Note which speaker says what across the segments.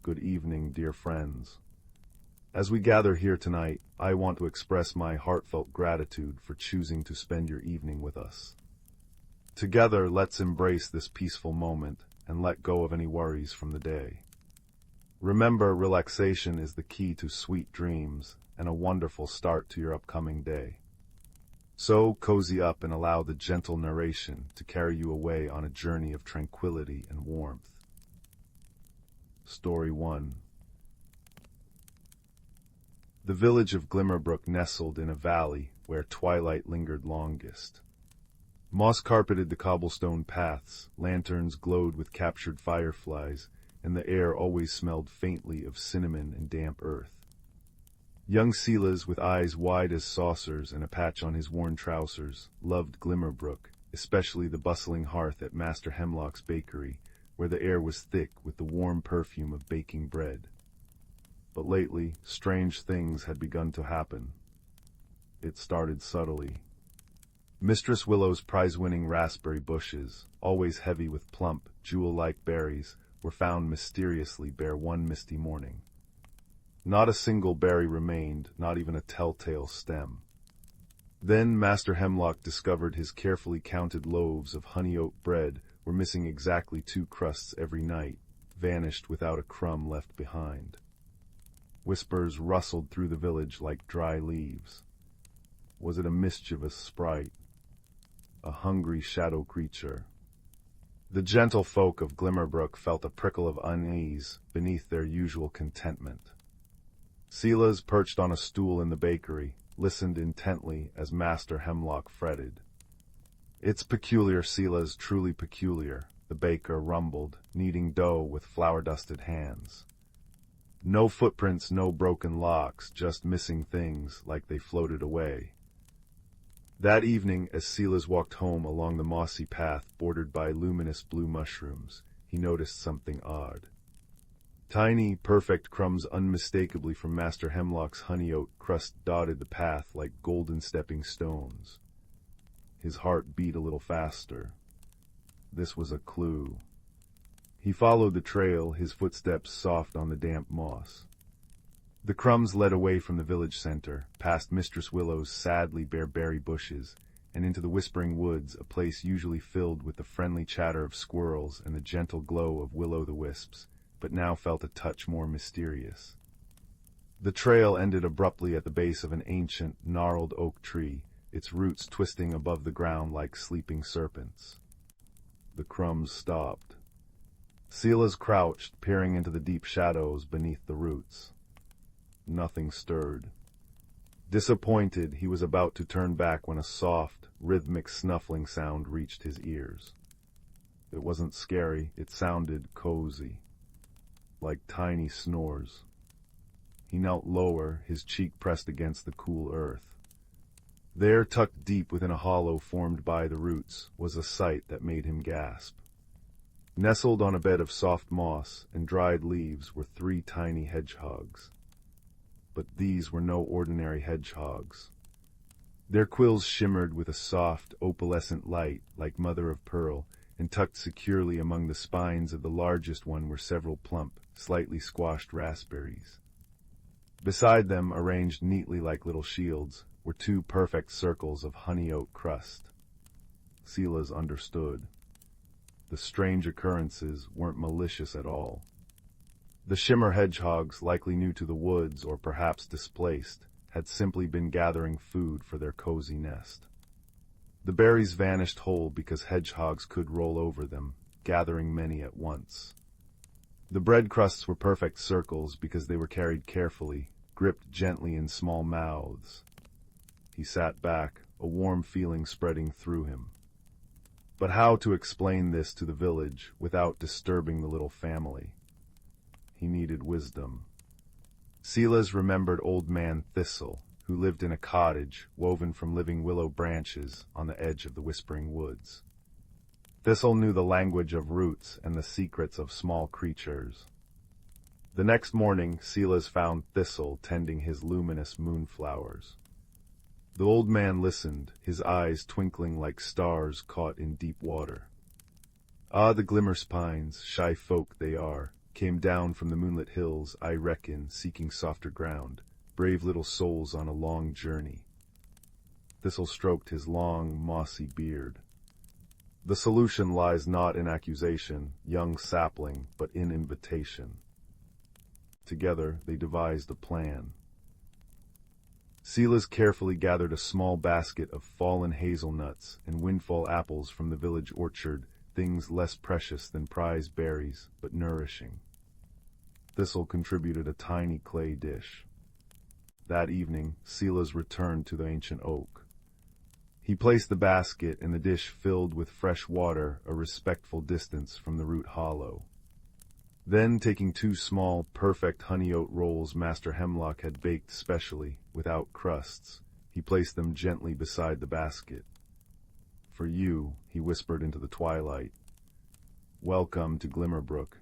Speaker 1: good evening, dear friends. As we gather here tonight, I want to express my heartfelt gratitude for choosing to spend your evening with us. Together, let's embrace this peaceful moment and let go of any worries from the day. Remember, relaxation is the key to sweet dreams and a wonderful start to your upcoming day. So, cozy up and allow the gentle narration to carry you away on a journey of tranquility and warmth. Story 1. The village of Glimmerbrook nestled in a valley where twilight lingered longest. Moss carpeted the cobblestone paths, lanterns glowed with captured fireflies, and the air always smelled faintly of cinnamon and damp earth. Young Silas, with eyes wide as saucers and a patch on his worn trousers, loved Glimmerbrook, especially the bustling hearth at Master Hemlock's bakery, where the air was thick with the warm perfume of baking bread. But lately, strange things had begun to happen. It started subtly. Mistress Willow's prize-winning raspberry bushes, always heavy with plump, jewel-like berries, were found mysteriously bare one misty morning. Not a single berry remained, not even a telltale stem. Then Master Hemlock discovered his carefully counted loaves of honey-oat bread were missing exactly 2 crusts every night, vanished without a crumb left behind. Whispers rustled through the village like dry leaves. Was it a mischievous sprite? A hungry shadow creature? The gentle folk of Glimmerbrook felt a prickle of unease beneath their usual contentment. Silas, perched on a stool in the bakery, listened intently as Master Hemlock fretted. "It's peculiar, Silas, truly peculiar," the baker rumbled, kneading dough with flour-dusted hands. No footprints, no broken locks, just missing things like they floated away. That evening, as Silas walked home along the mossy path bordered by luminous blue mushrooms, he noticed something odd. Tiny, perfect crumbs unmistakably from Master Hemlock's honey-oat crust dotted the path like golden stepping stones. His heart beat a little faster. This was a clue. He followed the trail, his footsteps soft on the damp moss. The crumbs led away from the village center, past Mistress Willow's sadly bare berry bushes, and into the whispering woods, a place usually filled with the friendly chatter of squirrels and the gentle glow of will-o'-the-wisps, but now felt a touch more mysterious. The trail ended abruptly at the base of an ancient, gnarled oak tree, its roots twisting above the ground like sleeping serpents. The crumbs stopped. Silas crouched, peering into the deep shadows beneath the roots. Nothing stirred. Disappointed, he was about to turn back when a soft, rhythmic snuffling sound reached his ears. It wasn't scary, it sounded cozy, like tiny snores. He knelt lower, his cheek pressed against the cool earth. There, tucked deep within a hollow formed by the roots, was a sight that made him gasp. Nestled on a bed of soft moss and dried leaves were 3 tiny hedgehogs. But these were no ordinary hedgehogs. Their quills shimmered with a soft, opalescent light like mother-of-pearl, and tucked securely among the spines of the largest one were several plump, slightly squashed raspberries. Beside them, arranged neatly like little shields, were 2 perfect circles of honey-oat crust. Silas understood. The strange occurrences weren't malicious at all. The shimmer hedgehogs, likely new to the woods or perhaps displaced, had simply been gathering food for their cozy nest. The berries vanished whole because hedgehogs could roll over them, gathering many at once. The bread crusts were perfect circles because they were carried carefully, gripped gently in small mouths. He sat back, a warm feeling spreading through him. But how to explain this to the village without disturbing the little family? He needed wisdom. Silas remembered Old Man Thistle, who lived in a cottage woven from living willow branches on the edge of the whispering woods. Thistle knew the language of roots and the secrets of small creatures. The next morning, Silas found Thistle tending his luminous moonflowers. The old man listened, his eyes twinkling like stars caught in deep water. "Ah, the glimmer spines, shy folk they are, came down from the moonlit hills, I reckon, seeking softer ground, brave little souls on a long journey. Thistle stroked his long, mossy beard. The solution lies not in accusation, young sapling, but in invitation. Together they devised a plan. Silas carefully gathered a small basket of fallen hazelnuts and windfall apples from the village orchard, things less precious than prize berries, but nourishing. Thistle contributed a tiny clay dish. That evening, Silas returned to the ancient oak. He placed the basket and the dish filled with fresh water a respectful distance from the root hollow. Then, taking 2 small, perfect honey-oat rolls Master Hemlock had baked specially, without crusts, he placed them gently beside the basket. "For you," he whispered into the twilight. "Welcome to Glimmerbrook."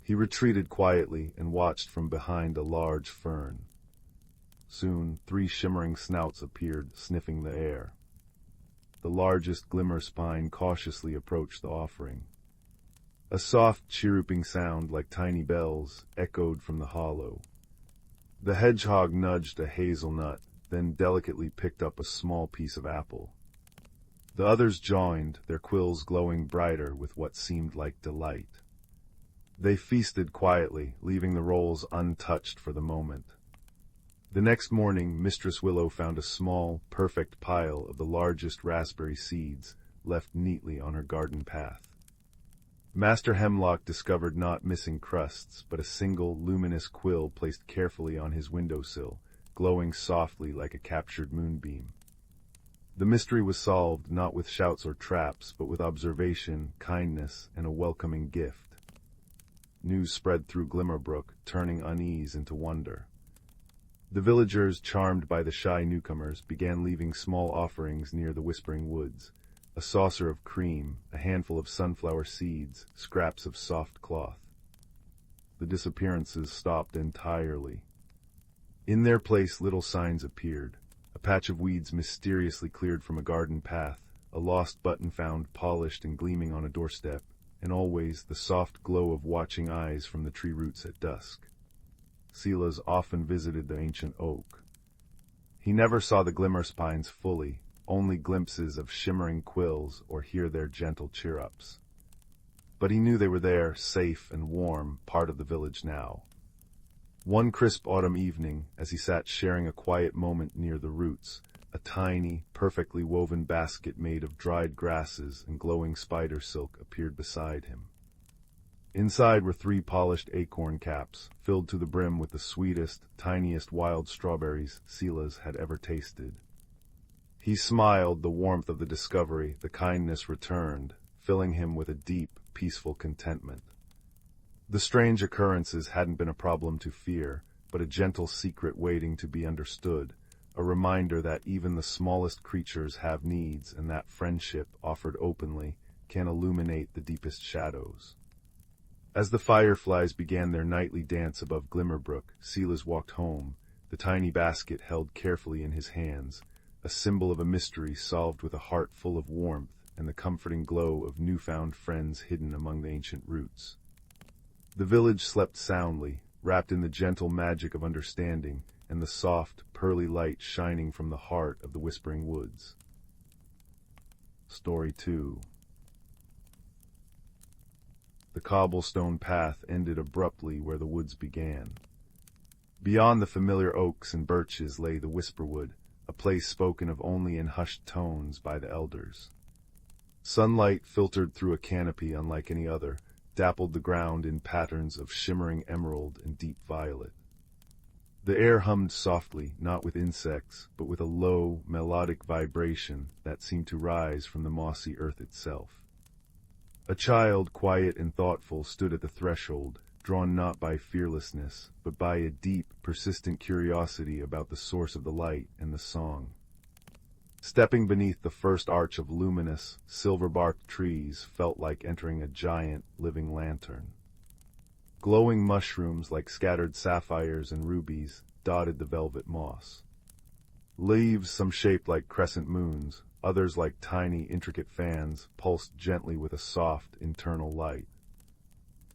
Speaker 1: He retreated quietly and watched from behind a large fern. Soon, 3 shimmering snouts appeared, sniffing the air. The largest glimmer spine cautiously approached the offering. A soft, chirruping sound like tiny bells echoed from the hollow. The hedgehog nudged a hazelnut, then delicately picked up a small piece of apple. The others joined, their quills glowing brighter with what seemed like delight. They feasted quietly, leaving the rolls untouched for the moment. The next morning, Mistress Willow found a small, perfect pile of the largest raspberry seeds left neatly on her garden path. Master Hemlock discovered not missing crusts, but a single, luminous quill placed carefully on his windowsill, glowing softly like a captured moonbeam. The mystery was solved not with shouts or traps, but with observation, kindness, and a welcoming gift. News spread through Glimmerbrook, turning unease into wonder. The villagers, charmed by the shy newcomers, began leaving small offerings near the Whispering Woods. A saucer of cream, a handful of sunflower seeds, scraps of soft cloth. The disappearances stopped entirely. In their place little signs appeared. A patch of weeds mysteriously cleared from a garden path, a lost button found polished and gleaming on a doorstep, and always the soft glow of watching eyes from the tree roots at dusk. Silas often visited the ancient oak. He never saw the glimmer spines fully, only glimpses of shimmering quills or hear their gentle cheer-ups. But he knew they were there, safe and warm, part of the village now. One crisp autumn evening, as he sat sharing a quiet moment near the roots, a tiny, perfectly woven basket made of dried grasses and glowing spider silk appeared beside him. Inside were 3 polished acorn caps, filled to the brim with the sweetest, tiniest wild strawberries Silas had ever tasted. He smiled, the warmth of the discovery, the kindness returned, filling him with a deep, peaceful contentment. The strange occurrences hadn't been a problem to fear, but a gentle secret waiting to be understood, a reminder that even the smallest creatures have needs and that friendship, offered openly, can illuminate the deepest shadows. As the fireflies began their nightly dance above Glimmerbrook, Silas walked home, the tiny basket held carefully in his hands, a symbol of a mystery solved with a heart full of warmth and the comforting glow of newfound friends hidden among the ancient roots. The village slept soundly, wrapped in the gentle magic of understanding and the soft, pearly light shining from the heart of the Whispering Woods. Story 2. The cobblestone path ended abruptly where the woods began. Beyond the familiar oaks and birches lay the Whisperwood, a place spoken of only in hushed tones by the elders. Sunlight filtered through a canopy unlike any other, dappled the ground in patterns of shimmering emerald and deep violet. The air hummed softly, not with insects, but with a low, melodic vibration that seemed to rise from the mossy earth itself. A child, quiet and thoughtful, stood at the threshold, drawn not by fearlessness, but by a deep, persistent curiosity about the source of the light and the song. Stepping beneath the first arch of luminous, silver-barked trees felt like entering a giant, living lantern. Glowing mushrooms like scattered sapphires and rubies dotted the velvet moss. Leaves, some shaped like crescent moons, others like tiny, intricate fans, pulsed gently with a soft, internal light.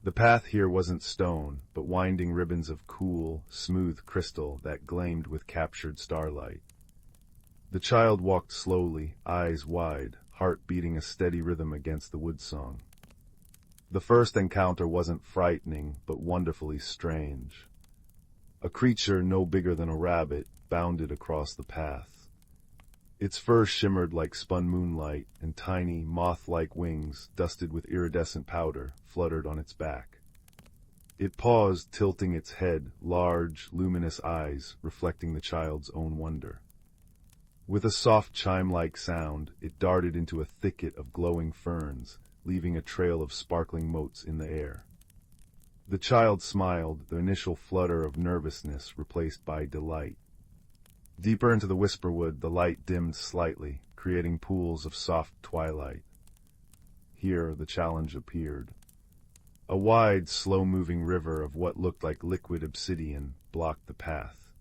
Speaker 1: The path here wasn't stone, but winding ribbons of cool, smooth crystal that gleamed with captured starlight. The child walked slowly, eyes wide, heart beating a steady rhythm against the wood song. The first encounter wasn't frightening, but wonderfully strange. A creature no bigger than a rabbit bounded across the path. Its fur shimmered like spun moonlight, and tiny, moth-like wings, dusted with iridescent powder, fluttered on its back. It paused, tilting its head, large, luminous eyes reflecting the child's own wonder. With a soft chime-like sound, it darted into a thicket of glowing ferns, leaving a trail of sparkling motes in the air. The child smiled, the initial flutter of nervousness replaced by delight. Deeper into the whisperwood, the light dimmed slightly, creating pools of soft twilight. Here, the challenge appeared. A wide, slow-moving river of what looked like liquid obsidian blocked the path.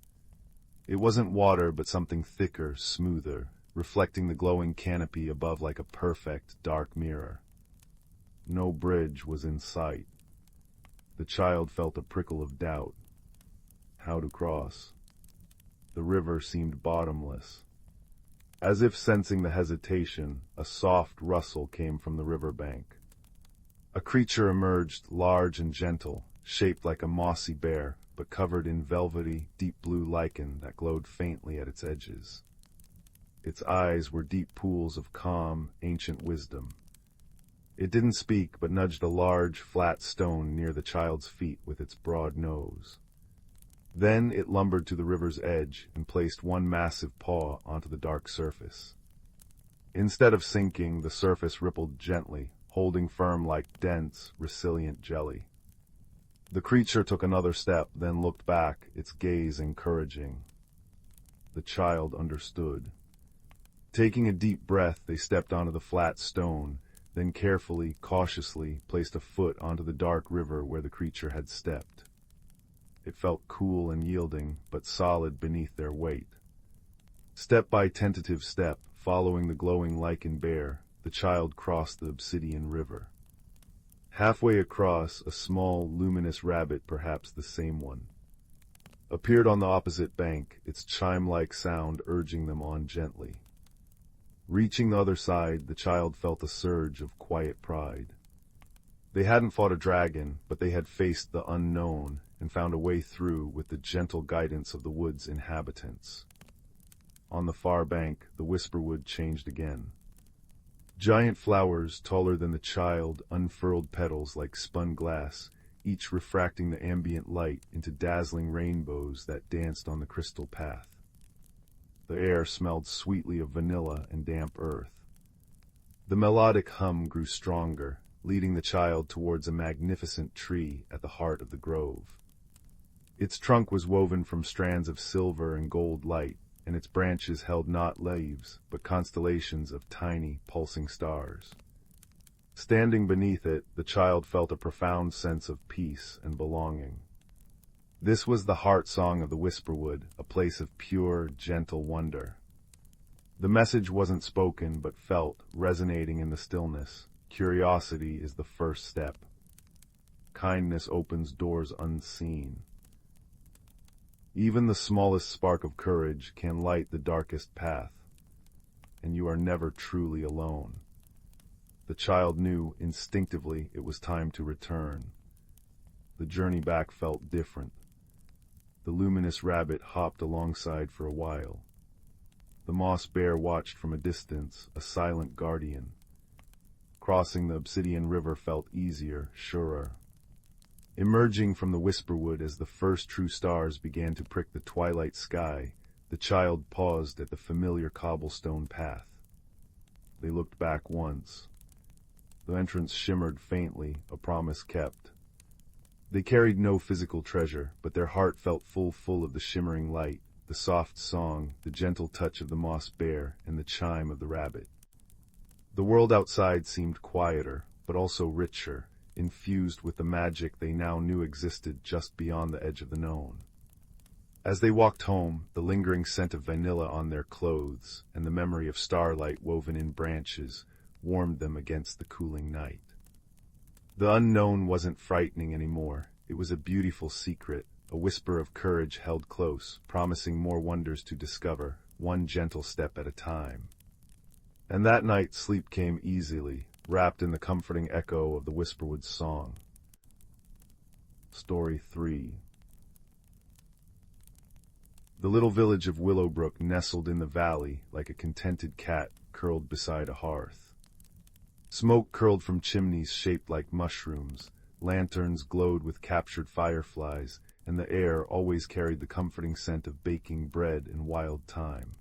Speaker 1: It wasn't water, but something thicker, smoother, reflecting the glowing canopy above like a perfect, dark mirror. No bridge was in sight. The child felt a prickle of doubt. How to cross? The river seemed bottomless. As if sensing the hesitation, a soft rustle came from the riverbank. A creature emerged, large and gentle, shaped like a mossy bear, but covered in velvety, deep blue lichen that glowed faintly at its edges. Its eyes were deep pools of calm, ancient wisdom. It didn't speak, but nudged a large, flat stone near the child's feet with its broad nose. Then it lumbered to the river's edge and placed one massive paw onto the dark surface. Instead of sinking, the surface rippled gently, holding firm like dense, resilient jelly. The creature took another step, then looked back, its gaze encouraging. The child understood. Taking a deep breath, they stepped onto the flat stone, then carefully, cautiously, placed a foot onto the dark river where the creature had stepped. It felt cool and yielding, but solid beneath their weight. Step by tentative step, following the glowing lichen bear, the child crossed the obsidian river. Halfway across, a small, luminous rabbit, perhaps the same one, appeared on the opposite bank, its chime-like sound urging them on gently. Reaching the other side, the child felt a surge of quiet pride. They hadn't fought a dragon, but they had faced the unknown and found a way through with the gentle guidance of the wood's inhabitants. On the far bank, the whisperwood changed again. Giant flowers, taller than the child, unfurled petals like spun glass, each refracting the ambient light into dazzling rainbows that danced on the crystal path. The air smelled sweetly of vanilla and damp earth. The melodic hum grew stronger, leading the child towards a magnificent tree at the heart of the grove. Its trunk was woven from strands of silver and gold light, and its branches held not leaves, but constellations of tiny, pulsing stars. Standing beneath it, the child felt a profound sense of peace and belonging. This was the heart song of the whisperwood, a place of pure, gentle wonder. The message wasn't spoken, but felt, resonating in the stillness. Curiosity is the first step. Kindness opens doors unseen. Even the smallest spark of courage can light the darkest path, and you are never truly alone. The child knew instinctively it was time to return. The journey back felt different. The luminous rabbit hopped alongside for a while. The moss bear watched from a distance, a silent guardian. Crossing the obsidian river felt easier, surer. Emerging from the whisperwood as the first true stars began to prick the twilight sky, the child paused at the familiar cobblestone path. They looked back once. The entrance shimmered faintly, a promise kept. They carried no physical treasure, but their heart felt full of the shimmering light, the soft song, the gentle touch of the moss bear, and the chime of the rabbit. The world outside seemed quieter, but also richer, infused with the magic they now knew existed just beyond the edge of the known. As they walked home, the lingering scent of vanilla on their clothes and the memory of starlight woven in branches warmed them against the cooling night. The unknown wasn't frightening anymore. It was a beautiful secret, a whisper of courage held close, promising more wonders to discover, one gentle step at a time. And that night sleep came easily, wrapped in the comforting echo of the whisperwood's song. Story 3. The little village of Glimmerbrook nestled in the valley like a contented cat curled beside a hearth. Smoke curled from chimneys shaped like mushrooms, lanterns glowed with captured fireflies, and the air always carried the comforting scent of baking bread and wild thyme.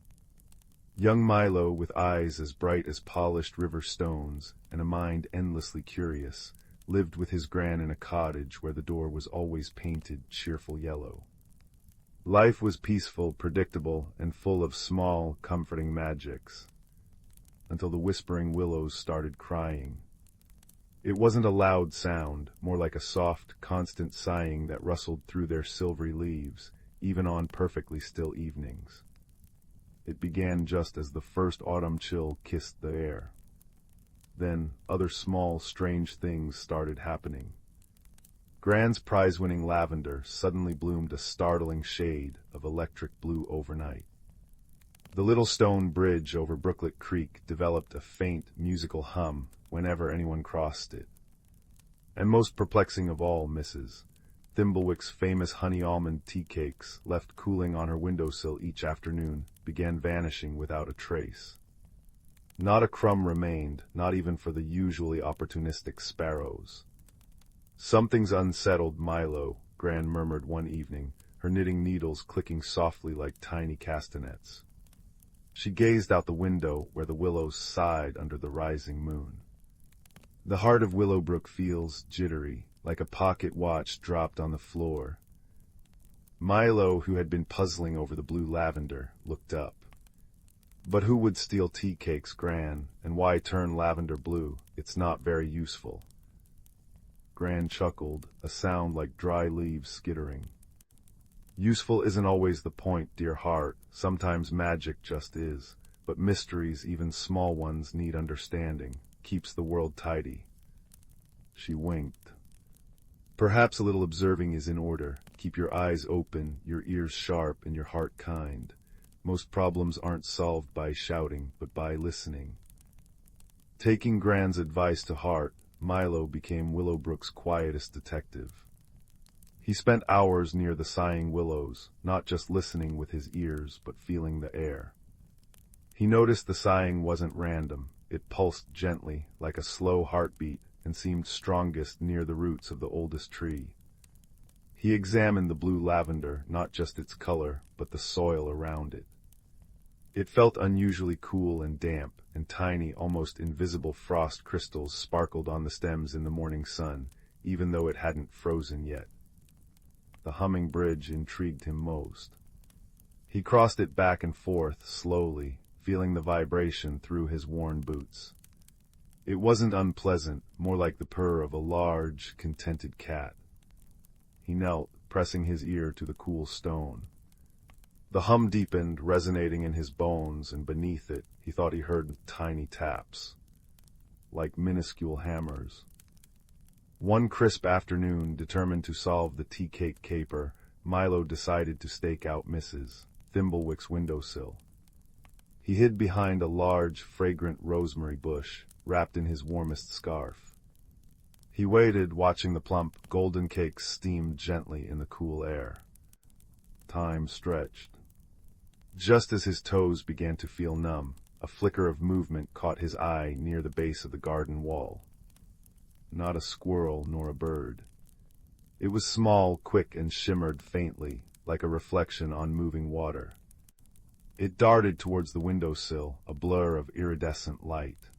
Speaker 1: Young Milo, with eyes as bright as polished river stones and a mind endlessly curious, lived with his gran in a cottage where the door was always painted cheerful yellow. Life was peaceful, predictable, and full of small, comforting magics, until the whispering willows started crying. It wasn't a loud sound, more like a soft, constant sighing that rustled through their silvery leaves, even on perfectly still evenings. It began just as the first autumn chill kissed the air. Then other small, strange things started happening. Gran's prize-winning lavender suddenly bloomed a startling shade of electric blue overnight. The little stone bridge over Brooklet Creek developed a faint, musical hum whenever anyone crossed it. And most perplexing of all, Mrs. Thimblewick's famous honey almond tea cakes, left cooling on her windowsill each afternoon, began vanishing without a trace. Not a crumb remained, not even for the usually opportunistic sparrows. "Something's unsettled, Milo," Gran murmured one evening, her knitting needles clicking softly like tiny castanets. She gazed out the window where the willows sighed under the rising moon. The heart of Glimmerbrook feels jittery, like a pocket watch dropped on the floor. Milo, who had been puzzling over the blue lavender, looked up. "But who would steal tea cakes, Gran, and why turn lavender blue? It's not very useful." Gran chuckled, a sound like dry leaves skittering. "Useful isn't always the point, dear heart. Sometimes magic just is. But mysteries, even small ones, need understanding. Keeps the world tidy." She winked. "Perhaps a little observing is in order. Keep your eyes open, your ears sharp, and your heart kind. Most problems aren't solved by shouting, but by listening." Taking Gran's advice to heart, Milo became Glimmerbrook's quietest detective. He spent hours near the sighing willows, not just listening with his ears, but feeling the air. He noticed the sighing wasn't random. It pulsed gently, like a slow heartbeat, and seemed strongest near the roots of the oldest tree. He examined the blue lavender, not just its color, but the soil around it. It felt unusually cool and damp, and tiny, almost invisible frost crystals sparkled on the stems in the morning sun, even though it hadn't frozen yet. The humming bridge intrigued him most. He crossed it back and forth, slowly, feeling the vibration through his worn boots. It wasn't unpleasant, more like the purr of a large, contented cat. He knelt, pressing his ear to the cool stone. The hum deepened, resonating in his bones, and beneath it, he thought he heard tiny taps, like minuscule hammers. One crisp afternoon, determined to solve the tea cake caper, Milo decided to stake out Mrs. Thimblewick's windowsill. He hid behind a large, fragrant rosemary bush, wrapped in his warmest scarf. He waited, watching the plump, golden cakes steam gently in the cool air. Time stretched. Just as his toes began to feel numb, a flicker of movement caught his eye near the base of the garden wall. Not a squirrel nor a bird. It was small, quick, and shimmered faintly, like a reflection on moving water. It darted towards the windowsill, a blur of iridescent light.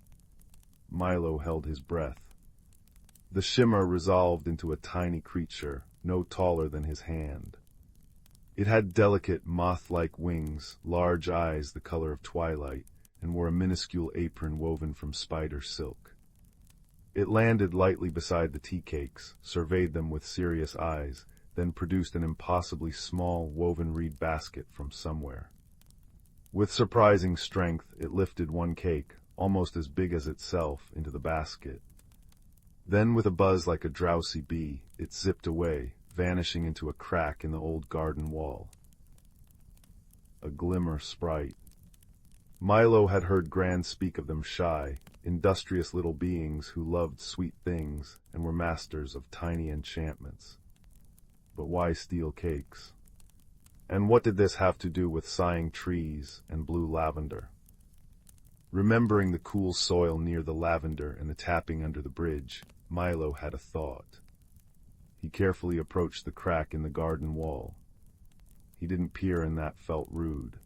Speaker 1: Milo held his breath. The shimmer resolved into a tiny creature, no taller than his hand. It had delicate, moth-like wings, large eyes the color of twilight, and wore a minuscule apron woven from spider silk. It landed lightly beside the tea cakes, surveyed them with serious eyes, then produced an impossibly small, woven reed basket from somewhere. With surprising strength, it lifted one cake, almost as big as itself, into the basket. Then with a buzz like a drowsy bee, it zipped away, vanishing into a crack in the old garden wall. A glimmer sprite. Milo had heard Gran speak of them shy, industrious little beings who loved sweet things and were masters of tiny enchantments. But why steal cakes? And what did this have to do with sighing trees and blue lavender? Remembering the cool soil near the lavender and the tapping under the bridge, Milo had a thought. He carefully approached the crack in the garden wall. He didn't peer in that felt rude.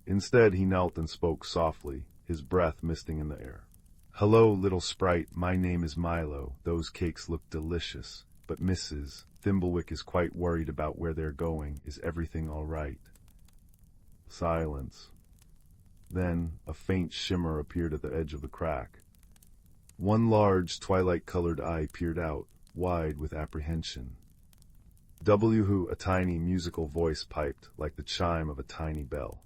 Speaker 1: Instead, he knelt and spoke softly, his breath misting in the air. "Hello, little sprite, my name is Milo. Those cakes look delicious, but Mrs. Thimblewick is quite worried about where they're going. Is everything all right?" Silence. Then, a faint shimmer appeared at the edge of the crack. One large, twilight-colored eye peered out, wide with apprehension. "Who?" a tiny, musical voice piped, like the chime of a tiny bell.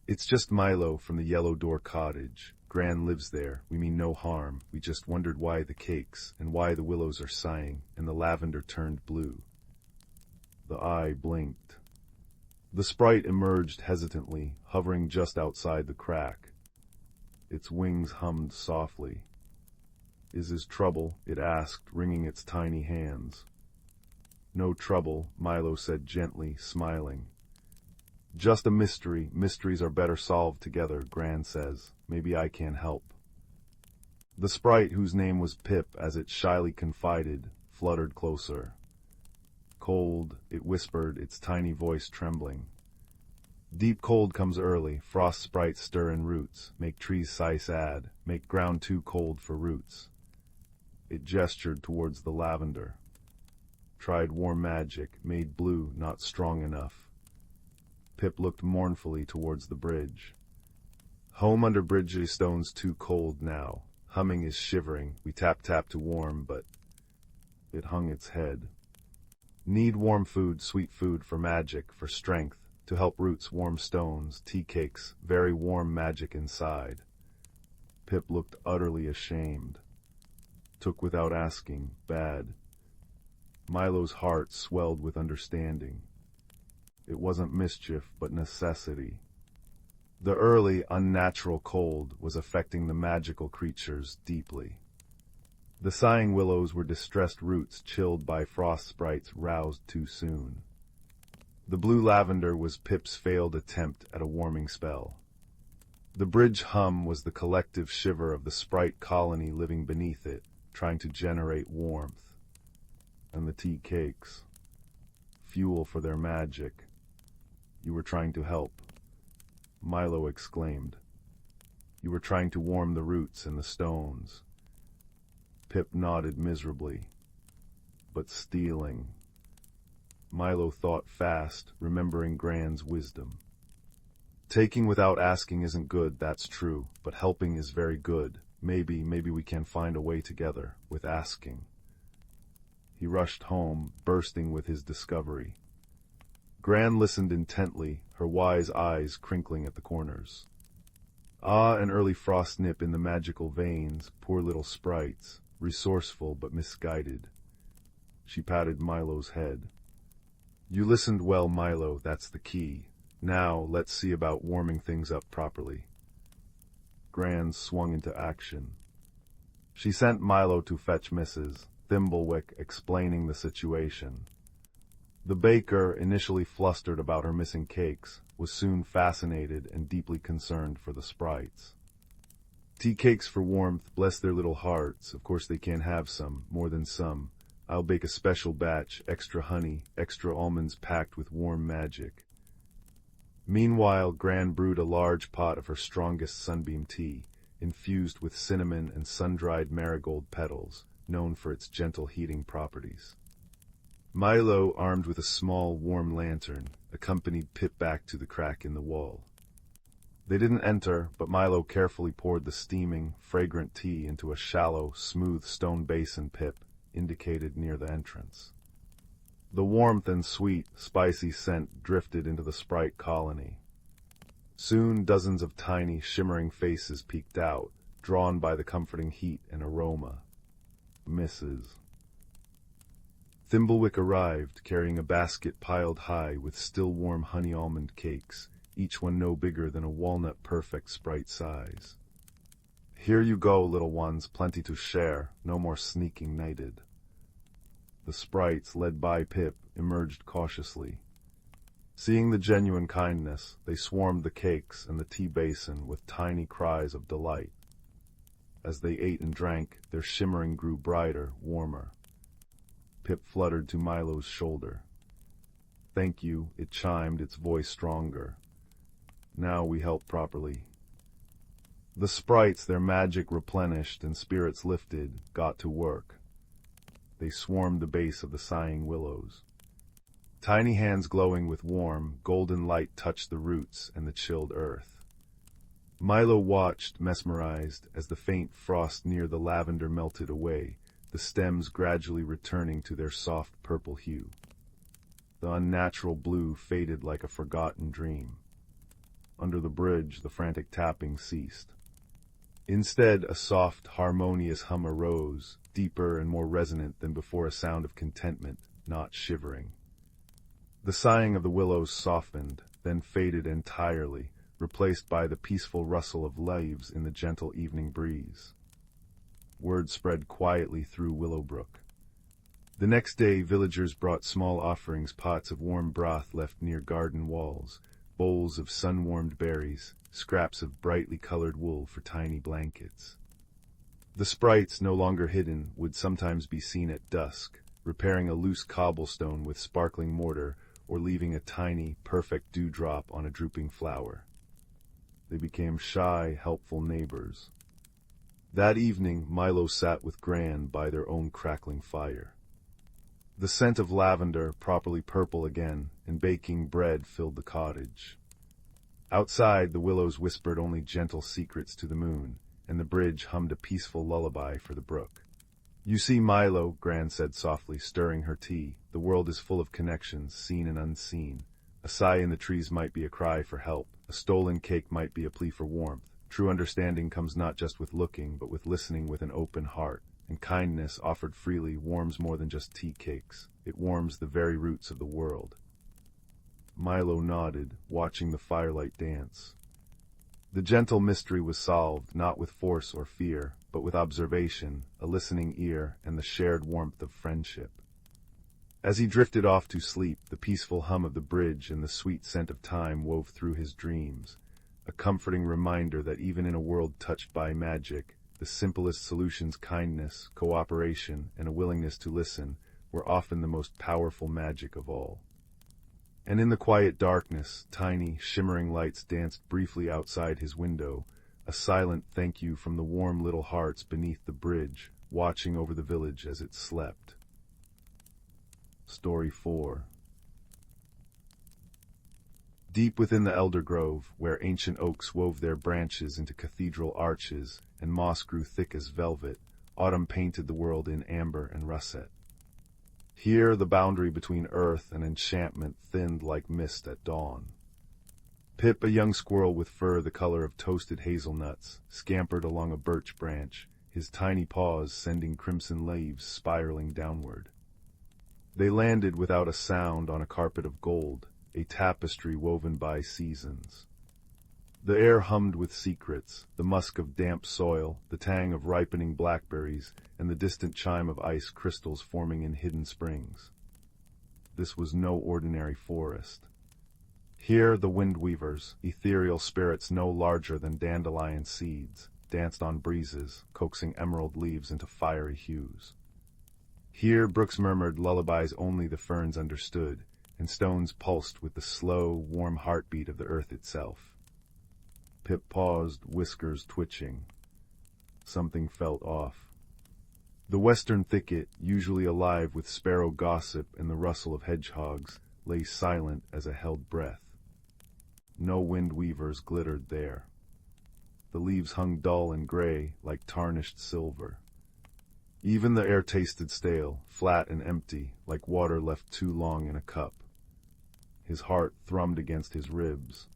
Speaker 1: "It's just Milo from the Yellow Door Cottage. Gran lives there. We mean no harm. We just wondered why the cakes, and why the willows are sighing, and the lavender turned blue." The eye blinked. The sprite emerged hesitantly, hovering just outside the crack. Its wings hummed softly. "Is this trouble?" it asked, wringing its tiny hands. "No trouble," Milo said gently, smiling. "Just a mystery. Mysteries are better solved together, Gran says. Maybe I can help." The sprite, whose name was Pip, as it shyly confided, fluttered closer. "Cold," it whispered, its tiny voice trembling. "Deep cold comes early. Frost sprites stir in roots, make trees sigh sad, make ground too cold for roots." It gestured towards the lavender. "Tried warm magic, made blue, not strong enough." Pip looked mournfully towards the bridge. "Home under bridge stone's too cold now. Humming is shivering. We tap to warm, but—" It hung its head. "Need warm food, sweet food for magic, for strength, to help roots warm stones, tea cakes, very warm magic inside." Pip looked utterly ashamed. "Took without asking, bad." Milo's heart swelled with understanding. It wasn't mischief, but necessity. The early, unnatural cold was affecting the magical creatures deeply. The sighing willows were distressed roots chilled by frost sprites roused too soon. The blue lavender was Pip's failed attempt at a warming spell. The bridge hum was the collective shiver of the sprite colony living beneath it, trying to generate warmth. And the tea cakes. Fuel for their magic. "You were trying to help," Milo exclaimed. "You were trying to warm the roots and the stones." Pip nodded miserably. "But stealing." Milo thought fast, remembering Gran's wisdom. "Taking without asking isn't good, that's true, but helping is very good. Maybe we can find a way together, with asking." He rushed home, bursting with his discovery. Gran listened intently, her wise eyes crinkling at the corners. "Ah, an early frost nip in the magical veins, poor little sprites, resourceful but misguided." She patted Milo's head. "You listened well, Milo, that's the key. Now, let's see about warming things up properly." Gran swung into action. She sent Milo to fetch Mrs. Thimblewick, explaining the situation. The baker, initially flustered about her missing cakes, was soon fascinated and deeply concerned for the sprites. "Tea cakes for warmth, bless their little hearts. Of course they can have some, more than some. I'll bake a special batch, extra honey, extra almonds packed with warm magic." Meanwhile, Gran brewed a large pot of her strongest sunbeam tea, infused with cinnamon and sun-dried marigold petals, known for its gentle heating properties. Milo, armed with a small, warm lantern, accompanied Pip back to the crack in the wall. They didn't enter, but Milo carefully poured the steaming, fragrant tea into a shallow, smooth stone basin Pip indicated near the entrance. The warmth and sweet, spicy scent drifted into the sprite colony. Soon dozens of tiny, shimmering faces peeked out, drawn by the comforting heat and aroma. Misses. Thimblewick arrived, carrying a basket piled high with still warm honey almond cakes, each one no bigger than a walnut-perfect sprite size. "Here you go, little ones, plenty to share, no more sneaking knighted." The sprites, led by Pip, emerged cautiously. Seeing the genuine kindness, they swarmed the cakes and the tea basin with tiny cries of delight. As they ate and drank, their shimmering grew brighter, warmer. Pip fluttered to Milo's shoulder. "Thank you," it chimed, its voice stronger. "Now we help properly." The sprites, their magic replenished and spirits lifted, got to work. They swarmed the base of the sighing willows. Tiny hands glowing with warm, golden light touched the roots and the chilled earth. Milo watched, mesmerized, as the faint frost near the lavender melted away, the stems gradually returning to their soft purple hue. The unnatural blue faded like a forgotten dream. Under the bridge, the frantic tapping ceased. Instead, a soft, harmonious hum arose, deeper and more resonant than before, a sound of contentment, not shivering. The sighing of the willows softened, then faded entirely, replaced by the peaceful rustle of leaves in the gentle evening breeze. Word spread quietly through Willowbrook. The next day, villagers brought small offerings, pots of warm broth left near garden walls, bowls of sun-warmed berries, scraps of brightly colored wool for tiny blankets. The sprites, no longer hidden, would sometimes be seen at dusk, repairing a loose cobblestone with sparkling mortar or leaving a tiny, perfect dewdrop on a drooping flower. They became shy, helpful neighbors. That evening, Milo sat with Gran by their own crackling fire. The scent of lavender, properly purple again, and baking bread filled the cottage. Outside, the willows whispered only gentle secrets to the moon, and the bridge hummed a peaceful lullaby for the brook. "You see, Milo," Gran said softly, stirring her tea, "the world is full of connections, seen and unseen. A sigh in the trees might be a cry for help, a stolen cake might be a plea for warmth. True understanding comes not just with looking, but with listening with an open heart. And kindness, offered freely, warms more than just tea cakes. It warms the very roots of the world." Milo nodded, watching the firelight dance. The gentle mystery was solved, not with force or fear, but with observation, a listening ear, and the shared warmth of friendship. As he drifted off to sleep, the peaceful hum of the bridge and the sweet scent of thyme wove through his dreams, a comforting reminder that even in a world touched by magic, the simplest solutions, kindness, cooperation, and a willingness to listen, were often the most powerful magic of all. And in the quiet darkness, tiny, shimmering lights danced briefly outside his window, a silent thank you from the warm little hearts beneath the bridge, watching over the village as it slept. Story 4. Deep within the elder grove, where ancient oaks wove their branches into cathedral arches, and moss grew thick as velvet, autumn painted the world in amber and russet. Here the boundary between earth and enchantment thinned like mist at dawn. Pip, a young squirrel with fur the color of toasted hazelnuts, scampered along a birch branch, his tiny paws sending crimson leaves spiraling downward. They landed without a sound on a carpet of gold, a tapestry woven by seasons. The air hummed with secrets, the musk of damp soil, the tang of ripening blackberries, and the distant chime of ice crystals forming in hidden springs. This was no ordinary forest. Here the wind weavers, ethereal spirits no larger than dandelion seeds, danced on breezes, coaxing emerald leaves into fiery hues. Here brooks murmured lullabies only the ferns understood, and stones pulsed with the slow, warm heartbeat of the earth itself. Pip paused, whiskers twitching. Something felt off. The western thicket, usually alive with sparrow gossip and the rustle of hedgehogs, lay silent as a held breath. No wind weavers glittered there. The leaves hung dull and gray, like tarnished silver. Even the air tasted stale, flat and empty, like water left too long in a cup. His heart thrummed against his ribs.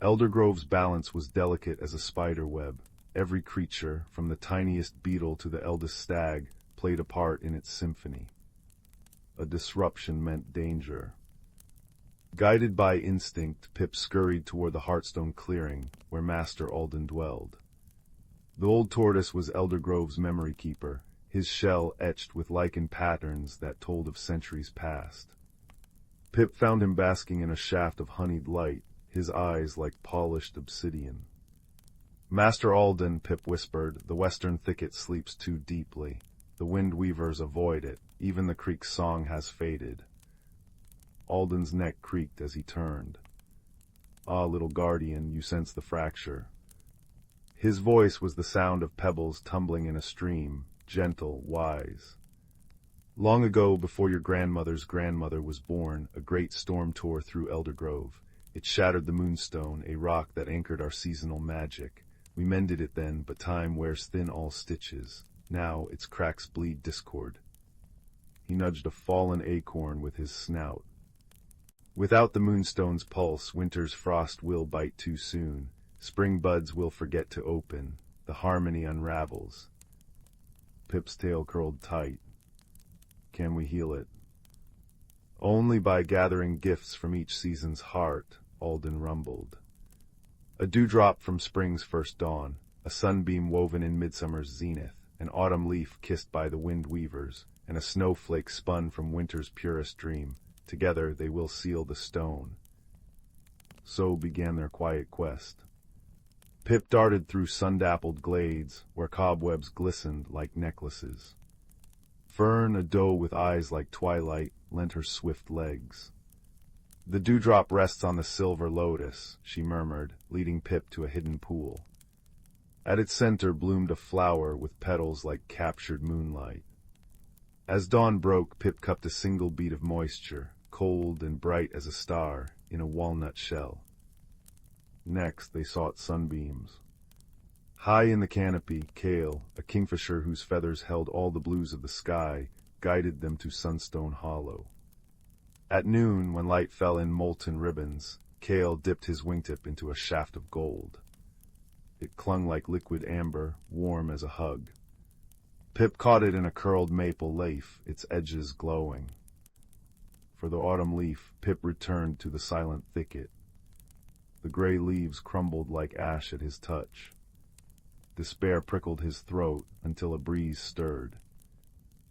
Speaker 1: Eldergrove's balance was delicate as a spider web. Every creature, from the tiniest beetle to the eldest stag, played a part in its symphony. A disruption meant danger. Guided by instinct, Pip scurried toward the Heartstone clearing, where Master Alden dwelled. The old tortoise was Eldergrove's memory keeper, his shell etched with lichen patterns that told of centuries past. Pip found him basking in a shaft of honeyed light, his eyes like polished obsidian. "Master Alden," Pip whispered, "the western thicket sleeps too deeply. The wind weavers avoid it. Even the creek's song has faded." Alden's neck creaked as he turned. "Ah, little guardian, you sense the fracture." His voice was the sound of pebbles tumbling in a stream, gentle, wise. "Long ago, before your grandmother's grandmother was born, a great storm tore through Eldergrove. It shattered the moonstone, a rock that anchored our seasonal magic. We mended it then, but time wears thin all stitches. Now its cracks bleed discord." He nudged a fallen acorn with his snout. "Without the moonstone's pulse, winter's frost will bite too soon. Spring buds will forget to open. The harmony unravels." Pip's tail curled tight. "Can we heal it?" "Only by gathering gifts from each season's heart," Alden rumbled. "A dewdrop from spring's first dawn, a sunbeam woven in midsummer's zenith, an autumn leaf kissed by the wind weavers, and a snowflake spun from winter's purest dream. Together they will seal the stone." So began their quiet quest. Pip darted through sun-dappled glades, where cobwebs glistened like necklaces. Fern, a doe with eyes like twilight, lent her swift legs. "The dewdrop rests on the silver lotus," she murmured, leading Pip to a hidden pool. At its center bloomed a flower with petals like captured moonlight. As dawn broke, Pip cupped a single bead of moisture, cold and bright as a star, in a walnut shell. Next they sought sunbeams. High in the canopy, Kale, a kingfisher whose feathers held all the blues of the sky, guided them to Sunstone Hollow. At noon, when light fell in molten ribbons, Kale dipped his wingtip into a shaft of gold. It clung like liquid amber, warm as a hug. Pip caught it in a curled maple leaf, its edges glowing. For the autumn leaf, Pip returned to the silent thicket. The gray leaves crumbled like ash at his touch. Despair prickled his throat until a breeze stirred.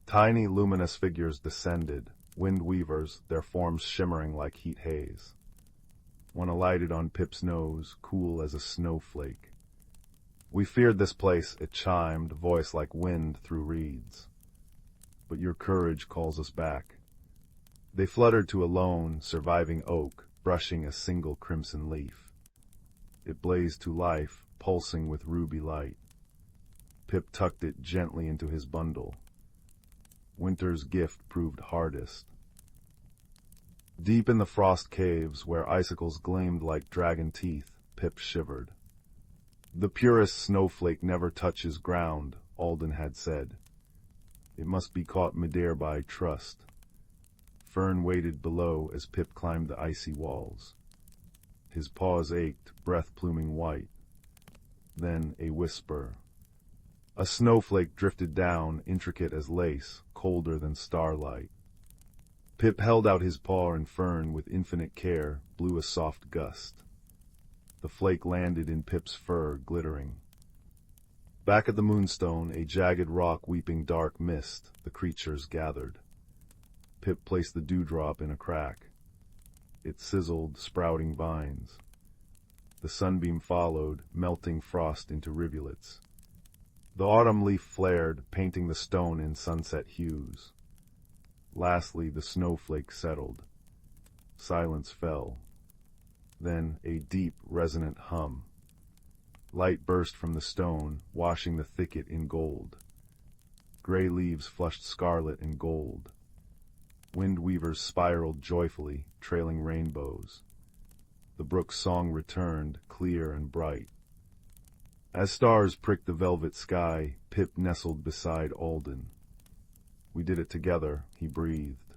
Speaker 1: Tiny, luminous figures descended, wind weavers, their forms shimmering like heat haze. One alighted on Pip's nose, cool as a snowflake. "We feared this place," it chimed, voice like wind through reeds. "But your courage calls us back." They fluttered to a lone, surviving oak, brushing a single crimson leaf. It blazed to life, pulsing with ruby light. Pip tucked it gently into his bundle. Winter's gift proved hardest. Deep in the frost caves, where icicles gleamed like dragon teeth, Pip shivered. "The purest snowflake never touches ground," Alden had said. "It must be caught midair by trust." Fern waited below as Pip climbed the icy walls. His paws ached, breath pluming white. Then a whisper. A snowflake drifted down, intricate as lace, colder than starlight. Pip held out his paw, and Fern, with infinite care, blew a soft gust. The flake landed in Pip's fur, glittering. Back at the moonstone, a jagged rock weeping dark mist, the creatures gathered. Pip placed the dewdrop in a crack. It sizzled, sprouting vines. The sunbeam followed, melting frost into rivulets. The autumn leaf flared, painting the stone in sunset hues. Lastly, the snowflake settled. Silence fell. Then a deep, resonant hum. Light burst from the stone, washing the thicket in gold. Gray leaves flushed scarlet and gold. Wind weavers spiraled joyfully, trailing rainbows. The brook's song returned, clear and bright. As stars pricked the velvet sky, Pip nestled beside Alden. "We did it together," he breathed.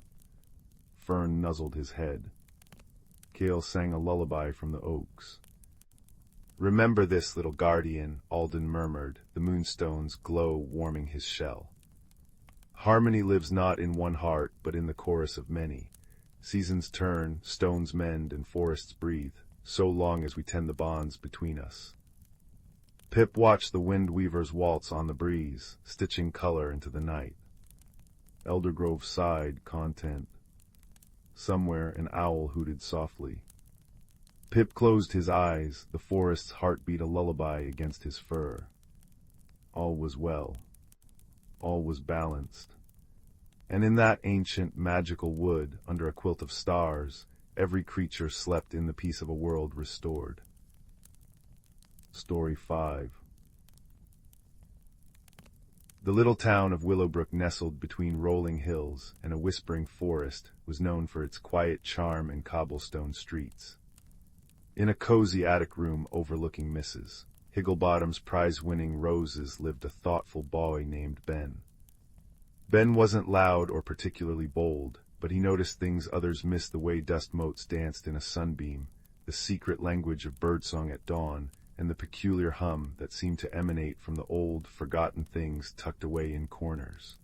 Speaker 1: Fern nuzzled his head. Kale sang a lullaby from the oaks. "Remember this, little guardian," Alden murmured, the moonstone's glow warming his shell. Harmony lives not in one heart, but in the chorus of many. Seasons turn, stones mend, and forests breathe, so long as we tend the bonds between us. Pip watched the wind weavers waltz on the breeze, stitching color into the night. Eldergrove sighed, content. Somewhere an owl hooted softly. Pip closed his eyes, the forest's heart beat a lullaby against his fur. All was well. All was balanced. And in that ancient, magical wood, under a quilt of stars, every creature slept in the peace of a world restored. Story 5. The little town of Willowbrook, nestled between rolling hills and a whispering forest, was known for its quiet charm and cobblestone streets. In a cozy attic room overlooking Mrs. Higglebottom's prize-winning roses lived a thoughtful boy named Ben. Ben wasn't loud or particularly bold, but he noticed things others missed: the way dust motes danced in a sunbeam, the secret language of birdsong at dawn, and the peculiar hum that seemed to emanate from the old, forgotten things tucked away in corners.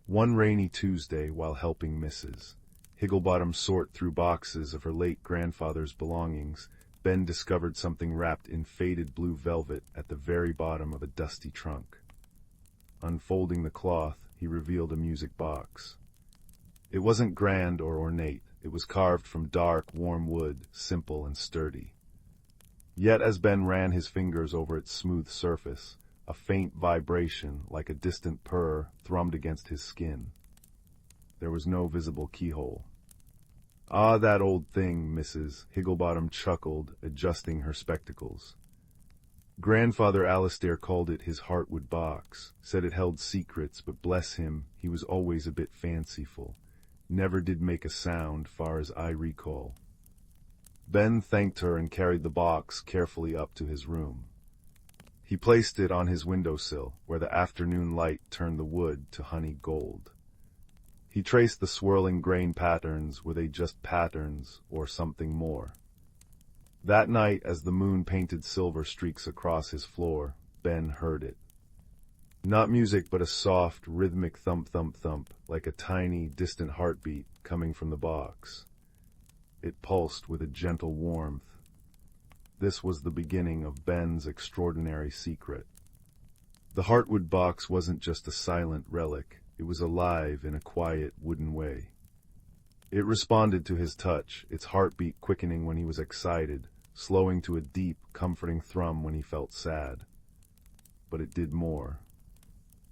Speaker 1: One rainy Tuesday, while helping Mrs. Higglebottom sort through boxes of her late grandfather's belongings, Ben discovered something wrapped in faded blue velvet at the very bottom of a dusty trunk. Unfolding the cloth, he revealed a music box. It wasn't grand or ornate. It was carved from dark, warm wood, simple and sturdy. Yet as Ben ran his fingers over its smooth surface, a faint vibration, like a distant purr, thrummed against his skin. There was no visible keyhole. "Ah, that old thing," Mrs. Higglebottom chuckled, adjusting her spectacles. Grandfather Alistair called it his heartwood box, said it held secrets, but bless him, he was always a bit fanciful. Never did make a sound, far as I recall. Ben thanked her and carried the box carefully up to his room. He placed it on his windowsill, where the afternoon light turned the wood to honey gold. He traced the swirling grain patterns. Were they just patterns, or something more? That night, as the moon painted silver streaks across his floor, Ben heard it. Not music, but a soft, rhythmic thump-thump-thump, like a tiny, distant heartbeat coming from the box. It pulsed with a gentle warmth. This was the beginning of Ben's extraordinary secret. The heartwood box wasn't just a silent relic. It was alive in a quiet, wooden way. It responded to his touch, its heartbeat quickening when he was excited, slowing to a deep, comforting thrum when he felt sad. But it did more.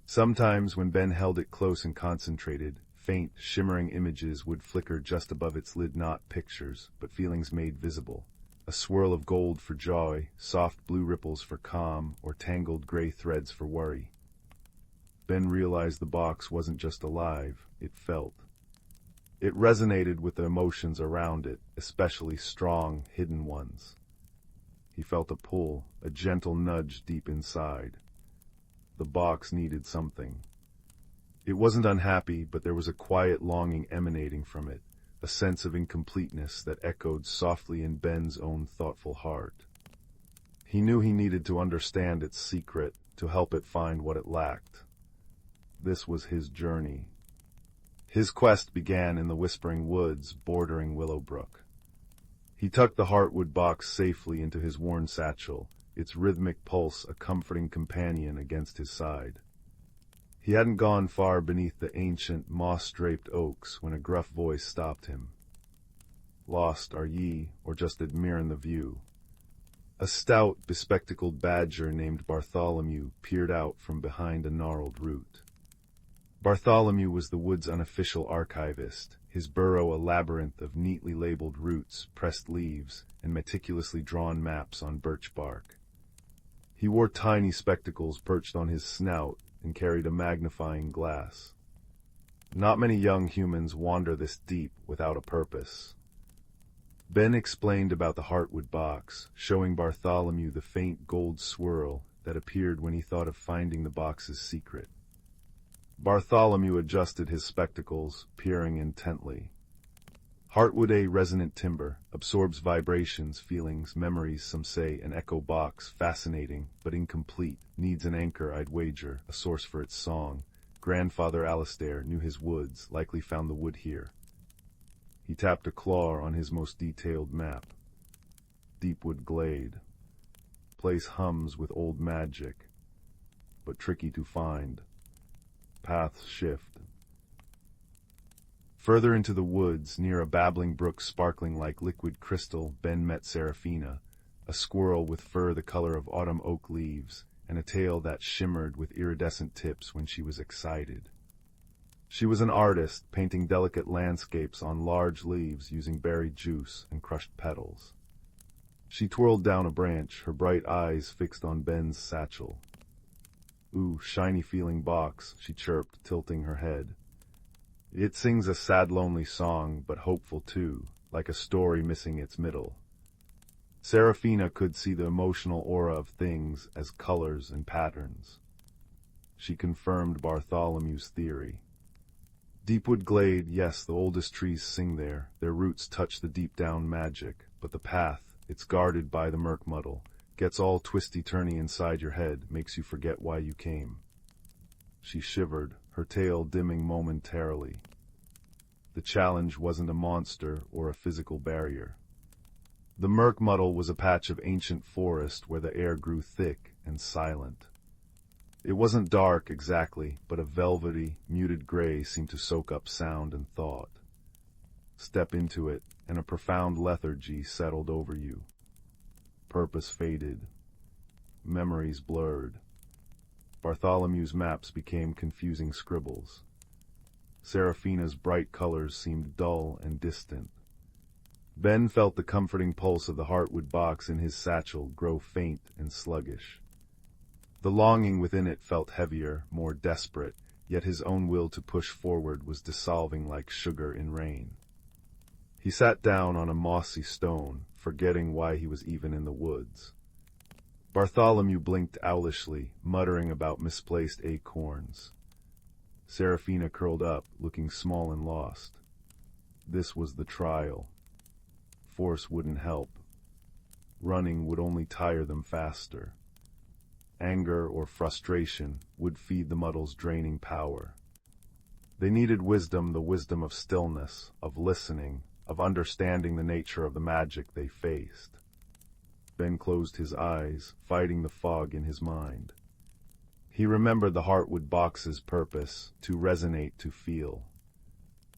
Speaker 1: Sometimes when Ben held it close and concentrated, faint, shimmering images would flicker just above its lid, not pictures, but feelings made visible. A swirl of gold for joy, soft blue ripples for calm, or tangled gray threads for worry. Ben realized the box wasn't just alive, it felt. It resonated with the emotions around it, especially strong, hidden ones. He felt a pull, a gentle nudge deep inside. The box needed something. It wasn't unhappy, but there was a quiet longing emanating from it, a sense of incompleteness that echoed softly in Ben's own thoughtful heart. He knew he needed to understand its secret, to help it find what it lacked. This was his journey. His quest began in the whispering woods bordering Willowbrook. He tucked the heartwood box safely into his worn satchel, its rhythmic pulse a comforting companion against his side. He hadn't gone far beneath the ancient, moss-draped oaks when a gruff voice stopped him. "Lost are ye, or just admiring the view?" A stout, bespectacled badger named Bartholomew peered out from behind a gnarled root. Bartholomew was the wood's unofficial archivist, his burrow a labyrinth of neatly labeled roots, pressed leaves, and meticulously drawn maps on birch bark. He wore tiny spectacles perched on his snout and carried a magnifying glass. Not many young humans wander this deep without a purpose. Ben explained about the heartwood box, showing Bartholomew the faint gold swirl that appeared when he thought of finding the box's secret. Bartholomew adjusted his spectacles, peering intently. Heartwood, a resonant timber, absorbs vibrations, feelings, memories. Some say an echo box, fascinating, but incomplete, needs an anchor, I'd wager, a source for its song, Grandfather Alistair knew his woods, likely found the wood here. He tapped a claw on his most detailed map. Deepwood Glade. Place hums with old magic, but tricky to find. Paths shift. Further into the woods, near a babbling brook sparkling like liquid crystal, Ben met Seraphina, a squirrel with fur the color of autumn oak leaves, and a tail that shimmered with iridescent tips when she was excited. She was an artist, painting delicate landscapes on large leaves using berry juice and crushed petals. She twirled down a branch, her bright eyes fixed on Ben's satchel. "Ooh, shiny-feeling box," she chirped, tilting her head. "It sings a sad, lonely song, but hopeful too, like a story missing its middle." Seraphina could see the emotional aura of things as colors and patterns. She confirmed Bartholomew's theory. Deepwood Glade, yes, the oldest trees sing there. Their roots touch the deep-down magic, but the path, it's guarded by the murk muddle, gets all twisty-turny inside your head, makes you forget why you came. She shivered, her tail dimming momentarily. The challenge wasn't a monster or a physical barrier. The murk muddle was a patch of ancient forest where the air grew thick and silent. It wasn't dark exactly, but a velvety, muted gray seemed to soak up sound and thought. Step into it, and a profound lethargy settled over you. Purpose faded. Memories blurred. Bartholomew's maps became confusing scribbles. Seraphina's bright colors seemed dull and distant. Ben felt the comforting pulse of the heartwood box in his satchel grow faint and sluggish. The longing within it felt heavier, more desperate, yet his own will to push forward was dissolving like sugar in rain. He sat down on a mossy stone, forgetting why he was even in the woods. Bartholomew blinked owlishly, muttering about misplaced acorns. Seraphina curled up, looking small and lost. This was the trial. Force wouldn't help. Running would only tire them faster. Anger or frustration would feed the muddle's draining power. They needed wisdom, the wisdom of stillness, of listening, of understanding the nature of the magic they faced. Ben closed his eyes, fighting the fog in his mind. He remembered the heartwood box's purpose, to resonate, to feel.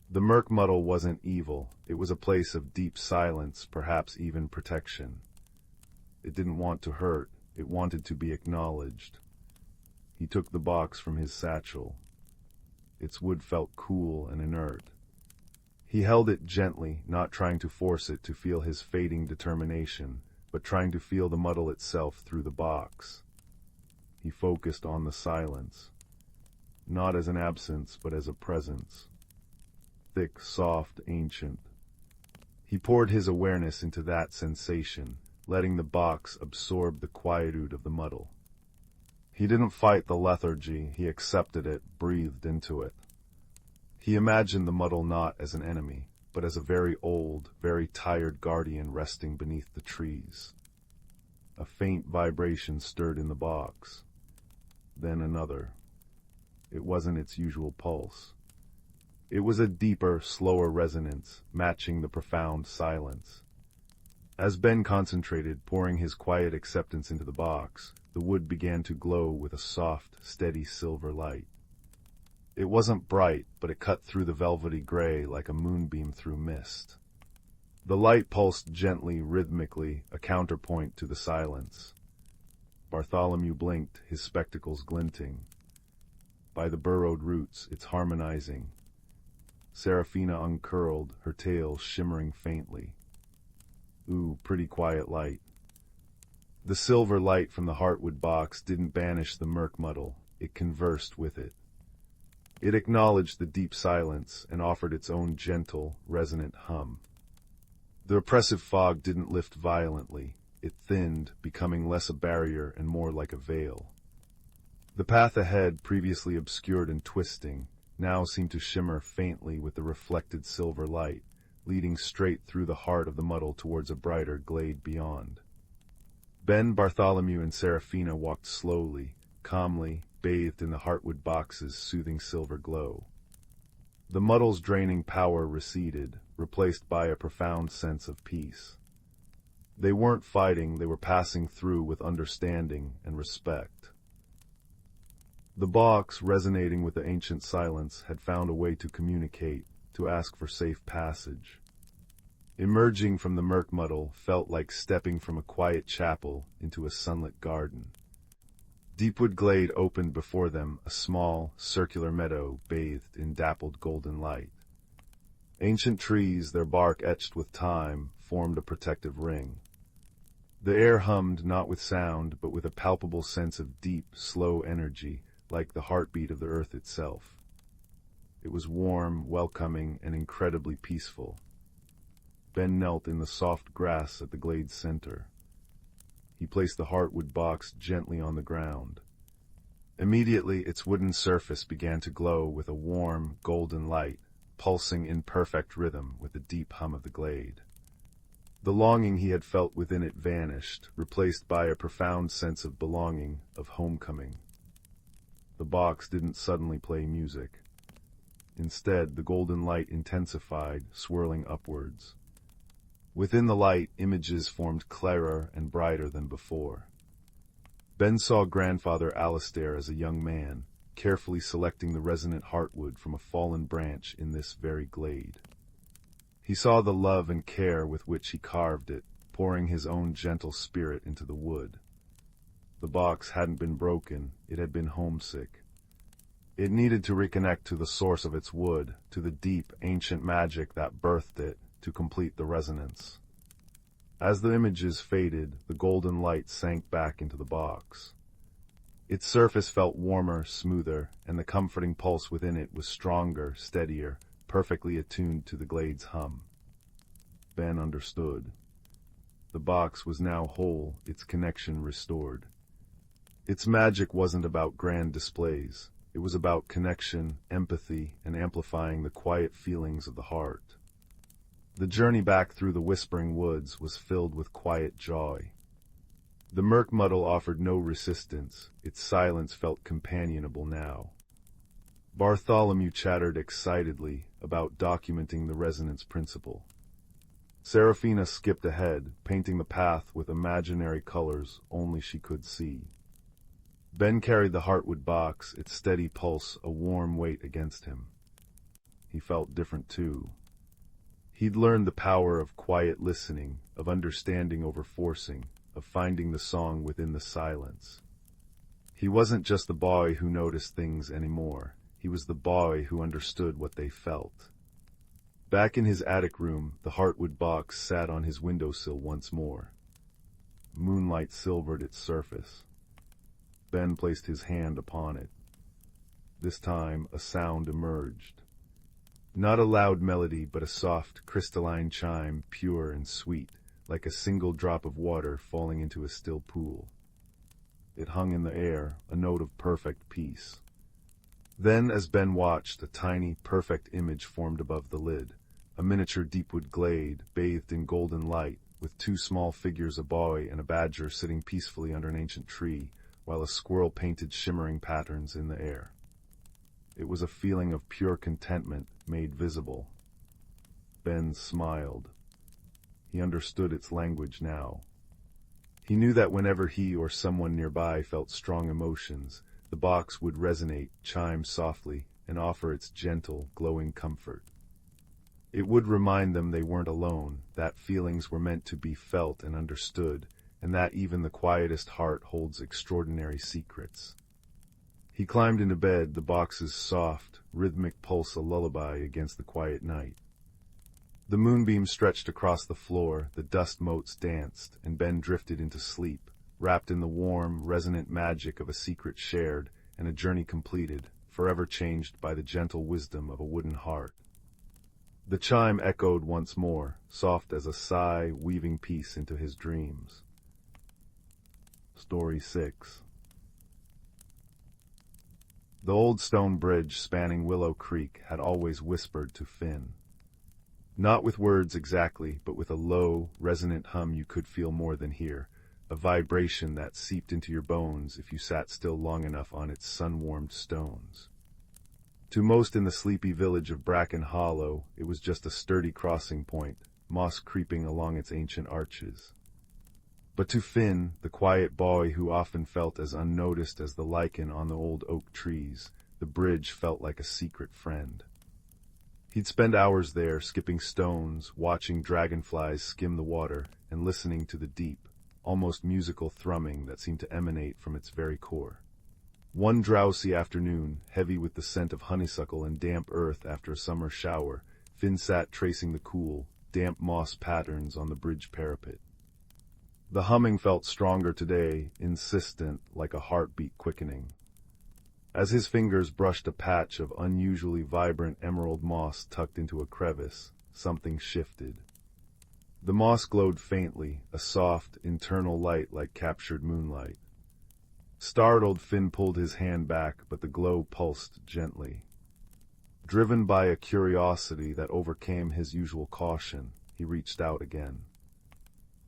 Speaker 1: The murk muddle wasn't evil, it was a place of deep silence, perhaps even protection. It didn't want to hurt, it wanted to be acknowledged. He took the box from his satchel. Its wood felt cool and inert. He held it gently, not trying to force it to feel his fading determination, but trying to feel the muddle itself through the box. He focused on the silence, not as an absence, but as a presence. Thick, soft, ancient. He poured his awareness into that sensation, letting the box absorb the quietude of the muddle. He didn't fight the lethargy, he accepted it, breathed into it. He imagined the muddle not as an enemy, but as a very old, very tired guardian resting beneath the trees. A faint vibration stirred in the box. Then another. It wasn't its usual pulse. It was a deeper, slower resonance, matching the profound silence. As Ben concentrated, pouring his quiet acceptance into the box, the wood began to glow with a soft, steady silver light. It wasn't bright, but it cut through the velvety gray like a moonbeam through mist. The light pulsed gently, rhythmically, a counterpoint to the silence. Bartholomew blinked, his spectacles glinting. By the burrowed roots, it's harmonizing. Seraphina uncurled, her tail shimmering faintly. Ooh, pretty quiet light. The silver light from the heartwood box didn't banish the murk muddle, it conversed with it. It acknowledged the deep silence and offered its own gentle, resonant hum. The oppressive fog didn't lift violently, it thinned, becoming less a barrier and more like a veil. The path ahead, previously obscured and twisting, now seemed to shimmer faintly with the reflected silver light, leading straight through the heart of the muddle towards a brighter glade beyond. Ben, Bartholomew, and Seraphina walked slowly, calmly, bathed in the heartwood box's soothing silver glow. The muddle's draining power receded, replaced by a profound sense of peace. They weren't fighting, they were passing through with understanding and respect. The box, resonating with the ancient silence, had found a way to communicate, to ask for safe passage. Emerging from the murk muddle felt like stepping from a quiet chapel into a sunlit garden. Deepwood Glade opened before them, a small, circular meadow bathed in dappled golden light. Ancient trees, their bark etched with time, formed a protective ring. The air hummed not with sound, but with a palpable sense of deep, slow energy, like the heartbeat of the earth itself. It was warm, welcoming, and incredibly peaceful. Ben knelt in the soft grass at the glade's center. He placed the heartwood box gently on the ground. Immediately, its wooden surface began to glow with a warm, golden light, pulsing in perfect rhythm with the deep hum of the glade. The longing he had felt within it vanished, replaced by a profound sense of belonging, of homecoming. The box didn't suddenly play music. Instead, the golden light intensified, swirling upwards. Within the light, images formed clearer and brighter than before. Ben saw grandfather Alistair as a young man, carefully selecting the resonant heartwood from a fallen branch in this very glade. He saw the love and care with which he carved it, pouring his own gentle spirit into the wood. The box hadn't been broken, it had been homesick. It needed to reconnect to the source of its wood, to the deep, ancient magic that birthed it, to complete the resonance. As the images faded, the golden light sank back into the box. Its surface felt warmer, smoother, and the comforting pulse within it was stronger, steadier, perfectly attuned to the glade's hum. Ben understood. The box was now whole, its connection restored. Its magic wasn't about grand displays. It was about connection, empathy, and amplifying the quiet feelings of the heart. The journey back through the whispering woods was filled with quiet joy. The murk muddle offered no resistance. Its silence felt companionable now. Bartholomew chattered excitedly about documenting the resonance principle. Seraphina skipped ahead, painting the path with imaginary colors only she could see. Ben carried the heartwood box, its steady pulse a warm weight against him. He felt different too. He'd learned the power of quiet listening, of understanding over forcing, of finding the song within the silence. He wasn't just the boy who noticed things anymore. He was the boy who understood what they felt. Back in his attic room, the heartwood box sat on his windowsill once more. Moonlight silvered its surface. Ben placed his hand upon it. This time, a sound emerged. Not a loud melody, but a soft, crystalline chime, pure and sweet, like a single drop of water falling into a still pool. It hung in the air, a note of perfect peace. Then, as Ben watched, a tiny, perfect image formed above the lid, a miniature deepwood glade, bathed in golden light, with two small figures, a boy and a badger, sitting peacefully under an ancient tree, while a squirrel painted shimmering patterns in the air. It was a feeling of pure contentment made visible. Ben smiled. He understood its language now. He knew that whenever he or someone nearby felt strong emotions, the box would resonate, chime softly, and offer its gentle, glowing comfort. It would remind them they weren't alone, that feelings were meant to be felt and understood, and that even the quietest heart holds extraordinary secrets. He climbed into bed, the box's soft, rhythmic pulse a lullaby against the quiet night. The moonbeam stretched across the floor, the dust motes danced, and Ben drifted into sleep, wrapped in the warm, resonant magic of a secret shared and a journey completed, forever changed by the gentle wisdom of a wooden heart. The chime echoed once more, soft as a sigh, weaving peace into his dreams. Story 6. The old stone bridge spanning Willow Creek had always whispered to Finn. Not with words exactly, but with a low, resonant hum you could feel more than hear, a vibration that seeped into your bones if you sat still long enough on its sun-warmed stones. To most in the sleepy village of Bracken Hollow, it was just a sturdy crossing point, moss creeping along its ancient arches. But to Finn, the quiet boy who often felt as unnoticed as the lichen on the old oak trees, the bridge felt like a secret friend. He'd spend hours there, skipping stones, watching dragonflies skim the water, and listening to the deep, almost musical thrumming that seemed to emanate from its very core. One drowsy afternoon, heavy with the scent of honeysuckle and damp earth after a summer shower, Finn sat tracing the cool, damp moss patterns on the bridge parapet. The humming felt stronger today, insistent, like a heartbeat quickening. As his fingers brushed a patch of unusually vibrant emerald moss tucked into a crevice, something shifted. The moss glowed faintly, a soft, internal light like captured moonlight. Startled, Finn pulled his hand back, but the glow pulsed gently. Driven by a curiosity that overcame his usual caution, he reached out again.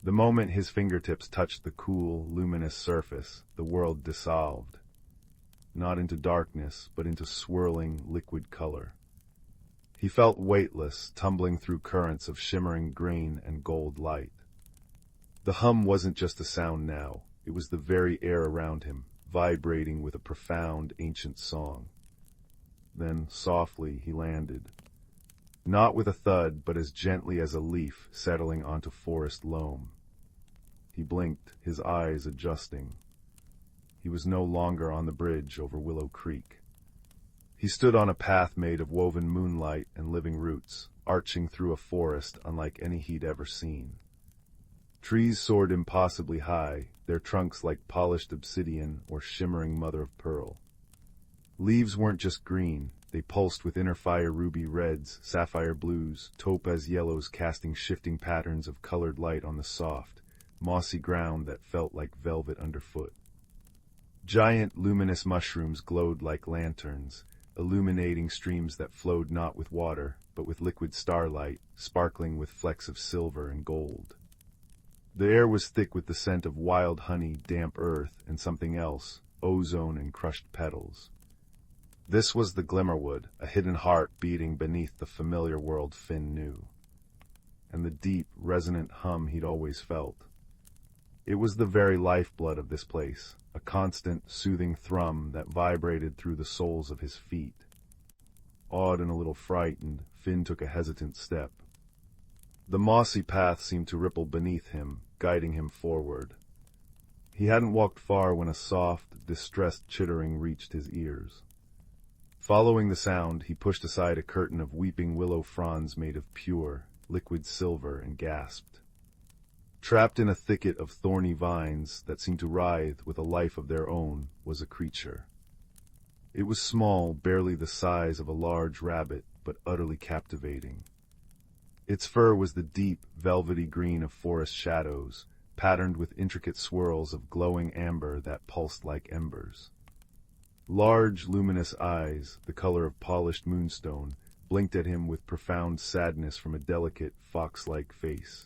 Speaker 1: The moment his fingertips touched the cool, luminous surface, the world dissolved. Not into darkness, but into swirling, liquid color. He felt weightless, tumbling through currents of shimmering green and gold light. The hum wasn't just a sound now. It was the very air around him, vibrating with a profound, ancient song. Then, softly, he landed. Not with a thud, but as gently as a leaf settling onto forest loam. He blinked, his eyes adjusting. He was no longer on the bridge over Willow Creek. He stood on a path made of woven moonlight and living roots, arching through a forest unlike any he'd ever seen. Trees soared impossibly high, their trunks like polished obsidian or shimmering mother-of-pearl. Leaves weren't just green, they pulsed with inner fire ruby reds, sapphire blues, topaz yellows casting shifting patterns of colored light on the soft, mossy ground that felt like velvet underfoot. Giant luminous mushrooms glowed like lanterns, illuminating streams that flowed not with water, but with liquid starlight, sparkling with flecks of silver and gold. The air was thick with the scent of wild honey, damp earth, and something else, ozone and crushed petals. This was the Glimmerwood, a hidden heart beating beneath the familiar world Finn knew. And the deep, resonant hum he'd always felt. It was the very lifeblood of this place, a constant, soothing thrum that vibrated through the soles of his feet. Awed and a little frightened, Finn took a hesitant step. The mossy path seemed to ripple beneath him, guiding him forward. He hadn't walked far when a soft, distressed chittering reached his ears. Following the sound, he pushed aside a curtain of weeping willow fronds made of pure, liquid silver and gasped. Trapped in a thicket of thorny vines that seemed to writhe with a life of their own was a creature. It was small, barely the size of a large rabbit, but utterly captivating. Its fur was the deep, velvety green of forest shadows, patterned with intricate swirls of glowing amber that pulsed like embers. Large, luminous eyes, the color of polished moonstone, blinked at him with profound sadness from a delicate, fox-like face.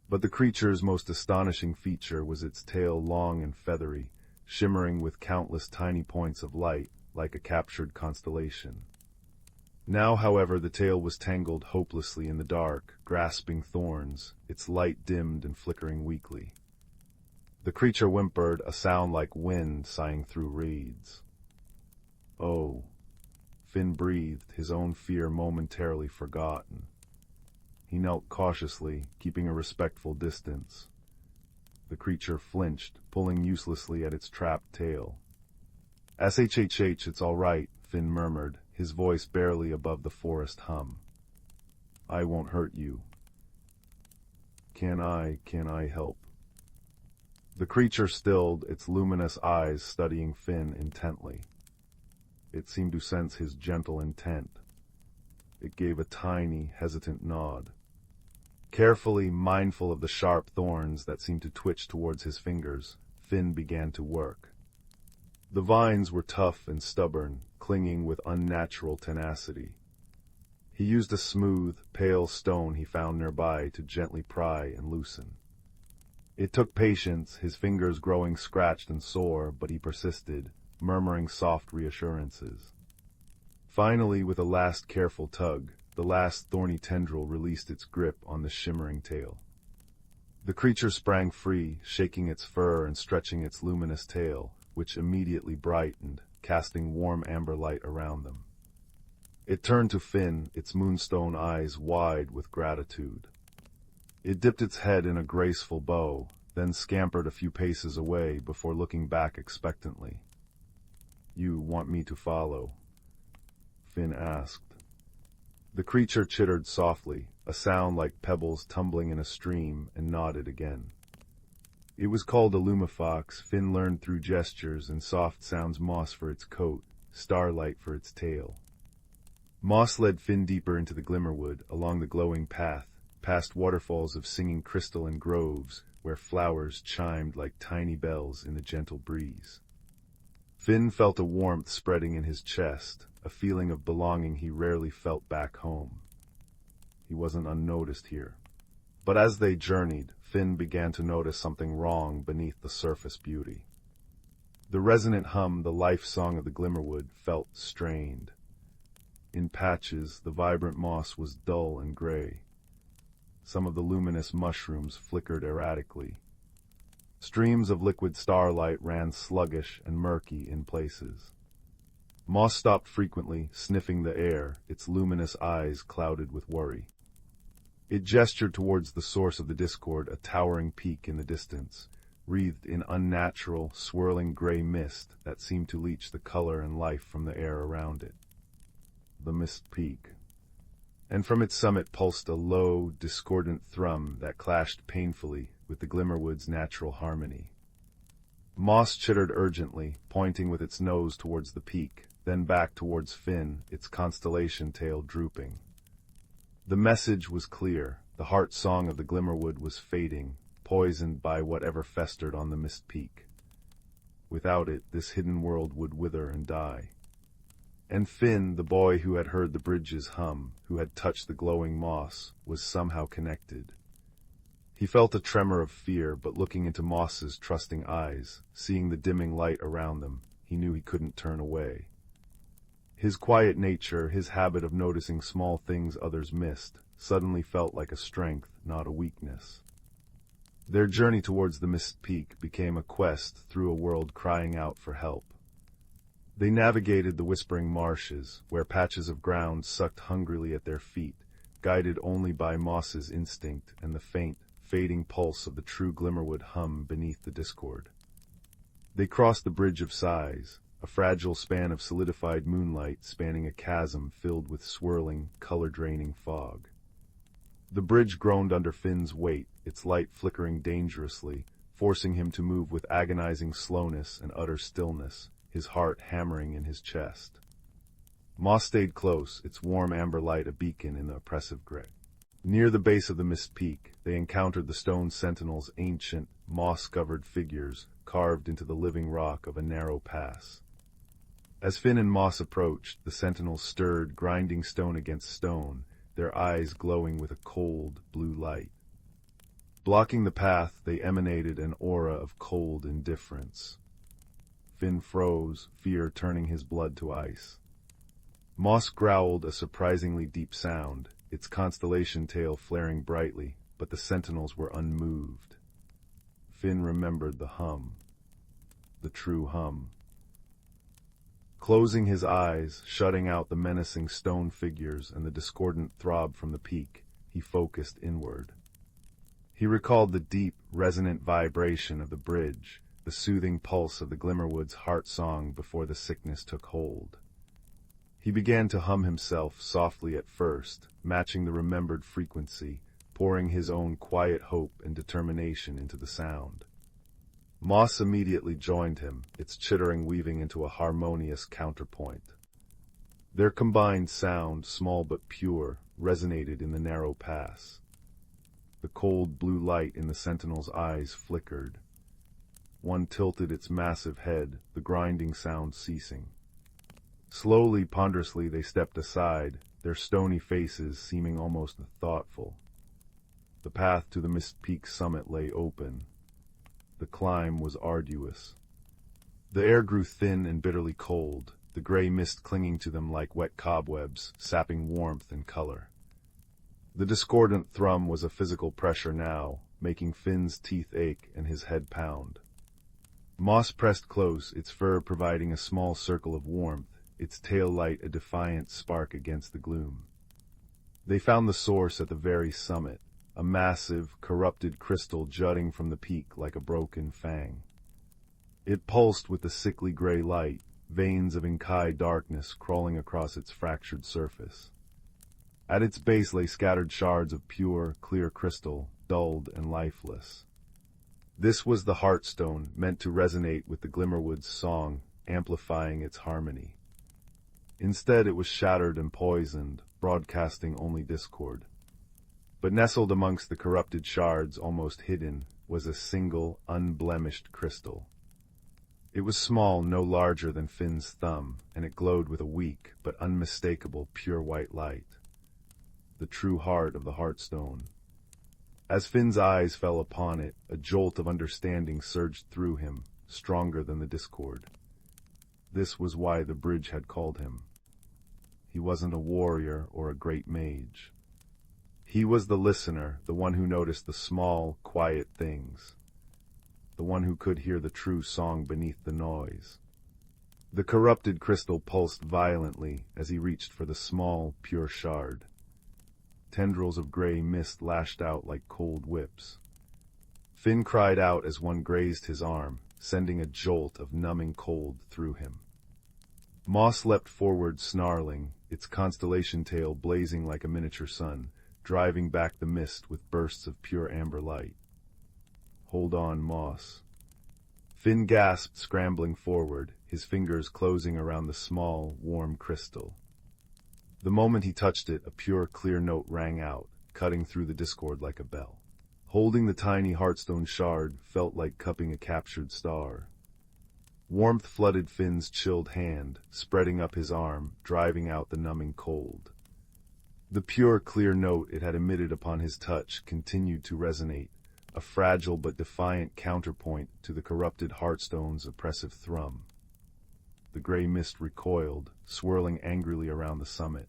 Speaker 1: But the creature's most astonishing feature was its tail long and feathery, shimmering with countless tiny points of light, like a captured constellation. Now, however, the tail was tangled hopelessly in the dark, grasping thorns, its light dimmed and flickering weakly. The creature whimpered, a sound like wind sighing through reeds. Oh, Finn breathed, his own fear momentarily forgotten. He knelt cautiously, keeping a respectful distance. The creature flinched, pulling uselessly at its trapped tail. "SHHH, it's all right," Finn murmured, his voice barely above the forest hum. "I won't hurt you. Can I help?" The creature stilled, its luminous eyes studying Finn intently. It seemed to sense his gentle intent. It gave a tiny, hesitant nod. Carefully, mindful of the sharp thorns that seemed to twitch towards his fingers, Finn began to work. The vines were tough and stubborn, clinging with unnatural tenacity. He used a smooth, pale stone he found nearby to gently pry and loosen. It took patience, his fingers growing scratched and sore, but he persisted, murmuring soft reassurances. Finally, with a last careful tug, the last thorny tendril released its grip on the shimmering tail. The creature sprang free, shaking its fur and stretching its luminous tail, which immediately brightened, casting warm amber light around them. It turned to Finn, its moonstone eyes wide with gratitude. It dipped its head in a graceful bow, then scampered a few paces away before looking back expectantly. "You want me to follow?" Finn asked. The creature chittered softly, a sound like pebbles tumbling in a stream, and nodded again. It was called a lumifox. Finn learned through gestures and soft sounds: moss for its coat, starlight for its tail. Moss led Finn deeper into the Glimmerwood, along the glowing path, past waterfalls of singing crystal and groves, where flowers chimed like tiny bells in the gentle breeze. Finn felt a warmth spreading in his chest, a feeling of belonging he rarely felt back home. He wasn't unnoticed here. But as they journeyed, Finn began to notice something wrong beneath the surface beauty. The resonant hum, the life song of the Glimmerwood, felt strained. In patches, the vibrant moss was dull and gray. Some of the luminous mushrooms flickered erratically. Streams of liquid starlight ran sluggish and murky in places. Moss stopped frequently, sniffing the air, its luminous eyes clouded with worry. It gestured towards the source of the discord, a towering peak in the distance, wreathed in unnatural, swirling gray mist that seemed to leach the color and life from the air around it. The mist peak. And from its summit pulsed a low, discordant thrum that clashed painfully with the Glimmerwood's natural harmony. Moss chittered urgently, pointing with its nose towards the peak, then back towards Finn, its constellation tail drooping. The message was clear. The heart song of the Glimmerwood was fading, poisoned by whatever festered on the mist peak. Without it, this hidden world would wither and die. And Finn, the boy who had heard the bridge's hum, who had touched the glowing moss, was somehow connected. He felt a tremor of fear, but looking into Moss's trusting eyes, seeing the dimming light around them, he knew he couldn't turn away. His quiet nature, his habit of noticing small things others missed, suddenly felt like a strength, not a weakness. Their journey towards the mist peak became a quest through a world crying out for help. They navigated the whispering marshes, where patches of ground sucked hungrily at their feet, guided only by Moss's instinct and the faint, fading pulse of the true Glimmerwood hum beneath the discord. They crossed the Bridge of Sighs, a fragile span of solidified moonlight spanning a chasm filled with swirling, color-draining fog. The bridge groaned under Finn's weight, its light flickering dangerously, forcing him to move with agonizing slowness and utter stillness, his heart hammering in his chest. Moss stayed close, its warm amber light a beacon in the oppressive gray. Near the base of the mist peak, they encountered the stone sentinels, ancient, moss-covered figures carved into the living rock of a narrow pass. As Finn and Moss approached, the sentinels stirred, grinding stone against stone, their eyes glowing with a cold, blue light. Blocking the path, they emanated an aura of cold indifference. Finn froze, fear turning his blood to ice. Moss growled a surprisingly deep sound, its constellation tail flaring brightly, but the sentinels were unmoved. Finn remembered the hum. The true hum. Closing his eyes, shutting out the menacing stone figures and the discordant throb from the peak, he focused inward. He recalled the deep, resonant vibration of the bridge, the soothing pulse of the Glimmerwood's heart song before the sickness took hold. He began to hum himself, softly at first, matching the remembered frequency, pouring his own quiet hope and determination into the sound. Moss immediately joined him, its chittering weaving into a harmonious counterpoint. Their combined sound, small but pure, resonated in the narrow pass. The cold blue light in the sentinel's eyes flickered. One tilted its massive head, the grinding sound ceasing. Slowly, ponderously, they stepped aside, their stony faces seeming almost thoughtful. The path to the Mist Peak summit lay open, The climb was arduous. The air grew thin and bitterly cold, the gray mist clinging to them like wet cobwebs, sapping warmth and color. The discordant thrum was a physical pressure now, making Finn's teeth ache and his head pound. Moss pressed close, its fur providing a small circle of warmth, its tail light a defiant spark against the gloom. They found the source at the very summit, a massive, corrupted crystal jutting from the peak like a broken fang. It pulsed with the sickly gray light, veins of inky darkness crawling across its fractured surface. At its base lay scattered shards of pure, clear crystal, dulled and lifeless. This was the Heartstone, meant to resonate with the Glimmerwood's song, amplifying its harmony. Instead it was shattered and poisoned, broadcasting only discord. But nestled amongst the corrupted shards, almost hidden, was a single, unblemished crystal. It was small, no larger than Finn's thumb, and it glowed with a weak but unmistakable pure white light. The true heart of the Heartstone. As Finn's eyes fell upon it, a jolt of understanding surged through him, stronger than the discord. This was why the bridge had called him. He wasn't a warrior or a great mage. He was the listener, the one who noticed the small, quiet things. The one who could hear the true song beneath the noise. The corrupted crystal pulsed violently as he reached for the small, pure shard. Tendrils of gray mist lashed out like cold whips. Finn cried out as one grazed his arm, sending a jolt of numbing cold through him. Moss leapt forward snarling, its constellation tail blazing like a miniature sun, driving back the mist with bursts of pure amber light. Hold on, Moss. Finn gasped, scrambling forward, his fingers closing around the small, warm crystal. The moment he touched it, a pure, clear note rang out, cutting through the discord like a bell. Holding the tiny Heartstone shard felt like cupping a captured star. Warmth flooded Finn's chilled hand, spreading up his arm, driving out the numbing cold. The pure, clear note it had emitted upon his touch continued to resonate, a fragile but defiant counterpoint to the corrupted Heartstone's oppressive thrum. The gray mist recoiled, swirling angrily around the summit.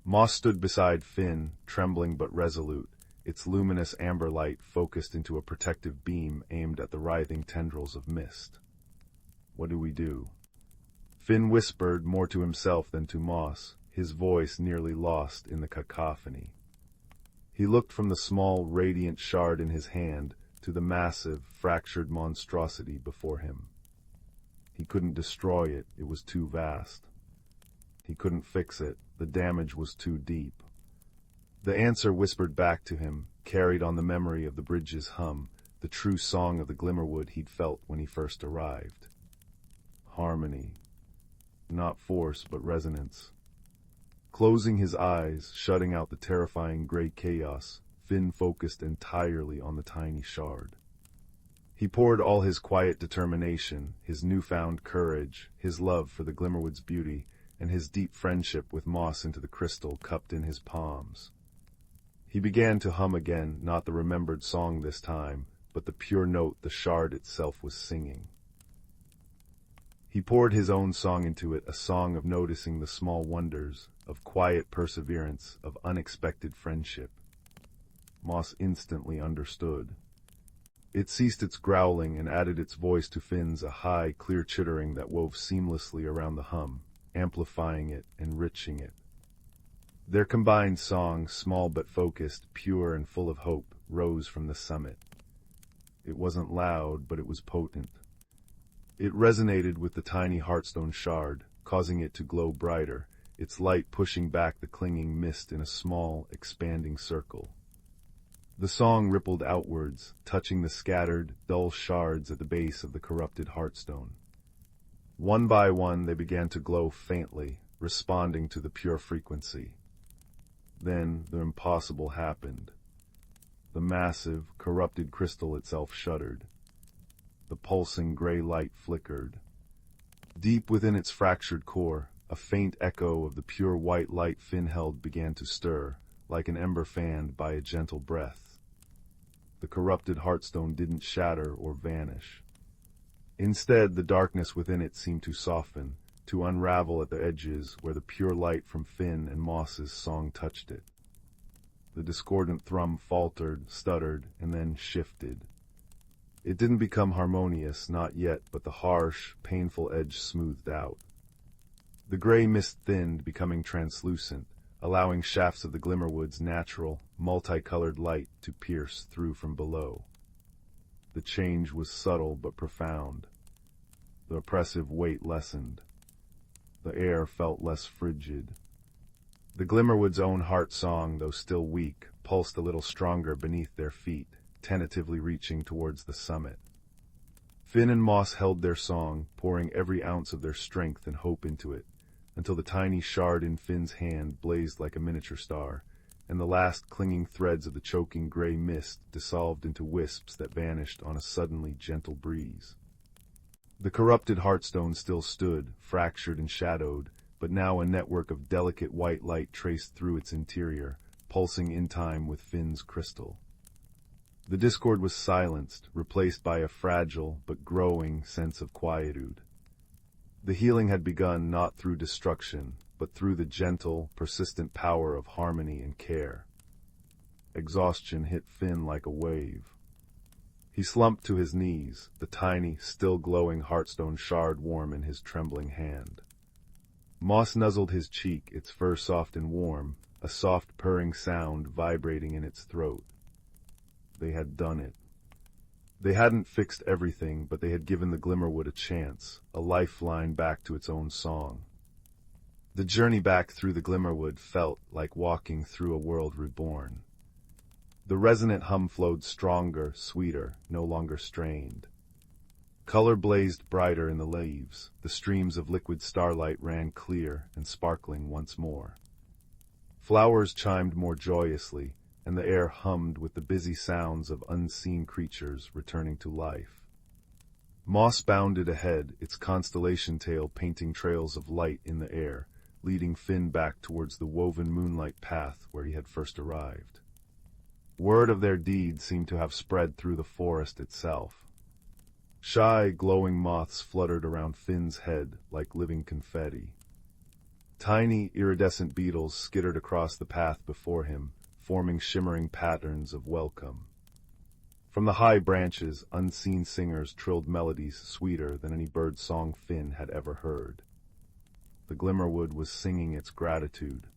Speaker 1: Moss stood beside Finn, trembling but resolute, its luminous amber light focused into a protective beam aimed at the writhing tendrils of mist. What do we do? Finn whispered, more to himself than to Moss, his voice nearly lost in the cacophony. He looked from the small, radiant shard in his hand to the massive, fractured monstrosity before him. He couldn't destroy it, it was too vast. He couldn't fix it, the damage was too deep. The answer whispered back to him, carried on the memory of the bridge's hum, the true song of the Glimmerwood he'd felt when he first arrived. Harmony. Not force, but resonance. Closing his eyes, shutting out the terrifying gray chaos, Finn focused entirely on the tiny shard. He poured all his quiet determination, his newfound courage, his love for the Glimmerwood's beauty, and his deep friendship with Moss into the crystal cupped in his palms. He began to hum again, not the remembered song this time, but the pure note the shard itself was singing. He poured his own song into it, a song of noticing the small wonders, of quiet perseverance, of unexpected friendship. Moss instantly understood. It ceased its growling and added its voice to Finn's, a high, clear chittering that wove seamlessly around the hum, amplifying it, enriching it. Their combined song, small but focused, pure and full of hope, rose from the summit. It wasn't loud, but it was potent. It resonated with the tiny Heartstone shard, causing it to glow brighter, its light pushing back the clinging mist in a small, expanding circle. The song rippled outwards, touching the scattered, dull shards at the base of the corrupted Heartstone. One by one they began to glow faintly, responding to the pure frequency. Then the impossible happened. The massive, corrupted crystal itself shuddered. The pulsing gray light flickered. Deep within its fractured core, a faint echo of the pure white light Finn held began to stir, like an ember fanned by a gentle breath. the corrupted heartstone didn't shatter or vanish. Instead, the darkness within it seemed to soften, to unravel at the edges where the pure light from Finn and Moss's song touched it. The discordant thrum faltered, stuttered, and then shifted. It didn't become harmonious, not yet, but the harsh, painful edge smoothed out. The gray mist thinned, becoming translucent, allowing shafts of the Glimmerwood's natural, multicolored light to pierce through from below. The change was subtle but profound. The oppressive weight lessened. The air felt less frigid. The Glimmerwood's own heart song, though still weak, pulsed a little stronger beneath their feet, tentatively reaching towards the summit. Finn and Moss held their song, pouring every ounce of their strength and hope into it, until the tiny shard in Finn's hand blazed like a miniature star, and the last clinging threads of the choking gray mist dissolved into wisps that vanished on a suddenly gentle breeze. The corrupted heartstone still stood, fractured and shadowed, but now a network of delicate white light traced through its interior, pulsing in time with Finn's crystal. The discord was silenced, replaced by a fragile but growing sense of quietude. The healing had begun not through destruction, but through the gentle, persistent power of harmony and care. Exhaustion hit Finn like a wave. He slumped to his knees, the tiny, still glowing heartstone shard warm in his trembling hand. Moss nuzzled his cheek, its fur soft and warm, a soft purring sound vibrating in its throat. They had done it. They hadn't fixed everything, but they had given the Glimmerwood a chance, a lifeline back to its own song. The journey back through the Glimmerwood felt like walking through a world reborn. The resonant hum flowed stronger, sweeter, no longer strained. Color blazed brighter in the leaves, the streams of liquid starlight ran clear and sparkling once more. Flowers chimed more joyously, and the air hummed with the busy sounds of unseen creatures returning to life. Moss bounded ahead, its constellation tail painting trails of light in the air, leading Finn back towards the woven moonlight path where he had first arrived. Word of their deed seemed to have spread through the forest itself. Shy, glowing moths fluttered around Finn's head like living confetti. Tiny, iridescent beetles skittered across the path before him, forming shimmering patterns of welcome. From the high branches, unseen singers trilled melodies sweeter than any bird song Finn had ever heard. The Glimmerwood was singing its gratitude.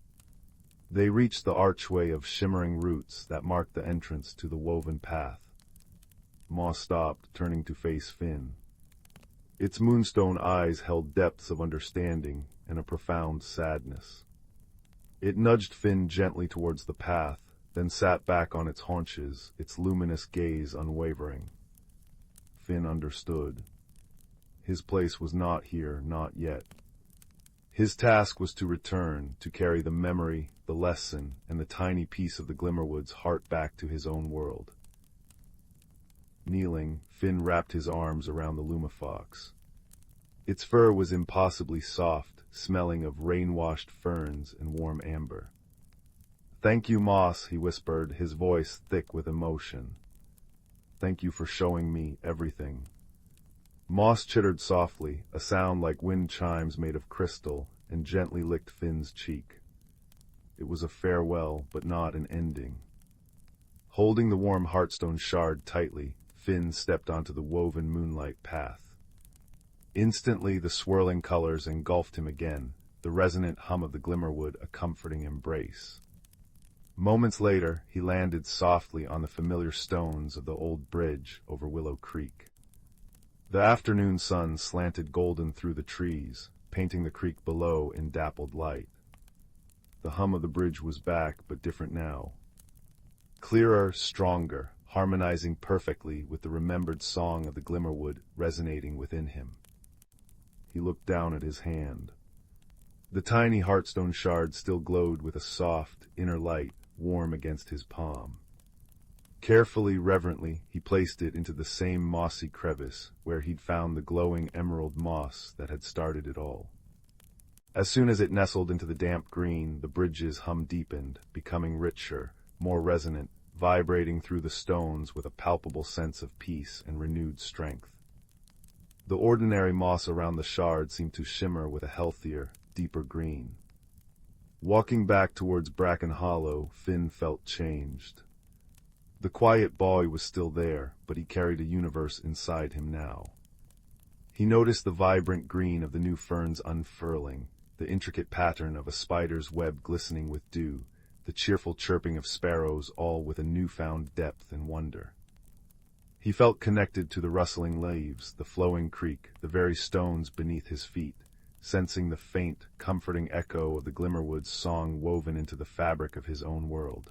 Speaker 1: They reached the archway of shimmering roots that marked the entrance to the woven path. Moss stopped, turning to face Finn. Its moonstone eyes held depths of understanding and a profound sadness. It nudged Finn gently towards the path, then sat back on its haunches, its luminous gaze unwavering. Finn understood. His place was not here, not yet. His task was to return, to carry the memory, the lesson, and the tiny piece of the Glimmerwood's heart back to his own world. Kneeling, Finn wrapped his arms around the lumafox. Its fur was impossibly soft, smelling of rain-washed ferns and warm amber. "Thank you, Moss," he whispered, his voice thick with emotion. "Thank you for showing me everything." Moss chittered softly, a sound like wind chimes made of crystal, and gently licked Finn's cheek. It was a farewell, but not an ending. Holding the warm heartstone shard tightly, Finn stepped onto the woven moonlight path. Instantly the swirling colors engulfed him again, the resonant hum of the Glimmerwood a comforting embrace. Moments later, he landed softly on the familiar stones of the old bridge over Willow Creek. The afternoon sun slanted golden through the trees, painting the creek below in dappled light. The hum of the bridge was back, but different now. Clearer, stronger, harmonizing perfectly with the remembered song of the Glimmerwood resonating within him. He looked down at his hand. The tiny heartstone shard still glowed with a soft, inner light, warm against his palm. Carefully, reverently, he placed it into the same mossy crevice where he'd found the glowing emerald moss that had started it all. As soon as it nestled into the damp green, the bridge's hum deepened, becoming richer, more resonant, vibrating through the stones with a palpable sense of peace and renewed strength. The ordinary moss around the shard seemed to shimmer with a healthier, deeper green. Walking back towards Bracken Hollow, Finn felt changed. The quiet boy was still there, but he carried a universe inside him now. He noticed the vibrant green of the new ferns unfurling, the intricate pattern of a spider's web glistening with dew, the cheerful chirping of sparrows, all with a newfound depth and wonder. He felt connected to the rustling leaves, the flowing creek, the very stones beneath his feet, sensing the faint, comforting echo of the Glimmerwood's song woven into the fabric of his own world.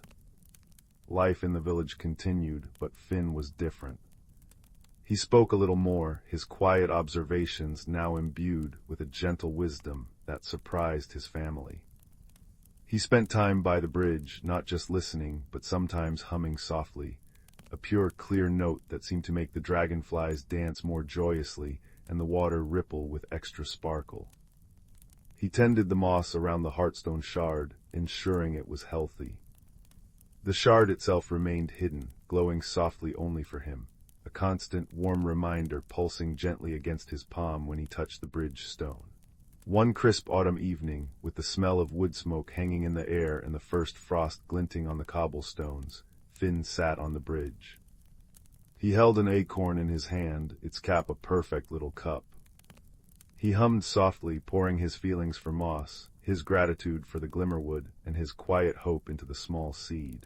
Speaker 1: Life in the village continued, but Finn was different. He spoke a little more, his quiet observations now imbued with a gentle wisdom that surprised his family. He spent time by the bridge, not just listening, but sometimes humming softly, a pure, clear note that seemed to make the dragonflies dance more joyously and the water ripple with extra sparkle. He tended the moss around the Heartstone shard, ensuring it was healthy. The shard itself remained hidden, glowing softly only for him, a constant, warm reminder pulsing gently against his palm when he touched the bridge stone. One crisp autumn evening, with the smell of wood smoke hanging in the air and the first frost glinting on the cobblestones, Finn sat on the bridge. He held an acorn in his hand, its cap a perfect little cup. He hummed softly, pouring his feelings for moss, his gratitude for the Glimmerwood, and his quiet hope into the small seed.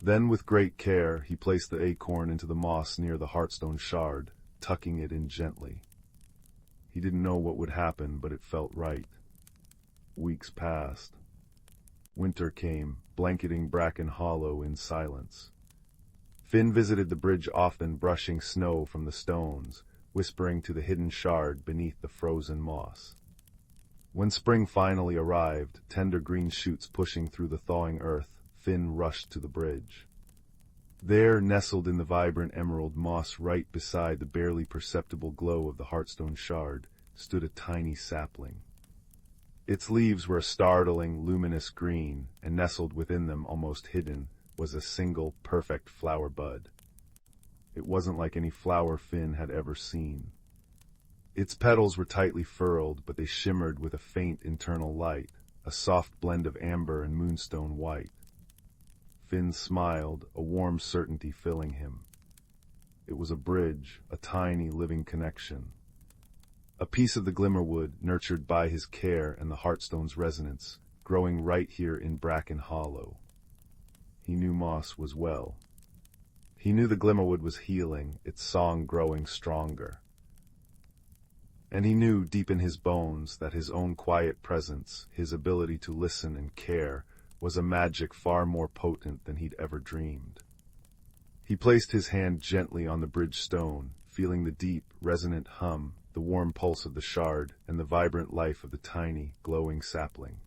Speaker 1: Then, with great care, he placed the acorn into the moss near the Heartstone shard, tucking it in gently. He didn't know what would happen, but it felt right. Weeks passed. Winter came, blanketing Bracken Hollow in silence. Finn visited the bridge often, brushing snow from the stones, whispering to the hidden shard beneath the frozen moss. When spring finally arrived, tender green shoots pushing through the thawing earth, Finn rushed to the bridge. There, nestled in the vibrant emerald moss right beside the barely perceptible glow of the Heartstone shard, stood a tiny sapling. Its leaves were a startling, luminous green, and nestled within them, almost hidden, was a single, perfect flower bud. It wasn't like any flower Finn had ever seen. Its petals were tightly furled, but they shimmered with a faint internal light, a soft blend of amber and moonstone white. Finn smiled, a warm certainty filling him. It was a bridge, a tiny living connection. A piece of the Glimmerwood, nurtured by his care and the Heartstone's resonance, growing right here in Bracken Hollow. He knew moss was well. He knew the Glimmerwood was healing, its song growing stronger. And he knew deep in his bones that his own quiet presence, his ability to listen and care, was a magic far more potent than he'd ever dreamed. He placed his hand gently on the bridge stone, feeling the deep, resonant hum, the warm pulse of the shard, and the vibrant life of the tiny, glowing sapling.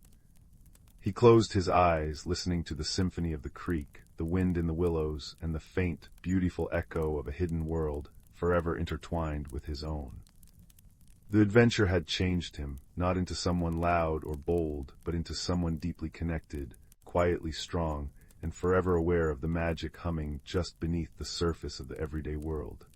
Speaker 1: He closed his eyes, listening to the symphony of the creek, the wind in the willows, and the faint, beautiful echo of a hidden world, forever intertwined with his own. The adventure had changed him, not into someone loud or bold, but into someone deeply connected, quietly strong, and forever aware of the magic humming just beneath the surface of the everyday world.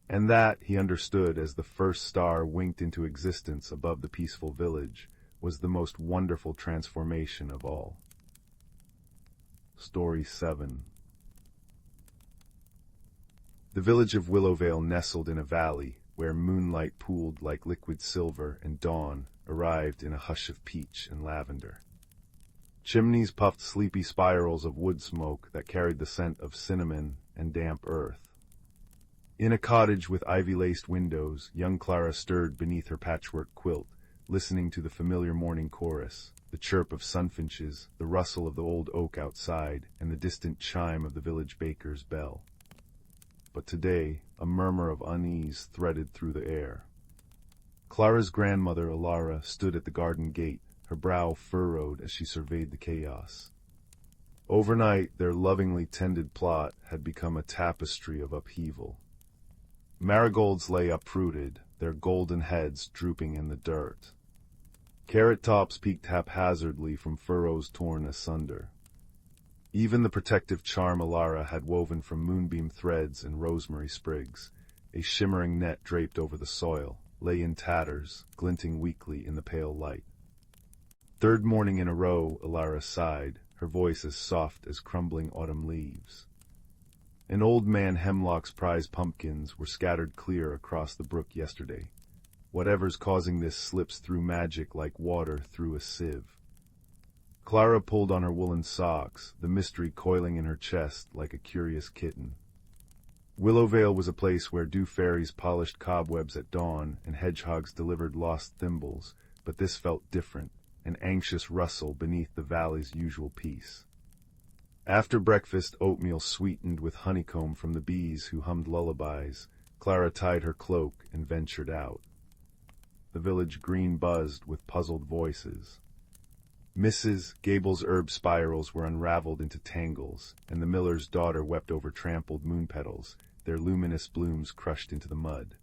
Speaker 1: And that, he understood as the first star winked into existence above the peaceful village, was the most wonderful transformation of all. Story 7. The village of Willowvale nestled in a valley, where moonlight pooled like liquid silver and dawn arrived in a hush of peach and lavender. Chimneys puffed sleepy spirals of wood smoke that carried the scent of cinnamon and damp earth. In a cottage with ivy-laced windows, young Clara stirred beneath her patchwork quilt, listening to the familiar morning chorus, the chirp of sunfinches, the rustle of the old oak outside, and the distant chime of the village baker's bell. But today, a murmur of unease threaded through the air. Clara's grandmother, Alara, stood at the garden gate, her brow furrowed as she surveyed the chaos. Overnight, their lovingly tended plot had become a tapestry of upheaval. Marigolds lay uprooted, their golden heads drooping in the dirt. Carrot tops peeked haphazardly from furrows torn asunder. Even the protective charm Alara had woven from moonbeam threads and rosemary sprigs, a shimmering net draped over the soil, lay in tatters, glinting weakly in the pale light. Third morning in a row, Alara sighed, her voice as soft as crumbling autumn leaves. An old man Hemlock's prize pumpkins were scattered clear across the brook yesterday. Whatever's causing this slips through magic like water through a sieve. Clara pulled on her woolen socks, the mystery coiling in her chest like a curious kitten. Willowvale was a place where dew fairies polished cobwebs at dawn and hedgehogs delivered lost thimbles, but this felt different, an anxious rustle beneath the valley's usual peace. After breakfast, oatmeal sweetened with honeycomb from the bees who hummed lullabies, Clara tied her cloak and ventured out. The village green buzzed with puzzled voices. Mrs. Gable's herb spirals were unraveled into tangles, and the miller's daughter wept over trampled moon petals, their luminous blooms crushed into the mud.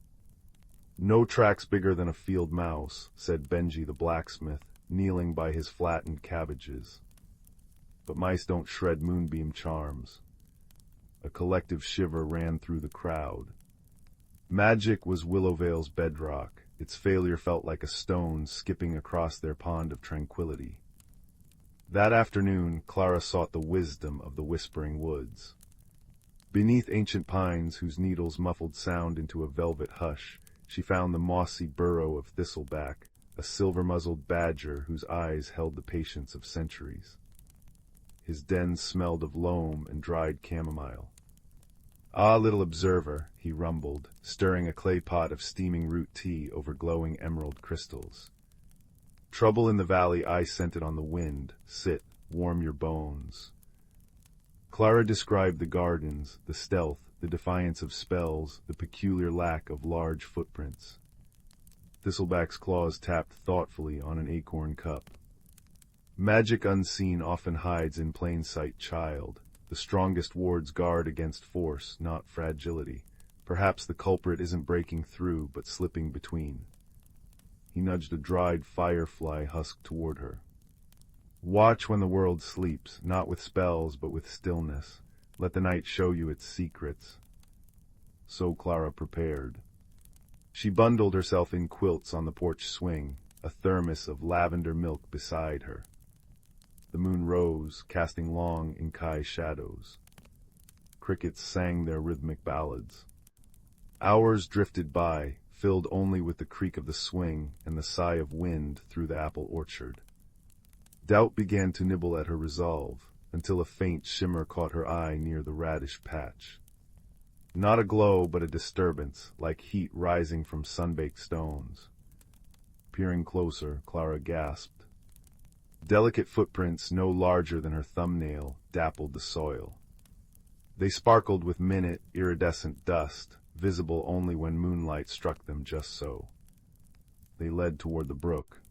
Speaker 1: "No tracks bigger than a field mouse," said Benji the blacksmith, kneeling by his flattened cabbages. "But mice don't shred moonbeam charms." A collective shiver ran through the crowd. Magic was Willowvale's bedrock. Its failure felt like a stone skipping across their pond of tranquility. That afternoon, Clara sought the wisdom of the whispering woods. Beneath ancient pines whose needles muffled sound into a velvet hush, she found the mossy burrow of thistleback, a silver-muzzled badger whose eyes held the patience of centuries. His den smelled of loam and dried chamomile. "Ah, little observer," he rumbled, stirring a clay pot of steaming root tea over glowing emerald crystals. "Trouble in the valley I scented on the wind. Sit, warm your bones." Clara described the gardens, the stealth, the defiance of spells, the peculiar lack of large footprints. Thistleback's claws tapped thoughtfully on an acorn cup. "Magic unseen often hides in plain sight, child. The strongest wards guard against force, not fragility. Perhaps the culprit isn't breaking through, but slipping between." He nudged a dried firefly husk toward her. "Watch when the world sleeps, not with spells, but with stillness. Let the night show you its secrets." So Clara prepared. She bundled herself in quilts on the porch swing, a thermos of lavender milk beside her. The moon rose, casting long Inkai shadows. Crickets sang their rhythmic ballads. Hours drifted by, filled only with the creak of the swing and the sigh of wind through the apple orchard. Doubt began to nibble at her resolve, until a faint shimmer caught her eye near the radish patch. Not a glow, but a disturbance, like heat rising from sun-baked stones. Peering closer, Clara gasped. Delicate footprints no larger than her thumbnail dappled the soil. They sparkled with minute, iridescent dust, visible only when moonlight struck them just so. They led toward the brook.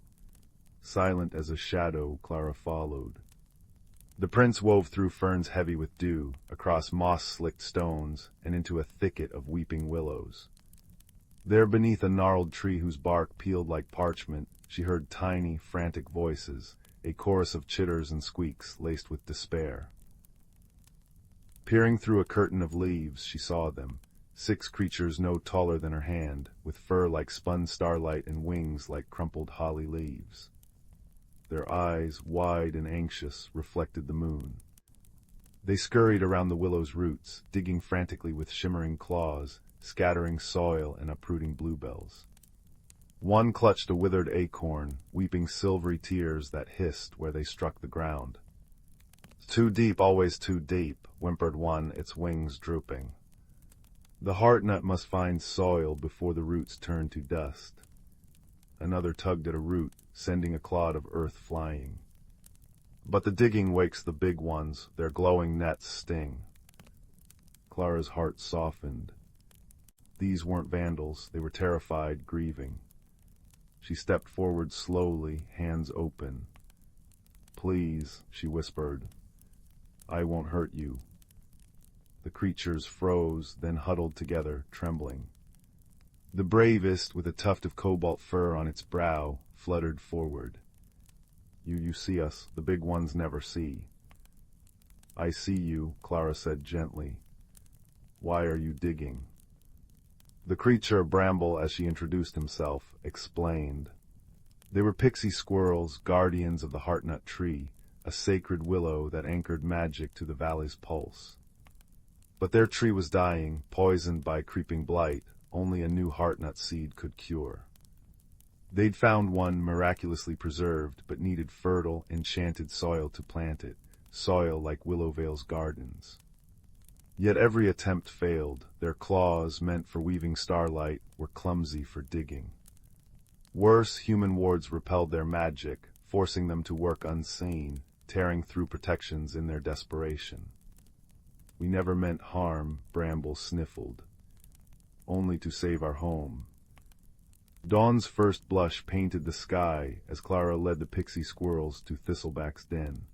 Speaker 1: Silent as a shadow, Clara followed. The prints wove through ferns heavy with dew, across moss-slicked stones, and into a thicket of weeping willows. There beneath a gnarled tree whose bark peeled like parchment, she heard tiny, frantic voices, a chorus of chitters and squeaks laced with despair. Peering through a curtain of leaves, she saw them, 6 creatures no taller than her hand, with fur like spun starlight and wings like crumpled holly leaves. Their eyes, wide and anxious, reflected the moon. They scurried around the willow's roots, digging frantically with shimmering claws, scattering soil and uprooting bluebells. One clutched a withered acorn, weeping silvery tears that hissed where they struck the ground. "Too deep, always too deep," whimpered one, its wings drooping. "The heart nut must find soil before the roots turn to dust." Another tugged at a root, sending a clod of earth flying. But the digging wakes the big ones, their glowing nets sting. Clara's heart softened. These weren't vandals, they were terrified, grieving. She stepped forward slowly, hands open. "Please," she whispered. "I won't hurt you." The creatures froze, then huddled together, trembling. The bravest, with a tuft of cobalt fur on its brow, fluttered forward. You see us, the big ones never see." I see you, Clara said gently. Why are you digging? The creature, Bramble, as she introduced himself, explained. They were pixie squirrels, guardians of the heartnut tree, a sacred willow that anchored magic to the valley's pulse. But their tree was dying, poisoned by creeping blight, only a new heartnut seed could cure. They'd found one miraculously preserved, but needed fertile, enchanted soil to plant it, soil like Willowvale's gardens. Yet every attempt failed. Their claws, meant for weaving starlight, were clumsy for digging. Worse, human wards repelled their magic, forcing them to work unseen, tearing through protections in their desperation. We never meant harm, Bramble sniffled. Only to save our home. Dawn's first blush painted the sky as Clara led the pixie squirrels to Thistleback's den.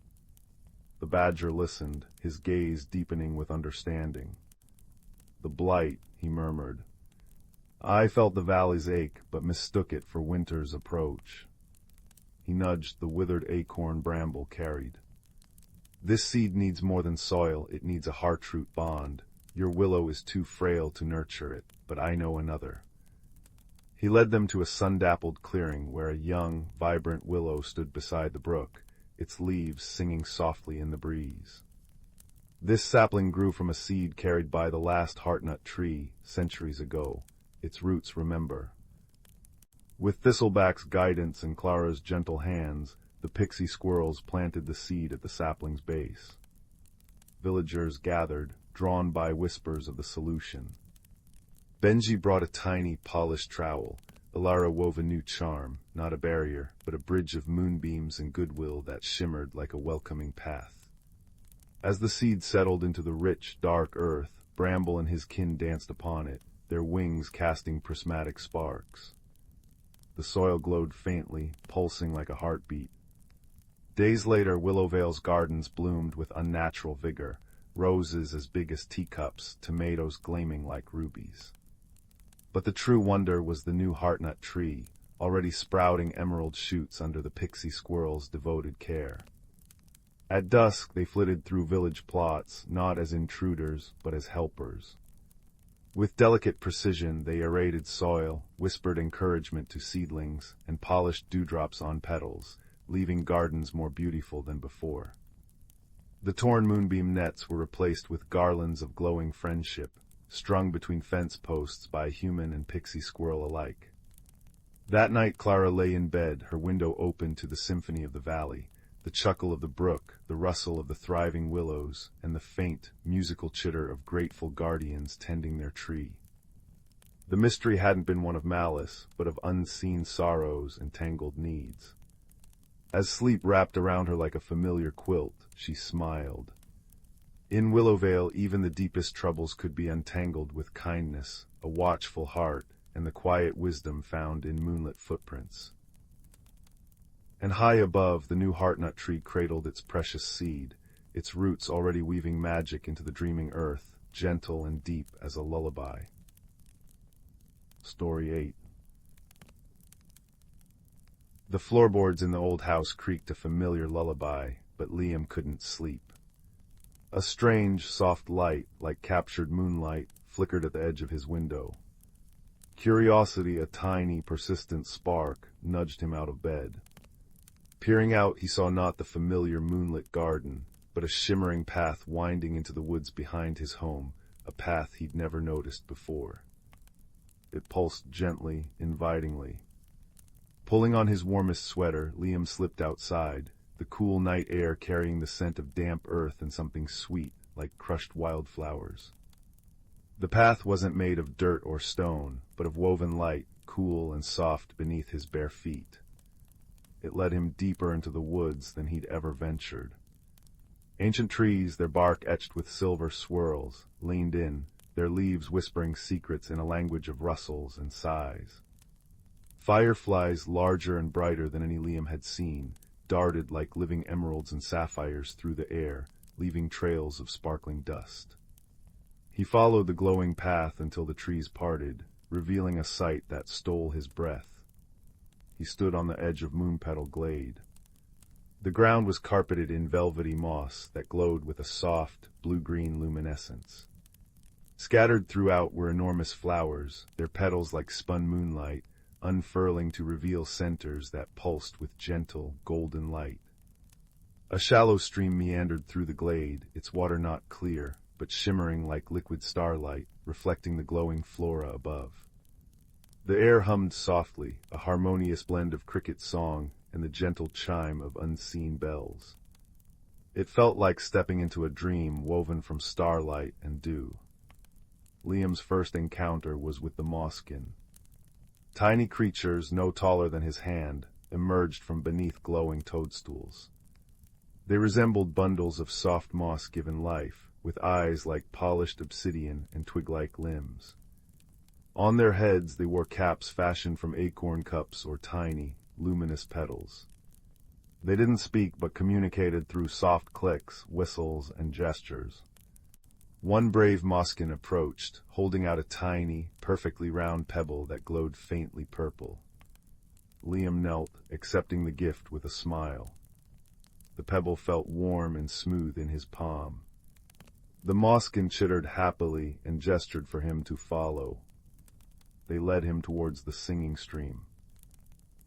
Speaker 1: The badger listened, his gaze deepening with understanding. The blight, he murmured. I felt the valley's ache, but mistook it for winter's approach. He nudged the withered acorn Bramble carried. This seed needs more than soil, it needs a heartroot bond. Your willow is too frail to nurture it, but I know another. He led them to a sun-dappled clearing where a young, vibrant willow stood beside the brook, its leaves singing softly in the breeze. This sapling grew from a seed carried by the last heartnut tree centuries ago. Its roots remember. With Thistleback's guidance and Clara's gentle hands, the pixie squirrels planted the seed at the sapling's base. Villagers gathered, drawn by whispers of the solution. Benji brought a tiny, polished trowel. Ilara wove a new charm, not a barrier, but a bridge of moonbeams and goodwill that shimmered like a welcoming path. As the seed settled into the rich, dark earth, Bramble and his kin danced upon it, their wings casting prismatic sparks. The soil glowed faintly, pulsing like a heartbeat. Days later, Willowvale's gardens bloomed with unnatural vigor, roses as big as teacups, tomatoes gleaming like rubies. But the true wonder was the new heartnut tree, already sprouting emerald shoots under the pixie squirrels' devoted care. At dusk, they flitted through village plots, not as intruders, but as helpers. With delicate precision, they aerated soil, whispered encouragement to seedlings, and polished dewdrops on petals, leaving gardens more beautiful than before. The torn moonbeam nets were replaced with garlands of glowing friendship, strung between fence posts by human and pixie squirrel alike. That night Clara lay in bed, her window open to the symphony of the valley, the chuckle of the brook, the rustle of the thriving willows, and the faint, musical chitter of grateful guardians tending their tree. The mystery hadn't been one of malice, but of unseen sorrows and tangled needs. As sleep wrapped around her like a familiar quilt, she smiled. In Willowvale, even the deepest troubles could be untangled with kindness, a watchful heart, and the quiet wisdom found in moonlit footprints. And high above, the new heartnut tree cradled its precious seed, its roots already weaving magic into the dreaming earth, gentle and deep as a lullaby. Story 8. The floorboards in the old house creaked a familiar lullaby, but Liam couldn't sleep. A strange, soft light, like captured moonlight, flickered at the edge of his window. Curiosity, a tiny, persistent spark, nudged him out of bed. Peering out, he saw not the familiar moonlit garden, but a shimmering path winding into the woods behind his home, a path he'd never noticed before. It pulsed gently, invitingly. Pulling on his warmest sweater, Liam slipped outside, the cool night air carrying the scent of damp earth and something sweet, like crushed wildflowers. The path wasn't made of dirt or stone, but of woven light, cool and soft beneath his bare feet. It led him deeper into the woods than he'd ever ventured. Ancient trees, their bark etched with silver swirls, leaned in, their leaves whispering secrets in a language of rustles and sighs. Fireflies, larger and brighter than any Liam had seen, darted like living emeralds and sapphires through the air, leaving trails of sparkling dust. He followed the glowing path until the trees parted, revealing a sight that stole his breath. He stood on the edge of Moonpetal Glade. The ground was carpeted in velvety moss that glowed with a soft, blue-green luminescence. Scattered throughout were enormous flowers, their petals like spun moonlight, unfurling to reveal centers that pulsed with gentle, golden light. A shallow stream meandered through the glade, its water not clear, but shimmering like liquid starlight, reflecting the glowing flora above. The air hummed softly, a harmonious blend of cricket song and the gentle chime of unseen bells. It felt like stepping into a dream woven from starlight and dew. Liam's first encounter was with the mosskin. Tiny creatures, no taller than his hand, emerged from beneath glowing toadstools. They resembled bundles of soft moss given life, with eyes like polished obsidian and twig-like limbs. On their heads they wore caps fashioned from acorn cups or tiny, luminous petals. They didn't speak but communicated through soft clicks, whistles, and gestures. One brave mosskin approached, holding out a tiny, perfectly round pebble that glowed faintly purple. Liam knelt, accepting the gift with a smile. The pebble felt warm and smooth in his palm. The mosskin chittered happily and gestured for him to follow. They led him towards the singing stream.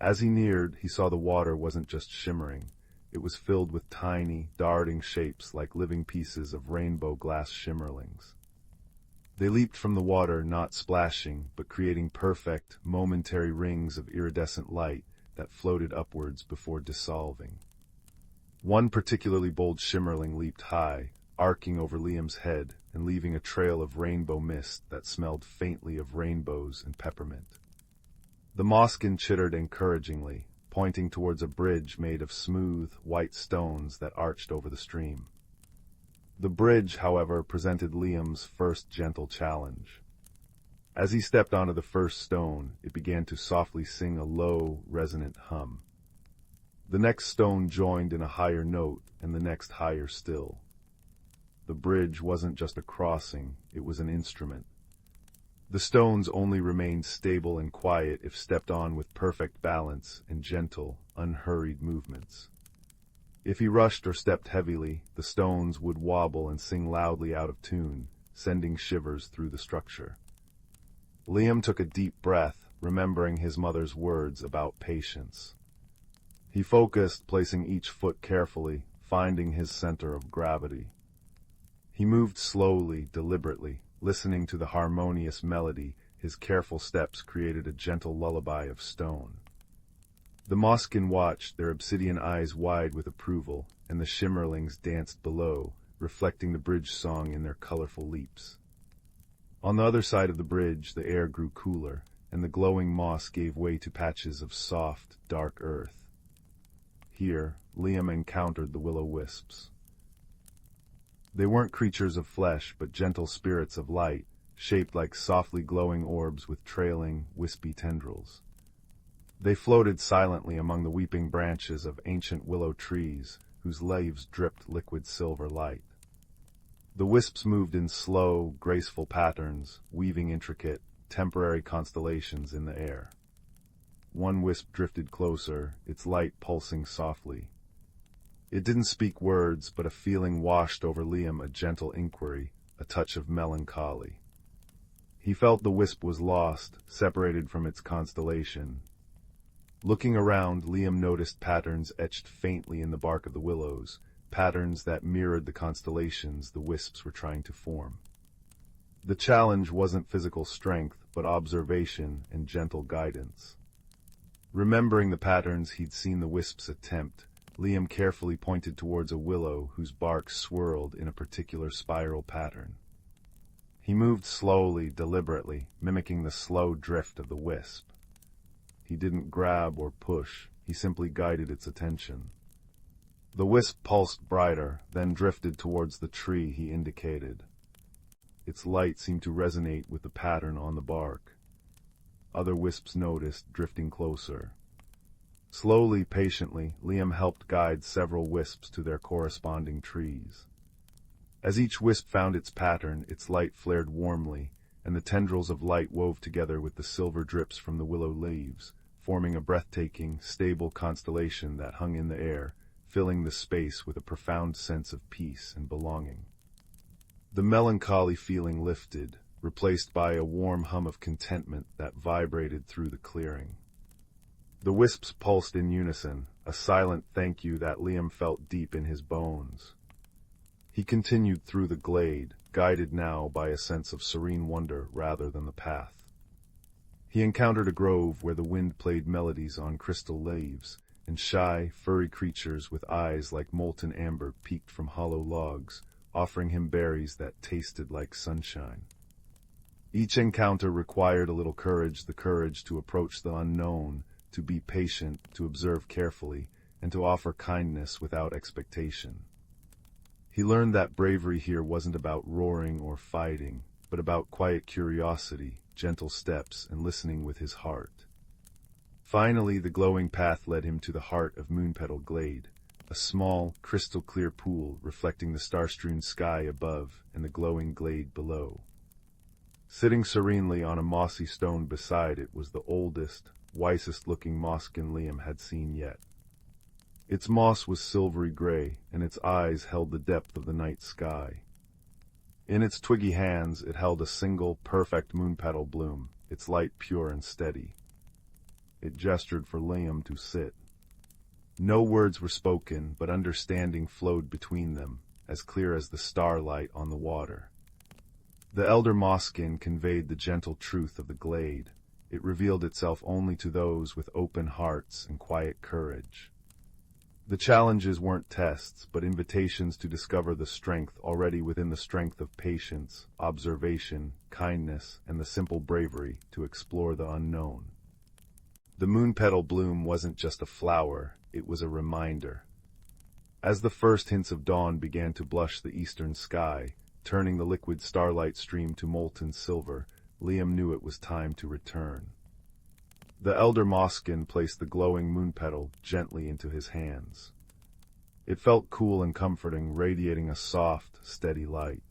Speaker 1: As he neared, he saw the water wasn't just shimmering. It was filled with tiny, darting shapes like living pieces of rainbow glass shimmerlings. They leaped from the water, not splashing, but creating perfect, momentary rings of iridescent light that floated upwards before dissolving. One particularly bold shimmerling leaped high, arcing over Liam's head and leaving a trail of rainbow mist that smelled faintly of rainbows and peppermint. The mosskin chittered encouragingly, pointing towards a bridge made of smooth, white stones that arched over the stream. The bridge, however, presented Liam's first gentle challenge. As he stepped onto the first stone, it began to softly sing a low, resonant hum. The next stone joined in a higher note, and the next higher still. The bridge wasn't just a crossing, it was an instrument. The stones only remained stable and quiet if stepped on with perfect balance and gentle, unhurried movements. If he rushed or stepped heavily, the stones would wobble and sing loudly out of tune, sending shivers through the structure. Liam took a deep breath, remembering his mother's words about patience. He focused, placing each foot carefully, finding his center of gravity. He moved slowly, deliberately, listening to the harmonious melody. His careful steps created a gentle lullaby of stone. The mosskin watched, their obsidian eyes wide with approval, and the shimmerlings danced below, reflecting the bridge song in their colorful leaps. On the other side of the bridge, the air grew cooler, and the glowing moss gave way to patches of soft, dark earth. Here, Liam encountered the will-o'-wisps. They weren't creatures of flesh, but gentle spirits of light, shaped like softly glowing orbs with trailing, wispy tendrils. They floated silently among the weeping branches of ancient willow trees, whose leaves dripped liquid silver light. The wisps moved in slow, graceful patterns, weaving intricate, temporary constellations in the air. One wisp drifted closer, its light pulsing softly. It didn't speak words, but a feeling washed over Liam, a gentle inquiry, a touch of melancholy. He felt the wisp was lost, separated from its constellation. Looking around, Liam noticed patterns etched faintly in the bark of the willows, patterns that mirrored the constellations the wisps were trying to form. The challenge wasn't physical strength, but observation and gentle guidance. Remembering the patterns he'd seen the wisps attempt, Liam carefully pointed towards a willow whose bark swirled in a particular spiral pattern. He moved slowly, deliberately, mimicking the slow drift of the wisp. He didn't grab or push, he simply guided its attention. The wisp pulsed brighter, then drifted towards the tree he indicated. Its light seemed to resonate with the pattern on the bark. Other wisps noticed, drifting closer. Slowly, patiently, Liam helped guide several wisps to their corresponding trees. As each wisp found its pattern, its light flared warmly, and the tendrils of light wove together with the silver drips from the willow leaves, forming a breathtaking, stable constellation that hung in the air, filling the space with a profound sense of peace and belonging. The melancholy feeling lifted, replaced by a warm hum of contentment that vibrated through the clearing. The wisps pulsed in unison, a silent thank you that Liam felt deep in his bones. He continued through the glade, guided now by a sense of serene wonder rather than the path. He encountered a grove where the wind played melodies on crystal leaves, and shy, furry creatures with eyes like molten amber peeked from hollow logs, offering him berries that tasted like sunshine. Each encounter required a little courage, the courage to approach the unknown, to be patient, to observe carefully, and to offer kindness without expectation. He learned that bravery here wasn't about roaring or fighting, but about quiet curiosity, gentle steps, and listening with his heart. Finally, the glowing path led him to the heart of Moonpetal Glade, a small, crystal-clear pool reflecting the star-strewn sky above and the glowing glade below. Sitting serenely on a mossy stone beside it was the oldest, wisest-looking mosskin Liam had seen yet. Its moss was silvery gray, and its eyes held the depth of the night sky. In its twiggy hands it held a single, perfect moonpetal bloom, its light pure and steady. It gestured for Liam to sit. No words were spoken, but understanding flowed between them, as clear as the starlight on the water. The elder mosskin conveyed the gentle truth of the glade. It revealed itself only to those with open hearts and quiet courage. The challenges weren't tests, but invitations to discover the strength already within the strength of patience, observation, kindness, and the simple bravery to explore the unknown. The moonpetal bloom wasn't just a flower, it was a reminder. As the first hints of dawn began to blush the eastern sky, turning the liquid starlight stream to molten silver, Liam knew it was time to return. The elder mosskin placed the glowing moonpetal gently into his hands. It felt cool and comforting, radiating a soft, steady light.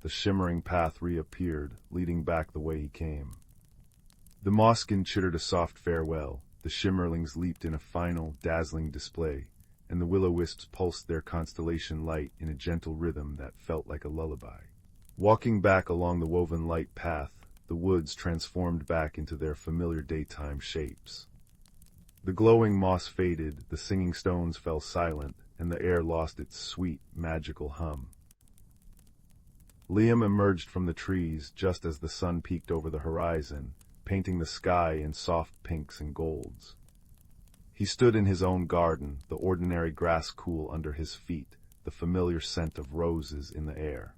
Speaker 1: The shimmering path reappeared, leading back the way he came. The mosskin chittered a soft farewell, the shimmerlings leaped in a final, dazzling display, and the will-o'-wisps pulsed their constellation light in a gentle rhythm that felt like a lullaby. Walking back along the woven light path, the woods transformed back into their familiar daytime shapes. The glowing moss faded, the singing stones fell silent, and the air lost its sweet, magical hum. Liam emerged from the trees just as the sun peeked over the horizon, painting the sky in soft pinks and golds. He stood in his own garden, the ordinary grass cool under his feet, the familiar scent of roses in the air.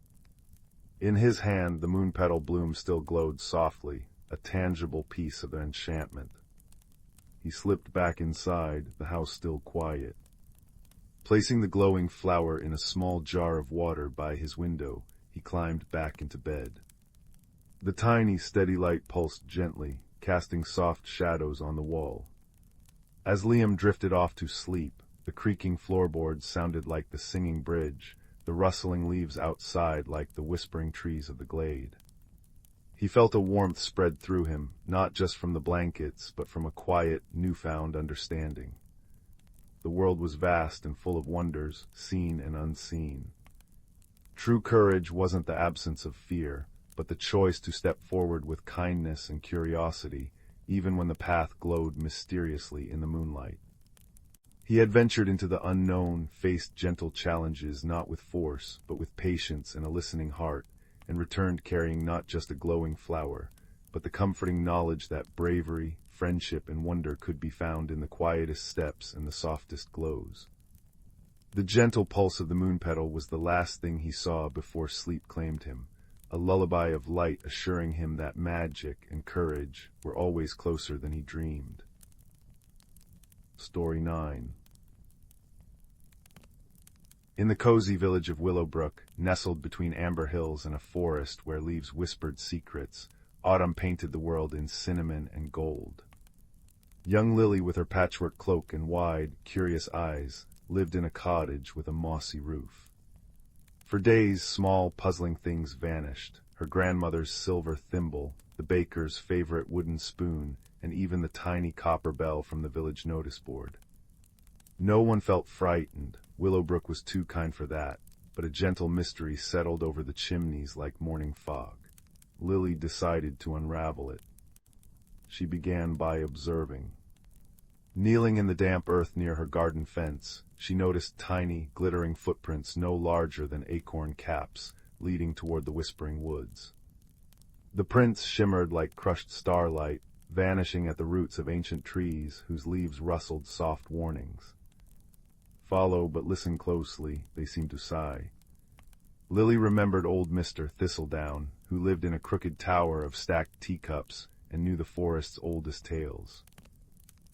Speaker 1: In his hand, the moonpetal bloom still glowed softly, a tangible piece of enchantment. He slipped back inside, the house still quiet. Placing the glowing flower in a small jar of water by his window, he climbed back into bed. The tiny, steady light pulsed gently, casting soft shadows on the wall. As Liam drifted off to sleep, the creaking floorboards sounded like the singing bridge, the rustling leaves outside like the whispering trees of the glade. He felt a warmth spread through him, not just from the blankets, but from a quiet, newfound understanding. The world was vast and full of wonders, seen and unseen. True courage wasn't the absence of fear, but the choice to step forward with kindness and curiosity, even when the path glowed mysteriously in the moonlight. He had ventured into the unknown, faced gentle challenges not with force, but with patience and a listening heart, and returned carrying not just a glowing flower, but the comforting knowledge that bravery, friendship, and wonder could be found in the quietest steps and the softest glows. The gentle pulse of the moonpetal was the last thing he saw before sleep claimed him, a lullaby of light assuring him that magic and courage were always closer than he dreamed. Story 9. In the cozy village of Willowbrook, nestled between amber hills and a forest where leaves whispered secrets, autumn painted the world in cinnamon and gold. Young Lily, with her patchwork cloak and wide, curious eyes, lived in a cottage with a mossy roof. For days, small, puzzling things vanished, her grandmother's silver thimble, the baker's favorite wooden spoon, and even the tiny copper bell from the village notice board. No one felt frightened. Willowbrook was too kind for that, but a gentle mystery settled over the chimneys like morning fog. Lily decided to unravel it. She began by observing. Kneeling in the damp earth near her garden fence, she noticed tiny, glittering footprints no larger than acorn caps, leading toward the whispering woods. The prints shimmered like crushed starlight, vanishing at the roots of ancient trees whose leaves rustled soft warnings. Follow, but listen closely, they seemed to sigh. Lily remembered old Mr. Thistledown, who lived in a crooked tower of stacked teacups and knew the forest's oldest tales.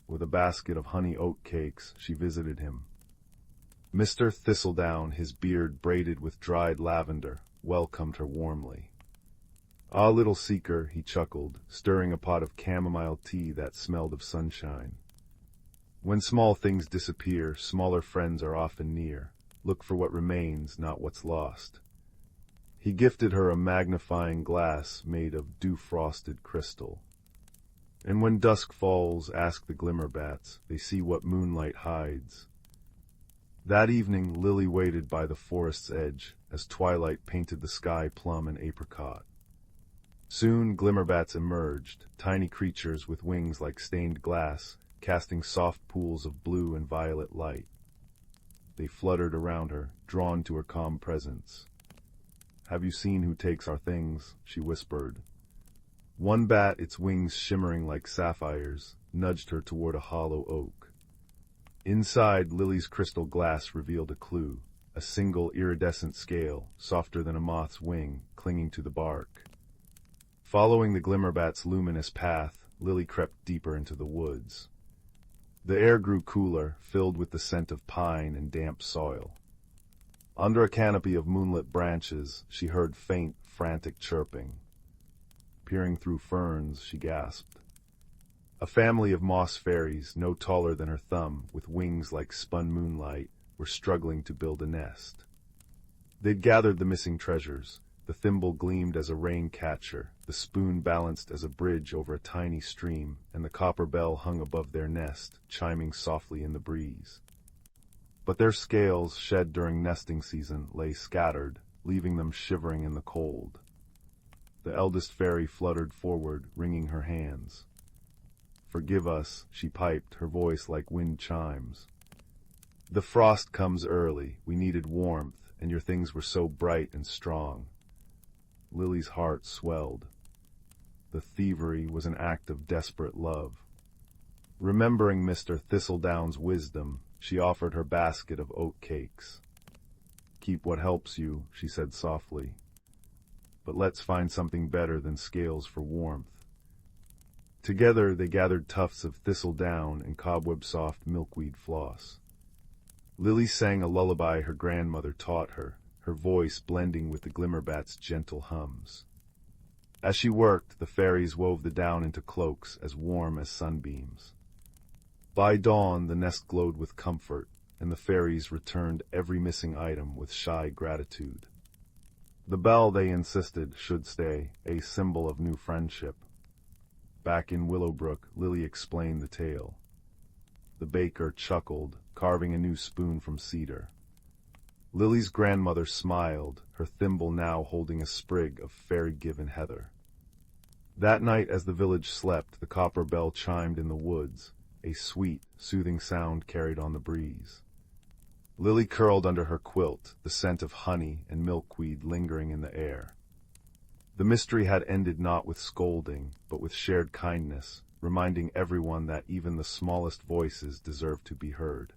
Speaker 1: With a basket of honey-oat cakes, she visited him. Mr. Thistledown, his beard braided with dried lavender, welcomed her warmly. "Ah, little seeker," he chuckled, stirring a pot of chamomile tea that smelled of sunshine. "When small things disappear, smaller friends are often near. Look for what remains, not what's lost." He gifted her a magnifying glass made of dew-frosted crystal. "And when dusk falls, ask the glimmerbats, they see what moonlight hides." That evening, Lily waited by the forest's edge, as twilight painted the sky plum and apricot. Soon glimmerbats emerged, tiny creatures with wings like stained glass, casting soft pools of blue and violet light. They fluttered around her, drawn to her calm presence. "Have you seen who takes our things?" she whispered. One bat, its wings shimmering like sapphires, nudged her toward a hollow oak. Inside, Lily's crystal glass revealed a clue, a single iridescent scale, softer than a moth's wing, clinging to the bark. Following the glimmerbat's luminous path, Lily crept deeper into the woods. The air grew cooler, filled with the scent of pine and damp soil. Under a canopy of moonlit branches, she heard faint, frantic chirping. Peering through ferns, she gasped. A family of moss fairies, no taller than her thumb, with wings like spun moonlight, were struggling to build a nest. They'd gathered the missing treasures. The thimble gleamed as a rain catcher, the spoon balanced as a bridge over a tiny stream, and the copper bell hung above their nest, chiming softly in the breeze. But their scales, shed during nesting season, lay scattered, leaving them shivering in the cold. The eldest fairy fluttered forward, wringing her hands. "Forgive us," she piped, her voice like wind chimes. "The frost comes early, we needed warmth, and your things were so bright and strong." Lily's heart swelled. The thievery was an act of desperate love. Remembering Mr. Thistledown's wisdom, she offered her basket of oat cakes. "Keep what helps you," she said softly. "But let's find something better than scales for warmth." Together they gathered tufts of thistledown and cobweb-soft milkweed floss. Lily sang a lullaby her grandmother taught her, her voice blending with the glimmerbat's gentle hums. As she worked, the fairies wove the down into cloaks as warm as sunbeams. By dawn, the nest glowed with comfort, and the fairies returned every missing item with shy gratitude. The bell, they insisted, should stay, a symbol of new friendship. Back in Willowbrook, Lily explained the tale. The baker chuckled, carving a new spoon from cedar. Lily's grandmother smiled, her thimble now holding a sprig of fairy-given heather. That night, as the village slept, the copper bell chimed in the woods, a sweet, soothing sound carried on the breeze. Lily curled under her quilt, the scent of honey and milkweed lingering in the air. The mystery had ended not with scolding, but with shared kindness, reminding everyone that even the smallest voices deserve to be heard.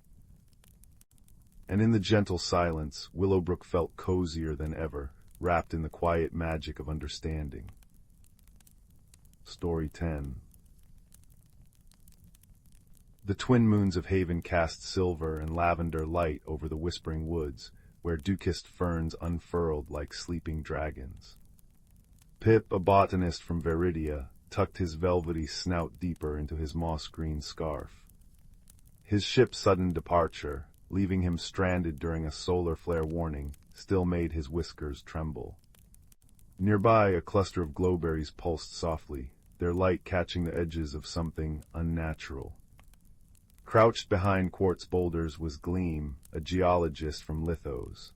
Speaker 1: And in the gentle silence, Willowbrook felt cozier than ever, wrapped in the quiet magic of understanding. Story 10. The twin moons of Haven cast silver and lavender light over the whispering woods, where dew-kissed ferns unfurled like sleeping dragons. Pip, a botanist from Veridia, tucked his velvety snout deeper into his moss-green scarf. His ship's sudden departure, leaving him stranded during a solar flare warning, still made his whiskers tremble. Nearby, a cluster of glowberries pulsed softly, their light catching the edges of something unnatural. Crouched behind quartz boulders was Gleam, a geologist from Lithos.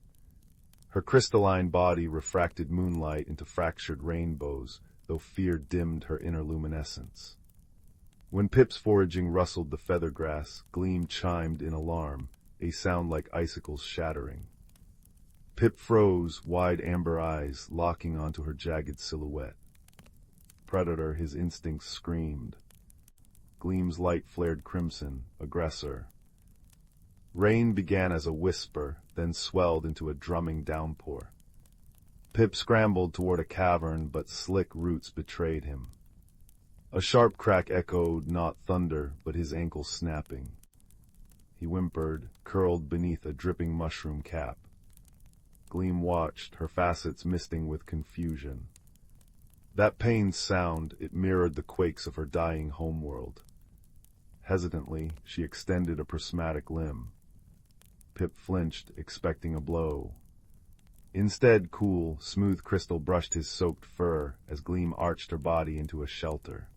Speaker 1: Her crystalline body refracted moonlight into fractured rainbows, though fear dimmed her inner luminescence. When Pip's foraging rustled the feathergrass, Gleam chimed in alarm, a sound like icicles shattering. Pip froze, wide amber eyes locking onto her jagged silhouette. Predator, his instincts screamed. Gleam's light flared crimson, aggressor. Rain began as a whisper, then swelled into a drumming downpour. Pip scrambled toward a cavern, but slick roots betrayed him. A sharp crack echoed, not thunder, but his ankle snapping. He whimpered, curled beneath a dripping mushroom cap. Gleam watched, her facets misting with confusion. That pained sound, it mirrored the quakes of her dying homeworld. Hesitantly, she extended a prismatic limb. Pip flinched, expecting a blow. Instead, cool, smooth crystal brushed his soaked fur as Gleam arched her body into a shelter.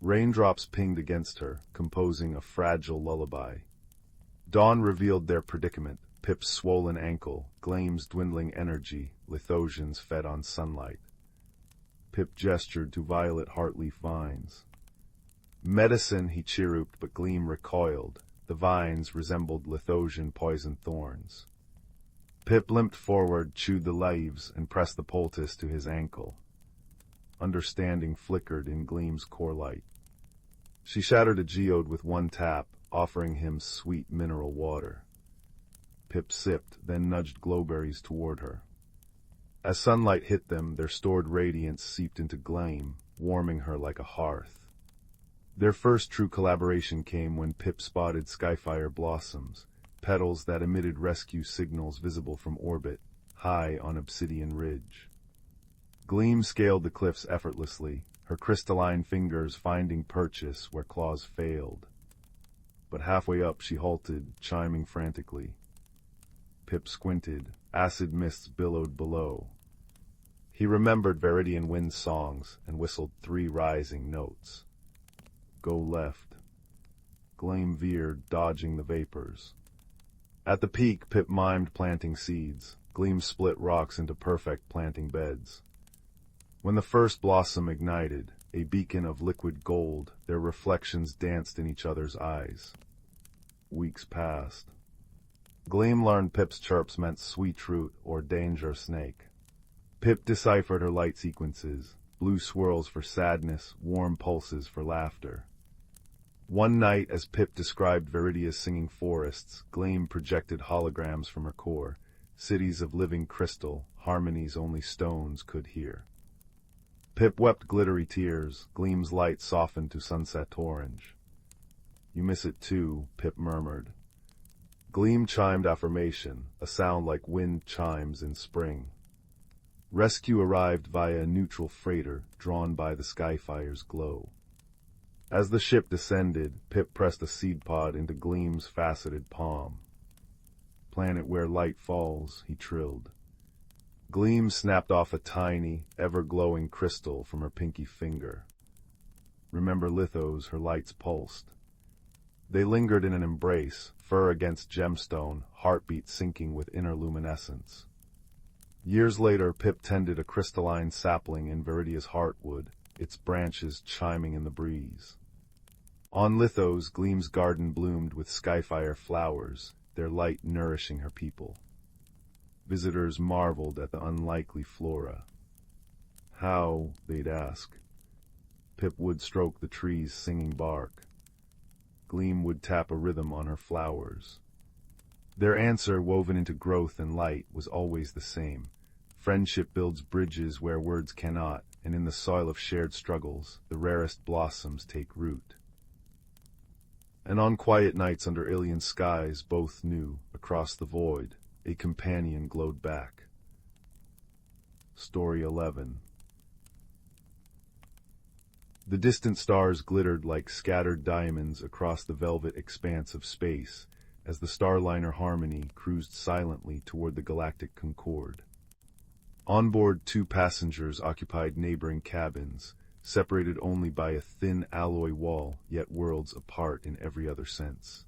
Speaker 1: Raindrops pinged against her, composing a fragile lullaby. Dawn revealed their predicament, Pip's swollen ankle, Gleam's dwindling energy, Lithosians fed on sunlight. Pip gestured to violet heartleaf vines. Medicine, he chirruped, but Gleam recoiled. The vines resembled Lithosian poison thorns. Pip limped forward, chewed the leaves, and pressed the poultice to his ankle. Understanding flickered in Gleam's core light. She shattered a geode with one tap, offering him sweet mineral water. Pip sipped, then nudged glowberries toward her. As sunlight hit them, their stored radiance seeped into Gleam, warming her like a hearth. Their first true collaboration came when Pip spotted skyfire blossoms, petals that emitted rescue signals visible from orbit, high on Obsidian Ridge. Gleam scaled the cliffs effortlessly, her crystalline fingers finding purchase where claws failed. But halfway up she halted, chiming frantically. Pip squinted, acid mists billowed below. He remembered Viridian Wind's songs and whistled 3 rising notes. Go left. Gleam veered, dodging the vapors. At the peak, Pip mimed planting seeds. Gleam split rocks into perfect planting beds. When the first blossom ignited, a beacon of liquid gold, their reflections danced in each other's eyes. Weeks passed. Gleam learned Pip's chirps meant sweet root or danger snake. Pip deciphered her light sequences, blue swirls for sadness, warm pulses for laughter. One night, as Pip described Viridia's singing forests, Gleam projected holograms from her core, cities of living crystal, harmonies only stones could hear. Pip wept glittery tears, Gleam's light softened to sunset orange. You miss it too, Pip murmured. Gleam chimed affirmation, a sound like wind chimes in spring. Rescue arrived via a neutral freighter, drawn by the skyfire's glow. As the ship descended, Pip pressed a seed pod into Gleam's faceted palm. Planet where light falls, he trilled. Gleam snapped off a tiny, ever-glowing crystal from her pinky finger. Remember Lithos, her lights pulsed. They lingered in an embrace, fur against gemstone, heartbeat syncing with inner luminescence. Years later, Pip tended a crystalline sapling in Viridia's heartwood, its branches chiming in the breeze. On Lithos, Gleam's garden bloomed with skyfire flowers, their light nourishing her people. Visitors marveled at the unlikely flora. How, they'd ask. Pip would stroke the tree's singing bark. Gleam would tap a rhythm on her flowers. Their answer, woven into growth and light, was always the same. Friendship builds bridges where words cannot, and in the soil of shared struggles, the rarest blossoms take root. And on quiet nights under alien skies, both knew, across the void, a companion glowed back. Story 11. The distant stars glittered like scattered diamonds across the velvet expanse of space as the Starliner Harmony cruised silently toward the galactic Concord. On board, 2 passengers occupied neighboring cabins, separated only by a thin alloy wall, yet worlds apart in every other sense.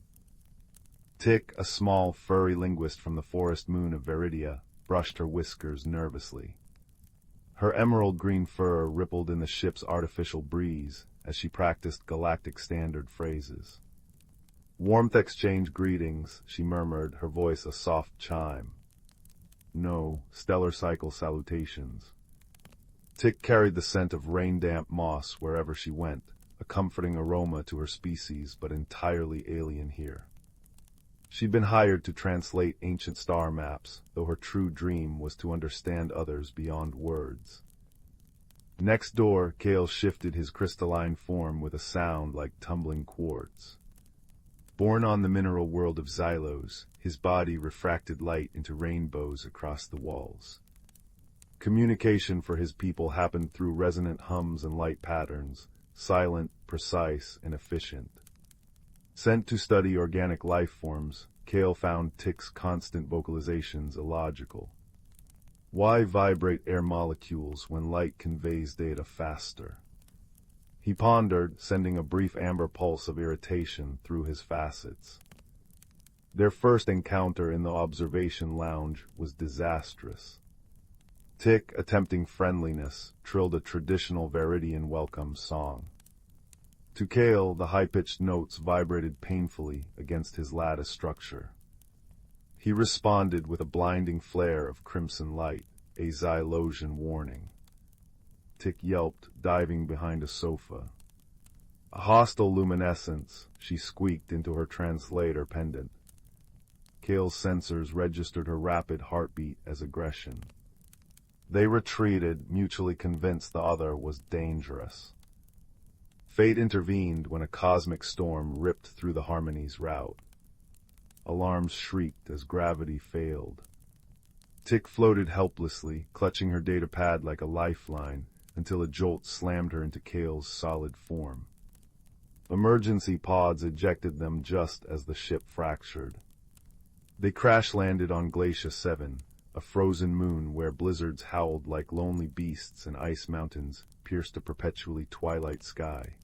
Speaker 1: Tick, a small, furry linguist from the forest moon of Veridia, brushed her whiskers nervously. Her emerald-green fur rippled in the ship's artificial breeze as she practiced galactic standard phrases. "Warmth exchange greetings," she murmured, her voice a soft chime. "No, stellar cycle salutations." Tick carried the scent of rain-damp moss wherever she went, a comforting aroma to her species, but entirely alien here. She'd been hired to translate ancient star maps, though her true dream was to understand others beyond words. Next door, Kale shifted his crystalline form with a sound like tumbling quartz. Born on the mineral world of Xylos, his body refracted light into rainbows across the walls. Communication for his people happened through resonant hums and light patterns, silent, precise, and efficient. Sent to study organic life forms, Kale found Tick's constant vocalizations illogical. Why vibrate air molecules when light conveys data faster? He pondered, sending a brief amber pulse of irritation through his facets. Their first encounter in the observation lounge was disastrous. Tick, attempting friendliness, trilled a traditional Veridian welcome song. To Kale, the high-pitched notes vibrated painfully against his lattice structure. He responded with a blinding flare of crimson light, a Xylosian warning. Tick yelped, diving behind a sofa. A hostile luminescence, she squeaked into her translator pendant. Kale's sensors registered her rapid heartbeat as aggression. They retreated, mutually convinced the other was dangerous. Fate intervened when a cosmic storm ripped through the Harmony's route. Alarms shrieked as gravity failed. Tick floated helplessly, clutching her datapad like a lifeline, until a jolt slammed her into Kale's solid form. Emergency pods ejected them just as the ship fractured. They crash-landed on Glacia 7, a frozen moon where blizzards howled like lonely beasts and ice mountains pierced a perpetually twilight sky.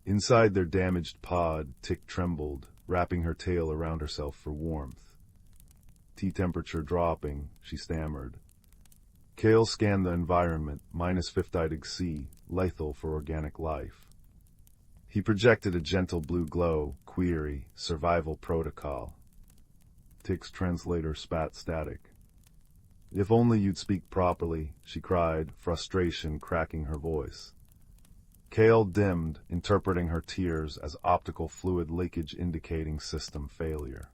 Speaker 1: Inside their damaged pod, Tick trembled, wrapping her tail around herself for warmth. Tea temperature dropping, she stammered. Kale scanned the environment, minus fifth-idig C, lethal for organic life. He projected a gentle blue glow, query, survival protocol. Tick's translator spat static. "If only you'd speak properly," she cried, frustration cracking her voice. Kale dimmed, interpreting her tears as optical fluid leakage indicating system failure.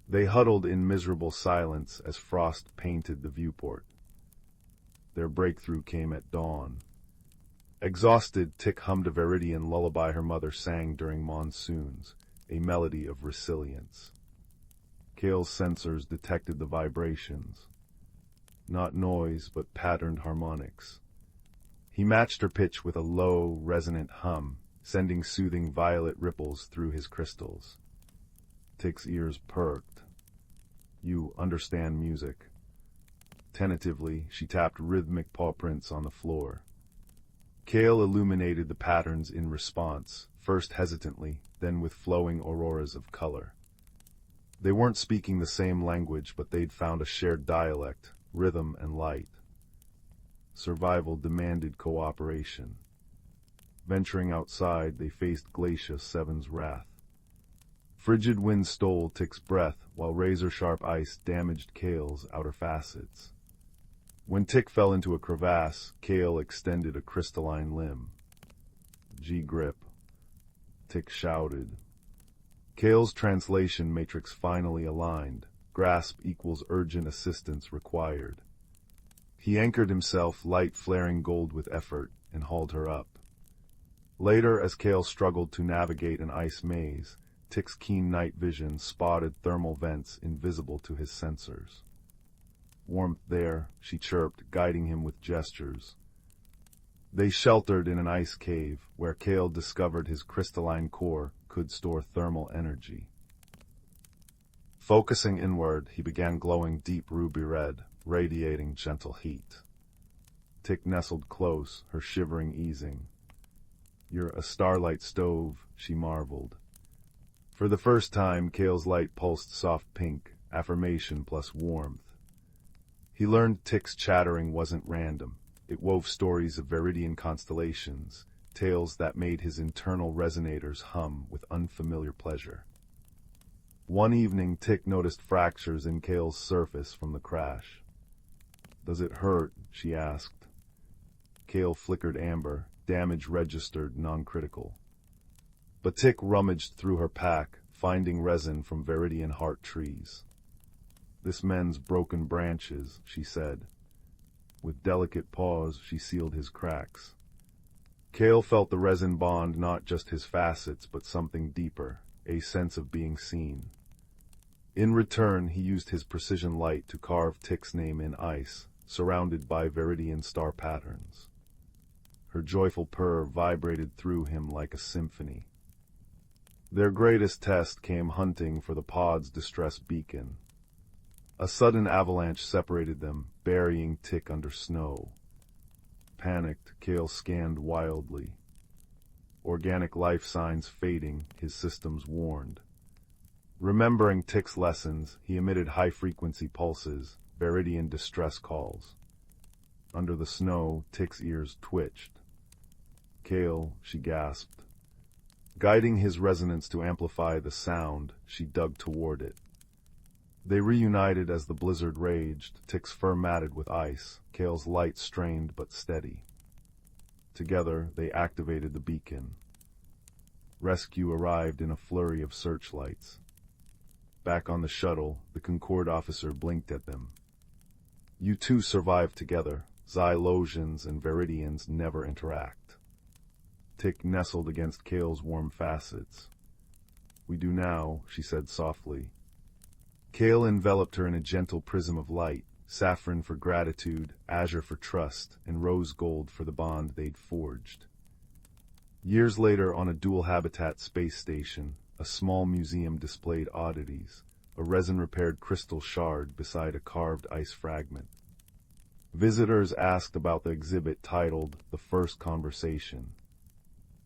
Speaker 1: They huddled in miserable silence as frost painted the viewport. Their breakthrough came at dawn. Exhausted, Tick hummed a Veridian lullaby her mother sang during monsoons, a melody of resilience. Kale's sensors detected the vibrations. Not noise, but patterned harmonics. He matched her pitch with a low, resonant hum, sending soothing violet ripples through his crystals. Tick's ears perked. "You understand music." Tentatively, she tapped rhythmic paw prints on the floor. Kale illuminated the patterns in response, first hesitantly, then with flowing auroras of color. They weren't speaking the same language, but they'd found a shared dialect, rhythm and light. Survival demanded cooperation. Venturing outside, they faced Glacia 7's wrath. Frigid wind stole Tick's breath, while razor-sharp ice damaged Kale's outer facets. When Tick fell into a crevasse, Kale extended a crystalline limb. "G-grip," Tick shouted. Kale's translation matrix finally aligned. Grasp equals urgent assistance required. He anchored himself, light flaring gold with effort, and hauled her up. Later, as Kale struggled to navigate an ice maze, Tick's keen night vision spotted thermal vents invisible to his sensors. "Warmth there," she chirped, guiding him with gestures. They sheltered in an ice cave, where Kale discovered his crystalline core could store thermal energy. Focusing inward, he began glowing deep ruby red, radiating gentle heat. Tick nestled close, her shivering easing. "You're a starlight stove," she marveled. For the first time, Kale's light pulsed soft pink, affirmation plus warmth. He learned Tick's chattering wasn't random. It wove stories of Viridian constellations, tales that made his internal resonators hum with unfamiliar pleasure. One evening, Tick noticed fractures in Kale's surface from the crash. "Does it hurt?" she asked. Kale flickered amber, damage registered non-critical. But Tick rummaged through her pack, finding resin from Viridian heart trees. "This mends broken branches," she said. With delicate paws, she sealed his cracks. Kale felt the resin bond not just his facets, but something deeper, a sense of being seen. In return, he used his precision light to carve Tick's name in ice, surrounded by Viridian star patterns. Her joyful purr vibrated through him like a symphony. Their greatest test came hunting for the pod's distress beacon. A sudden avalanche separated them, burying Tick under snow. Panicked, Kale scanned wildly. Organic life signs fading, his systems warned. Remembering Tick's lessons, he emitted high-frequency pulses, Viridian distress calls. Under the snow, Tick's ears twitched. "Kale," she gasped. Guiding his resonance to amplify the sound, she dug toward it. They reunited as the blizzard raged, Tick's fur matted with ice, Kale's light strained but steady. Together, they activated the beacon. Rescue arrived in a flurry of searchlights. Back on the shuttle, the Concord officer blinked at them. "You two survived together. Xylosians and Viridians never interact." Tick nestled against Kale's warm facets. "We do now," she said softly. Kale enveloped her in a gentle prism of light, saffron for gratitude, azure for trust, and rose gold for the bond they'd forged. Years later, on a dual-habitat space station, a small museum displayed oddities, a resin-repaired crystal shard beside a carved ice fragment. Visitors asked about the exhibit titled "The First Conversation."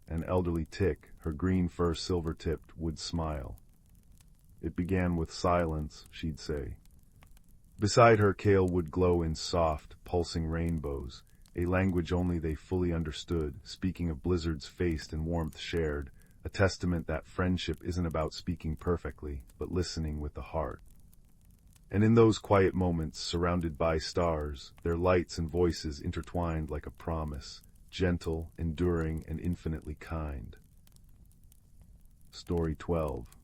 Speaker 1: An elderly Tick, her green fur silver-tipped, would smile. "It began with silence," she'd say. Beside her, Kale would glow in soft, pulsing rainbows, a language only they fully understood, speaking of blizzards faced and warmth shared, a testament that friendship isn't about speaking perfectly, but listening with the heart. And in those quiet moments, surrounded by stars, their lights and voices intertwined like a promise, gentle, enduring, and infinitely kind. Story 12.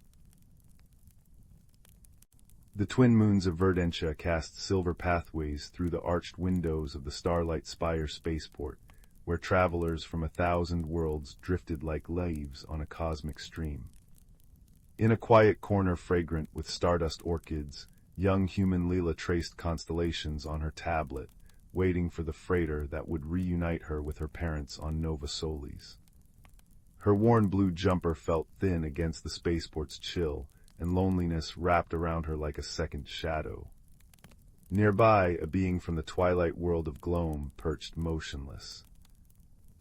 Speaker 1: The twin moons of Verdentia cast silver pathways through the arched windows of the Starlight Spire spaceport, where travelers from 1,000 worlds drifted like leaves on a cosmic stream. In a quiet corner fragrant with stardust orchids, young human Leela traced constellations on her tablet, waiting for the freighter that would reunite her with her parents on Nova Solis. Her worn blue jumper felt thin against the spaceport's chill, and loneliness wrapped around her like a second shadow. Nearby, a being from the twilight world of Gloam perched motionless.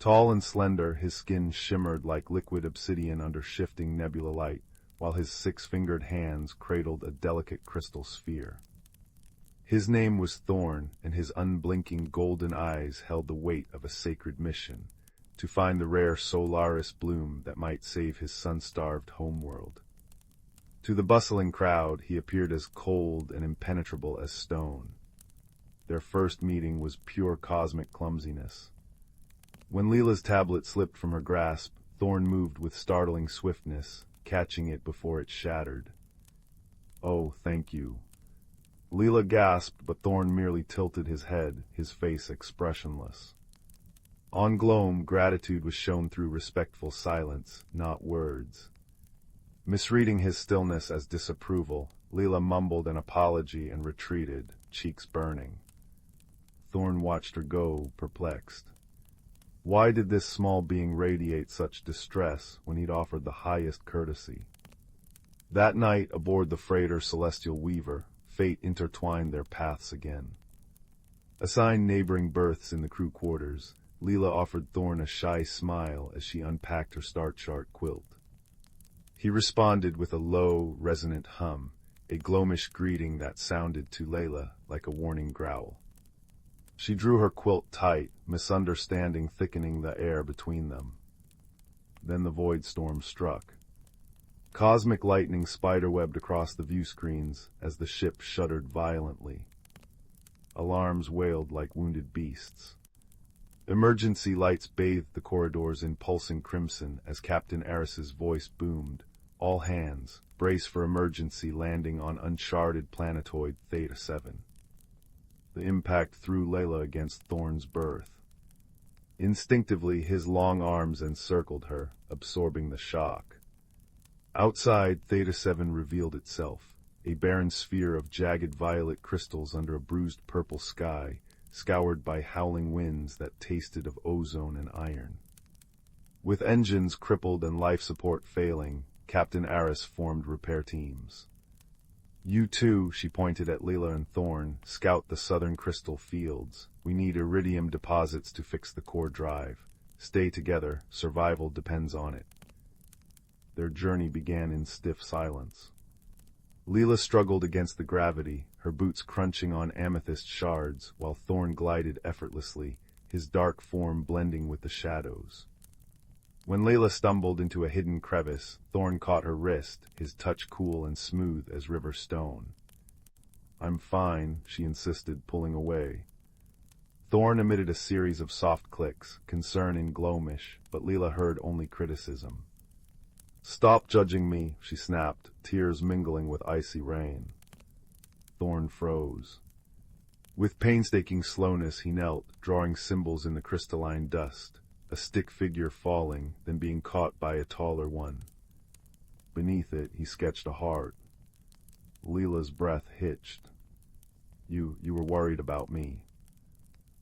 Speaker 1: Tall and slender, his skin shimmered like liquid obsidian under shifting nebula light, while his 6-fingered hands cradled a delicate crystal sphere. His name was Thorn, and his unblinking golden eyes held the weight of a sacred mission, to find the rare Solaris bloom that might save his sun-starved homeworld. To the bustling crowd, he appeared as cold and impenetrable as stone. Their first meeting was pure cosmic clumsiness. When Leela's tablet slipped from her grasp, Thorn moved with startling swiftness, catching it before it shattered. "Oh, thank you." Leela gasped, but Thorn merely tilted his head, his face expressionless. On Gloam, gratitude was shown through respectful silence, not words. Misreading his stillness as disapproval, Leela mumbled an apology and retreated, cheeks burning. Thorn watched her go, perplexed. Why did this small being radiate such distress when he'd offered the highest courtesy? That night, aboard the freighter Celestial Weaver, fate intertwined their paths again. Assigned neighboring berths in the crew quarters, Leela offered Thorn a shy smile as she unpacked her star chart quilt. He responded with a low, resonant hum, a Glomish greeting that sounded to Layla like a warning growl. She drew her quilt tight, misunderstanding thickening the air between them. Then the void storm struck. Cosmic lightning spiderwebbed across the view screens as the ship shuddered violently. Alarms wailed like wounded beasts. Emergency lights bathed the corridors in pulsing crimson as Captain Eris's voice boomed. All hands, brace for emergency landing on uncharted planetoid Theta 7. The impact threw Layla against Thorn's berth. Instinctively, his long arms encircled her, absorbing the shock. Outside, Theta 7 revealed itself, a barren sphere of jagged violet crystals under a bruised purple sky, scoured by howling winds that tasted of ozone and iron. With engines crippled and life support failing, Captain Eris formed repair teams. You two, she pointed at Leela and Thorn, scout the southern crystal fields. We need iridium deposits to fix the core drive. Stay together, survival depends on it. Their journey began in stiff silence. Leela struggled against the gravity, her boots crunching on amethyst shards, while Thorn glided effortlessly, his dark form blending with the shadows. When Layla stumbled into a hidden crevice, Thorn caught her wrist, his touch cool and smooth as river stone. I'm fine, she insisted, pulling away. Thorn emitted a series of soft clicks, concern in Glomish, but Leela heard only criticism. Stop judging me, she snapped, tears mingling with icy rain. Thorn froze. With painstaking slowness he knelt, drawing symbols in the crystalline dust, a stick figure falling, then being caught by a taller one. Beneath it he sketched a heart. Leela's breath hitched. You were worried about me.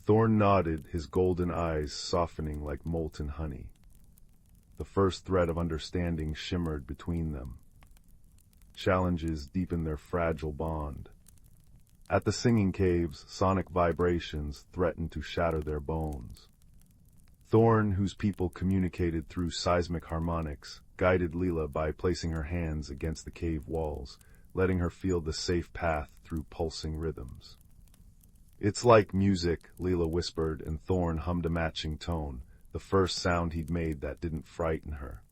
Speaker 1: Thorn nodded, his golden eyes softening like molten honey. The first thread of understanding shimmered between them. Challenges deepened their fragile bond. At the singing caves, sonic vibrations threatened to shatter their bones. Thorn, whose people communicated through seismic harmonics, guided Leela by placing her hands against the cave walls, letting her feel the safe path through pulsing rhythms. It's like music, Leela whispered, and Thorn hummed a matching tone, the first sound he'd made that didn't frighten her.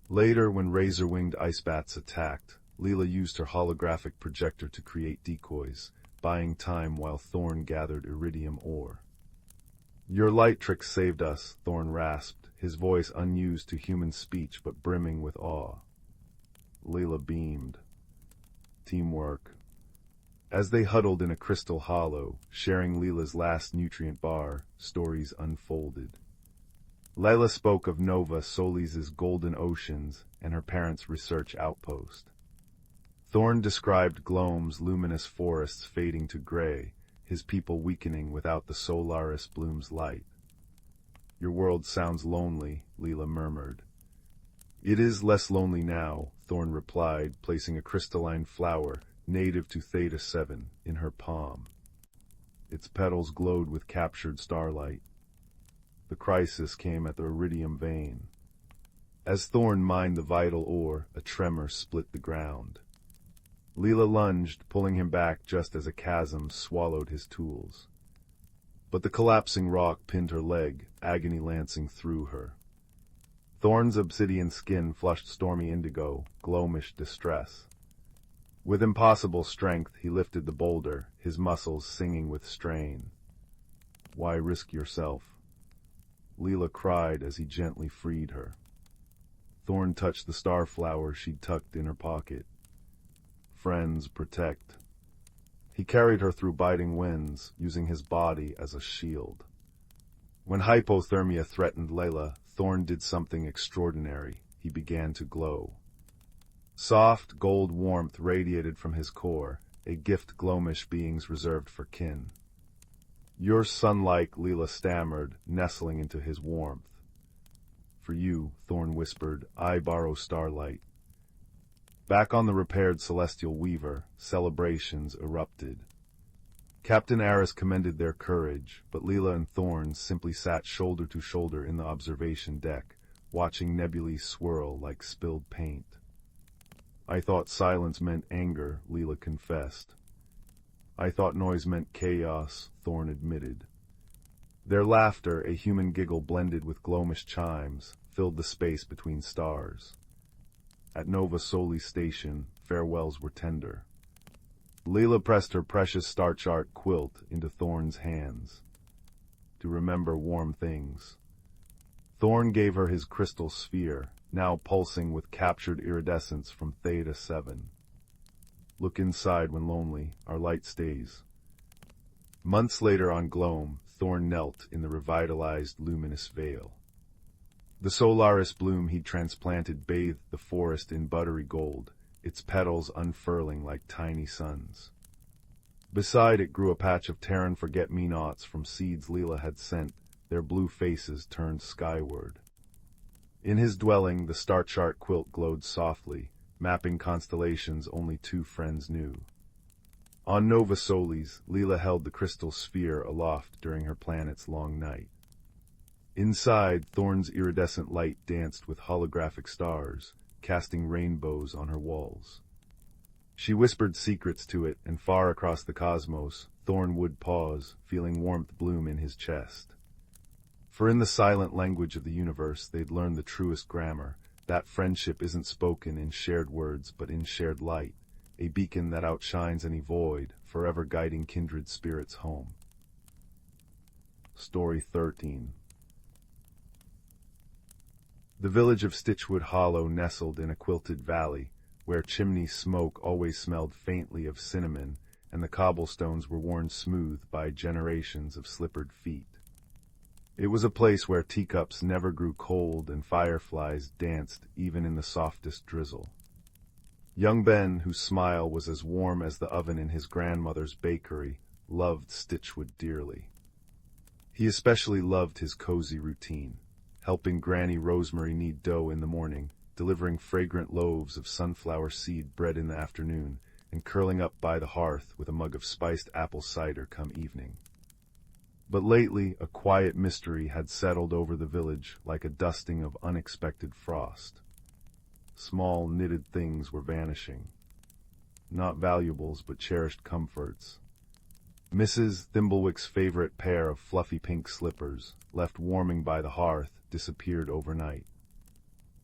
Speaker 1: Later, when razor-winged ice bats attacked, Leela used her holographic projector to create decoys, buying time while Thorn gathered iridium ore. Your light trick saved us, Thorn rasped, his voice unused to human speech but brimming with awe. Leela beamed. Teamwork. As they huddled in a crystal hollow, sharing Leela's last nutrient bar, stories unfolded. Leila spoke of Nova Solis' golden oceans and her parents' research outpost. Thorn described Gloam's luminous forests fading to gray, his people weakening without the Solaris bloom's light. Your world sounds lonely, Leela murmured. It is less lonely now, Thorn replied, placing a crystalline flower, native to Theta 7, in her palm. Its petals glowed with captured starlight. The crisis came at the iridium vein. As Thorn mined the vital ore, a tremor split the ground. Leela lunged, pulling him back just as a chasm swallowed his tools. But the collapsing rock pinned her leg, agony lancing through her. Thorn's obsidian skin flushed stormy indigo, Gloamish distress. With impossible strength, he lifted the boulder, his muscles singing with strain. Why risk yourself? Leela cried as he gently freed her. Thorn touched the starflower she'd tucked in her pocket. Friends protect. He carried her through biting winds, using his body as a shield. When hypothermia threatened Layla, Thorn did something extraordinary. He began to glow. Soft, gold warmth radiated from his core, a gift Gloamish beings reserved for kin. You're sun-like, Leela stammered, nestling into his warmth. For you, Thorn whispered, I borrow starlight. Back on the repaired celestial weaver, celebrations erupted. Captain Aris commended their courage, but Leela and Thorns simply sat shoulder to shoulder in the observation deck, watching nebulae swirl like spilled paint. I thought silence meant anger, Leela confessed. I thought noise meant chaos, Thorn admitted. Their laughter, a human giggle blended with Gloamish chimes, filled the space between stars. At Nova Soli Station, farewells were tender. Leela pressed her precious starch-art quilt into Thorn's hands. To remember warm things. Thorn gave her his crystal sphere, now pulsing with captured iridescence from Theta 7. Look inside when lonely, our light stays. Months later on Gloam, Thorn knelt in the revitalized luminous veil. The Solaris bloom he'd transplanted bathed the forest in buttery gold, its petals unfurling like tiny suns. Beside it grew a patch of Terran forget-me-nots from seeds Leela had sent, their blue faces turned skyward. In his dwelling, the star chart quilt glowed softly, mapping constellations only two friends knew. On Nova Solis, Leela held the crystal sphere aloft during her planet's long night. Inside, Thorn's iridescent light danced with holographic stars, casting rainbows on her walls. She whispered secrets to it, and far across the cosmos, Thorn would pause, feeling warmth bloom in his chest. For in the silent language of the universe, they'd learned the truest grammar, that friendship isn't spoken in shared words but in shared light, a beacon that outshines any void, forever guiding kindred spirits home. Story 13. The village of Stitchwood Hollow nestled in a quilted valley, where chimney smoke always smelled faintly of cinnamon, and the cobblestones were worn smooth by generations of slippered feet. It was a place where teacups never grew cold and fireflies danced even in the softest drizzle. Young Ben, whose smile was as warm as the oven in his grandmother's bakery, loved Stitchwood dearly. He especially loved his cozy routine, helping Granny Rosemary knead dough in the morning, delivering fragrant loaves of sunflower seed bread in the afternoon, and curling up by the hearth with a mug of spiced apple cider come evening. But lately, a quiet mystery had settled over the village like a dusting of unexpected frost. Small, knitted things were vanishing. Not valuables, but cherished comforts. Mrs. Thimblewick's favorite pair of fluffy pink slippers, left warming by the hearth, disappeared overnight.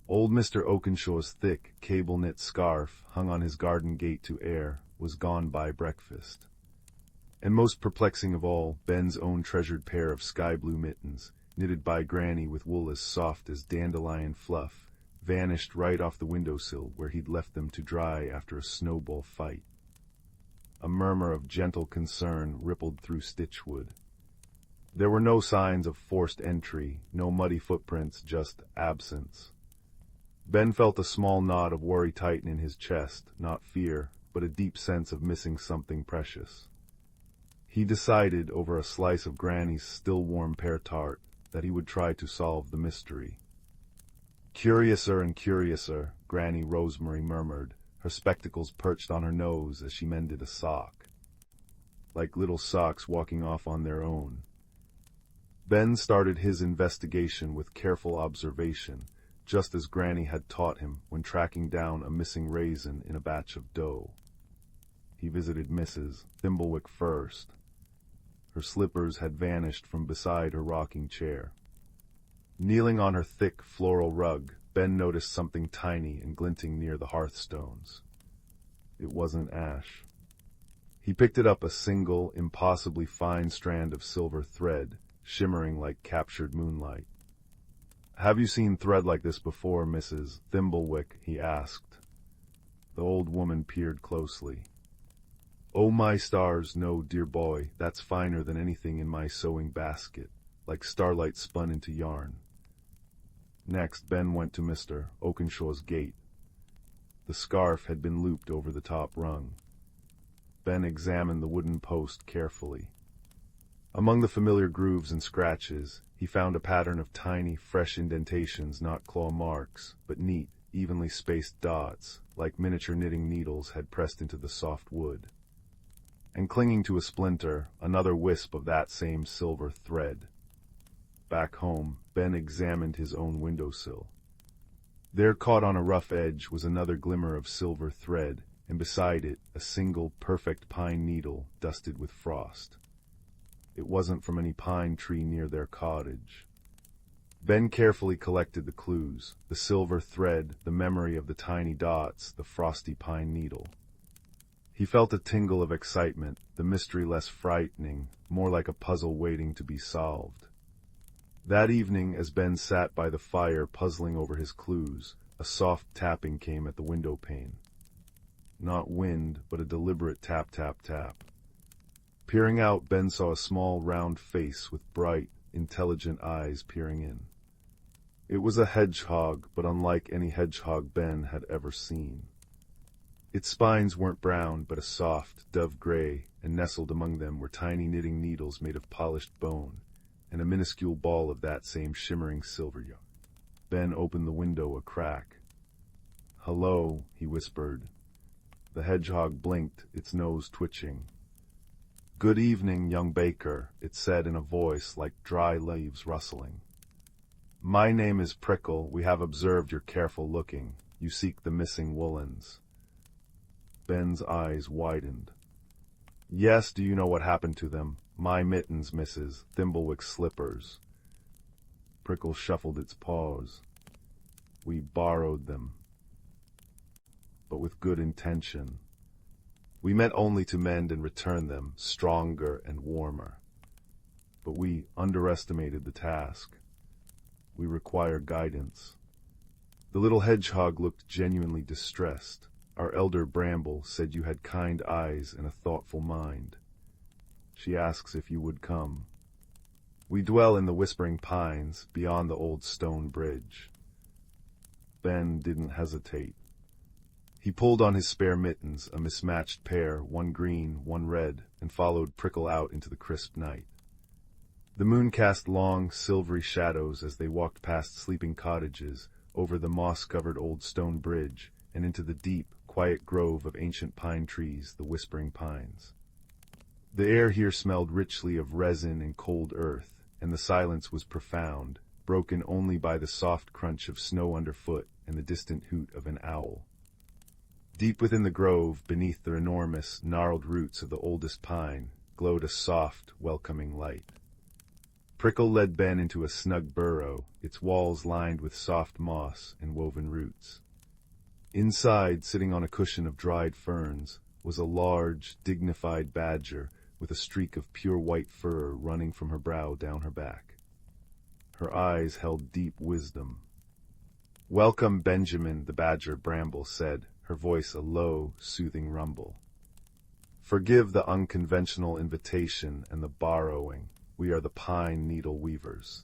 Speaker 1: Old Mr. Oakenshaw's thick, cable-knit scarf, hung on his garden gate to air, was gone by breakfast. And most perplexing of all, Ben's own treasured pair of sky-blue mittens, knitted by Granny with wool as soft as dandelion fluff, vanished right off the windowsill where he'd left them to dry after a snowball fight. A murmur of gentle concern rippled through Stitchwood. There were no signs of forced entry, no muddy footprints, just absence. Ben felt a small knot of worry tighten in his chest, not fear, but a deep sense of missing something precious. He decided, over a slice of Granny's still-warm pear tart, that he would try to solve the mystery. Curiouser and curiouser, Granny Rosemary murmured, her spectacles perched on her nose as she mended a sock. Like little socks walking off on their own. Ben started his investigation with careful observation, just as Granny had taught him when tracking down a missing raisin in a batch of dough. He visited Mrs. Thimblewick first. Her slippers had vanished from beside her rocking chair. Kneeling on her thick floral rug, Ben noticed something tiny and glinting near the hearthstones. It wasn't ash. He picked it up, a single, impossibly fine strand of silver thread, shimmering like captured moonlight. "Have you seen thread like this before, Mrs. Thimblewick?" he asked. The old woman peered closely. "Oh, my stars, no, dear boy, that's finer than anything in my sewing basket, like starlight spun into yarn." Next, Ben went to Mr. Oakenshaw's gate. The scarf had been looped over the top rung. Ben examined the wooden post carefully. Among the familiar grooves and scratches, he found a pattern of tiny, fresh indentations, not claw marks, but neat, evenly spaced dots, like miniature knitting needles had pressed into the soft wood. and clinging to a splinter, another wisp of that same silver thread. Back home, Ben examined his own windowsill. There, caught on a rough edge, was another glimmer of silver thread, and beside it, a single perfect pine needle dusted with frost. It wasn't from any pine tree near their cottage. Ben carefully collected the clues: the silver thread, the memory of the tiny dots, the frosty pine needle. He felt a tingle of excitement, the mystery less frightening, more like a puzzle waiting to be solved. That evening, as Ben sat by the fire puzzling over his clues, a soft tapping came at the window pane. Not wind, but a deliberate tap, tap, tap. Peering out, Ben saw a small, round face with bright, intelligent eyes peering in. It was a hedgehog, but unlike any hedgehog Ben had ever seen. Its spines weren't brown, but a soft, dove-gray, and nestled among them were tiny knitting needles made of polished bone, and a minuscule ball of that same shimmering silver yarn. Ben opened the window a crack. "Hello," he whispered. The hedgehog blinked, its nose twitching. "Good evening, young baker," it said in a voice like dry leaves rustling. "My name is Prickle. We have observed your careful looking. You seek the missing woolens." Ben's eyes widened. "Yes, do you know what happened to them? My mittens, Mrs. Thimblewick's slippers." Prickle shuffled its paws. "We borrowed them, but with good intention. We meant only to mend and return them, stronger and warmer. But we underestimated the task. We require guidance." The little hedgehog looked genuinely distressed. "Our elder Bramble said you had kind eyes and a thoughtful mind. She asks if you would come. We dwell in the whispering pines, beyond the old stone bridge." Ben didn't hesitate. He pulled on his spare mittens, a mismatched pair, one green, one red, and followed Prickle out into the crisp night. The moon cast long, silvery shadows as they walked past sleeping cottages, over the moss-covered old stone bridge, and into the deep, quiet grove of ancient pine trees, the whispering pines. The air here smelled richly of resin and cold earth, and the silence was profound, broken only by the soft crunch of snow underfoot and the distant hoot of an owl. Deep within the grove, beneath the enormous, gnarled roots of the oldest pine, glowed a soft, welcoming light. Prickle led Ben into a snug burrow, its walls lined with soft moss and woven roots. Inside, sitting on a cushion of dried ferns, was a large, dignified badger with a streak of pure white fur running from her brow down her back. Her eyes held deep wisdom. "Welcome, Benjamin," the badger Bramble said, her voice a low, soothing rumble. "Forgive the unconventional invitation and the borrowing. We are the pine needle weavers."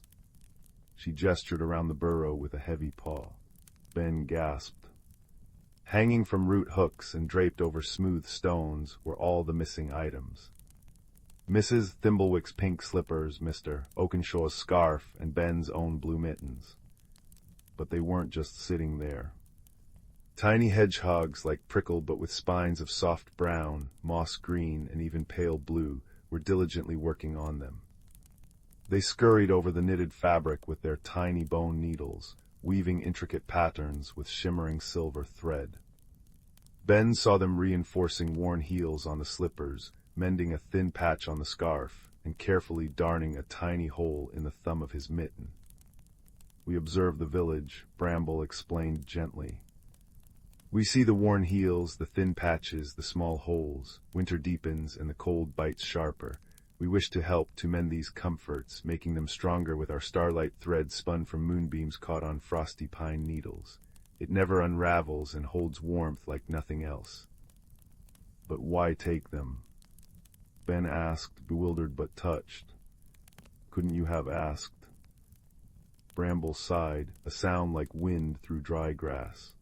Speaker 1: She gestured around the burrow with a heavy paw. Ben gasped. Hanging from root hooks and draped over smooth stones were all the missing items. Mrs. Thimblewick's pink slippers, Mr. Oakenshaw's scarf, and Ben's own blue mittens. But they weren't just sitting there. Tiny hedgehogs like Prickle, but with spines of soft brown, moss green, and even pale blue, were diligently working on them. They scurried over the knitted fabric with their tiny bone needles, weaving intricate patterns with shimmering silver thread. Ben saw them reinforcing worn heels on the slippers, mending a thin patch on the scarf, and carefully darning a tiny hole in the thumb of his mitten. "We observe the village," Bramble explained gently. "We see the worn heels, the thin patches, the small holes. Winter deepens and the cold bites sharper. We wish to help to mend these comforts, making them stronger with our starlight thread spun from moonbeams caught on frosty pine needles. It never unravels and holds warmth like nothing else." "But why take them?" Ben asked, bewildered but touched. "Couldn't you have asked?" Bramble sighed, a sound like wind through dry grass.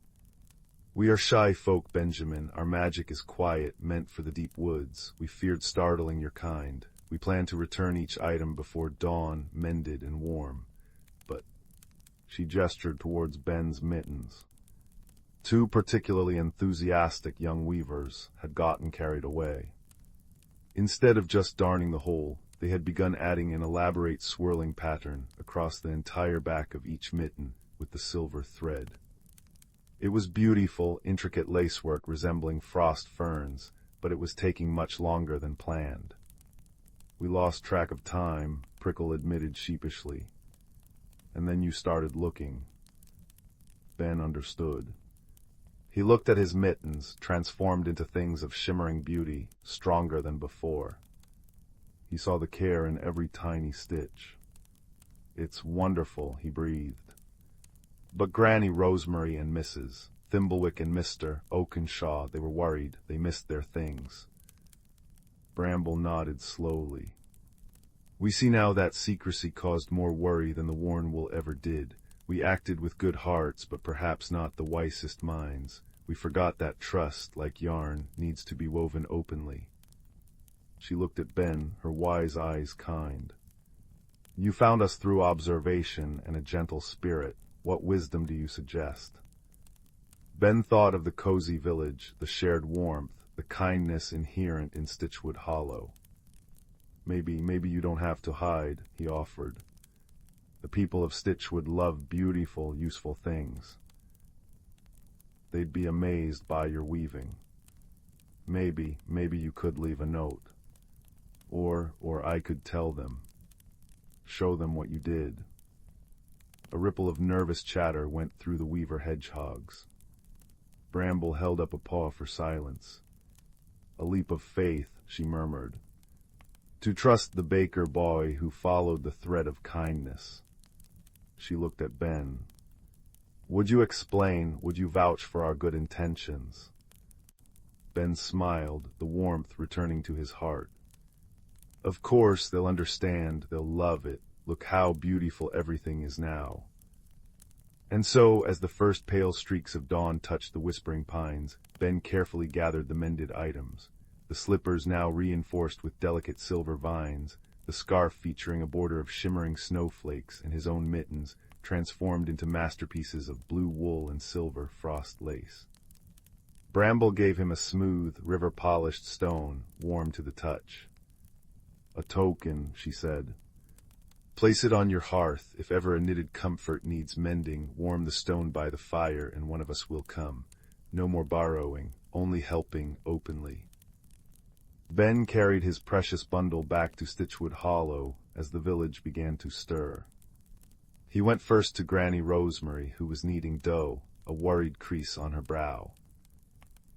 Speaker 1: "We are shy folk, Benjamin. Our magic is quiet, meant for the deep woods. We feared startling your kind. We plan to return each item before dawn, mended and warm. But—" she gestured towards Ben's mittens. Two particularly enthusiastic young weavers had gotten carried away. Instead of just darning the whole, they had begun adding an elaborate swirling pattern across the entire back of each mitten with the silver thread. It was beautiful, intricate lacework resembling frost ferns, but it was taking much longer than planned. We lost track of time, Prickle admitted sheepishly. And then you started looking. Ben understood. He looked at his mittens, transformed into things of shimmering beauty, stronger than before. He saw the care in every tiny stitch. "It's wonderful," he breathed. But Granny Rosemary and Mrs. Thimblewick and Mr. Oakenshaw, they were worried. They missed their things. Bramble nodded slowly. "We see now that secrecy caused more worry than the Warrenwool ever did. We acted with good hearts, but perhaps not the wisest minds. We forgot that trust, like yarn, needs to be woven openly." She looked at Ben, her wise eyes kind. "You found us through observation and a gentle spirit. What wisdom do you suggest?" Ben thought of the cozy village, the shared warmth, the kindness inherent in Stitchwood Hollow. Maybe you don't have to hide," he offered. "The people of Stitchwood love beautiful, useful things. They'd be amazed by your weaving. Maybe you could leave a note. Or I could tell them. Show them what you did." A ripple of nervous chatter went through the weaver hedgehogs. Bramble held up a paw for silence. "A leap of faith," she murmured. "To trust the baker boy who followed the thread of kindness." She looked at Ben. "Would you explain, would you vouch for our good intentions?" Ben smiled, the warmth returning to his heart. "Of course they'll understand, they'll love it. Look how beautiful everything is now." And so, as the first pale streaks of dawn touched the whispering pines, Ben carefully gathered the mended items. The slippers now reinforced with delicate silver vines, the scarf featuring a border of shimmering snowflakes, and his own mittens, transformed into masterpieces of blue wool and silver frost lace. Bramble gave him a smooth, river-polished stone, warm to the touch. "A token," she said. "Place it on your hearth. If ever a knitted comfort needs mending, warm the stone by the fire, and one of us will come. No more borrowing, only helping openly." Ben carried his precious bundle back to Stitchwood Hollow as the village began to stir. He went first to Granny Rosemary, who was kneading dough, a worried crease on her brow.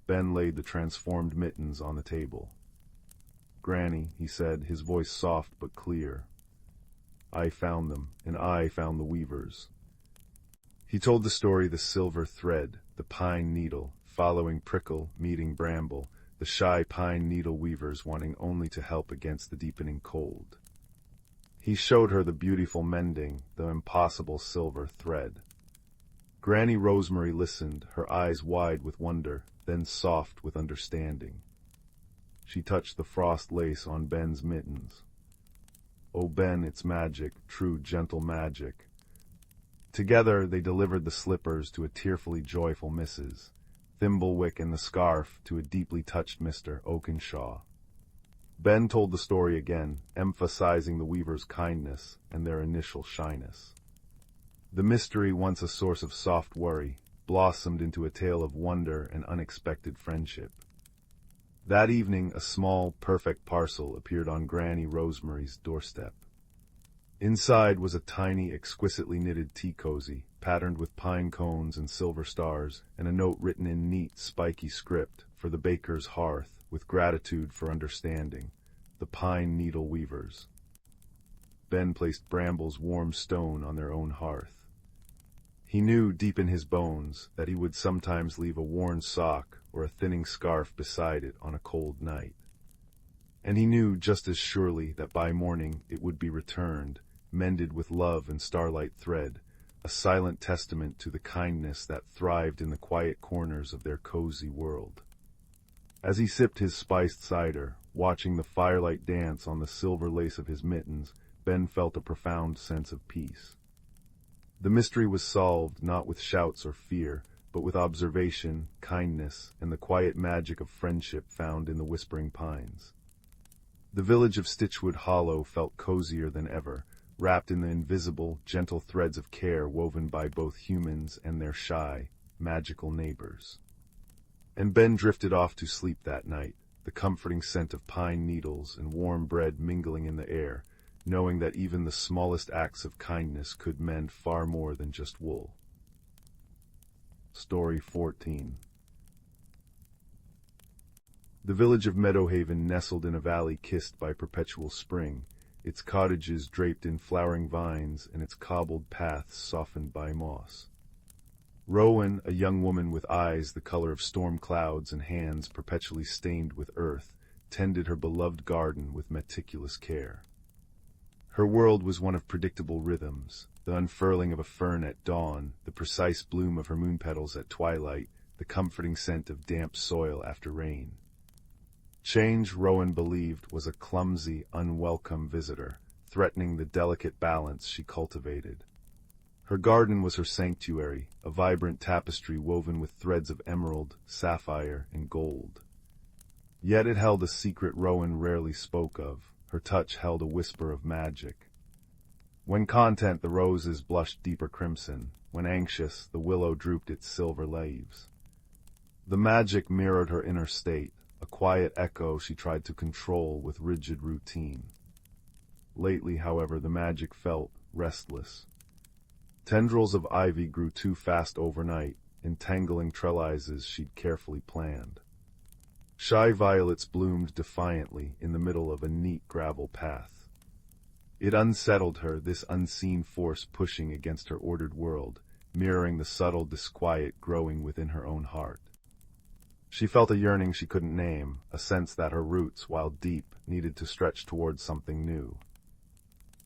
Speaker 1: Ben laid the transformed mittens on the table. "Granny," he said, his voice soft but clear, "I found them, and I found the weavers." He told the story: the silver thread, the pine needle, following Prickle, meeting Bramble, the shy pine needle weavers wanting only to help against the deepening cold. He showed her the beautiful mending, the impossible silver thread. Granny Rosemary listened, her eyes wide with wonder, then soft with understanding. She touched the frost lace on Ben's mittens. "Oh, Ben, it's magic, true gentle magic." Together they delivered the slippers to a tearfully joyful Mrs. Thimblewick and the scarf to a deeply touched Mr. Oakenshaw. Ben told the story again, emphasizing the weavers' kindness and their initial shyness. The mystery, once a source of soft worry, blossomed into a tale of wonder and unexpected friendship. That evening, a small, perfect parcel appeared on Granny Rosemary's doorstep. Inside was a tiny, exquisitely knitted tea cozy, patterned with pine cones and silver stars, and a note written in neat, spiky script, for the baker's hearth, with gratitude for understanding, the pine needle weavers. Ben placed Bramble's warm stone on their own hearth. He knew deep in his bones that he would sometimes leave a worn sock or a thinning scarf beside it on a cold night. And he knew just as surely that by morning it would be returned, mended with love and starlight thread, a silent testament to the kindness that thrived in the quiet corners of their cozy world. As he sipped his spiced cider, watching the firelight dance on the silver lace of his mittens, Ben felt a profound sense of peace. The mystery was solved not with shouts or fear, but with observation, kindness, and the quiet magic of friendship found in the whispering pines. The village of Stitchwood Hollow felt cozier than ever, wrapped in the invisible, gentle threads of care woven by both humans and their shy, magical neighbors. And Ben drifted off to sleep that night, the comforting scent of pine needles and warm bread mingling in the air, knowing that even the smallest acts of kindness could mend far more than just wool. Story 14. The village of Meadowhaven nestled in a valley kissed by perpetual spring, its cottages draped in flowering vines and its cobbled paths softened by moss. Rowan, a young woman with eyes the color of storm clouds and hands perpetually stained with earth, tended her beloved garden with meticulous care. Her world was one of predictable rhythms, the unfurling of a fern at dawn, the precise bloom of her moon petals at twilight, the comforting scent of damp soil after rain. Change, Rowan believed, was a clumsy, unwelcome visitor, threatening the delicate balance she cultivated. Her garden was her sanctuary, a vibrant tapestry woven with threads of emerald, sapphire, and gold. Yet it held a secret Rowan rarely spoke of. Her touch held a whisper of magic. When content, the roses blushed deeper crimson. When anxious, the willow drooped its silver leaves. The magic mirrored her inner state, a quiet echo she tried to control with rigid routine. Lately, however, the magic felt restless. Tendrils of ivy grew too fast overnight, entangling trellises she'd carefully planned. Shy violets bloomed defiantly in the middle of a neat gravel path. It unsettled her, this unseen force pushing against her ordered world, mirroring the subtle disquiet growing within her own heart. She felt a yearning she couldn't name, a sense that her roots, while deep, needed to stretch towards something new.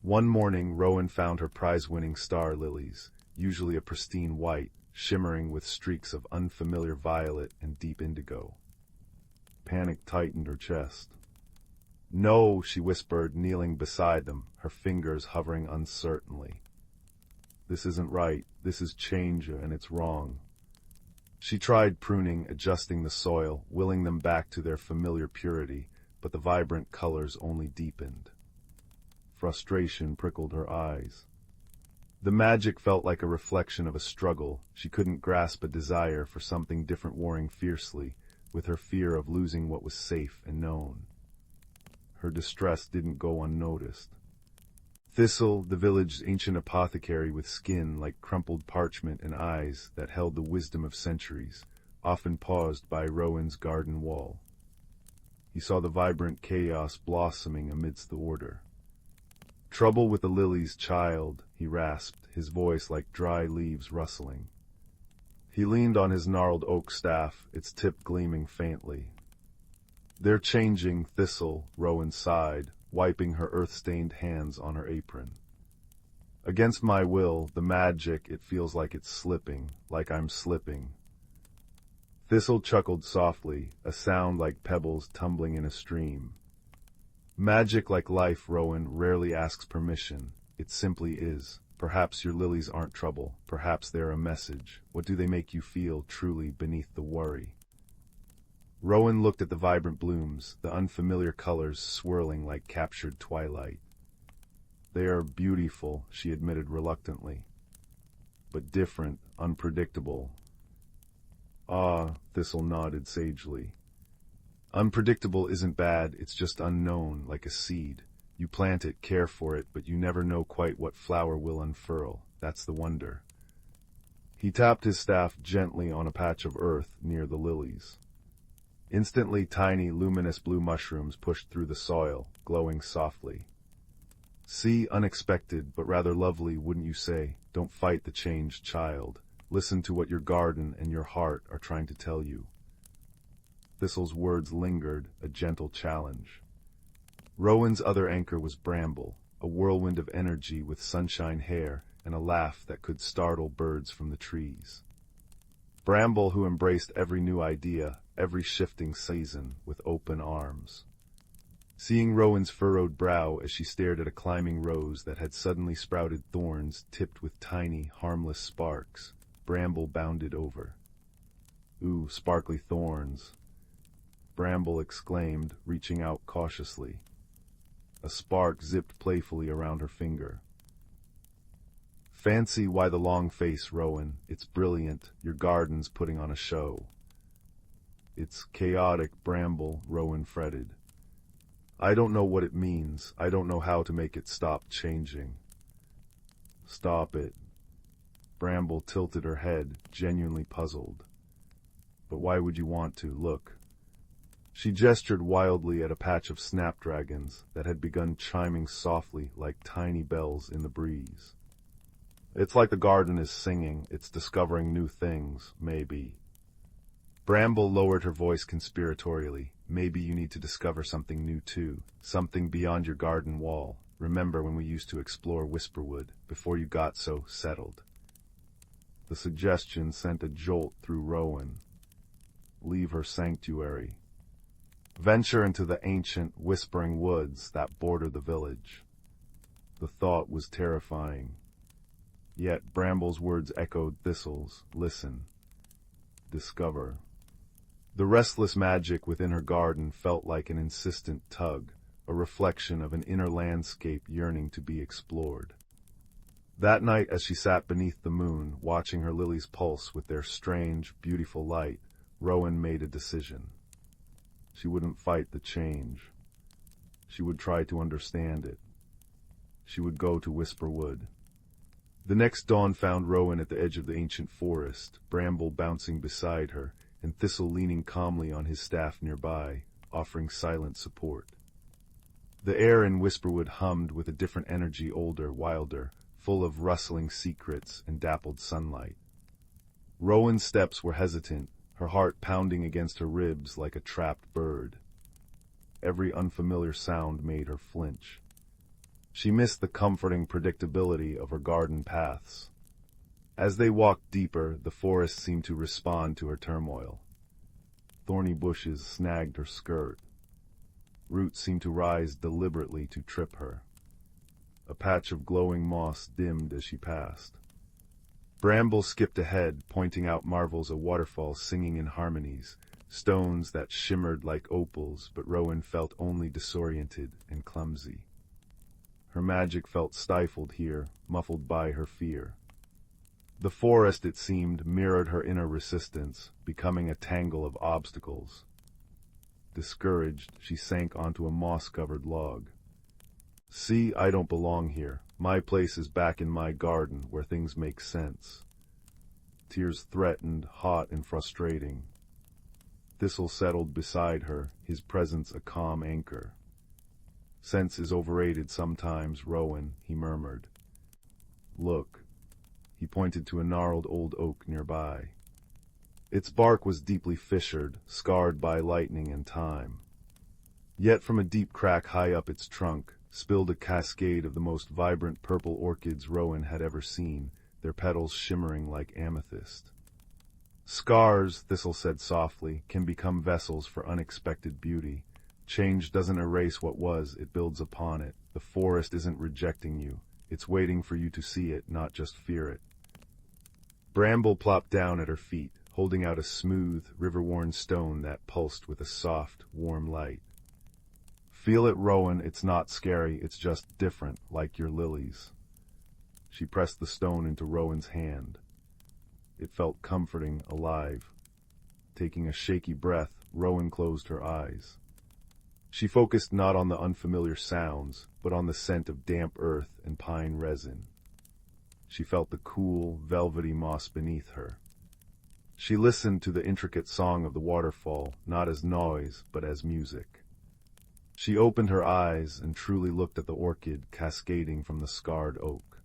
Speaker 1: One morning, Rowan found her prize-winning star lilies, usually a pristine white, shimmering with streaks of unfamiliar violet and deep indigo. Panic tightened her chest. "No," she whispered, kneeling beside them, her fingers hovering uncertainly. "This isn't right. This is change, and it's wrong." She tried pruning, adjusting the soil, willing them back to their familiar purity, but the vibrant colors only deepened. Frustration prickled her eyes. The magic felt like a reflection of a struggle. She couldn't grasp a desire for something different warring fiercely, with her fear of losing what was safe and known. Her distress didn't go unnoticed. Thistle, the village's ancient apothecary with skin like crumpled parchment and eyes that held the wisdom of centuries, often paused by Rowan's garden wall. He saw the vibrant chaos blossoming amidst the order. "Trouble with the lilies, child," he rasped, his voice like dry leaves rustling. He leaned on his gnarled oak staff, its tip gleaming faintly. "They're changing, Thistle," Rowan sighed, wiping her earth-stained hands on her apron. "Against my will, the magic, it feels like it's slipping, like I'm slipping." Thistle chuckled softly, a sound like pebbles tumbling in a stream. "Magic, like life, Rowan, rarely asks permission. It simply is. Perhaps your lilies aren't trouble. Perhaps they're a message. What do they make you feel, truly, beneath the worry?" Rowan looked at the vibrant blooms, the unfamiliar colors swirling like captured twilight. "They are beautiful," she admitted reluctantly. "But different, unpredictable." "Ah," Thistle nodded sagely. "Unpredictable isn't bad, it's just unknown, like a seed. You plant it, care for it, but you never know quite what flower will unfurl. That's the wonder." He tapped his staff gently on a patch of earth near the lilies. Instantly, tiny, luminous blue mushrooms pushed through the soil, glowing softly. "See, unexpected, but rather lovely, wouldn't you say? Don't fight the changed, child. Listen to what your garden and your heart are trying to tell you." Thistle's words lingered, a gentle challenge. Rowan's other anchor was Bramble, a whirlwind of energy with sunshine hair and a laugh that could startle birds from the trees. Bramble, who embraced every new idea, every shifting season, with open arms. Seeing Rowan's furrowed brow as she stared at a climbing rose that had suddenly sprouted thorns tipped with tiny, harmless sparks, Bramble bounded over. "Ooh, sparkly thorns," Bramble exclaimed, reaching out cautiously. A spark zipped playfully around her finger. "Fancy why the long face, Rowan. It's brilliant. Your garden's putting on a show." "It's chaotic, Bramble," Rowan fretted. "I don't know what it means. I don't know how to make it stop changing." "Stop it." Bramble tilted her head, genuinely puzzled. "But why would you want to? Look." She gestured wildly at a patch of snapdragons that had begun chiming softly like tiny bells in the breeze. "It's like the garden is singing. It's discovering new things, maybe." Bramble lowered her voice conspiratorially. "Maybe you need to discover something new too, something beyond your garden wall. Remember when we used to explore Whisperwood, before you got so settled?" The suggestion sent a jolt through Rowan. Leave her sanctuary. Venture into the ancient, whispering woods that border the village. The thought was terrifying. Yet Bramble's words echoed Thistle's. Listen. Discover. The restless magic within her garden felt like an insistent tug, a reflection of an inner landscape yearning to be explored. That night, as she sat beneath the moon, watching her lilies pulse with their strange, beautiful light, Rowan made a decision. She wouldn't fight the change. She would try to understand it. She would go to Whisperwood. The next dawn found Rowan at the edge of the ancient forest, Bramble bouncing beside her, and Thistle leaning calmly on his staff nearby, offering silent support. The air in Whisperwood hummed with a different energy, older, wilder, full of rustling secrets and dappled sunlight. Rowan's steps were hesitant, her heart pounding against her ribs like a trapped bird. Every unfamiliar sound made her flinch. She missed the comforting predictability of her garden paths. As they walked deeper, the forest seemed to respond to her turmoil. Thorny bushes snagged her skirt. Roots seemed to rise deliberately to trip her. A patch of glowing moss dimmed as she passed. Bramble skipped ahead, pointing out marvels of waterfalls singing in harmonies, stones that shimmered like opals, but Rowan felt only disoriented and clumsy. Her magic felt stifled here, muffled by her fear. The forest, it seemed, mirrored her inner resistance, becoming a tangle of obstacles. Discouraged, she sank onto a moss-covered log. "See, I don't belong here. My place is back in my garden, where things make sense." Tears threatened, hot and frustrating. Thistle settled beside her, his presence a calm anchor. "Sense is overrated sometimes, Rowan," he murmured. "Look." He pointed to a gnarled old oak nearby. Its bark was deeply fissured, scarred by lightning and time. Yet from a deep crack high up its trunk spilled a cascade of the most vibrant purple orchids Rowan had ever seen, their petals shimmering like amethyst. "Scars," Thistle said softly, "can become vessels for unexpected beauty. Change doesn't erase what was, it builds upon it. The forest isn't rejecting you. It's waiting for you to see it, not just fear it." Bramble plopped down at her feet, holding out a smooth, river-worn stone that pulsed with a soft, warm light. "Feel it, Rowan. It's not scary, it's just different, like your lilies." She pressed the stone into Rowan's hand. It felt comforting, alive. Taking a shaky breath, Rowan closed her eyes. She focused not on the unfamiliar sounds, but on the scent of damp earth and pine resin. She felt the cool, velvety moss beneath her. She listened to the intricate song of the waterfall, not as noise, but as music. She opened her eyes and truly looked at the orchid cascading from the scarred oak.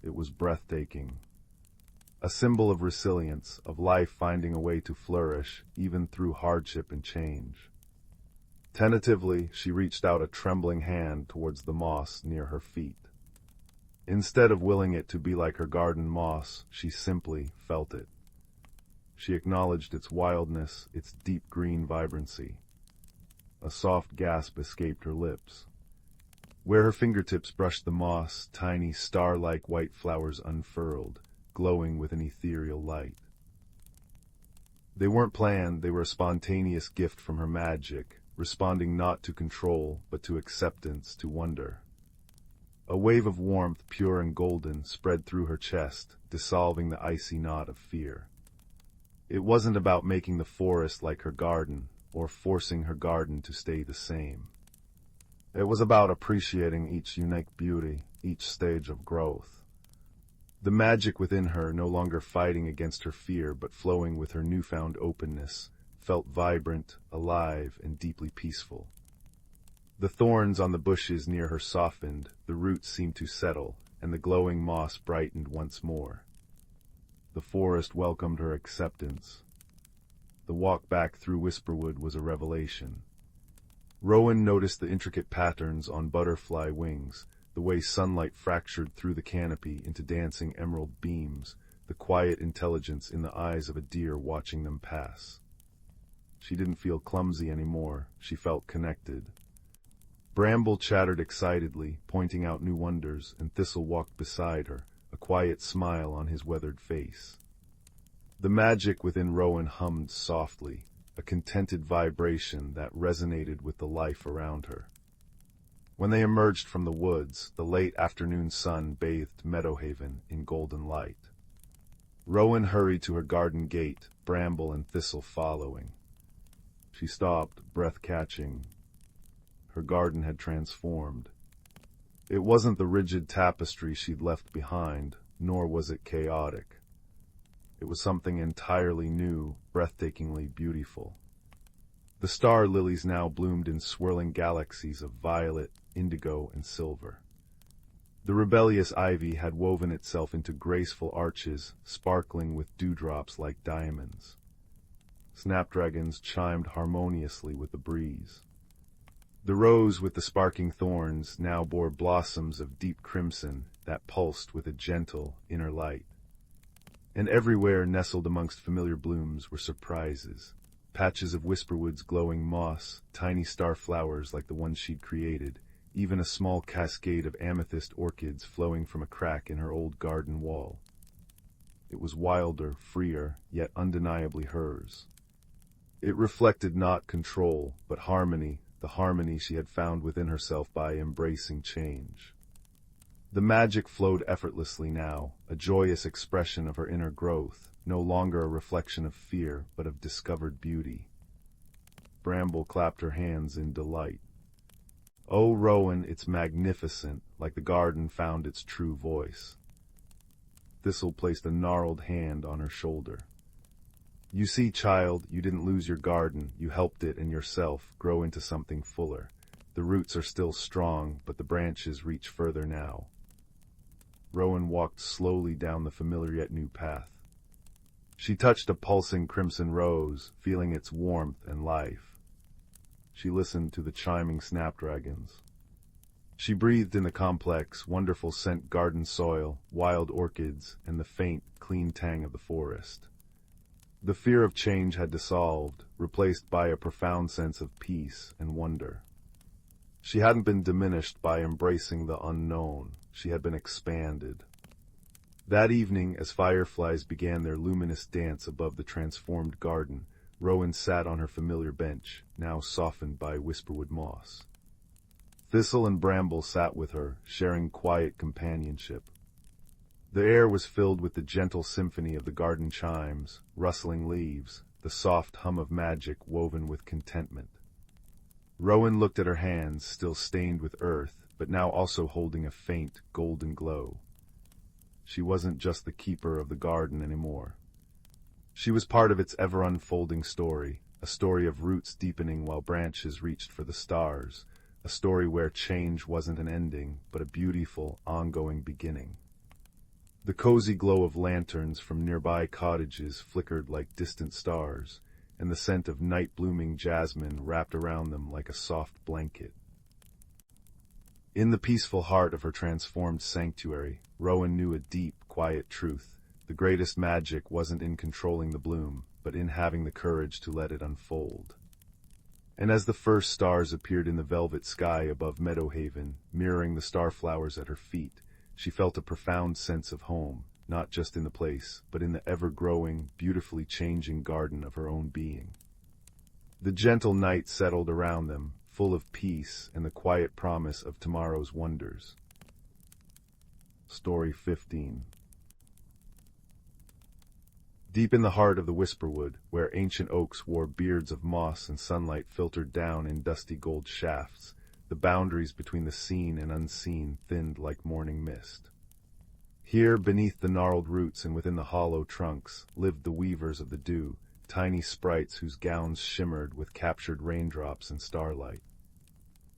Speaker 1: It was breathtaking. A symbol of resilience, of life finding a way to flourish, even through hardship and change. Tentatively, she reached out a trembling hand towards the moss near her feet. Instead of willing it to be like her garden moss, she simply felt it. She acknowledged its wildness, its deep green vibrancy. A soft gasp escaped her lips. Where her fingertips brushed the moss, tiny star-like white flowers unfurled, glowing with an ethereal light. They weren't planned, they were a spontaneous gift from her magic, responding not to control, but to acceptance, to wonder. A wave of warmth, pure and golden, spread through her chest, dissolving the icy knot of fear. It wasn't about making the forest like her garden, or forcing her garden to stay the same. It was about appreciating each unique beauty, each stage of growth. The magic within her, no longer fighting against her fear, but flowing with her newfound openness, felt vibrant, alive, and deeply peaceful. The thorns on the bushes near her softened, the roots seemed to settle, and the glowing moss brightened once more. The forest welcomed her acceptance. The walk back through Whisperwood was a revelation. Rowan noticed the intricate patterns on butterfly wings, the way sunlight fractured through the canopy into dancing emerald beams, the quiet intelligence in the eyes of a deer watching them pass. She didn't feel clumsy anymore, she felt connected. Bramble chattered excitedly, pointing out new wonders, and Thistle walked beside her, a quiet smile on his weathered face. The magic within Rowan hummed softly, a contented vibration that resonated with the life around her. When they emerged from the woods, the late afternoon sun bathed Meadowhaven in golden light. Rowan hurried to her garden gate, Bramble and Thistle following. She stopped, breath-catching. Her garden had transformed. It wasn't the rigid tapestry she'd left behind, nor was it chaotic. It was something entirely new, breathtakingly beautiful. The star lilies now bloomed in swirling galaxies of violet, indigo, and silver. The rebellious ivy had woven itself into graceful arches, sparkling with dewdrops like diamonds. Snapdragons chimed harmoniously with the breeze. The rose with the sparking thorns now bore blossoms of deep crimson that pulsed with a gentle inner light. And everywhere nestled amongst familiar blooms were surprises. Patches of Whisperwood's glowing moss, tiny star flowers like the ones she'd created, even a small cascade of amethyst orchids flowing from a crack in her old garden wall. It was wilder, freer, yet undeniably hers. It reflected not control, but harmony, the harmony she had found within herself by embracing change. The magic flowed effortlessly now, a joyous expression of her inner growth, no longer a reflection of fear, but of discovered beauty. Bramble clapped her hands in delight. "Oh, Rowan, it's magnificent," like the garden found its true voice. Thistle placed a gnarled hand on her shoulder. "You see, child, you didn't lose your garden, you helped it and yourself grow into something fuller. The roots are still strong, but the branches reach further now." Rowan walked slowly down the familiar yet new path. She touched a pulsing crimson rose, feeling its warmth and life. She listened to the chiming snapdragons. She breathed in the complex, wonderful scent garden soil, wild orchids, and the faint, clean tang of the forest. The fear of change had dissolved, replaced by a profound sense of peace and wonder. She hadn't been diminished by embracing the unknown. She had been expanded. That evening, as fireflies began their luminous dance above the transformed garden, Rowan sat on her familiar bench, now softened by Whisperwood moss. Thistle and Bramble sat with her, sharing quiet companionship. The air was filled with the gentle symphony of the garden chimes, rustling leaves, the soft hum of magic woven with contentment. Rowan looked at her hands, still stained with earth, but now also holding a faint, golden glow. She wasn't just the keeper of the garden anymore. She was part of its ever-unfolding story, a story of roots deepening while branches reached for the stars, a story where change wasn't an ending, but a beautiful, ongoing beginning. The cozy glow of lanterns from nearby cottages flickered like distant stars, and the scent of night-blooming jasmine wrapped around them like a soft blanket. In the peaceful heart of her transformed sanctuary, Rowan knew a deep, quiet truth. The greatest magic wasn't in controlling the bloom, but in having the courage to let it unfold. And as the first stars appeared in the velvet sky above Meadowhaven, mirroring the starflowers at her feet, she felt a profound sense of home, not just in the place, but in the ever-growing, beautifully changing garden of her own being. The gentle night settled around them, full of peace and the quiet promise of tomorrow's wonders. Story 15. Deep in the heart of the Whisperwood, where ancient oaks wore beards of moss and sunlight filtered down in dusty gold shafts, the boundaries between the seen and unseen thinned like morning mist. Here, beneath the gnarled roots and within the hollow trunks, lived the weavers of the dew, tiny sprites whose gowns shimmered with captured raindrops and starlight.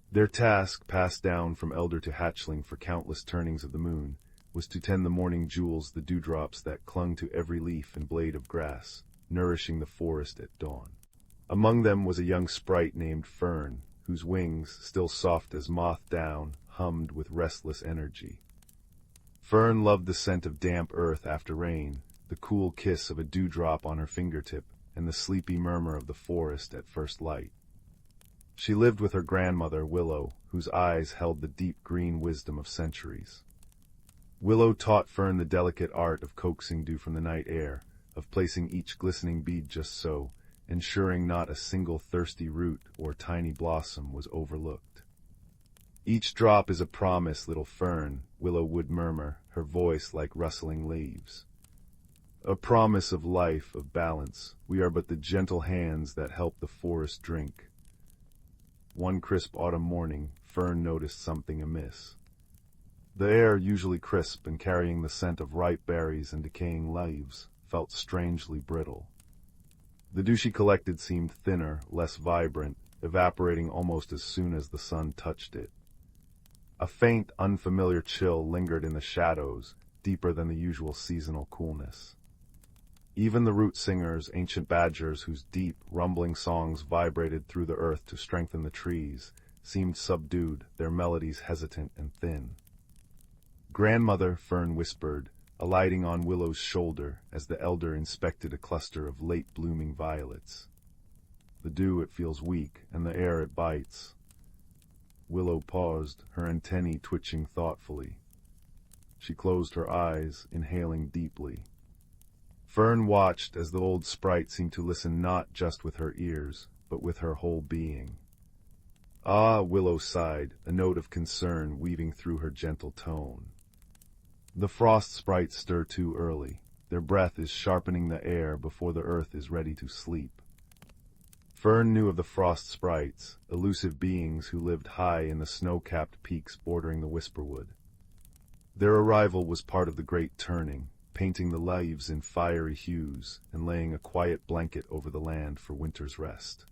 Speaker 1: Their task, passed down from elder to hatchling for countless turnings of the moon, was to tend the morning jewels, the dewdrops that clung to every leaf and blade of grass, nourishing the forest at dawn. Among them was a young sprite named Fern, whose wings, still soft as moth down, hummed with restless energy. Fern loved the scent of damp earth after rain, the cool kiss of a dewdrop on her fingertip, and the sleepy murmur of the forest at first light. She lived with her grandmother, Willow, whose eyes held the deep green wisdom of centuries. Willow taught Fern the delicate art of coaxing dew from the night air, of placing each glistening bead just so, ensuring not a single thirsty root or tiny blossom was overlooked. "Each drop is a promise, little Fern," Willow would murmur, her voice like rustling leaves. "A promise of life, of balance. We are but the gentle hands that help the forest drink." One crisp autumn morning, Fern noticed something amiss. The air, usually crisp and carrying the scent of ripe berries and decaying leaves, felt strangely brittle. The dew she collected seemed thinner, less vibrant, evaporating almost as soon as the sun touched it. A faint, unfamiliar chill lingered in the shadows, deeper than the usual seasonal coolness. Even the root singers, ancient badgers whose deep, rumbling songs vibrated through the earth to strengthen the trees, seemed subdued, their melodies hesitant and thin. "Grandmother," Fern whispered, alighting on Willow's shoulder as the elder inspected a cluster of late-blooming violets. "The dew, it feels weak, and the air, it bites." Willow paused, her antennae twitching thoughtfully. She closed her eyes, inhaling deeply. Fern watched as the old sprite seemed to listen not just with her ears, but with her whole being. "Ah," Willow sighed, a note of concern weaving through her gentle tone. "The frost sprites stir too early. Their breath is sharpening the air before the earth is ready to sleep." Fern knew of the frost sprites, elusive beings who lived high in the snow-capped peaks bordering the Whisperwood. Their arrival was part of the great turning, painting the leaves in fiery hues and laying a quiet blanket over the land for winter's rest.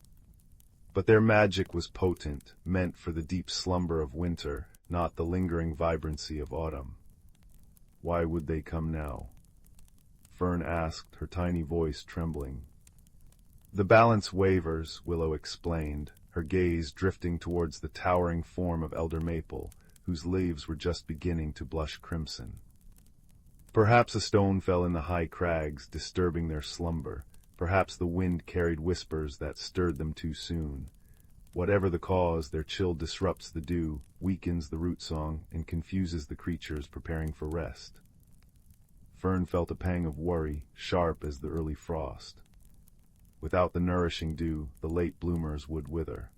Speaker 1: But their magic was potent, meant for the deep slumber of winter, not the lingering vibrancy of autumn. "Why would they come now?" Fern asked, her tiny voice trembling. "The balance wavers," Willow explained, her gaze drifting towards the towering form of elder maple, whose leaves were just beginning to blush crimson. "Perhaps a stone fell in the high crags, disturbing their slumber. Perhaps the wind carried whispers that stirred them too soon. Whatever the cause, their chill disrupts the dew, weakens the root song, and confuses the creatures preparing for rest." Fern felt a pang of worry, sharp as the early frost. Without the nourishing dew, the late bloomers would wither.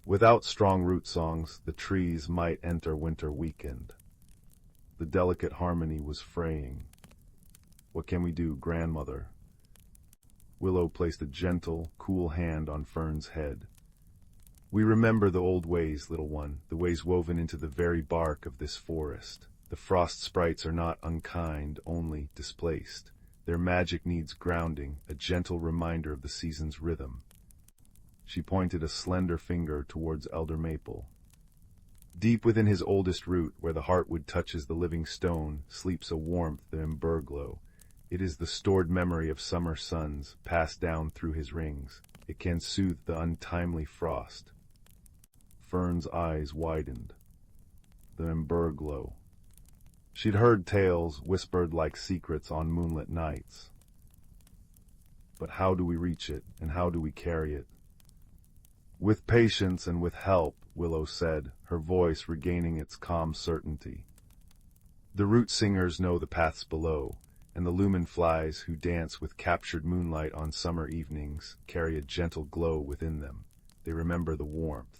Speaker 1: Without strong root songs, the trees might enter winter weakened. The delicate harmony was fraying. "What can we do, grandmother?" Willow placed a gentle, cool hand on Fern's head. "We remember the old ways, little one, the ways woven into the very bark of this forest. The frost sprites are not unkind, only displaced. Their magic needs grounding, a gentle reminder of the season's rhythm." She pointed a slender finger towards elder maple. "Deep within his oldest root, where the heartwood touches the living stone, sleeps a warmth, the emberglow. It is the stored memory of summer suns, passed down through his rings. It can soothe the untimely frost." Fern's eyes widened. The emberglow. She'd heard tales whispered like secrets on moonlit nights. But how do we reach it, and how do we carry it? "With patience and with help," Willow said, her voice regaining its calm certainty. "The root singers know the paths below. and the lumen flies who dance with captured moonlight on summer evenings carry a gentle glow within them. They remember the warmth.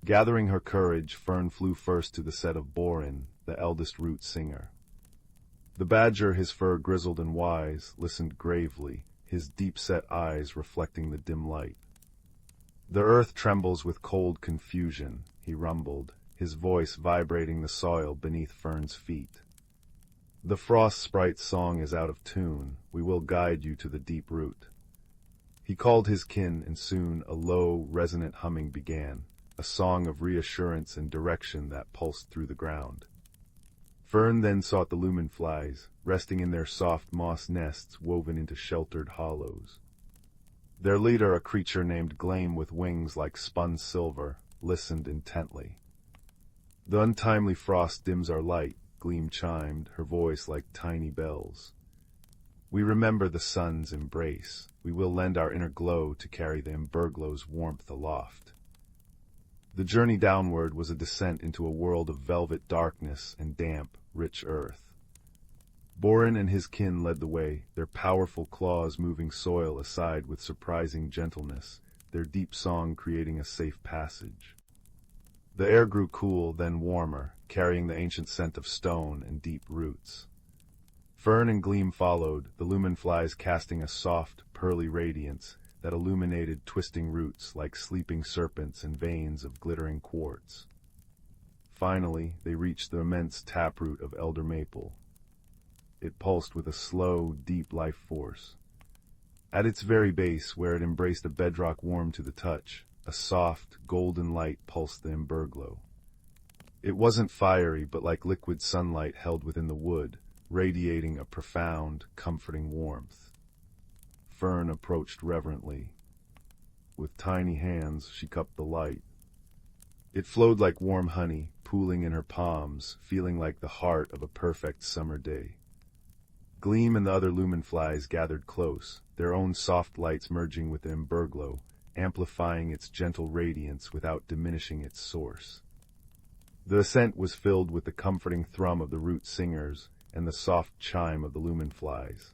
Speaker 1: Gathering her courage, Fern flew first to the set of Borin, the eldest root singer. The badger, his fur grizzled and wise, listened gravely, his deep-set eyes reflecting the dim light. "The earth trembles with cold confusion," he rumbled, his voice vibrating the soil beneath Fern's feet. "The frost sprite's song is out of tune. We will guide you to the deep root." He called his kin, and soon a low, resonant humming began, a song of reassurance and direction that pulsed through the ground. Fern then sought the lumen flies, resting in their soft moss nests woven into sheltered hollows. Their leader, a creature named Gabe with wings like spun silver, listened intently. "The untimely frost dims our light," Gleam chimed, her voice like tiny bells. "We remember the sun's embrace. We will lend our inner glow to carry the emberglow's warmth aloft." The journey downward was a descent into a world of velvet darkness and damp, rich earth. Borin and his kin led the way, their powerful claws moving soil aside with surprising gentleness, their deep song creating a safe passage. The air grew cool, then warmer, carrying the ancient scent of stone and deep roots. Fern and Gleam followed, the lumen flies casting a soft, pearly radiance that illuminated twisting roots like sleeping serpents and veins of glittering quartz. Finally, they reached the immense taproot of elder maple. It pulsed with a slow, deep life force. At its very base, where it embraced a bedrock warm to the touch, a soft, golden light pulsed the emberglow. It wasn't fiery, but like liquid sunlight held within the wood, radiating a profound, comforting warmth. Fern approached reverently. With tiny hands, she cupped the light. It flowed like warm honey, pooling in her palms, feeling like the heart of a perfect summer day. Gleam and the other lumen flies gathered close, their own soft lights merging with the emberglow, amplifying its gentle radiance without diminishing its source. The ascent was filled with the comforting thrum of the root singers and the soft chime of the lumen flies.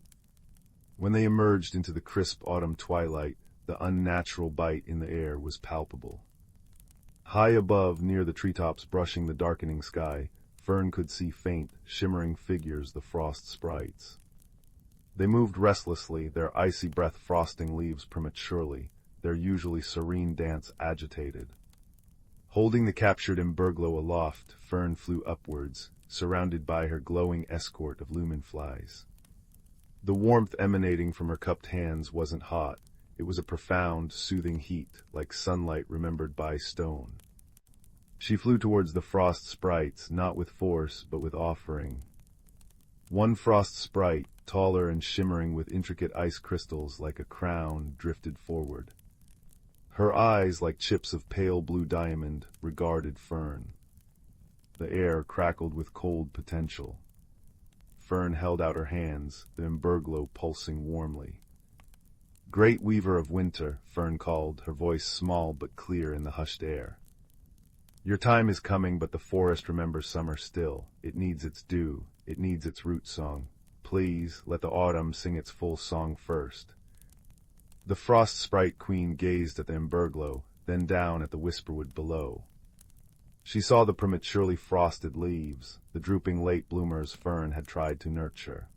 Speaker 1: When they emerged into the crisp autumn twilight, the unnatural bite in the air was palpable. High above, near the treetops brushing the darkening sky, Fern could see faint, shimmering figures, the frost sprites. They moved restlessly, their icy breath frosting leaves prematurely, their usually serene dance agitated. Holding the captured emberglow aloft, Fern flew upwards, surrounded by her glowing escort of lumen flies. The warmth emanating from her cupped hands wasn't hot. It was a profound, soothing heat, like sunlight remembered by stone. She flew towards the frost sprites, not with force, but with offering. One frost sprite, taller and shimmering with intricate ice crystals like a crown, drifted forward. Her eyes, like chips of pale blue diamond, regarded Fern. The air crackled with cold potential. Fern held out her hands, the emberglow pulsing warmly. "Great weaver of winter," Fern called, her voice small but clear in the hushed air. "Your time is coming, but the forest remembers summer still. It needs its dew, it needs its root song. Please, let the autumn sing its full song first." The frost sprite queen gazed at the emberglow, then down at the whisperwood below. She saw the prematurely frosted leaves, the drooping late bloomers Fern had tried to nurture.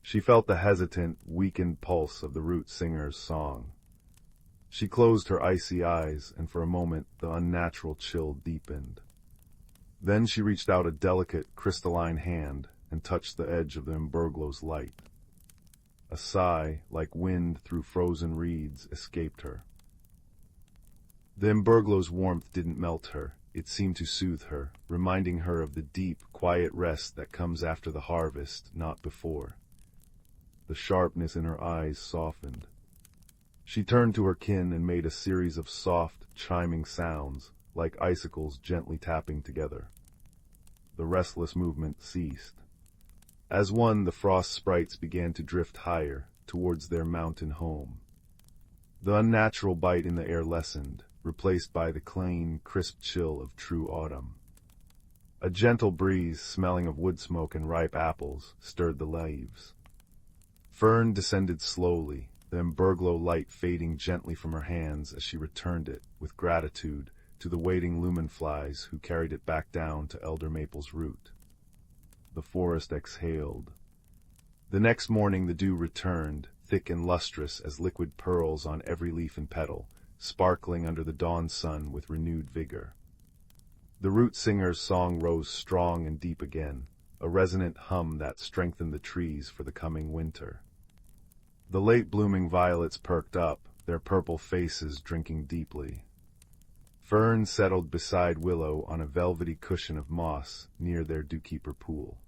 Speaker 1: She felt the hesitant, weakened pulse of the root singer's song. She closed her icy eyes, and for a moment the unnatural chill deepened. Then she reached out a delicate, crystalline hand and touched the edge of the emberglow's light. A sigh, like wind through frozen reeds, escaped her. The emberglow's warmth didn't melt her. It seemed to soothe her, reminding her of the deep, quiet rest that comes after the harvest, not before. The sharpness in her eyes softened. She turned to her kin and made a series of soft, chiming sounds, like icicles gently tapping together. The restless movement ceased. As one, the frost sprites began to drift higher, towards their mountain home. The unnatural bite in the air lessened, replaced by the clean, crisp chill of true autumn. A gentle breeze, smelling of wood smoke and ripe apples, stirred the leaves. Fern descended slowly, the emberglow light fading gently from her hands as she returned it, with gratitude, to the waiting lumen flies who carried it back down to elder maple's root. The forest exhaled. The next morning the dew returned, thick and lustrous as liquid pearls on every leaf and petal, sparkling under the dawn sun with renewed vigor. The root singer's song rose strong and deep again, a resonant hum that strengthened the trees for the coming winter. The late-blooming violets perked up, their purple faces drinking deeply. Fern settled beside Willow on a velvety cushion of moss near their dewkeeper pool.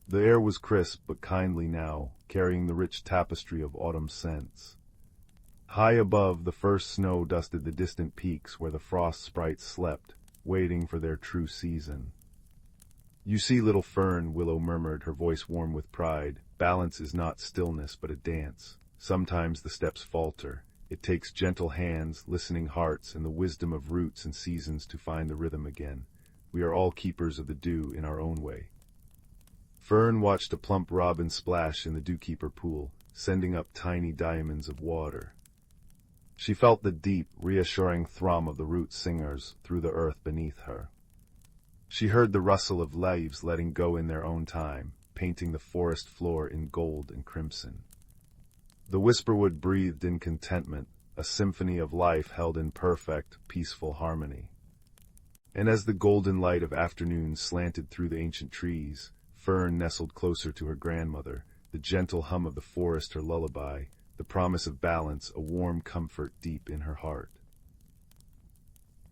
Speaker 1: The air was crisp but kindly now, carrying the rich tapestry of autumn scents. High above, the first snow dusted the distant peaks where the frost sprites slept, waiting for their true season. "You see, little Fern," Willow murmured, her voice warm with pride, "balance is not stillness but a dance. Sometimes the steps falter. It takes gentle hands, listening hearts, and the wisdom of roots and seasons to find the rhythm again. We are all keepers of the dew in our own way." Fern watched a plump robin splash in the dewkeeper pool, sending up tiny diamonds of water. She felt the deep, reassuring thrum of the root singers through the earth beneath her. She heard the rustle of leaves letting go in their own time, painting the forest floor in gold and crimson. The whisperwood breathed in contentment, a symphony of life held in perfect, peaceful harmony. And as the golden light of afternoon slanted through the ancient trees, Fern nestled closer to her grandmother, the gentle hum of the forest her lullaby, the promise of balance, a warm comfort deep in her heart.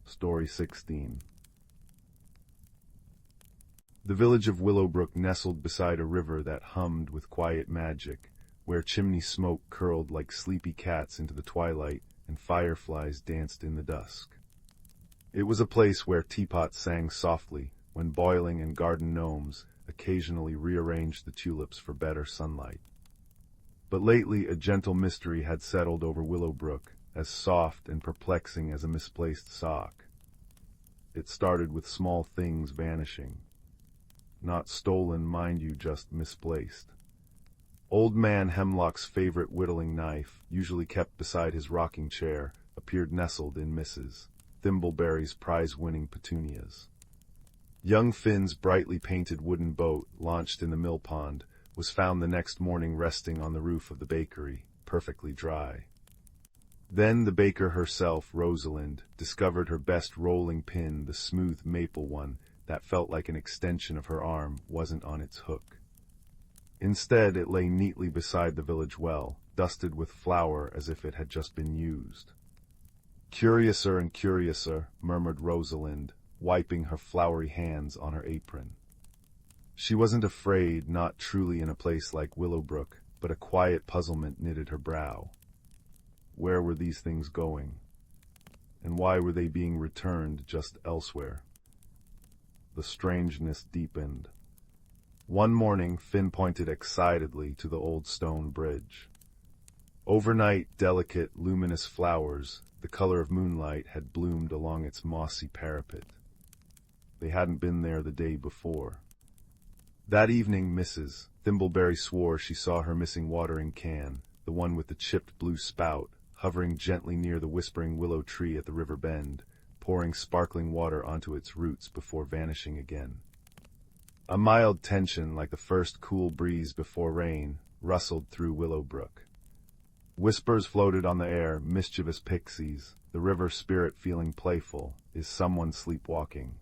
Speaker 1: Story 16. The village of Willowbrook nestled beside a river that hummed with quiet magic, where chimney smoke curled like sleepy cats into the twilight and fireflies danced in the dusk. It was a place where teapots sang softly when boiling and garden gnomes occasionally rearranged the tulips for better sunlight. But lately a gentle mystery had settled over Willowbrook, as soft and perplexing as a misplaced sock. It started with small things vanishing. Not stolen, mind you, just misplaced. Old Man Hemlock's favorite whittling knife, usually kept beside his rocking chair, appeared nestled in Mrs. Thimbleberry's prize-winning petunias. Young Finn's brightly painted wooden boat, launched in the mill pond, was found the next morning resting on the roof of the bakery, perfectly dry. Then the baker herself, Rosalind, discovered her best rolling pin, the smooth maple one that felt like an extension of her arm, wasn't on its hook. Instead, it lay neatly beside the village well, dusted with flour as if it had just been used. "Curiouser and curiouser," murmured Rosalind, wiping her floury hands on her apron. She wasn't afraid, not truly in a place like Willowbrook, but a quiet puzzlement knitted her brow. Where were these things going? And why were they being returned just elsewhere? The strangeness deepened. One morning, Finn pointed excitedly to the old stone bridge. Overnight, delicate, luminous flowers, the color of moonlight, had bloomed along its mossy parapet. They hadn't been there the day before. That evening, Mrs. Thimbleberry swore she saw her missing watering can, the one with the chipped blue spout, hovering gently near the whispering willow tree at the river bend, pouring sparkling water onto its roots before vanishing again. A mild tension, like the first cool breeze before rain, rustled through Willowbrook. Whispers floated on the air, mischievous pixies, the river spirit feeling playful. Is someone sleepwalking?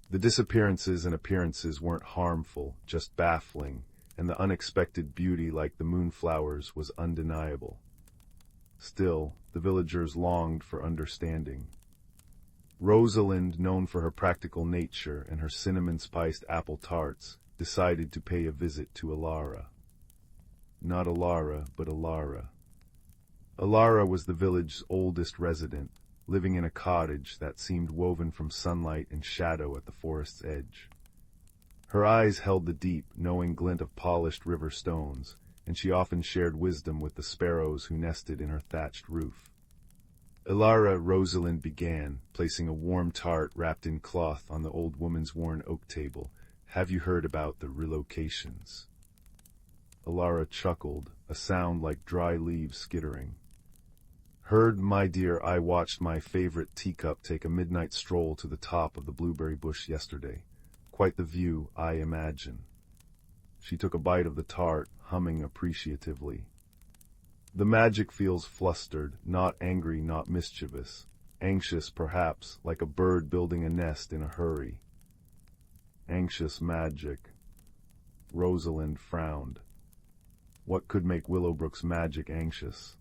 Speaker 1: The disappearances and appearances weren't harmful, just baffling, and the unexpected beauty, like the moonflowers, was undeniable. Still, the villagers longed for understanding. Rosalind, known for her practical nature and her cinnamon-spiced apple tarts, decided to pay a visit to Alara. Not Alara, but Alara. Alara was the village's oldest resident, living in a cottage that seemed woven from sunlight and shadow at the forest's edge. Her eyes held the deep, knowing glint of polished river stones, and she often shared wisdom with the sparrows who nested in her thatched roof. Ilara, Rosalind began, placing a warm tart wrapped in cloth on the old woman's worn oak table. Have you heard about the relocations? Ilara chuckled, a sound like dry leaves skittering. Heard, my dear. I watched my favorite teacup take a midnight stroll to the top of the blueberry bush yesterday. Quite the view, I imagine. She took a bite of the tart, humming appreciatively. The magic feels flustered, not angry, not mischievous. Anxious, perhaps, like a bird building a nest in a hurry. Anxious magic. Rosalind frowned. What could make Willowbrook's magic anxious?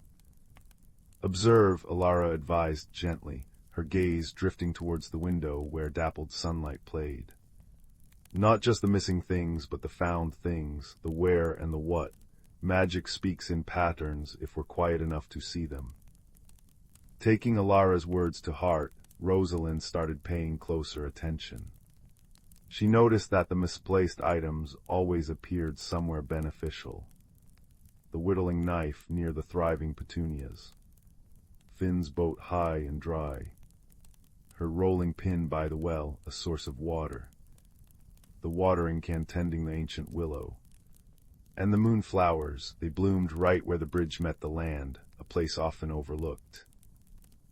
Speaker 1: Observe, Ilara advised gently, her gaze drifting towards the window where dappled sunlight played. Not just the missing things, but the found things, the where and the what. Magic speaks in patterns if we're quiet enough to see them. Taking Ilara's words to heart, Rosalind started paying closer attention. She noticed that the misplaced items always appeared somewhere beneficial. The whittling knife near the thriving petunias. Finn's boat high and dry. Her rolling pin by the well, a source of water. The watering can tending the ancient willow. And the moonflowers, they bloomed right where the bridge met the land, a place often overlooked.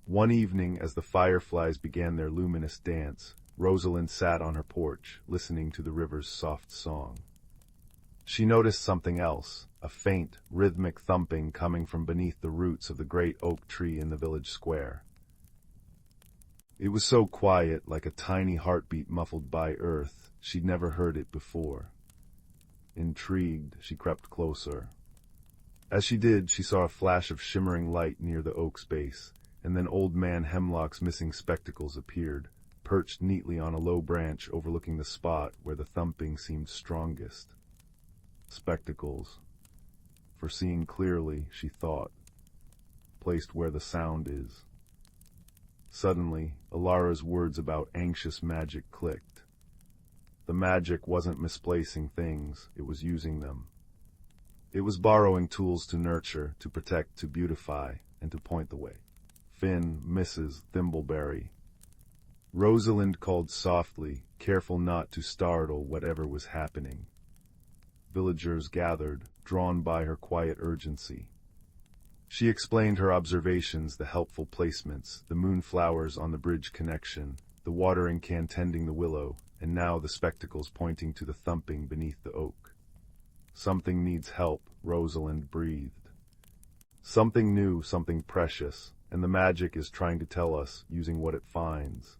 Speaker 1: One evening, as the fireflies began their luminous dance, Rosalind sat on her porch, listening to the river's soft song. She noticed something else, a faint, rhythmic thumping coming from beneath the roots of the great oak tree in the village square. It was so quiet, like a tiny heartbeat muffled by earth, she'd never heard it before. Intrigued, she crept closer. As she did, she saw a flash of shimmering light near the oak's base, and then Old Man Hemlock's missing spectacles appeared, perched neatly on a low branch overlooking the spot where the thumping seemed strongest. Spectacles. For seeing clearly, she thought. Placed where the sound is. Suddenly, Ilara's words about anxious magic clicked. The magic wasn't misplacing things, it was using them. It was borrowing tools to nurture, to protect, to beautify, and to point the way. Finn, Mrs. Thimbleberry. Rosalind called softly, careful not to startle whatever was happening. Villagers gathered, drawn by her quiet urgency. She explained her observations, the helpful placements, the moonflowers on the bridge connection, the watering can tending the willow, and now the spectacles pointing to the thumping beneath the oak. Something needs help, Rosalind breathed. Something new, something precious, and the magic is trying to tell us, using what it finds.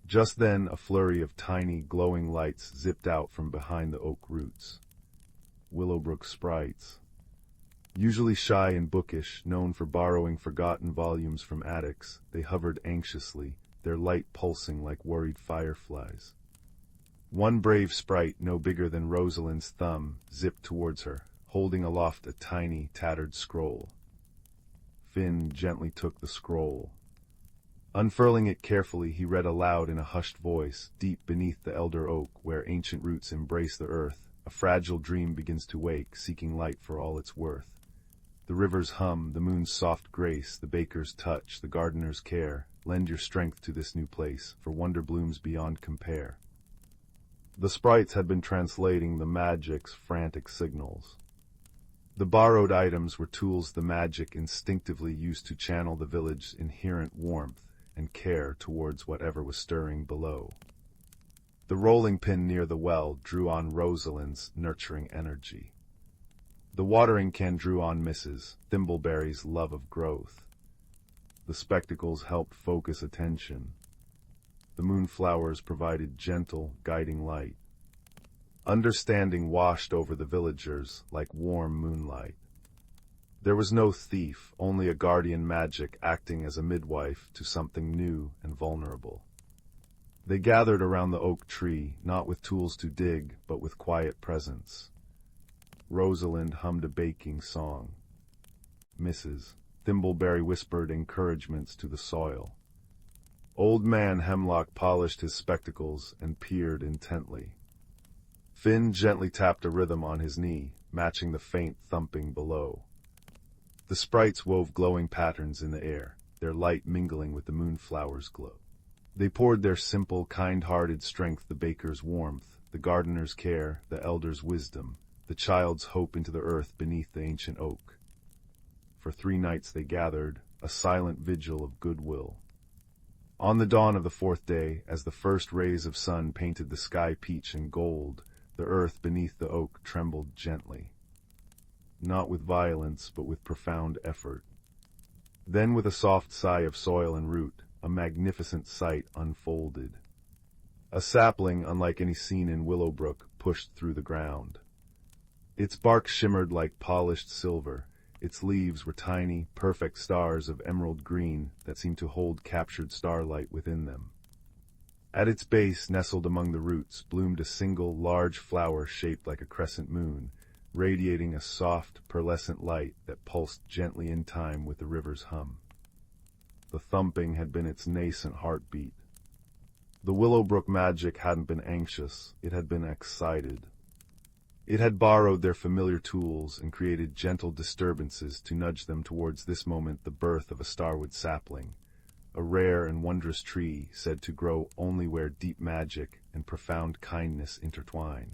Speaker 1: Just then, a flurry of tiny, glowing lights zipped out from behind the oak roots. Willowbrook sprites. Usually shy and bookish, known for borrowing forgotten volumes from attics, they hovered anxiously, their light pulsing like worried fireflies. One brave sprite, no bigger than Rosalind's thumb, zipped towards her, holding aloft a tiny, tattered scroll. Finn gently took the scroll. Unfurling it carefully, he read aloud in a hushed voice, deep beneath the elder oak, where ancient roots embrace the earth, a fragile dream begins to wake, seeking light for all it's worth. The river's hum, the moon's soft grace, the baker's touch, the gardener's care, lend your strength to this new place, for wonder blooms beyond compare. The sprites had been translating the magic's frantic signals. The borrowed items were tools the magic instinctively used to channel the village's inherent warmth and care towards whatever was stirring below. The rolling pin near the well drew on Rosalind's nurturing energy. The watering can drew on Mrs. Thimbleberry's love of growth. The spectacles helped focus attention. The moonflowers provided gentle, guiding light. Understanding washed over the villagers like warm moonlight. There was no thief, only a guardian magic acting as a midwife to something new and vulnerable. They gathered around the oak tree, not with tools to dig, but with quiet presence. Rosalind hummed a baking song. Mrs. Thimbleberry whispered encouragements to the soil. Old Man Hemlock polished his spectacles and peered intently. Finn gently tapped a rhythm on his knee, matching the faint thumping below. The sprites wove glowing patterns in the air, their light mingling with the moonflower's glow. They poured their simple, kind-hearted strength, the baker's warmth, the gardener's care, the elder's wisdom, the child's hope into the earth beneath the ancient oak. For 3 nights they gathered, a silent vigil of goodwill. On the dawn of the 4th day, as the first rays of sun painted the sky peach and gold, the earth beneath the oak trembled gently. Not with violence, but with profound effort. Then with a soft sigh of soil and root, a magnificent sight unfolded. A sapling unlike any seen in Willowbrook pushed through the ground. Its bark shimmered like polished silver. Its leaves were tiny, perfect stars of emerald green that seemed to hold captured starlight within them. At its base, nestled among the roots, bloomed a single large flower shaped like a crescent moon, radiating a soft, pearlescent light that pulsed gently in time with the river's hum. The thumping had been its nascent heartbeat. The Willowbrook magic hadn't been anxious, it had been excited. It had borrowed their familiar tools and created gentle disturbances to nudge them towards this moment, the birth of a starwood sapling, a rare and wondrous tree said to grow only where deep magic and profound kindness intertwine.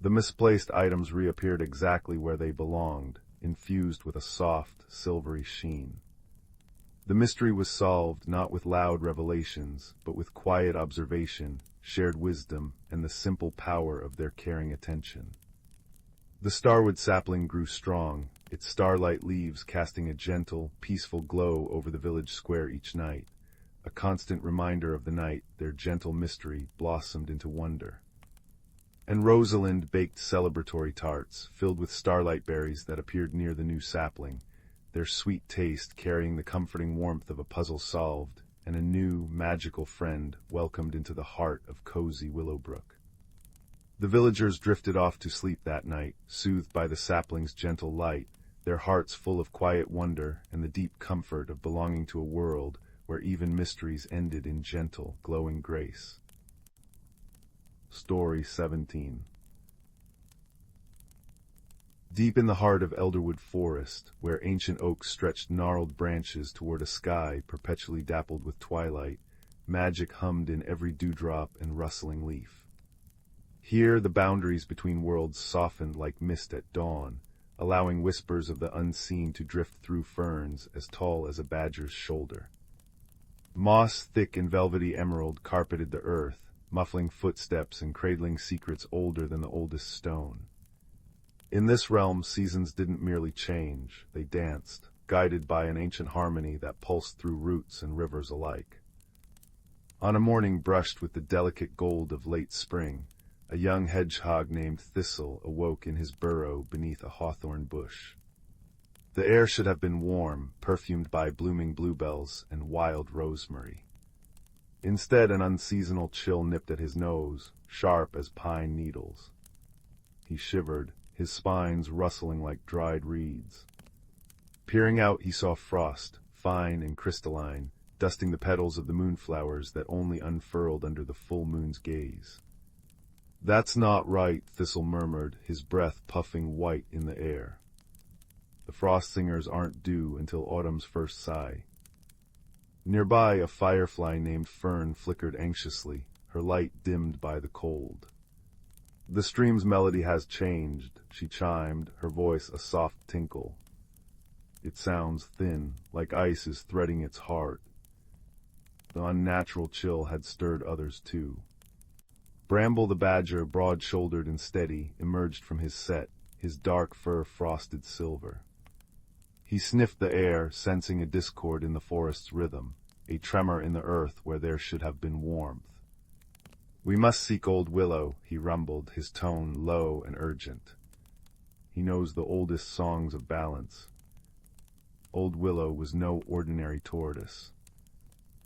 Speaker 1: The misplaced items reappeared exactly where they belonged, infused with a soft, silvery sheen. The mystery was solved not with loud revelations, but with quiet observation, shared wisdom, and the simple power of their caring attention. The starwood sapling grew strong, its starlight leaves casting a gentle, peaceful glow over the village square each night. A constant reminder of the night, their gentle mystery blossomed into wonder. And Rosalind baked celebratory tarts, filled with starlight berries that appeared near the new sapling, their sweet taste carrying the comforting warmth of a puzzle solved, and a new, magical friend welcomed into the heart of cozy Willowbrook. The villagers drifted off to sleep that night, soothed by the sapling's gentle light, their hearts full of quiet wonder and the deep comfort of belonging to a world where even mysteries ended in gentle, glowing grace. Story 17. Deep in the heart of Elderwood Forest, where ancient oaks stretched gnarled branches toward a sky perpetually dappled with twilight, magic hummed in every dewdrop and rustling leaf. Here the boundaries between worlds softened like mist at dawn, allowing whispers of the unseen to drift through ferns as tall as a badger's shoulder. Moss, thick and velvety emerald, carpeted the earth, muffling footsteps and cradling secrets older than the oldest stone. In this realm, seasons didn't merely change, they danced, guided by an ancient harmony that pulsed through roots and rivers alike. On a morning brushed with the delicate gold of late spring, a young hedgehog named Thistle awoke in his burrow beneath a hawthorn bush. The air should have been warm, perfumed by blooming bluebells and wild rosemary. Instead, an unseasonal chill nipped at his nose, sharp as pine needles. He shivered, his spines rustling like dried reeds. Peering out, he saw frost, fine and crystalline, dusting the petals of the moonflowers that only unfurled under the full moon's gaze. "That's not right," Thistle murmured, his breath puffing white in the air. The frost singers aren't due until autumn's first sigh. Nearby, a firefly named Fern flickered anxiously, her light dimmed by the cold. "The stream's melody has changed," she chimed, her voice a soft tinkle. "It sounds thin, like ice is threading its heart." The unnatural chill had stirred others too. Bramble the badger, broad-shouldered and steady, emerged from his set, his dark fur frosted silver. He sniffed the air, sensing a discord in the forest's rhythm, a tremor in the earth where there should have been warmth. "We must seek Old Willow," he rumbled, his tone low and urgent. "He knows the oldest songs of balance." Old Willow was no ordinary tortoise.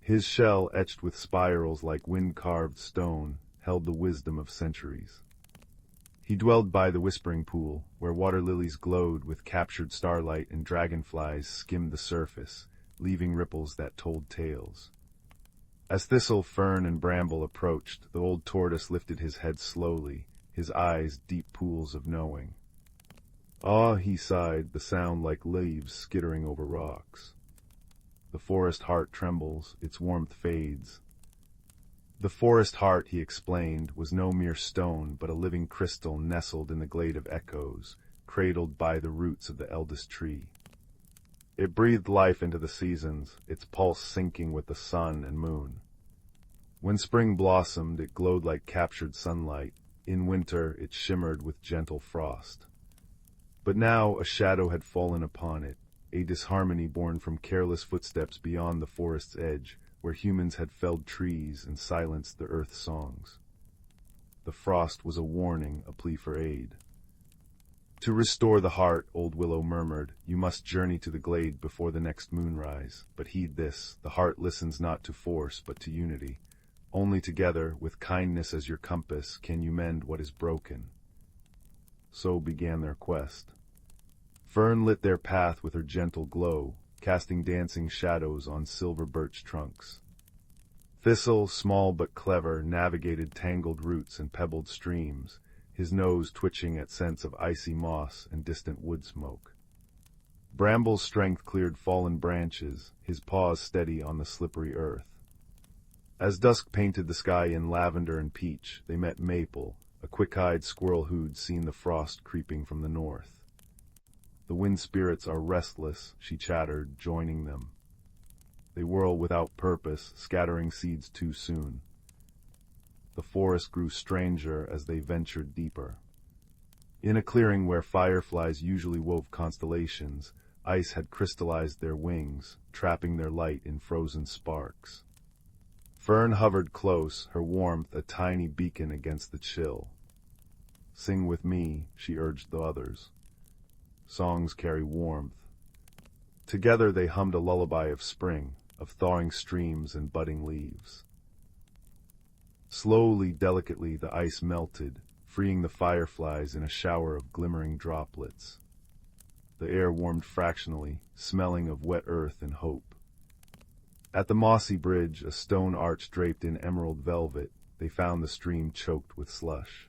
Speaker 1: His shell, etched with spirals like wind-carved stone, held the wisdom of centuries. He dwelled by the whispering pool, where water lilies glowed with captured starlight and dragonflies skimmed the surface, leaving ripples that told tales. As Thistle, Fern, and Bramble approached, the old tortoise lifted his head slowly, his eyes deep pools of knowing. "Ah," he sighed, the sound like leaves skittering over rocks. The forest heart trembles, its warmth fades. The forest heart, he explained, was no mere stone, but a living crystal nestled in the glade of echoes, cradled by the roots of the eldest tree. It breathed life into the seasons, its pulse syncing with the sun and moon. When spring blossomed, it glowed like captured sunlight. In winter, it shimmered with gentle frost. But now a shadow had fallen upon it, a disharmony born from careless footsteps beyond the forest's edge, where humans had felled trees and silenced the earth's songs. The frost was a warning, a plea for aid. To restore the heart, old willow murmured, you must journey to the glade before the next moonrise. But heed this, the heart listens not to force, but to unity. Only together, with kindness as your compass, can you mend what is broken. So began their quest. Fern lit their path with her gentle glow, casting dancing shadows on silver birch trunks. Thistle, small but clever, navigated tangled roots and pebbled streams, his nose twitching at scents of icy moss and distant wood smoke. Bramble's strength cleared fallen branches, his paws steady on the slippery earth. As dusk painted the sky in lavender and peach, they met Maple, a quick-eyed squirrel who'd seen the frost creeping from the north. The wind spirits are restless, she chattered, joining them. They whirl without purpose, scattering seeds too soon. The forest grew stranger as they ventured deeper. In a clearing where fireflies usually wove constellations, ice had crystallized their wings, trapping their light in frozen sparks. Fern hovered close, her warmth a tiny beacon against the chill. Sing with me, she urged the others. Songs carry warmth. Together they hummed a lullaby of spring, of thawing streams and budding leaves. Slowly, delicately, the ice melted, freeing the fireflies in a shower of glimmering droplets. The air warmed fractionally, smelling of wet earth and hope. At the mossy bridge, a stone arch draped in emerald velvet, they found the stream choked with slush.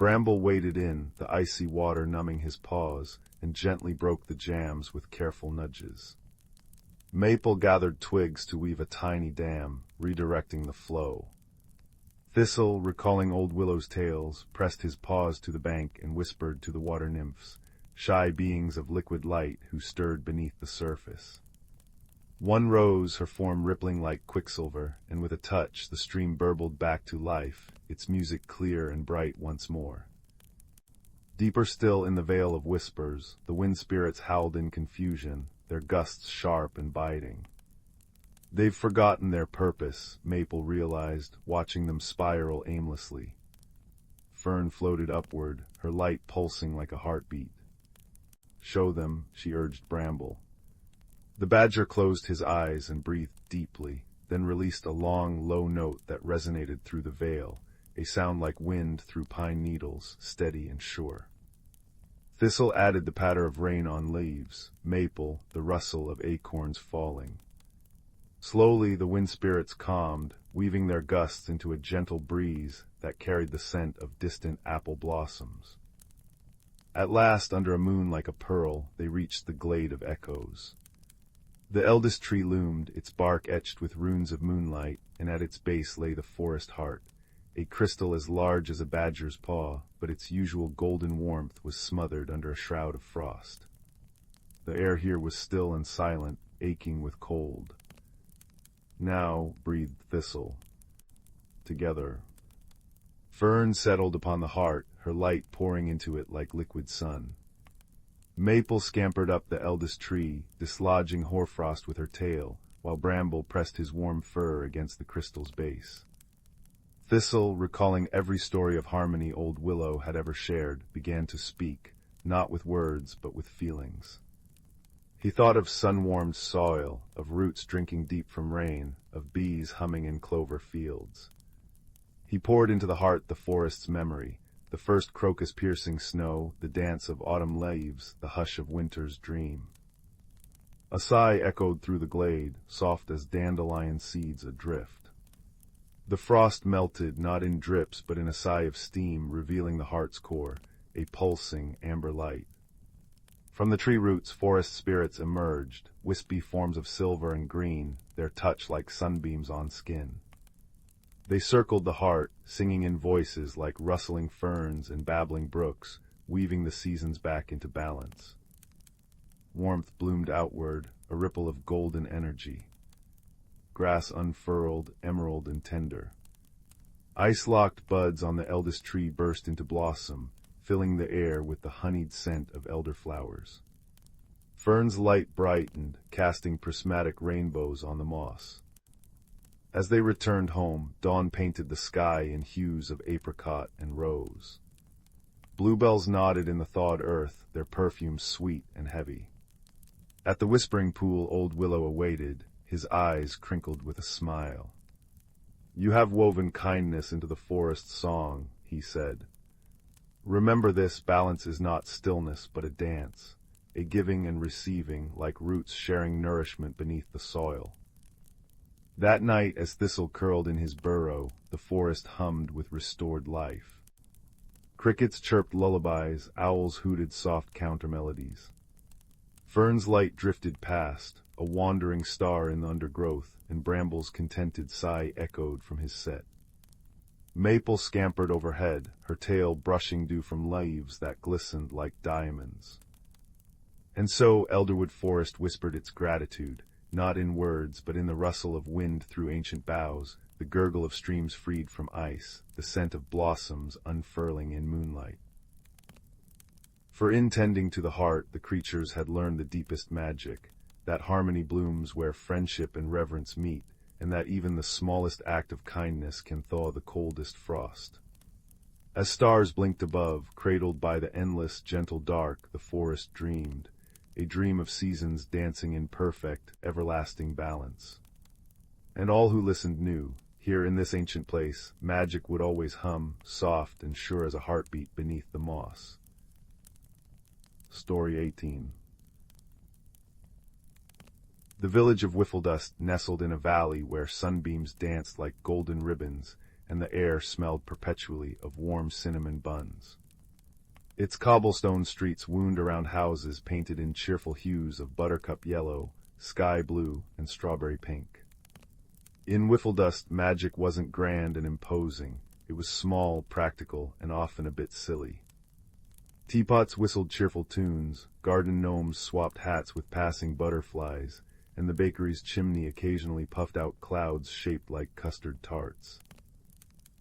Speaker 1: Bramble waded in, the icy water numbing his paws, and gently broke the jams with careful nudges. Maple gathered twigs to weave a tiny dam, redirecting the flow. Thistle, recalling old Willow's tales, pressed his paws to the bank and whispered to the water nymphs, shy beings of liquid light who stirred beneath the surface. One rose, her form rippling like quicksilver, and with a touch the stream burbled back to life, its music clear and bright once more. Deeper still in the veil of whispers, the wind spirits howled in confusion, their gusts sharp and biting. They've forgotten their purpose, Maple realized, watching them spiral aimlessly. Fern floated upward, her light pulsing like a heartbeat. Show them, she urged Bramble. The badger closed his eyes and breathed deeply, then released a long, low note that resonated through the veil, a sound like wind through pine needles, steady and sure. Thistle added the patter of rain on leaves, Maple, the rustle of acorns falling. Slowly the wind spirits calmed, weaving their gusts into a gentle breeze that carried the scent of distant apple blossoms. At last, under a moon like a pearl, they reached the glade of echoes. The eldest tree loomed, its bark etched with runes of moonlight, and at its base lay the forest heart, a crystal as large as a badger's paw, but its usual golden warmth was smothered under a shroud of frost. The air here was still and silent, aching with cold. Now, breathed Thistle. Together. Fern settled upon the heart, her light pouring into it like liquid sun. Maple scampered up the eldest tree, dislodging hoarfrost with her tail, while Bramble pressed his warm fur against the crystal's base. Thistle, recalling every story of harmony old Willow had ever shared, began to speak, not with words but with feelings. He thought of sun-warmed soil, of roots drinking deep from rain, of bees humming in clover fields. He poured into the heart the forest's memory, the first crocus-piercing snow, the dance of autumn leaves, the hush of winter's dream. A sigh echoed through the glade, soft as dandelion seeds adrift. The frost melted, not in drips but in a sigh of steam, revealing the heart's core, a pulsing amber light. From the tree roots, forest spirits emerged, wispy forms of silver and green, their touch like sunbeams on skin. They circled the heart, singing in voices like rustling ferns and babbling brooks, weaving the seasons back into balance. Warmth bloomed outward, a ripple of golden energy. Grass unfurled, emerald and tender. Ice-locked buds on the eldest tree burst into blossom, filling the air with the honeyed scent of elderflowers. Fern's light brightened, casting prismatic rainbows on the moss. As they returned home, dawn painted the sky in hues of apricot and rose. Bluebells nodded in the thawed earth, their perfume sweet and heavy. At the whispering pool, old Willow awaited, his eyes crinkled with a smile. "You have woven kindness into the forest's song," he said. "Remember this, balance is not stillness but a dance, a giving and receiving like roots sharing nourishment beneath the soil." That night, as Thistle curled in his burrow, the forest hummed with restored life. Crickets chirped lullabies, owls hooted soft countermelodies. Fern's light drifted past, a wandering star in the undergrowth, and Bramble's contented sigh echoed from his set. Maple scampered overhead, her tail brushing dew from leaves that glistened like diamonds. And so Elderwood Forest whispered its gratitude, not in words but in the rustle of wind through ancient boughs, the gurgle of streams freed from ice, the scent of blossoms unfurling in moonlight. For in tending to the heart, the creatures had learned the deepest magic, that harmony blooms where friendship and reverence meet, and that even the smallest act of kindness can thaw the coldest frost. As stars blinked above, cradled by the endless, gentle dark, the forest dreamed, a dream of seasons dancing in perfect, everlasting balance. And all who listened knew, here in this ancient place, magic would always hum, soft and sure as a heartbeat beneath the moss. Story 18. The village of Whiffledust nestled in a valley where sunbeams danced like golden ribbons, and the air smelled perpetually of warm cinnamon buns. Its cobblestone streets wound around houses painted in cheerful hues of buttercup yellow, sky blue, and strawberry pink. In Whiffledust, magic wasn't grand and imposing. It was small, practical, and often a bit silly. Teapots whistled cheerful tunes, garden gnomes swapped hats with passing butterflies, and the bakery's chimney occasionally puffed out clouds shaped like custard tarts.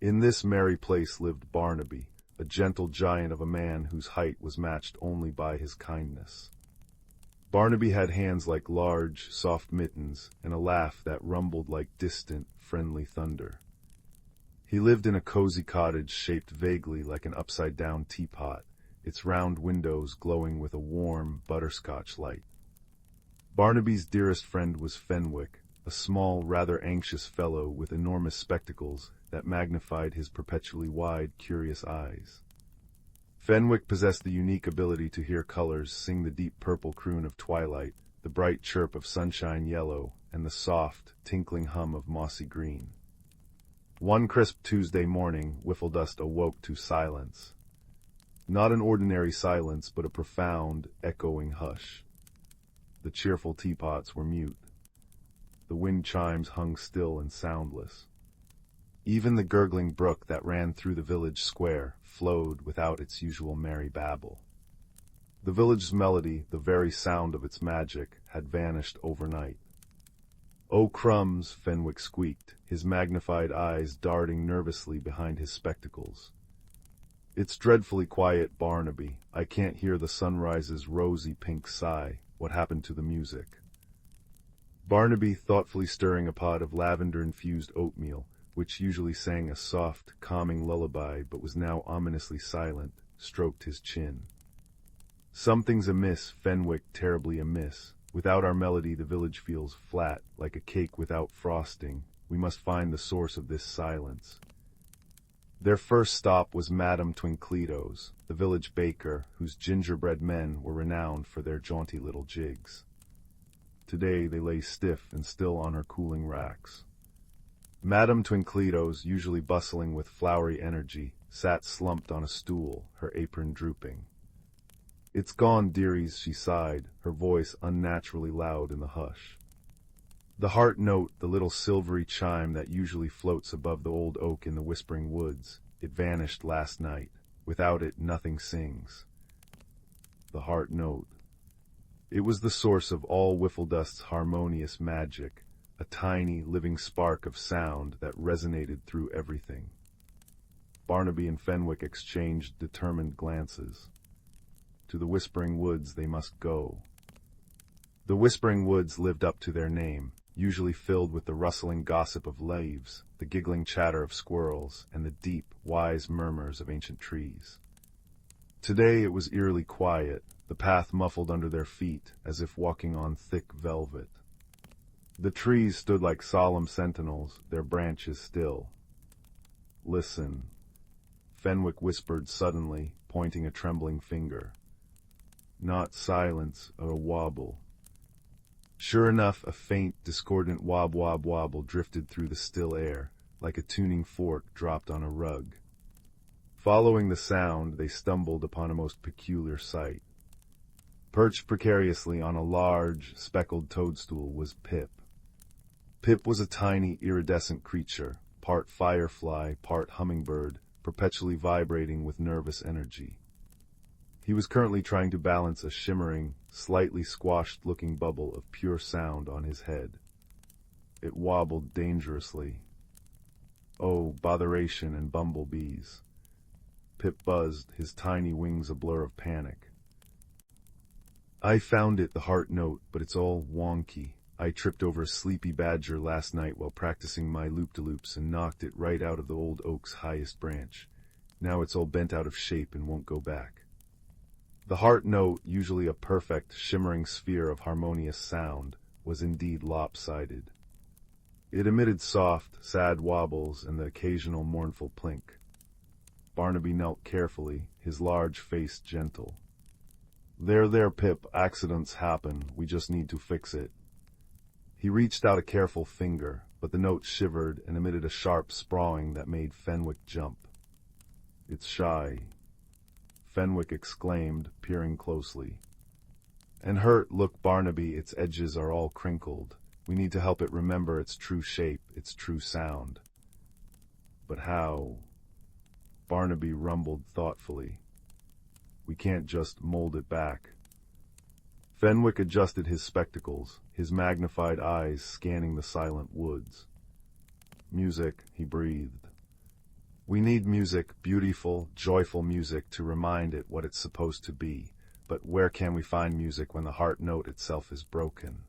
Speaker 1: In this merry place lived Barnaby, a gentle giant of a man whose height was matched only by his kindness. Barnaby had hands like large, soft mittens, and a laugh that rumbled like distant, friendly thunder. He lived in a cozy cottage shaped vaguely like an upside-down teapot, its round windows glowing with a warm, butterscotch light. Barnaby's dearest friend was Fenwick, a small, rather anxious fellow with enormous spectacles that magnified his perpetually wide, curious eyes. Fenwick possessed the unique ability to hear colors sing the deep purple croon of twilight, the bright chirp of sunshine yellow, and the soft, tinkling hum of mossy green. One crisp Tuesday morning, Whiffledust awoke to silence. Not an ordinary silence, but a profound, echoing hush. The cheerful teapots were mute. The wind chimes hung still and soundless. Even the gurgling brook that ran through the village square flowed without its usual merry babble. The village's melody, the very sound of its magic, had vanished overnight. "Oh, crumbs," Fenwick squeaked, his magnified eyes darting nervously behind his spectacles. "It's dreadfully quiet, Barnaby. I can't hear the sunrise's rosy pink sigh. What happened to the music?" Barnaby, thoughtfully stirring a pot of lavender-infused oatmeal, which usually sang a soft, calming lullaby but was now ominously silent, stroked his chin. "Something's amiss, Fenwick, terribly amiss. Without our melody the village feels flat, like a cake without frosting. We must find the source of this silence." Their first stop was Madame Twinkleeto's, the village baker, whose gingerbread men were renowned for their jaunty little jigs. Today they lay stiff and still on her cooling racks. Madame Twinkleeto's, usually bustling with flowery energy, sat slumped on a stool, her apron drooping. It's gone, dearies, she sighed, her voice unnaturally loud in the hush. The heart note, the little silvery chime that usually floats above the old oak in the whispering woods, it vanished last night. Without it, nothing sings. The heart note. It was the source of all Whiffledust's harmonious magic, a tiny, living spark of sound that resonated through everything. Barnaby and Fenwick exchanged determined glances. To the Whispering Woods they must go. The Whispering Woods lived up to their name, usually filled with the rustling gossip of leaves, the giggling chatter of squirrels, and the deep, wise murmurs of ancient trees. Today it was eerily quiet, the path muffled under their feet, as if walking on thick velvet. The trees stood like solemn sentinels, their branches still. Listen, Fenwick whispered suddenly, pointing a trembling finger. Not silence, a wobble. Sure enough, a faint, discordant wob-wob-wobble drifted through the still air, like a tuning fork dropped on a rug. Following the sound, they stumbled upon a most peculiar sight. Perched precariously on a large, speckled toadstool was Pip. Pip was a tiny, iridescent creature, part firefly, part hummingbird, perpetually vibrating with nervous energy. He was currently trying to balance a shimmering, slightly squashed-looking bubble of pure sound on his head. It wobbled dangerously. Oh, botheration and bumblebees. Pip buzzed, his tiny wings a blur of panic. I found it, the heart note, but it's all wonky. I tripped over a sleepy badger last night while practicing my loop-de-loops and knocked it right out of the old oak's highest branch. Now it's all bent out of shape and won't go back. The heart note, usually a perfect, shimmering sphere of harmonious sound, was indeed lopsided. It emitted soft, sad wobbles and the occasional mournful plink. Barnaby knelt carefully, his large face gentle. There, Pip, accidents happen, we just need to fix it. He reached out a careful finger, but the note shivered and emitted a sharp sprawling that made Fenwick jump. It's shy, Fenwick exclaimed, peering closely. And hurt, look, Barnaby, its edges are all crinkled. We need to help it remember its true shape, its true sound. But how? Barnaby rumbled thoughtfully. We can't just mold it back. Fenwick adjusted his spectacles, his magnified eyes scanning the silent woods. Music, he breathed. We need music, beautiful, joyful music, to remind it what it's supposed to be. But where can we find music when the heart note itself is broken?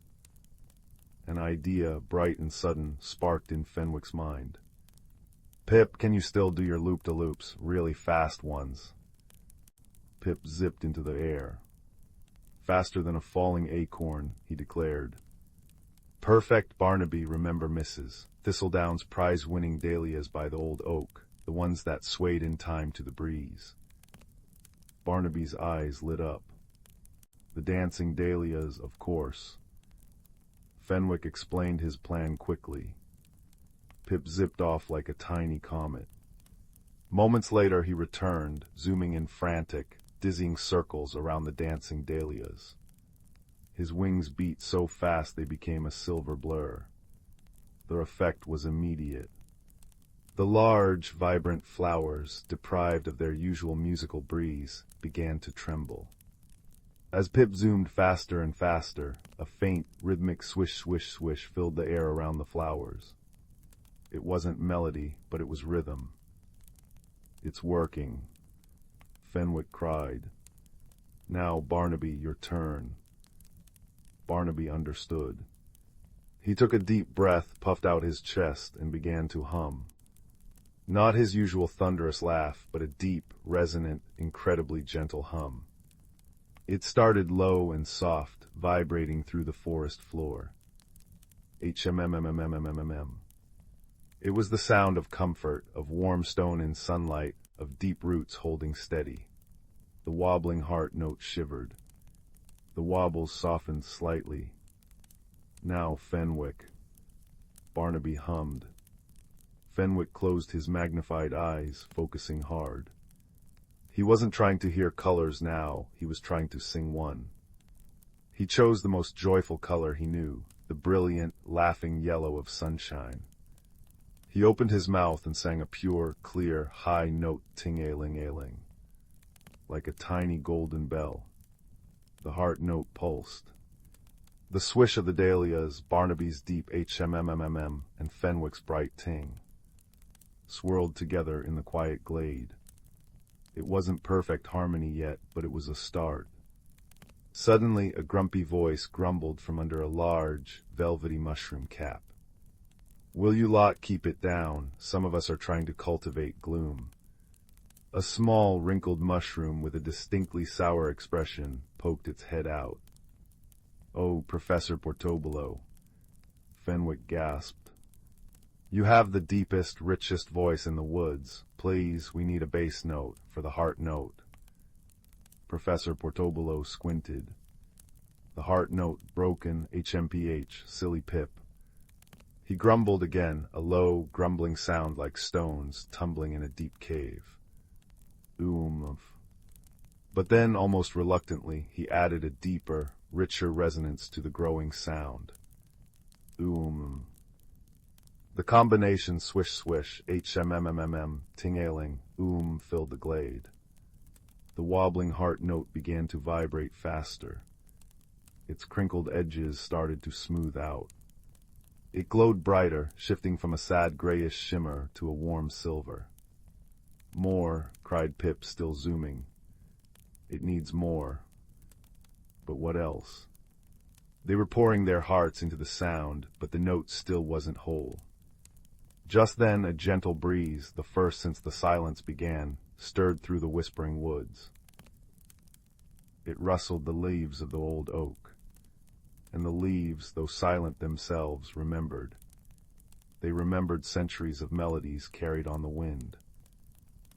Speaker 1: An idea, bright and sudden, sparked in Fenwick's mind. Pip, can you still do your loop-de-loops, really fast ones? Pip zipped into the air. Faster than a falling acorn, he declared. Perfect, Barnaby, remember Mrs. Thistledown's prize-winning dahlias by the old oak, the ones that swayed in time to the breeze. Barnaby's eyes lit up. The dancing dahlias, of course. Fenwick explained his plan quickly. Pip zipped off like a tiny comet. Moments later he returned, zooming in frantic, dizzying circles around the dancing dahlias. His wings beat so fast they became a silver blur. Their effect was immediate. The large, vibrant flowers, deprived of their usual musical breeze, began to tremble. As Pip zoomed faster and faster, a faint, rhythmic swish-swish-swish filled the air around the flowers. It wasn't melody, but it was rhythm. It's working, Fenwick cried. Now, Barnaby, your turn. Barnaby understood. He took a deep breath, puffed out his chest, and began to hum. Not his usual thunderous laugh, but a deep, resonant, incredibly gentle hum. It started low and soft, vibrating through the forest floor. HMMMMMMMM. It was the sound of comfort, of warm stone in sunlight, of deep roots holding steady. The wobbling heart note shivered. The wobbles softened slightly. Now, Fenwick. Barnaby hummed. Fenwick closed his magnified eyes, focusing hard. He wasn't trying to hear colors now, he was trying to sing one. He chose the most joyful color he knew, the brilliant, laughing yellow of sunshine. He opened his mouth and sang a pure, clear, high note ting-a-ling-a-ling. Like a tiny golden bell. The heart note pulsed. The swish of the dahlias, Barnaby's deep HMMMM, and Fenwick's bright ting swirled together in the quiet glade. It wasn't perfect harmony yet, but it was a start. Suddenly, a grumpy voice grumbled from under a large, velvety mushroom cap. "Will you lot keep it down? Some of us are trying to cultivate gloom." A small, wrinkled mushroom with a distinctly sour expression poked its head out. "Oh, Professor Portobello," Fenwick gasped. "You have the deepest, richest voice in the woods. Please, we need a bass note for the heart note." Professor Portobello squinted. The heart note broken, HMPH, silly Pip. He grumbled again, a low, grumbling sound like stones tumbling in a deep cave. But then, almost reluctantly, he added a deeper, richer resonance to the growing sound. The combination swish-swish, HMMMM, ting-ailing, filled the glade. The wobbling heart note began to vibrate faster. Its crinkled edges started to smooth out. It glowed brighter, shifting from a sad grayish shimmer to a warm silver. "More," cried Pip, still zooming. "It needs more." But what else? They were pouring their hearts into the sound, but the note still wasn't whole. Just then a gentle breeze, the first since the silence began, stirred through the whispering woods. It rustled the leaves of the old oak. And the leaves, though silent themselves, remembered. They remembered centuries of melodies carried on the wind.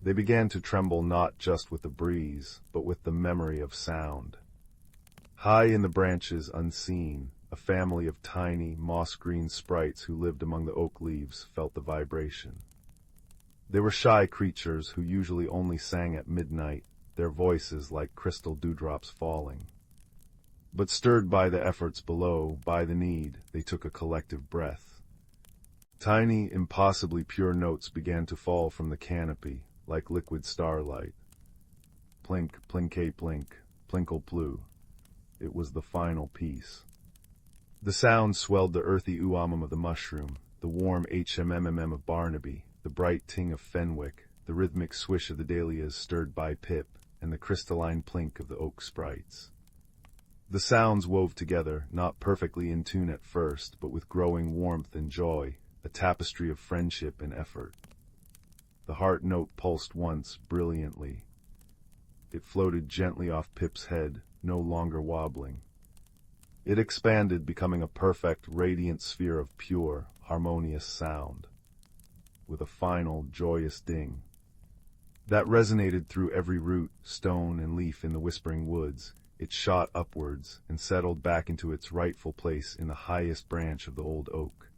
Speaker 1: They began to tremble not just with the breeze, but with the memory of sound. High in the branches, unseen, a family of tiny, moss-green sprites who lived among the oak leaves felt the vibration. They were shy creatures who usually only sang at midnight, their voices like crystal dewdrops falling. But stirred by the efforts below, by the need, they took a collective breath. Tiny, impossibly pure notes began to fall from the canopy, like liquid starlight. Plink, plinkay plink, plinkle ploo. It was the final piece. The sound swelled the earthy of the mushroom, the warm HMMM of Barnaby, the bright ting of Fenwick, the rhythmic swish of the dahlias stirred by Pip, and the crystalline plink of the oak sprites. The sounds wove together, not perfectly in tune at first, but with growing warmth and joy, a tapestry of friendship and effort. The heart note pulsed once, brilliantly. It floated gently off Pip's head, no longer wobbling. It expanded, becoming a perfect, radiant sphere of pure, harmonious sound, with a final, joyous ding that resonated through every root, stone, and leaf in the whispering woods. It shot upwards and settled back into its rightful place in the highest branch of the old oak.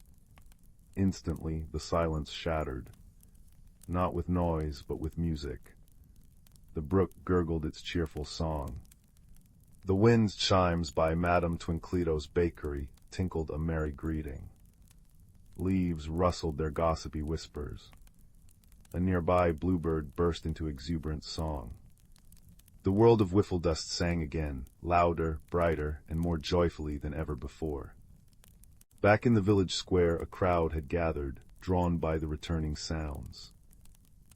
Speaker 1: Instantly, the silence shattered, not with noise, but with music. The brook gurgled its cheerful song. The wind's chimes by Madame Twinkleeto's bakery tinkled a merry greeting. Leaves rustled their gossipy whispers. A nearby bluebird burst into exuberant song. The world of Whiffledust sang again, louder, brighter, and more joyfully than ever before. Back in the village square a crowd had gathered, drawn by the returning sounds.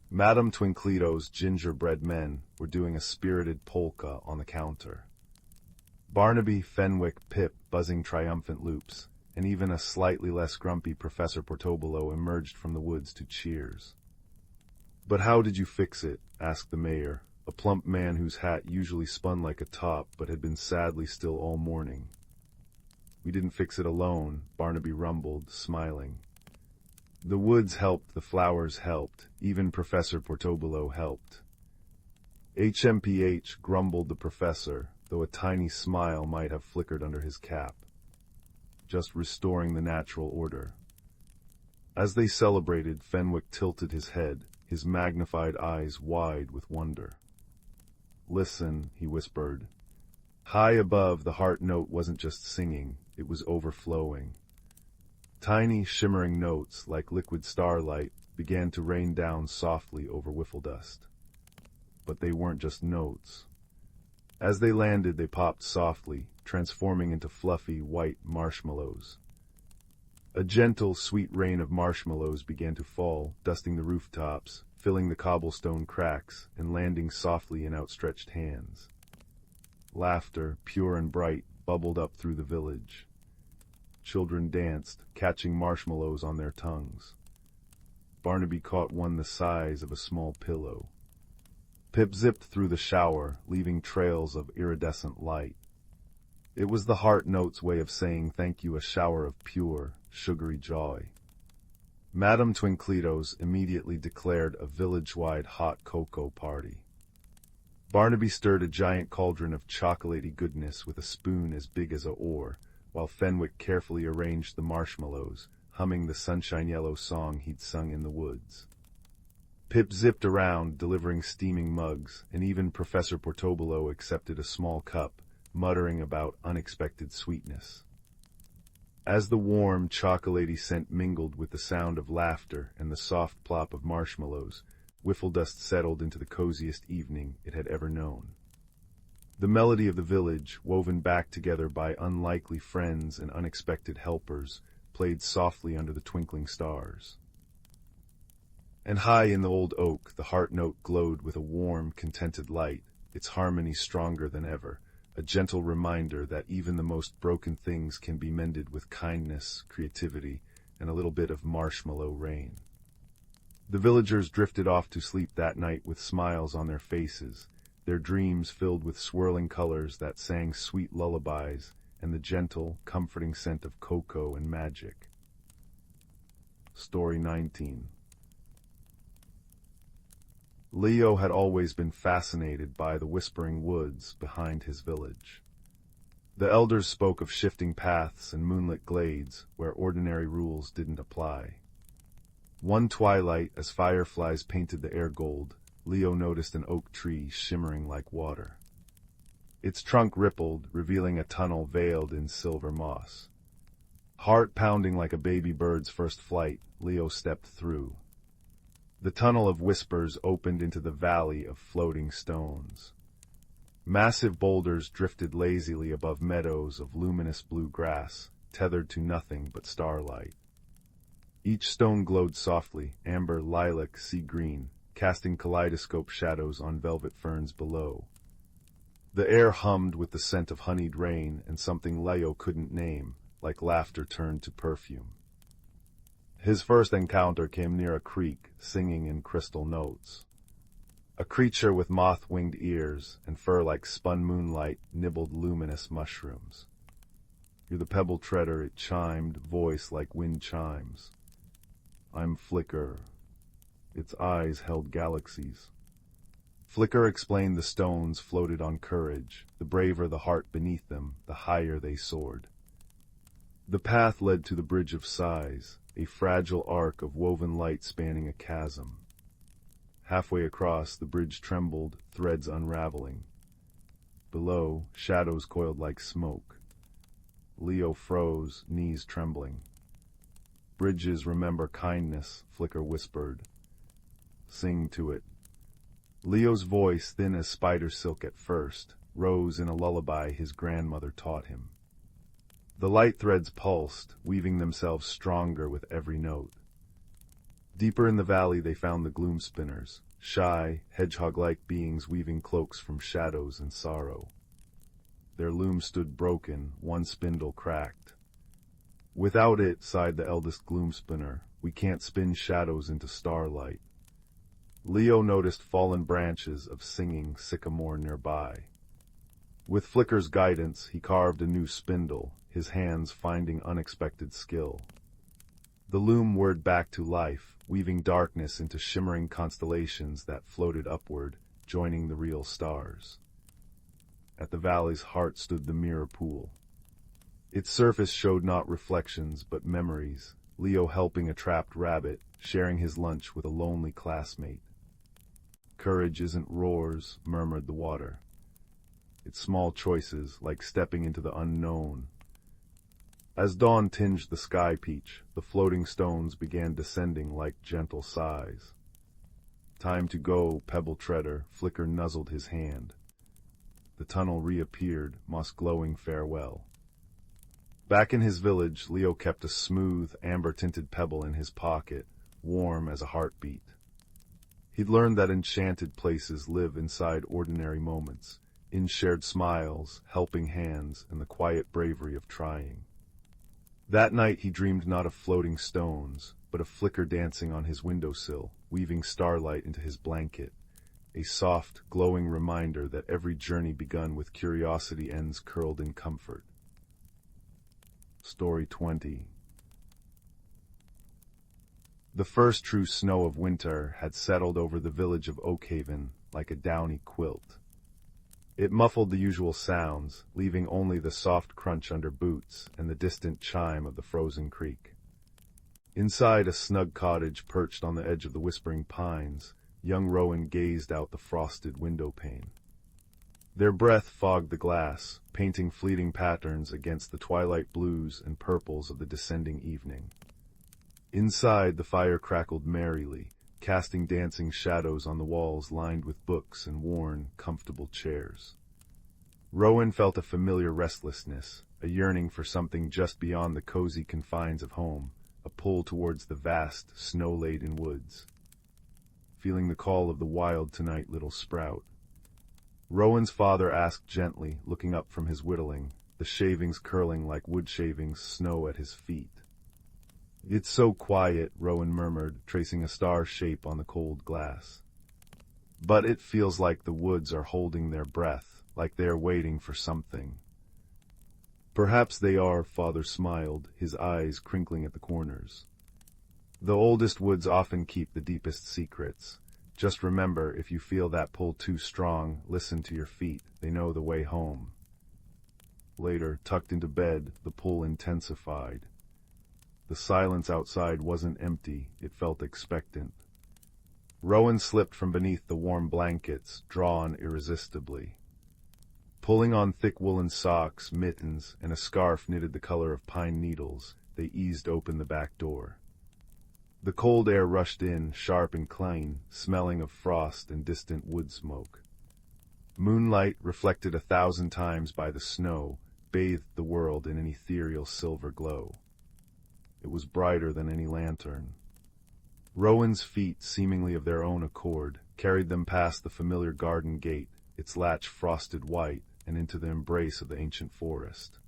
Speaker 1: Madame Twinkleeto's gingerbread men were doing a spirited polka on the counter. Barnaby, Fenwick, Pip buzzing triumphant loops, and even a slightly less grumpy Professor Portobello emerged from the woods to cheers. "But how did you fix it?" asked the mayor, a plump man whose hat usually spun like a top but had been sadly still all morning. "We didn't fix it alone," Barnaby rumbled, smiling. "The woods helped, the flowers helped, even Professor Portobello helped." HMPH, grumbled the professor, though a tiny smile might have flickered under his cap. "Just restoring the natural order." As they celebrated, Fenwick tilted his head, his magnified eyes wide with wonder. Listen, he whispered. High above, the heart note wasn't just singing, it was overflowing. Tiny, shimmering notes, like liquid starlight, began to rain down softly over Whiffledust. But they weren't just notes. As they landed, they popped softly, transforming into fluffy, white marshmallows. A gentle, sweet rain of marshmallows began to fall, dusting the rooftops, filling the cobblestone cracks, and landing softly in outstretched hands. Laughter, pure and bright, bubbled up through the village. Children danced, catching marshmallows on their tongues. Barnaby caught one the size of a small pillow. Pip zipped through the shower, leaving trails of iridescent light. It was the heart note's way of saying thank you, a shower of pure, sugary joy. Madame Twinklitos immediately declared a village-wide hot cocoa party. Barnaby stirred a giant cauldron of chocolatey goodness with a spoon as big as a oar, while Fenwick carefully arranged the marshmallows, humming the sunshine yellow song he'd sung in the woods. Pip zipped around, delivering steaming mugs, and even Professor Portobello accepted a small cup, muttering about unexpected sweetness. As the warm, chocolatey scent mingled with the sound of laughter and the soft plop of marshmallows, Whiffledust settled into the coziest evening it had ever known. The melody of the village, woven back together by unlikely friends and unexpected helpers, played softly under the twinkling stars. And high in the old oak, the heart note glowed with a warm, contented light, its harmony stronger than ever, a gentle reminder that even the most broken things can be mended with kindness, creativity, and a little bit of marshmallow rain. The villagers drifted off to sleep that night with smiles on their faces, their dreams filled with swirling colors that sang sweet lullabies and the gentle, comforting scent of cocoa and magic. Story 19. Leo had always been fascinated by the whispering woods behind his village. The elders spoke of shifting paths and moonlit glades where ordinary rules didn't apply. One twilight, as fireflies painted the air gold, Leo noticed an oak tree shimmering like water. Its trunk rippled, revealing a tunnel veiled in silver moss. Heart pounding like a baby bird's first flight, Leo stepped through. The tunnel of whispers opened into the valley of floating stones. Massive boulders drifted lazily above meadows of luminous blue grass, tethered to nothing but starlight. Each stone glowed softly, amber, lilac, sea green, casting kaleidoscope shadows on velvet ferns below. The air hummed with the scent of honeyed rain and something Leo couldn't name, like laughter turned to perfume. His first encounter came near a creek, singing in crystal notes. A creature with moth-winged ears and fur like spun moonlight nibbled luminous mushrooms. Through the pebble treader it chimed, voice like wind chimes. I'm Flicker. Its eyes held galaxies. Flicker explained the stones floated on courage. The braver the heart beneath them, the higher they soared. The path led to the Bridge of Sighs, a fragile arc of woven light spanning a chasm. Halfway across, the bridge trembled, threads unraveling. Below, shadows coiled like smoke. Leo froze, knees trembling. Bridges remember kindness, Flicker whispered. Sing to it. Leo's voice, thin as spider silk at first, rose in a lullaby his grandmother taught him. The light threads pulsed, weaving themselves stronger with every note. Deeper in the valley they found the gloom spinners, shy, hedgehog-like beings weaving cloaks from shadows and sorrow. Their loom stood broken, one spindle cracked. Without it, sighed the eldest gloom spinner, we can't spin shadows into starlight. Leo noticed fallen branches of singing sycamore nearby. With Flicker's guidance, he carved a new spindle, his hands finding unexpected skill. The loom whirred back to life, weaving darkness into shimmering constellations that floated upward, joining the real stars. At the valley's heart stood the mirror pool. Its surface showed not reflections but memories, Leo helping a trapped rabbit, sharing his lunch with a lonely classmate. Courage isn't roars, murmured the water. It's small choices, like stepping into the unknown. As dawn tinged the sky peach, the floating stones began descending like gentle sighs. Time to go, pebble treader, Flicker nuzzled his hand. The tunnel reappeared, moss glowing farewell. Back in his village, Leo kept a smooth, amber-tinted pebble in his pocket, warm as a heartbeat. He'd learned that enchanted places live inside ordinary moments, in shared smiles, helping hands, and the quiet bravery of trying. That night he dreamed not of floating stones, but of flicker dancing on his windowsill, weaving starlight into his blanket, a soft, glowing reminder that every journey begun with curiosity ends curled in comfort. Story 20. The first true snow of winter had settled over the village of Oakhaven like a downy quilt. It muffled the usual sounds, leaving only the soft crunch under boots and the distant chime of the frozen creek. Inside a snug cottage perched on the edge of the whispering pines, young Rowan gazed out the frosted window pane. Their breath fogged the glass, painting fleeting patterns against the twilight blues and purples of the descending evening. Inside, the fire crackled merrily, casting dancing shadows on the walls lined with books and worn, comfortable chairs. Rowan felt a familiar restlessness, a yearning for something just beyond the cozy confines of home, a pull towards the vast, snow-laden woods. Feeling the call of the wild tonight, little sprout? Rowan's father asked gently, looking up from his whittling, the shavings curling like wood shavings, snow at his feet. It's so quiet, Rowan murmured, tracing a star shape on the cold glass. But it feels like the woods are holding their breath, like they are waiting for something. Perhaps they are, Father smiled, his eyes crinkling at the corners. The oldest woods often keep the deepest secrets. Just remember, if you feel that pull too strong, listen to your feet. They know the way home. Later, tucked into bed, the pull intensified. The silence outside wasn't empty, it felt expectant. Rowan slipped from beneath the warm blankets, drawn irresistibly. Pulling on thick woolen socks, mittens, and a scarf knitted the color of pine needles, they eased open the back door. The cold air rushed in, sharp and clean, smelling of frost and distant wood smoke. Moonlight, reflected 1,000 times by the snow, bathed the world in an ethereal silver glow. It was brighter than any lantern. Rowan's feet, seemingly of their own accord, carried them past the familiar garden gate, its latch frosted white, and into the embrace of the ancient forest.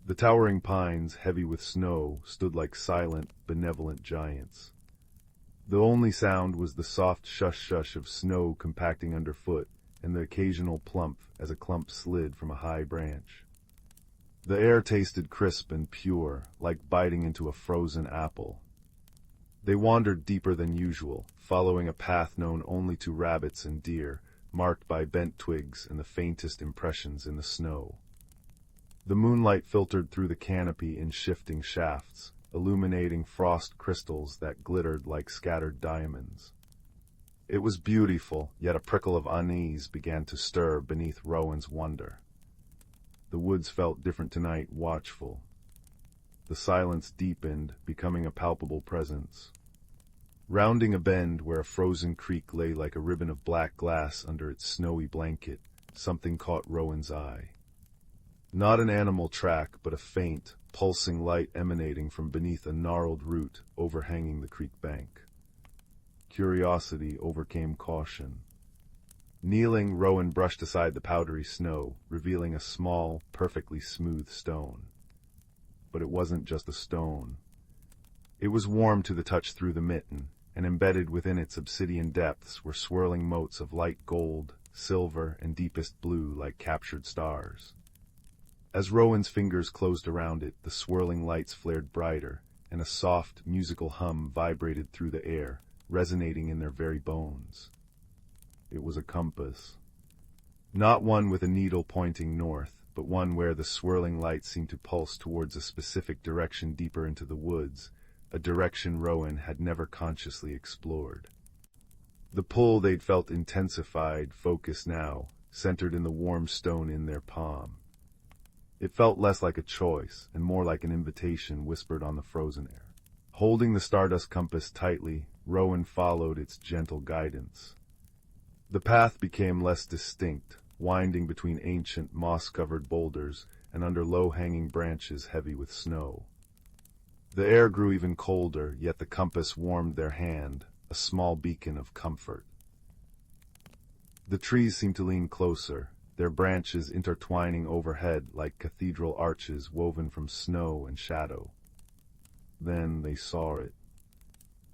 Speaker 1: The towering pines, heavy with snow, stood like silent, benevolent giants. The only sound was the soft shush-shush of snow compacting underfoot, and the occasional plump as a clump slid from a high branch. The air tasted crisp and pure, like biting into a frozen apple. They wandered deeper than usual, following a path known only to rabbits and deer, marked by bent twigs and the faintest impressions in the snow. The moonlight filtered through the canopy in shifting shafts, illuminating frost crystals that glittered like scattered diamonds. It was beautiful, yet a prickle of unease began to stir beneath Rowan's wonder. The woods felt different tonight, watchful. The silence deepened, becoming a palpable presence. Rounding a bend where a frozen creek lay like a ribbon of black glass under its snowy blanket, something caught Rowan's eye. Not an animal track, but a faint, pulsing light emanating from beneath a gnarled root overhanging the creek bank. Curiosity overcame caution. Kneeling, Rowan brushed aside the powdery snow, revealing a small, perfectly smooth stone. But it wasn't just a stone. It was warm to the touch through the mitten, and embedded within its obsidian depths were swirling motes of light gold, silver, and deepest blue like captured stars. As Rowan's fingers closed around it, the swirling lights flared brighter, and a soft, musical hum vibrated through the air, resonating in their very bones. It was a compass. Not one with a needle pointing north, but one where the swirling light seemed to pulse towards a specific direction deeper into the woods, a direction Rowan had never consciously explored. The pull they'd felt intensified, focused now, centered in the warm stone in their palm. It felt less like a choice, and more like an invitation whispered on the frozen air. Holding the stardust compass tightly, Rowan followed its gentle guidance. The path became less distinct, winding between ancient, moss-covered boulders and under low-hanging branches heavy with snow. The air grew even colder, yet the compass warmed their hand, a small beacon of comfort. The trees seemed to lean closer, their branches intertwining overhead like cathedral arches woven from snow and shadow. Then they saw it.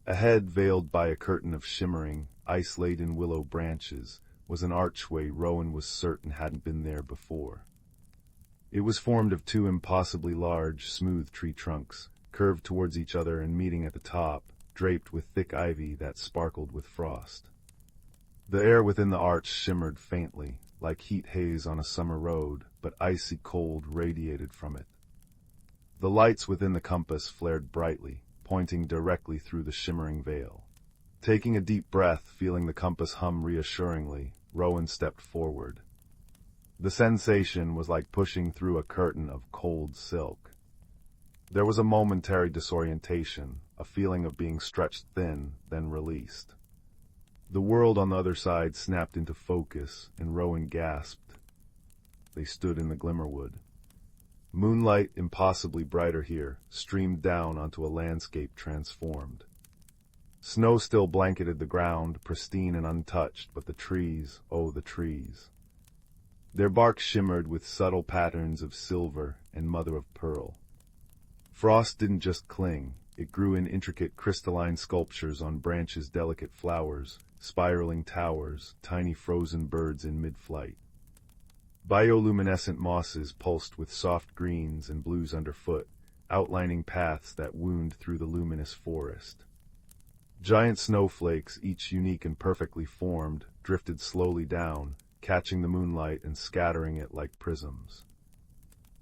Speaker 1: Ahead, veiled by a curtain of shimmering, ice-laden willow branches, was an archway Rowan was certain hadn't been there before. It was formed of two impossibly large, smooth tree trunks, curved towards each other and meeting at the top, draped with thick ivy that sparkled with frost. The air within the arch shimmered faintly, like heat haze on a summer road, but icy cold radiated from it. The lights within the compass flared brightly, pointing directly through the shimmering veil. Taking a deep breath, feeling the compass hum reassuringly, Rowan stepped forward. The sensation was like pushing through a curtain of cold silk. There was a momentary disorientation, a feeling of being stretched thin, then released. The world on the other side snapped into focus, and Rowan gasped. They stood in the Glimmerwood. Moonlight, impossibly brighter here, streamed down onto a landscape transformed. Snow still blanketed the ground, pristine and untouched, but the trees, oh the trees. Their bark shimmered with subtle patterns of silver and mother-of-pearl. Frost didn't just cling, it grew in intricate crystalline sculptures on branches, delicate flowers, spiraling towers, tiny frozen birds in mid-flight. Bioluminescent mosses pulsed with soft greens and blues underfoot, outlining paths that wound through the luminous forest. Giant snowflakes, each unique and perfectly formed, drifted slowly down, catching the moonlight and scattering it like prisms.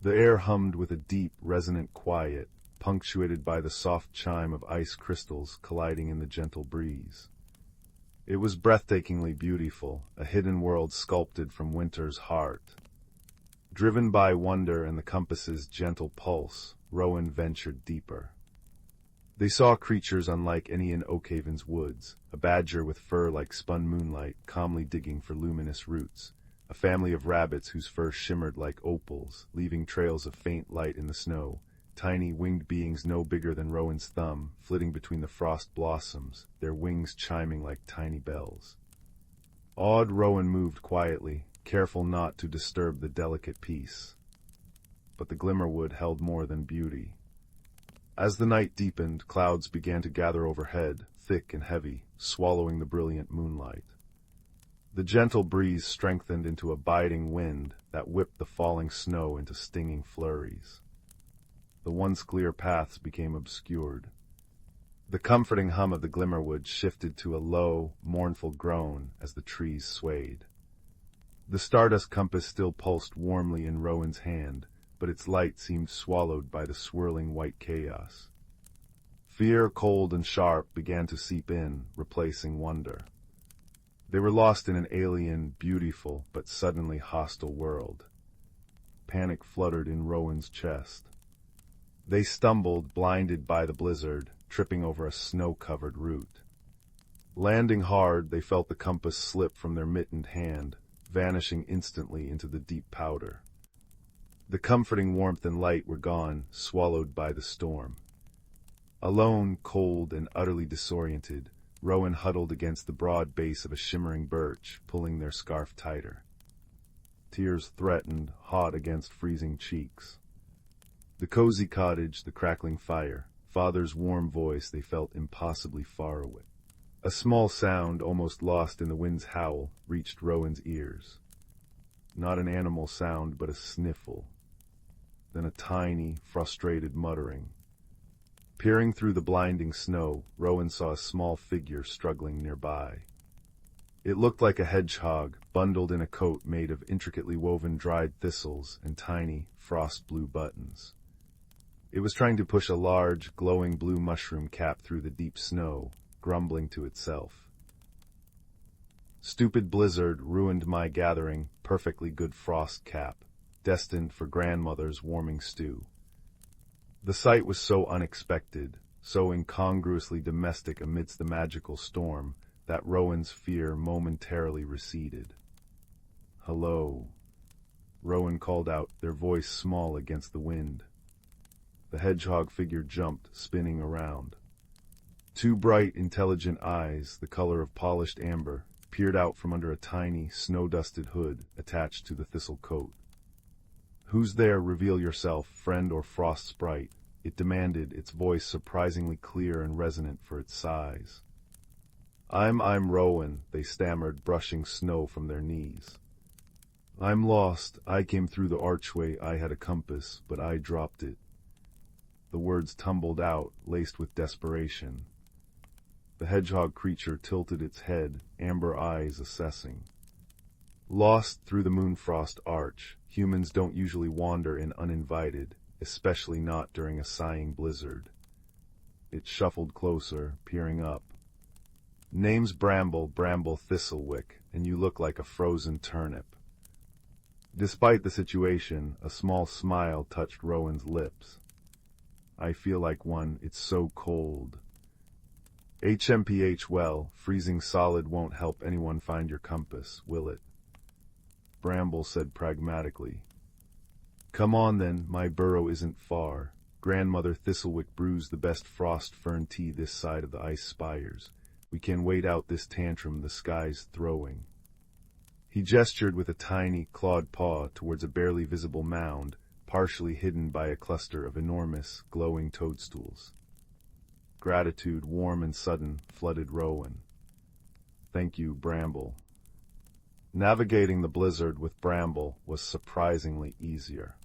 Speaker 1: The air hummed with a deep, resonant quiet, punctuated by the soft chime of ice crystals colliding in the gentle breeze. It was breathtakingly beautiful, a hidden world sculpted from winter's heart. Driven by wonder and the compass's gentle pulse, Rowan ventured deeper. They saw creatures unlike any in Oakhaven's woods, a badger with fur like spun moonlight, calmly digging for luminous roots, a family of rabbits whose fur shimmered like opals, leaving trails of faint light in the snow, tiny winged beings no bigger than Rowan's thumb, flitting between the frost blossoms, their wings chiming like tiny bells. Awed, Rowan moved quietly, careful not to disturb the delicate peace. But the Glimmerwood held more than beauty. As the night deepened, clouds began to gather overhead, thick and heavy, swallowing the brilliant moonlight. The gentle breeze strengthened into a biting wind that whipped the falling snow into stinging flurries. The once clear paths became obscured. The comforting hum of the Glimmerwood shifted to a low, mournful groan as the trees swayed. The stardust compass still pulsed warmly in Rowan's hand, but its light seemed swallowed by the swirling white chaos. Fear, cold and sharp, began to seep in, replacing wonder. They were lost in an alien, beautiful, but suddenly hostile world. Panic fluttered in Rowan's chest. They stumbled, blinded by the blizzard, tripping over a snow-covered root. Landing hard, they felt the compass slip from their mittened hand, vanishing instantly into the deep powder. The comforting warmth and light were gone, swallowed by the storm. Alone, cold, and utterly disoriented, Rowan huddled against the broad base of a shimmering birch, pulling their scarf tighter. Tears threatened, hot against freezing cheeks. The cozy cottage, the crackling fire, father's warm voice they felt impossibly far away. A small sound, almost lost in the wind's howl, reached Rowan's ears. Not an animal sound, but a sniffle. Then a tiny, frustrated muttering. Peering through the blinding snow, Rowan saw a small figure struggling nearby. It looked like a hedgehog, bundled in a coat made of intricately woven dried thistles and tiny, frost-blue buttons. It was trying to push a large, glowing blue mushroom cap through the deep snow, grumbling to itself. Stupid blizzard ruined my gathering, perfectly good frost cap, destined for grandmother's warming stew. The sight was so unexpected, so incongruously domestic amidst the magical storm, that Rowan's fear momentarily receded. "Hello," Rowan called out, their voice small against the wind. The hedgehog figure jumped, spinning around. Two bright, intelligent eyes, the color of polished amber, peered out from under a tiny, snow-dusted hood attached to the thistle coat. "Who's there? Reveal yourself, friend or frost sprite," it demanded, its voice surprisingly clear and resonant for its size. I'm Rowan," they stammered, brushing snow from their knees. "I'm lost. I came through the archway. I had a compass, but I dropped it." The words tumbled out, laced with desperation. The hedgehog creature tilted its head, amber eyes assessing. "Lost through the moonfrost arch. Humans don't usually wander in uninvited, especially not during a sighing blizzard." It shuffled closer, peering up. "Name's Bramble Thistlewick, and you look like a frozen turnip." Despite the situation, a small smile touched Rowan's lips. "I feel like one, it's so cold." "HMPH, well, freezing solid won't help anyone find your compass, will it?" Bramble said pragmatically. "Come on then, my burrow isn't far. Grandmother Thistlewick brews the best frost fern tea this side of the ice spires. We can wait out this tantrum the sky's throwing." He gestured with a tiny, clawed paw towards a barely visible mound, partially hidden by a cluster of enormous, glowing toadstools. Gratitude, warm and sudden, flooded Rowan. "Thank you, Bramble." Navigating the blizzard with Bramble was surprisingly easier.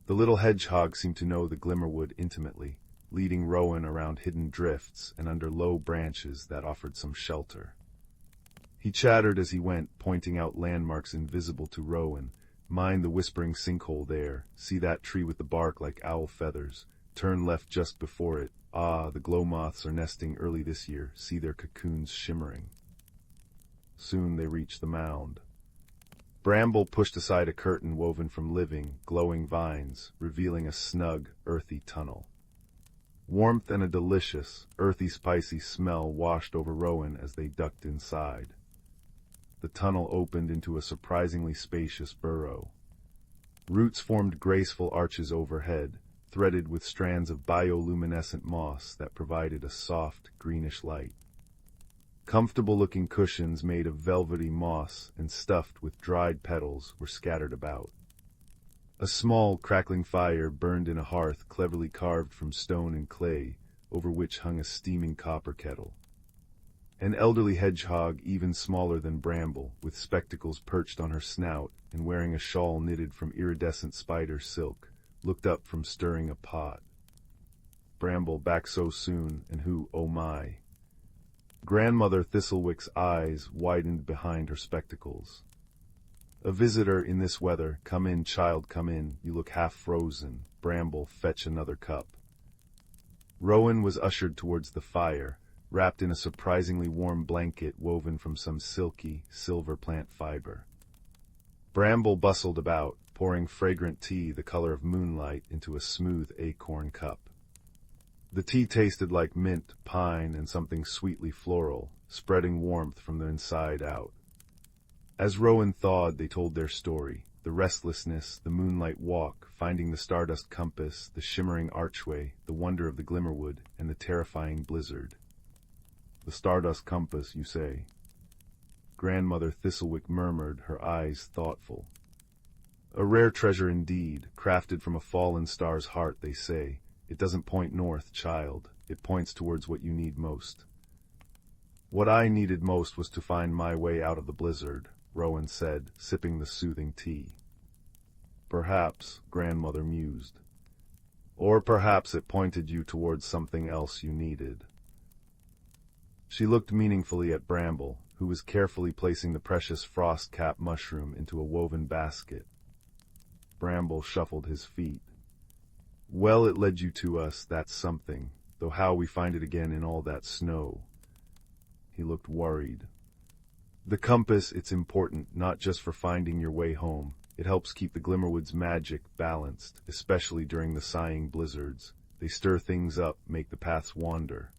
Speaker 1: The little hedgehog seemed to know the Glimmerwood intimately, leading Rowan around hidden drifts and under low branches that offered some shelter. He chattered as he went, pointing out landmarks invisible to Rowan. "Mind the whispering sinkhole there. See that tree with the bark like owl feathers. Turn left just before it. Ah, the glow moths are nesting early this year. See their cocoons shimmering." Soon they reached the mound. Bramble pushed aside a curtain woven from living, glowing vines, revealing a snug, earthy tunnel. Warmth and a delicious, earthy, spicy smell washed over Rowan as they ducked inside. The tunnel opened into a surprisingly spacious burrow. Roots formed graceful arches overhead, threaded with strands of bioluminescent moss that provided a soft, greenish light. Comfortable-looking cushions made of velvety moss and stuffed with dried petals were scattered about. A small, crackling fire burned in a hearth cleverly carved from stone and clay, over which hung a steaming copper kettle. An elderly hedgehog, even smaller than Bramble, with spectacles perched on her snout and wearing a shawl knitted from iridescent spider silk, looked up from stirring a pot. Bramble back so soon, and who, oh my? Grandmother Thistlewick's eyes widened behind her spectacles. "A visitor in this weather. Come in, child, come in. You look half frozen. Bramble, fetch another cup." Rowan was ushered towards the fire, wrapped in a surprisingly warm blanket woven from some silky, silver plant fiber. Bramble bustled about, pouring fragrant tea the color of moonlight into a smooth acorn cup. The tea tasted like mint, pine, and something sweetly floral, spreading warmth from the inside out. As Rowan thawed, they told their story: the restlessness, the moonlight walk, finding the stardust compass, the shimmering archway, the wonder of the Glimmerwood, and the terrifying blizzard. "The stardust compass, you say?" Grandmother Thistlewick murmured, her eyes thoughtful. "A rare treasure indeed, crafted from a fallen star's heart, they say. It doesn't point north, child. It points towards what you need most." "What I needed most was to find my way out of the blizzard," Rowan said, sipping the soothing tea. "Perhaps," Grandmother mused. "Or perhaps it pointed you towards something else you needed." She looked meaningfully at Bramble, who was carefully placing the precious frost-cap mushroom into a woven basket. Bramble shuffled his feet. "Well, it led you to us, that's something, though how we find it again in all that snow." He looked worried. The compass, it's important, not just for finding your way home. It helps keep the Glimmerwood's magic balanced, especially during the sighing blizzards. They stir things up, make the paths wander.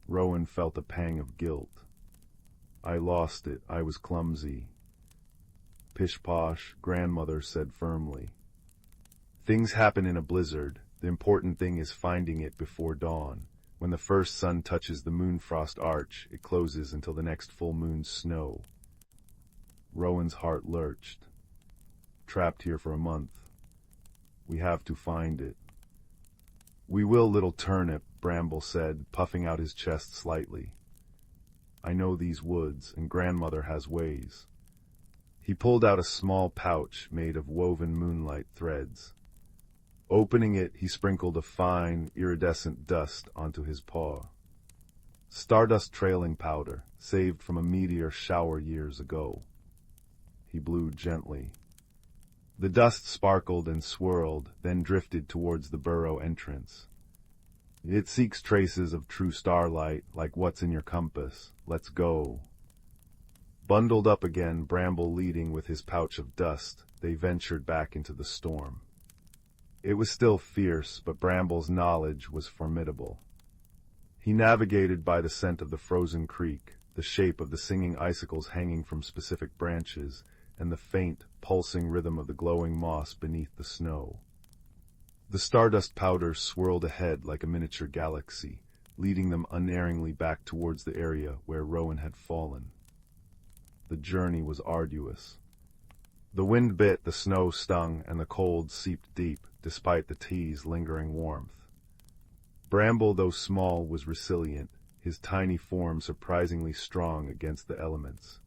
Speaker 1: Rowan felt a pang of guilt. I lost it. I was clumsy. Pish-posh, grandmother said firmly. Things happen in a blizzard. The important thing is finding it before dawn. When the first sun touches the moonfrost arch, it closes until the next full moon's snow. Rowan's heart lurched. Trapped here for a month. We have to find it. We will, little turnip, Bramble said, puffing out his chest slightly. I know these woods, and grandmother has ways. He pulled out a small pouch made of woven moonlight threads. Opening it, he sprinkled a fine, iridescent dust onto his paw. Stardust trailing powder, saved from a meteor shower years ago. He blew gently. The dust sparkled and swirled, then drifted towards the burrow entrance. It seeks traces of true starlight, like what's in your compass. Let's go. Bundled up again, Bramble leading with his pouch of dust, they ventured back into the storm. It was still fierce, but Bramble's knowledge was formidable. He navigated by the scent of the frozen creek, the shape of the singing icicles hanging from specific branches, and the faint, pulsing rhythm of the glowing moss beneath the snow. The stardust powder swirled ahead like a miniature galaxy, leading them unerringly back towards the area where Rowan had fallen. The journey was arduous. The wind bit, the snow stung, and the cold seeped deep, despite the tea's lingering warmth. Bramble, though small, was resilient, his tiny form surprisingly strong against the elements.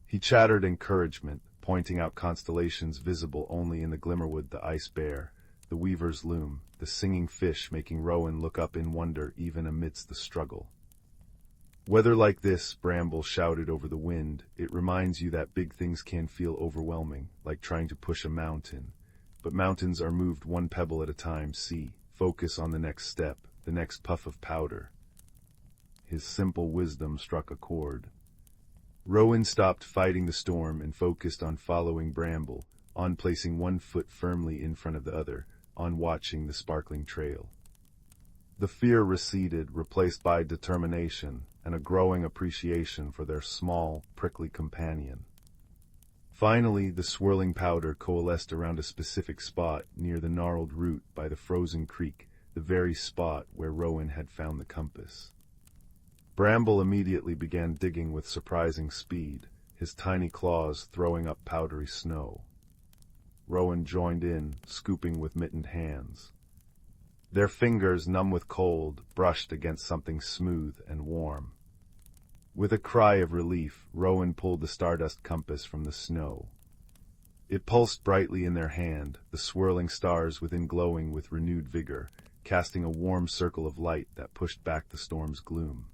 Speaker 1: He chattered encouragement, pointing out constellations visible only in the Glimmerwood, the ice bear, the weaver's loom, the singing fish, making Rowan look up in wonder even amidst the struggle. Weather like this, Bramble shouted over the wind, it reminds you that big things can feel overwhelming, like trying to push a mountain. But mountains are moved one pebble at a time. See, focus on the next step, the next puff of powder. His simple wisdom struck a chord. Rowan stopped fighting the storm and focused on following Bramble, on placing one foot firmly in front of the other, on watching the sparkling trail. The fear receded, replaced by determination and a growing appreciation for their small, prickly companion. Finally, the swirling powder coalesced around a specific spot near the gnarled root by the frozen creek, the very spot where Rowan had found the compass. Bramble immediately began digging with surprising speed, his tiny claws throwing up powdery snow. Rowan joined in, scooping with mittened hands. Their fingers, numb with cold, brushed against something smooth and warm. With a cry of relief, Rowan pulled the stardust compass from the snow. It pulsed brightly in their hand, the swirling stars within glowing with renewed vigor, casting a warm circle of light that pushed back the storm's gloom.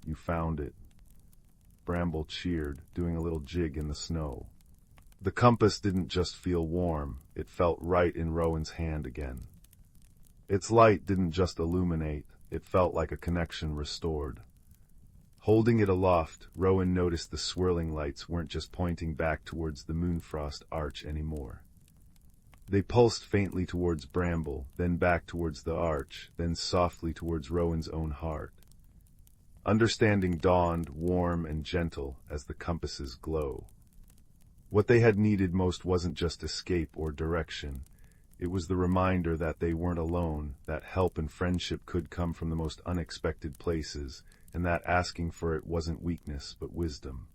Speaker 1: You found it. Bramble cheered, doing a little jig in the snow. The compass didn't just feel warm, it felt right in Rowan's hand again. Its light didn't just illuminate, it felt like a connection restored. Holding it aloft, Rowan noticed the swirling lights weren't just pointing back towards the moonfrost arch anymore. They pulsed faintly towards Bramble, then back towards the arch, then softly towards Rowan's own heart. Understanding dawned, warm and gentle, as the compass's glow. What they had needed most wasn't just escape or direction. It was the reminder that they weren't alone, that help and friendship could come from the most unexpected places, and that asking for it wasn't weakness but wisdom.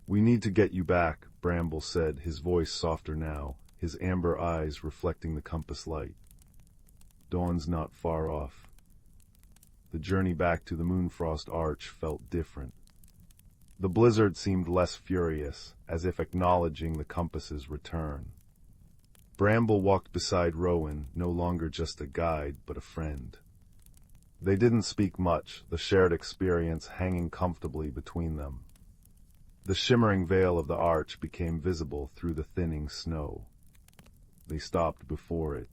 Speaker 1: We need to get you back, Bramble said, his voice softer now, his amber eyes reflecting the compass light. Dawn's not far off. The journey back to the Moonfrost Arch felt different. The blizzard seemed less furious, as if acknowledging the compass's return. Bramble walked beside Rowan, no longer just a guide, but a friend. They didn't speak much, the shared experience hanging comfortably between them. The shimmering veil of the arch became visible through the thinning snow. They stopped before it.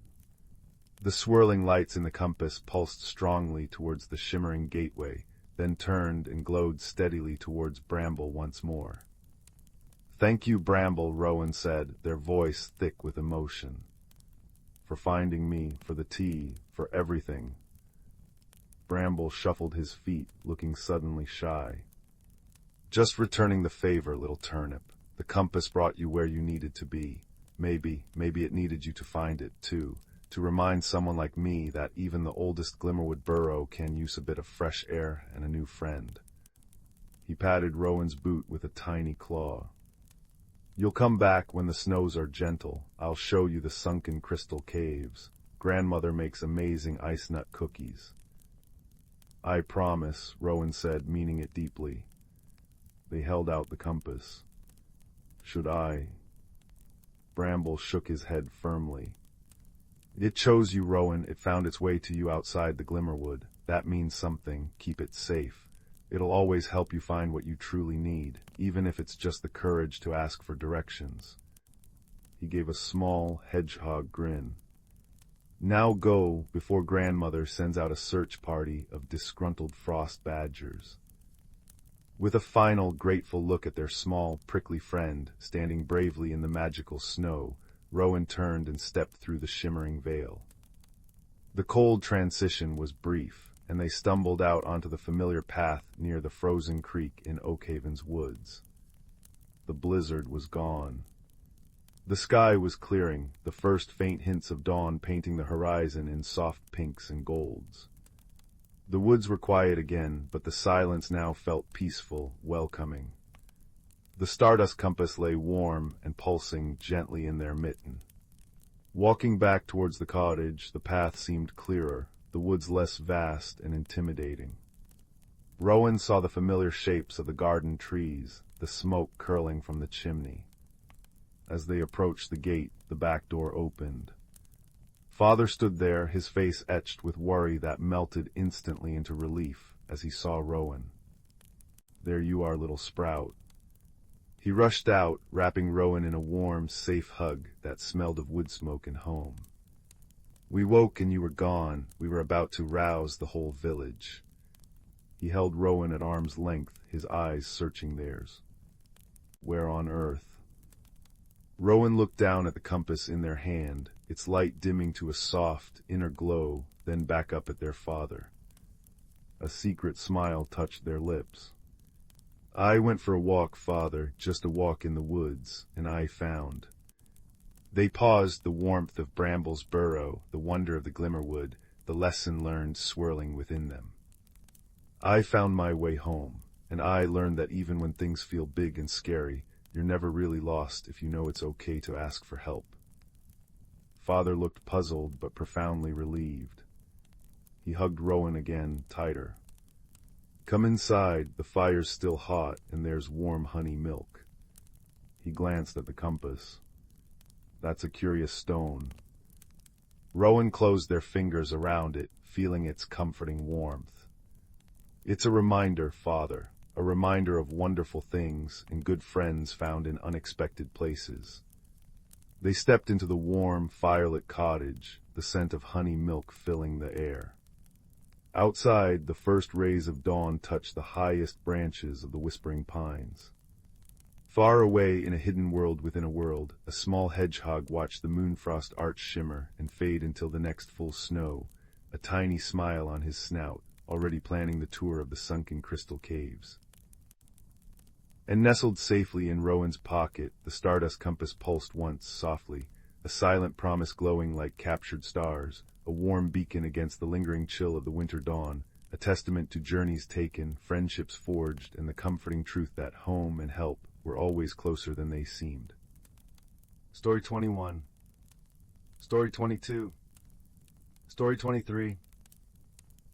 Speaker 1: The swirling lights in the compass pulsed strongly towards the shimmering gateway, then turned and glowed steadily towards Bramble once more. "Thank you, Bramble," Rowan said, their voice thick with emotion. "For finding me, for the tea, for everything." Bramble shuffled his feet, looking suddenly shy. "Just returning the favor, little turnip. The compass brought you where you needed to be. Maybe it needed you to find it, too, to remind someone like me that even the oldest Glimmerwood burrow can use a bit of fresh air and a new friend." He patted Rowan's boot with a tiny claw. "You'll come back when the snows are gentle. I'll show you the sunken crystal caves. Grandmother makes amazing ice nut cookies." "I promise," Rowan said, meaning it deeply. They held out the compass. "Should I?" Bramble shook his head firmly. "It chose you, Rowan. It found its way to you outside the Glimmerwood. That means something. Keep it safe. It'll always help you find what you truly need, even if it's just the courage to ask for directions." He gave a small, hedgehog grin. "Now go, before Grandmother sends out a search party of disgruntled frost badgers." With a final, grateful look at their small, prickly friend standing bravely in the magical snow, Rowan turned and stepped through the shimmering veil. The cold transition was brief, and they stumbled out onto the familiar path near the frozen creek in Oakhaven's woods. The blizzard was gone. The sky was clearing, the first faint hints of dawn painting the horizon in soft pinks and golds. The woods were quiet again, but the silence now felt peaceful, welcoming. The stardust compass lay warm and pulsing gently in their mitten. Walking back towards the cottage, the path seemed clearer, the woods less vast and intimidating. Rowan saw the familiar shapes of the garden trees, the smoke curling from the chimney. As they approached the gate, the back door opened. Father stood there, his face etched with worry that melted instantly into relief as he saw Rowan. "There you are, little sprout." He rushed out, wrapping Rowan in a warm, safe hug that smelled of wood smoke and home. "We woke and you were gone. We were about to rouse the whole village." He held Rowan at arm's length, his eyes searching theirs. "Where on earth?" Rowan looked down at the compass in their hand, its light dimming to a soft, inner glow, then back up at their father. A secret smile touched their lips. "I went for a walk, Father, just a walk in the woods, and I found." They paused, the warmth of Bramble's burrow, the wonder of the Glimmerwood, the lesson learned swirling within them. "I found my way home, and I learned that even when things feel big and scary, you're never really lost if you know it's okay to ask for help." Father looked puzzled but profoundly relieved. He hugged Rowan again, tighter. "Come inside, the fire's still hot, and there's warm honey milk." He glanced at the compass. "That's a curious stone." Rowan closed their fingers around it, feeling its comforting warmth. "It's a reminder, Father. A reminder of wonderful things and good friends found in unexpected places." They stepped into the warm, firelit cottage, the scent of honey milk filling the air. Outside, the first rays of dawn touched the highest branches of the whispering pines. Far away in a hidden world within a world, a small hedgehog watched the moonfrost arch shimmer and fade until the next full snow, a tiny smile on his snout, already planning the tour of the sunken crystal caves. And nestled safely in Rowan's pocket, the stardust compass pulsed once, softly, a silent promise glowing like captured stars, a warm beacon against the lingering chill of the winter dawn, a testament to journeys taken, friendships forged, and the comforting truth that home and help were always closer than they seemed. Story 21. Story 22. Story 23.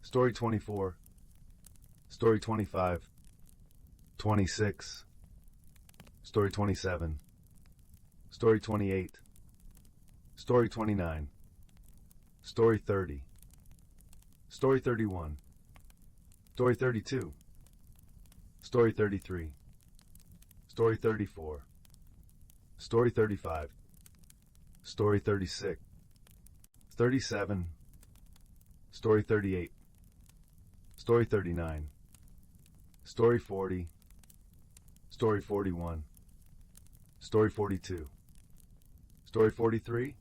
Speaker 1: Story 24. Story 25. 26. Story 27. Story 28. Story 29. Story 30. Story 31. Story 32. Story 33. Story 34. Story 35. Story 36. 37. Story 38. Story 39. Story 40, Story 41, Story 42, Story 43.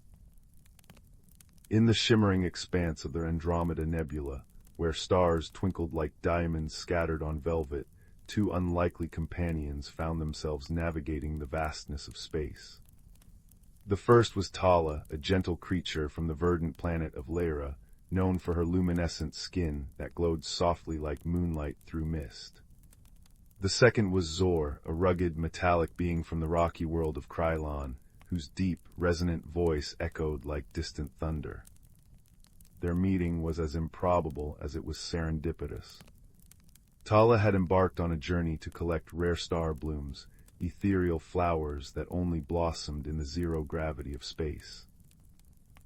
Speaker 1: In the shimmering expanse of their Andromeda Nebula, where stars twinkled like diamonds scattered on velvet, two unlikely companions found themselves navigating the vastness of space. The first was Tala, a gentle creature from the verdant planet of Lyra, known for her luminescent skin that glowed softly like moonlight through mist. The second was Zor, a rugged, metallic being from the rocky world of Krylon, whose deep, resonant voice echoed like distant thunder. Their meeting was as improbable as it was serendipitous. Tala had embarked on a journey to collect rare star blooms, ethereal flowers that only blossomed in the zero gravity of space.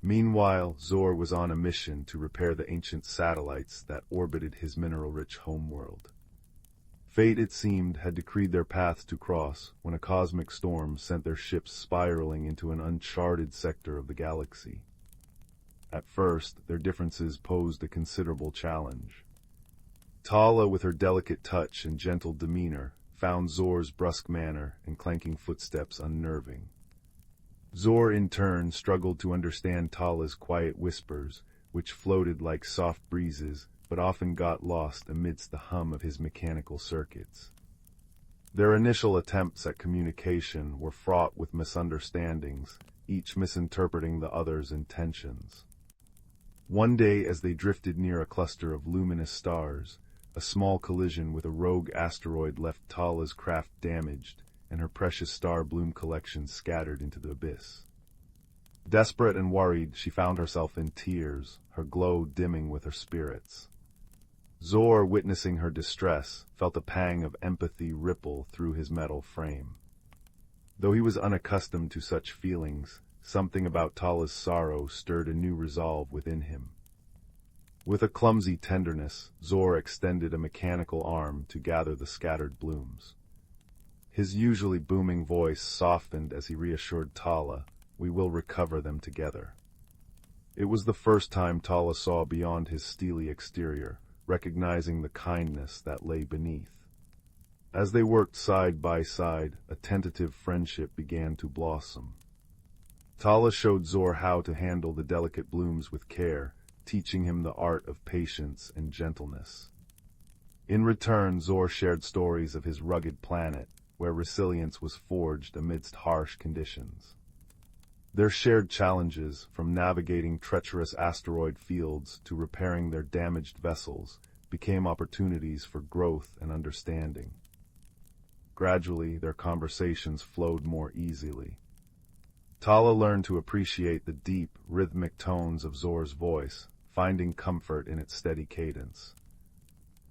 Speaker 1: Meanwhile, Zor was on a mission to repair the ancient satellites that orbited his mineral-rich homeworld. Fate, it seemed, had decreed their paths to cross when a cosmic storm sent their ships spiraling into an uncharted sector of the galaxy. At first, their differences posed a considerable challenge. Tala, with her delicate touch and gentle demeanor, found Zor's brusque manner and clanking footsteps unnerving. Zor, in turn, struggled to understand Tala's quiet whispers, which floated like soft breezes, but often got lost amidst the hum of his mechanical circuits. Their initial attempts at communication were fraught with misunderstandings, each misinterpreting the other's intentions. One day, as they drifted near a cluster of luminous stars, a small collision with a rogue asteroid left Tala's craft damaged, and her precious star bloom collection scattered into the abyss. Desperate and worried, she found herself in tears, her glow dimming with her spirits. Zor, witnessing her distress, felt a pang of empathy ripple through his metal frame. Though he was unaccustomed to such feelings, something about Tala's sorrow stirred a new resolve within him. With a clumsy tenderness, Zor extended a mechanical arm to gather the scattered blooms. His usually booming voice softened as he reassured Tala, "We will recover them together." It was the first time Tala saw beyond his steely exterior, recognizing the kindness that lay beneath. As they worked side by side, a tentative friendship began to blossom. Tala showed Zor how to handle the delicate blooms with care, teaching him the art of patience and gentleness. In return, Zor shared stories of his rugged planet, where resilience was forged amidst harsh conditions. Their shared challenges, from navigating treacherous asteroid fields to repairing their damaged vessels, became opportunities for growth and understanding. Gradually, their conversations flowed more easily. Tala learned to appreciate the deep, rhythmic tones of Zor's voice, finding comfort in its steady cadence.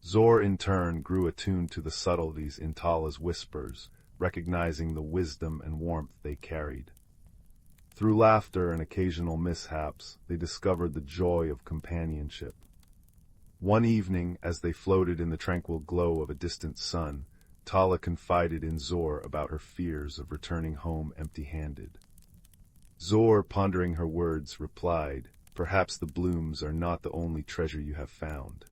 Speaker 1: Zor, in turn, grew attuned to the subtleties in Tala's whispers, recognizing the wisdom and warmth they carried. Through laughter and occasional mishaps, they discovered the joy of companionship. One evening, as they floated in the tranquil glow of a distant sun, Tala confided in Zor about her fears of returning home empty-handed. Zor, pondering her words, replied, "Perhaps the blooms are not the only treasure you have found."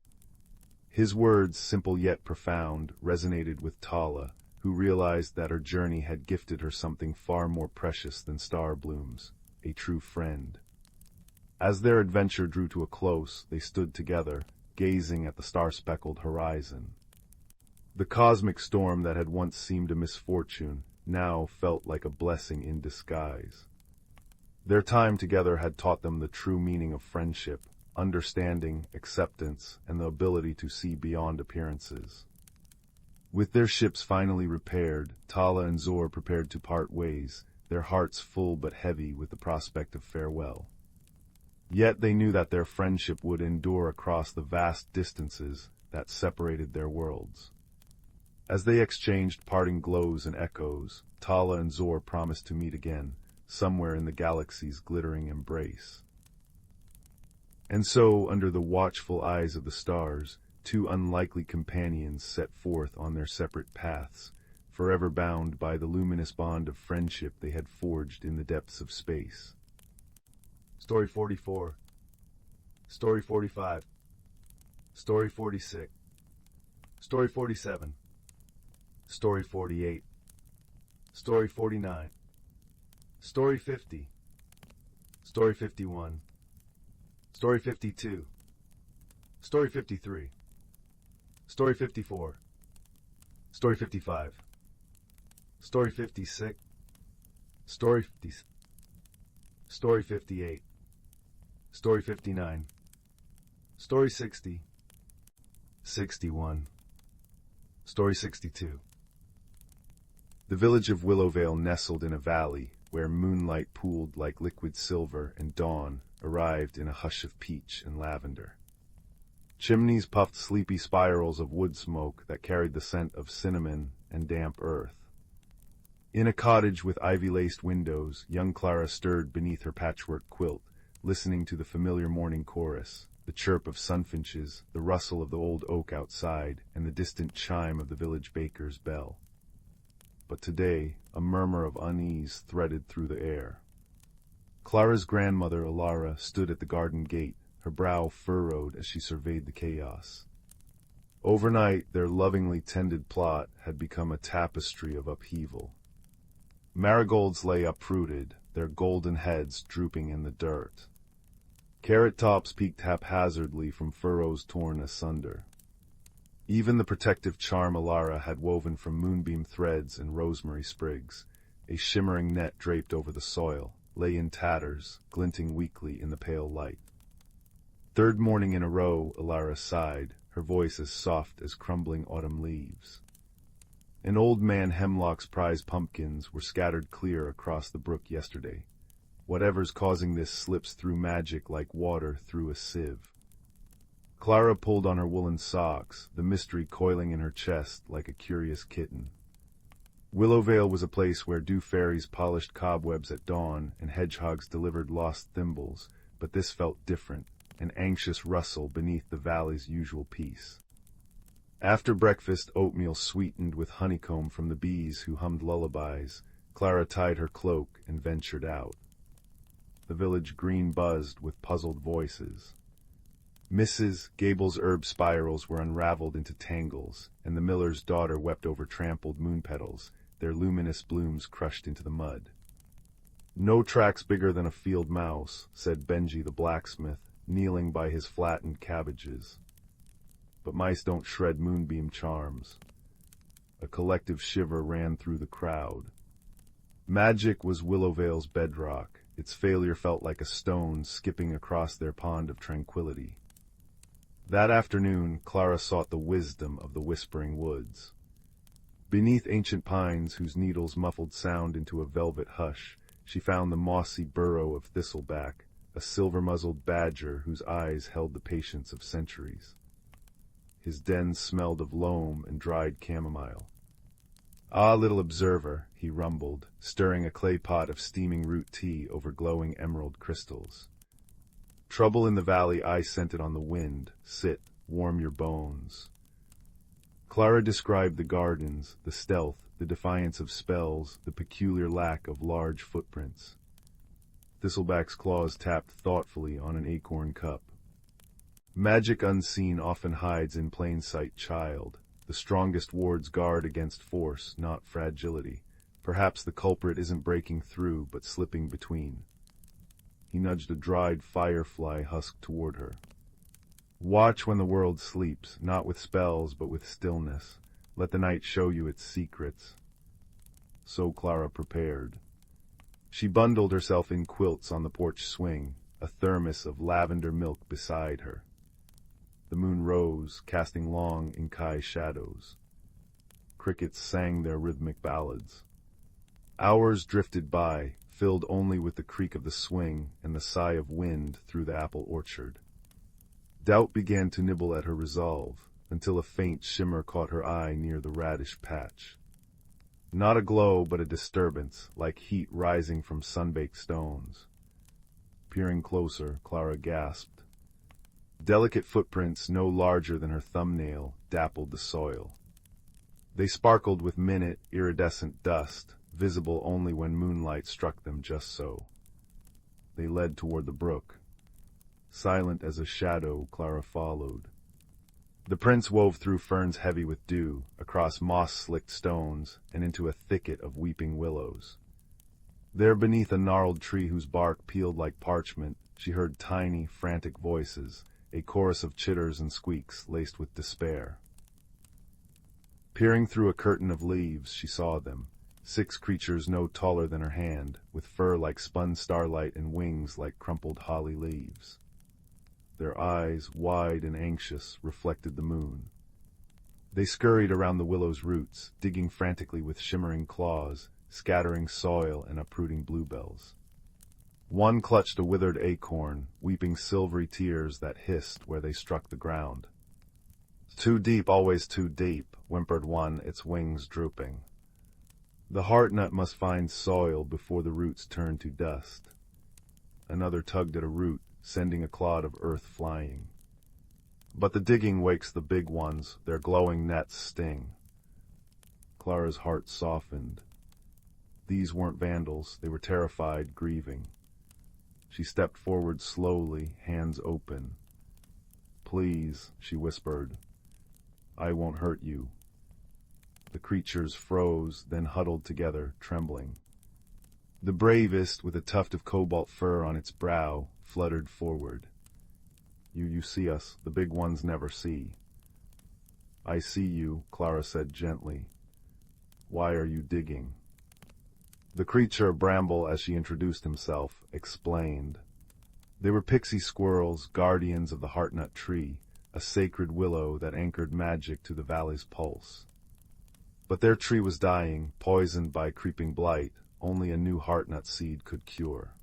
Speaker 1: His words, simple yet profound, resonated with Tala, who realized that her journey had gifted her something far more precious than star blooms, a true friend. As their adventure drew to a close, they stood together, gazing at the star-speckled horizon. The cosmic storm that had once seemed a misfortune now felt like a blessing in disguise. Their time together had taught them the true meaning of friendship, understanding, acceptance, and the ability to see beyond appearances. With their ships finally repaired, Tala and Zor prepared to part ways, their hearts full but heavy with the prospect of farewell. Yet they knew that their friendship would endure across the vast distances that separated their worlds. As they exchanged parting glows and echoes, Tala and Zor promised to meet again, somewhere in the galaxy's glittering embrace. And so, under the watchful eyes of the stars, two unlikely companions set forth on their separate paths, forever bound by the luminous bond of friendship they had forged in the depths of space. Story 44. Story 45. Story 46. Story 47. Story 48. Story 49. Story 50. Story 51. Story 52. Story 53. Story 54. Story 55. Story 56. Story 50. Story 58. Story 59. Story 60. 61. Story 62. The village of Willowvale nestled in a valley where moonlight pooled like liquid silver and dawn arrived in a hush of peach and lavender. Chimneys puffed sleepy spirals of wood smoke that carried the scent of cinnamon and damp earth. In a cottage with ivy-laced windows, young Clara stirred beneath her patchwork quilt, listening to the familiar morning chorus, the chirp of sunfinches, the rustle of the old oak outside, and the distant chime of the village baker's bell. But today, a murmur of unease threaded through the air. Clara's grandmother, Alara, stood at the garden gate, her brow furrowed as she surveyed the chaos. Overnight, their lovingly tended plot had become a tapestry of upheaval. Marigolds lay uprooted, their golden heads drooping in the dirt. Carrot tops peeked haphazardly from furrows torn asunder. Even the protective charm Alara had woven from moonbeam threads and rosemary sprigs, a shimmering net draped over the soil, lay in tatters, glinting weakly in the pale light. Third morning in a row, Alara sighed, her voice as soft as crumbling autumn leaves. An old man Hemlock's prize pumpkins were scattered clear across the brook yesterday. Whatever's causing this slips through magic like water through a sieve. Clara pulled on her woolen socks, the mystery coiling in her chest like a curious kitten. Willowvale was a place where dew fairies polished cobwebs at dawn and hedgehogs delivered lost thimbles, but this felt different, an anxious rustle beneath the valley's usual peace. After breakfast, oatmeal sweetened with honeycomb from the bees who hummed lullabies, Clara tied her cloak and ventured out. The village green buzzed with puzzled voices. Mrs. Gable's herb spirals were unraveled into tangles, and the miller's daughter wept over trampled moon petals, their luminous blooms crushed into the mud. "No tracks bigger than a field mouse," said Benji the blacksmith, kneeling by his flattened cabbages. But mice don't shred moonbeam charms. A collective shiver ran through the crowd. Magic was Willowvale's bedrock. Its failure felt like a stone skipping across their pond of tranquility. That afternoon, Clara sought the wisdom of the whispering woods. Beneath ancient pines whose needles muffled sound into a velvet hush, she found the mossy burrow of thistleback, a silver-muzzled badger whose eyes held the patience of centuries. His den smelled of loam and dried chamomile. "Ah, little observer," he rumbled, stirring a clay pot of steaming root tea over glowing emerald crystals. "Trouble in the valley I scented on the wind. Sit, warm your bones." Clara described the gardens, the stealth, the defiance of spells, the peculiar lack of large footprints. Thistleback's claws tapped thoughtfully on an acorn cup. "Magic unseen often hides in plain sight, child. The strongest wards guard against force, not fragility. Perhaps the culprit isn't breaking through, but slipping between." He nudged a dried firefly husk toward her. "Watch when the world sleeps, not with spells, but with stillness. Let the night show you its secrets." So Clara prepared. She bundled herself in quilts on the porch swing, a thermos of lavender milk beside her. The moon rose, casting long Inkai shadows. Crickets sang their rhythmic ballads. Hours drifted by, filled only with the creak of the swing and the sigh of wind through the apple orchard. Doubt began to nibble at her resolve, until a faint shimmer caught her eye near the radish patch. Not a glow, but a disturbance, like heat rising from sun-baked stones. Peering closer, Clara gasped. Delicate footprints no larger than her thumbnail dappled the soil. They sparkled with minute, iridescent dust, visible only when moonlight struck them just so. They led toward the brook. Silent as a shadow, Clara followed. The prince wove through ferns heavy with dew, across moss-slicked stones, and into a thicket of weeping willows. There beneath a gnarled tree whose bark peeled like parchment, she heard tiny, frantic voices, a chorus of chitters and squeaks laced with despair. Peering through a curtain of leaves, she saw them, 6 creatures no taller than her hand, with fur like spun starlight and wings like crumpled holly leaves. Their eyes, wide and anxious, reflected the moon. They scurried around the willow's roots, digging frantically with shimmering claws, scattering soil and uprooting bluebells. One clutched a withered acorn, weeping silvery tears that hissed where they struck the ground. "Too deep, always too deep," whimpered one, its wings drooping. "The heart-nut must find soil before the roots turn to dust." Another tugged at a root, sending a clod of earth flying. But the digging wakes the big ones, their glowing nets sting. Clara's heart softened. These weren't vandals, they were terrified, grieving. She stepped forward slowly, hands open. "Please," she whispered, "I won't hurt you." The creatures froze, then huddled together, trembling. The bravest, with a tuft of cobalt fur on its brow, fluttered forward. You see us, the big ones never see." "I see you," Clara said gently. "Why are you digging?" The creature, Bramble, as she introduced himself, explained. They were pixie squirrels, guardians of the heart-nut tree, a sacred willow that anchored magic to the valley's pulse. But their tree was dying, poisoned by creeping blight, only a new heart-nut seed could cure.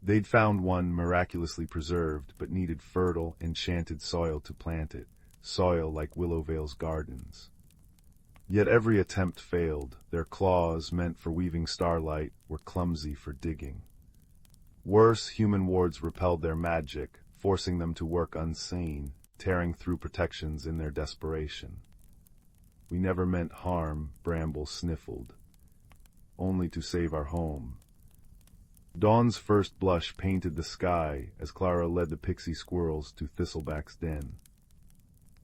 Speaker 1: They'd found one miraculously preserved, but needed fertile, enchanted soil to plant it, soil like Willowvale's gardens. Yet every attempt failed. Their claws, meant for weaving starlight, were clumsy for digging. Worse, human wards repelled their magic, forcing them to work unseen, tearing through protections in their desperation. "We never meant harm," Bramble sniffled. "Only to save our home." Dawn's first blush painted the sky as Clara led the pixie squirrels to Thistleback's den.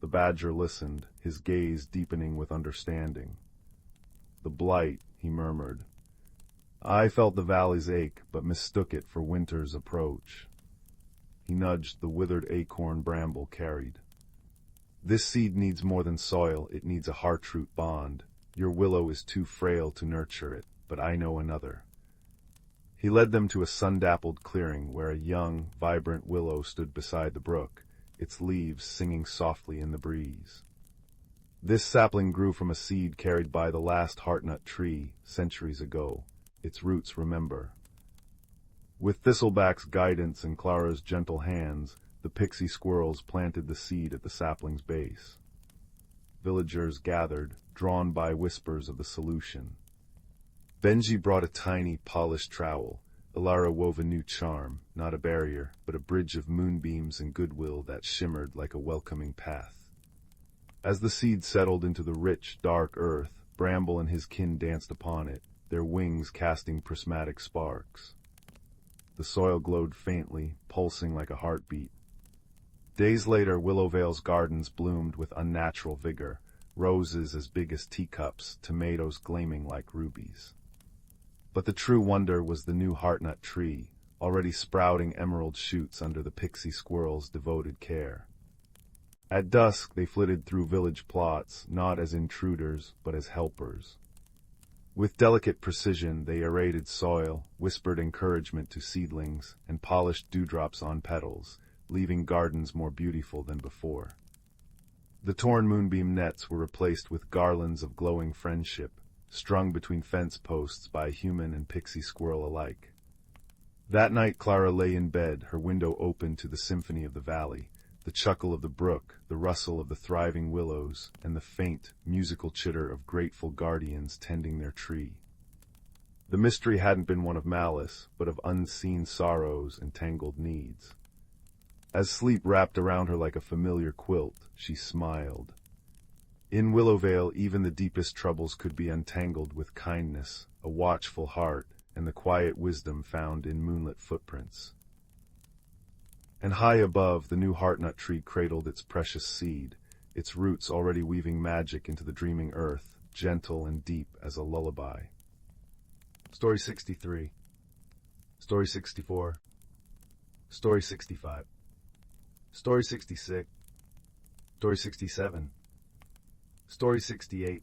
Speaker 1: The badger listened, his gaze deepening with understanding. "The blight," he murmured. "I felt the valley's ache, but mistook it for winter's approach." He nudged the withered acorn Bramble carried. "This seed needs more than soil, it needs a heart-root bond. Your willow is too frail to nurture it, but I know another." He led them to a sun-dappled clearing where a young, vibrant willow stood beside the brook, its leaves singing softly in the breeze. This sapling grew from a seed carried by the last heart-nut tree, centuries ago. Its roots remember. With Thistleback's guidance and Clara's gentle hands, the pixie squirrels planted the seed at the sapling's base. Villagers gathered, drawn by whispers of the solution. Benji brought a tiny, polished trowel. Ilara wove a new charm, not a barrier, but a bridge of moonbeams and goodwill that shimmered like a welcoming path. As the seed settled into the rich, dark earth, Bramble and his kin danced upon it, their wings casting prismatic sparks. The soil glowed faintly, pulsing like a heartbeat. Days later, Willowvale's gardens bloomed with unnatural vigor, roses as big as teacups, tomatoes gleaming like rubies. But the true wonder was the new heart-nut tree, already sprouting emerald shoots under the pixie squirrels' devoted care. At dusk they flitted through village plots, not as intruders, but as helpers. With delicate precision they aerated soil, whispered encouragement to seedlings, and polished dewdrops on petals, leaving gardens more beautiful than before. The torn moonbeam nets were replaced with garlands of glowing friendship, strung between fence posts by human and pixie squirrel alike. That night Clara lay in bed, her window open to the symphony of the valley, the chuckle of the brook, the rustle of the thriving willows, and the faint, musical chitter of grateful guardians tending their tree. The mystery hadn't been one of malice, but of unseen sorrows and tangled needs. As sleep wrapped around her like a familiar quilt, she smiled. In Willowvale, even the deepest troubles could be untangled with kindness, a watchful heart, and the quiet wisdom found in moonlit footprints. And high above, the new heart-nut tree cradled its precious seed, its roots already weaving magic into the dreaming earth, gentle and deep as a lullaby. Story 63. Story 64. Story 65. Story 66. Story 67. Story 68.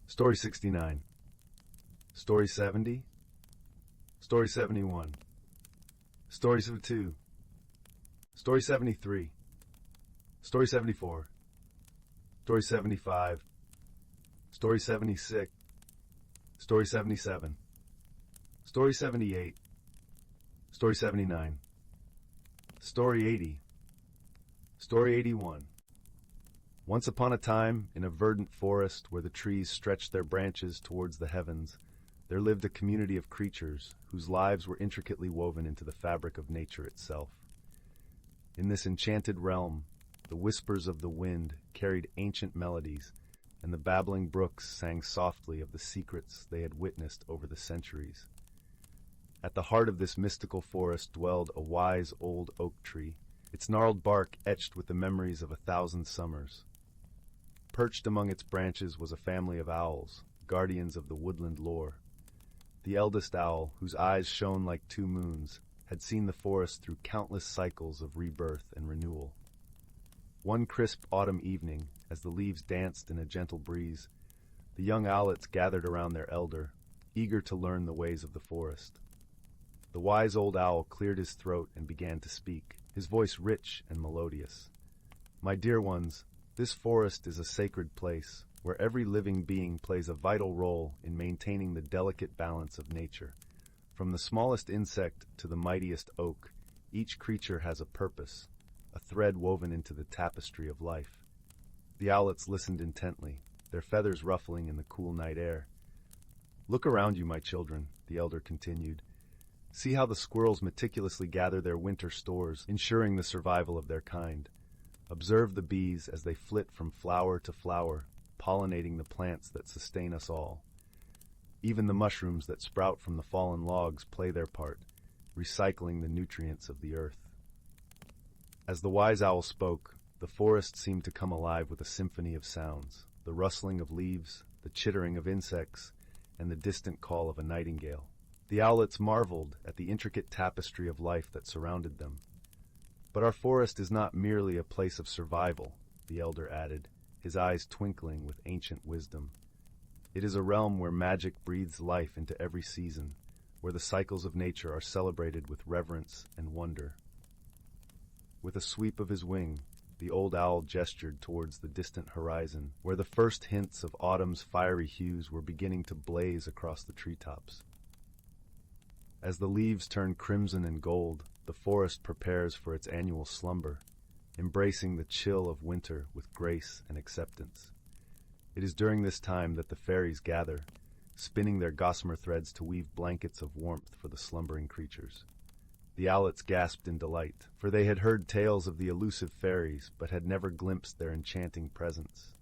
Speaker 1: Story 69. Story 70. Story 71. Story 72. Story 73. Story 74. Story 75. Story 76. Story 77. Story 78. Story 79. Story 80. Story 81. Once upon a time, in a verdant forest where the trees stretched their branches towards the heavens, there lived a community of creatures whose lives were intricately woven into the fabric of nature itself. In this enchanted realm, the whispers of the wind carried ancient melodies, and the babbling brooks sang softly of the secrets they had witnessed over the centuries. At the heart of this mystical forest dwelled a wise old oak tree, its gnarled bark etched with the memories of 1,000 summers. Perched among its branches was a family of owls, guardians of the woodland lore. The eldest owl, whose eyes shone like 2 moons, had seen the forest through countless cycles of rebirth and renewal. One crisp autumn evening, as the leaves danced in a gentle breeze, the young owlets gathered around their elder, eager to learn the ways of the forest. The wise old owl cleared his throat and began to speak, his voice rich and melodious. "My dear ones, this forest is a sacred place, where every living being plays a vital role in maintaining the delicate balance of nature. From the smallest insect to the mightiest oak, each creature has a purpose, a thread woven into the tapestry of life." The owlets listened intently, their feathers ruffling in the cool night air. "Look around you, my children," the elder continued. "See how the squirrels meticulously gather their winter stores, ensuring the survival of their kind. Observe the bees as they flit from flower to flower, pollinating the plants that sustain us all. Even the mushrooms that sprout from the fallen logs play their part, recycling the nutrients of the earth." As the wise owl spoke, the forest seemed to come alive with a symphony of sounds, the rustling of leaves, the chittering of insects, and the distant call of a nightingale. The owlets marveled at the intricate tapestry of life that surrounded them. "But our forest is not merely a place of survival," the elder added, his eyes twinkling with ancient wisdom. "It is a realm where magic breathes life into every season, where the cycles of nature are celebrated with reverence and wonder." With a sweep of his wing, the old owl gestured towards the distant horizon, where the first hints of autumn's fiery hues were beginning to blaze across the treetops. As the leaves turn crimson and gold, the forest prepares for its annual slumber, embracing the chill of winter with grace and acceptance. It is during this time that the fairies gather, spinning their gossamer threads to weave blankets of warmth for the slumbering creatures. The owlets gasped in delight, for they had heard tales of the elusive fairies, but had never glimpsed their enchanting presence.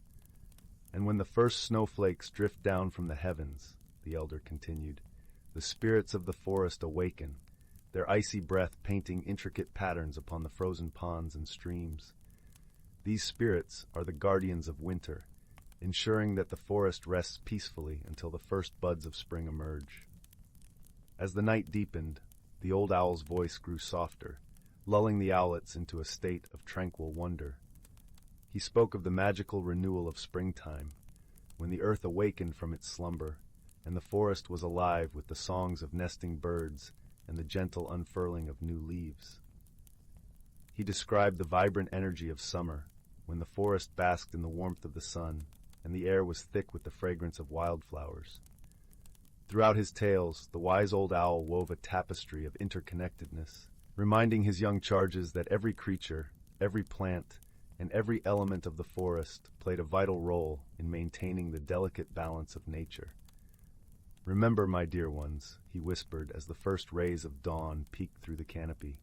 Speaker 1: "And when the first snowflakes drift down from the heavens," the elder continued, "the spirits of the forest awaken, their icy breath painting intricate patterns upon the frozen ponds and streams. These spirits are the guardians of winter, ensuring that the forest rests peacefully until the first buds of spring emerge." As the night deepened, the old owl's voice grew softer, lulling the owlets into a state of tranquil wonder. He spoke of the magical renewal of springtime, when the earth awakened from its slumber, and the forest was alive with the songs of nesting birds and the gentle unfurling of new leaves. He described the vibrant energy of summer, when the forest basked in the warmth of the sun, and the air was thick with the fragrance of wildflowers. Throughout his tales, the wise old owl wove a tapestry of interconnectedness, reminding his young charges that every creature, every plant, and every element of the forest played a vital role in maintaining the delicate balance of nature. "Remember, my dear ones," he whispered as the first rays of dawn peeked through the canopy.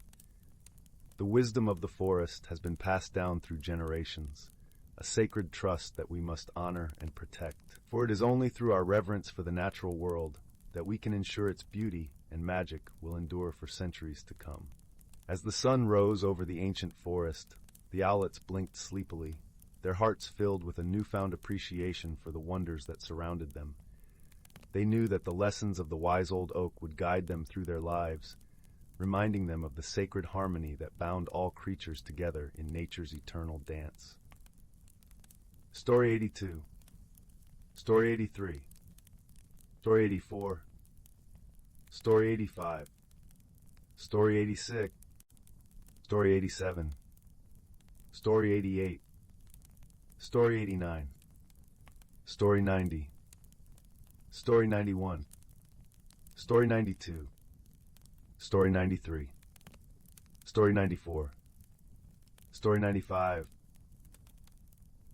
Speaker 1: "The wisdom of the forest has been passed down through generations, a sacred trust that we must honor and protect. For it is only through our reverence for the natural world that we can ensure its beauty and magic will endure for centuries to come." As the sun rose over the ancient forest, the owlets blinked sleepily, their hearts filled with a newfound appreciation for the wonders that surrounded them. They knew that the lessons of the wise old oak would guide them through their lives, reminding them of the sacred harmony that bound all creatures together in nature's eternal dance. Story 82. Story 83. Story 84. Story 85. Story 86. Story 87. Story 88. Story 89. Story 90. Story 91. Story 92. Story 93. Story 94. Story 95.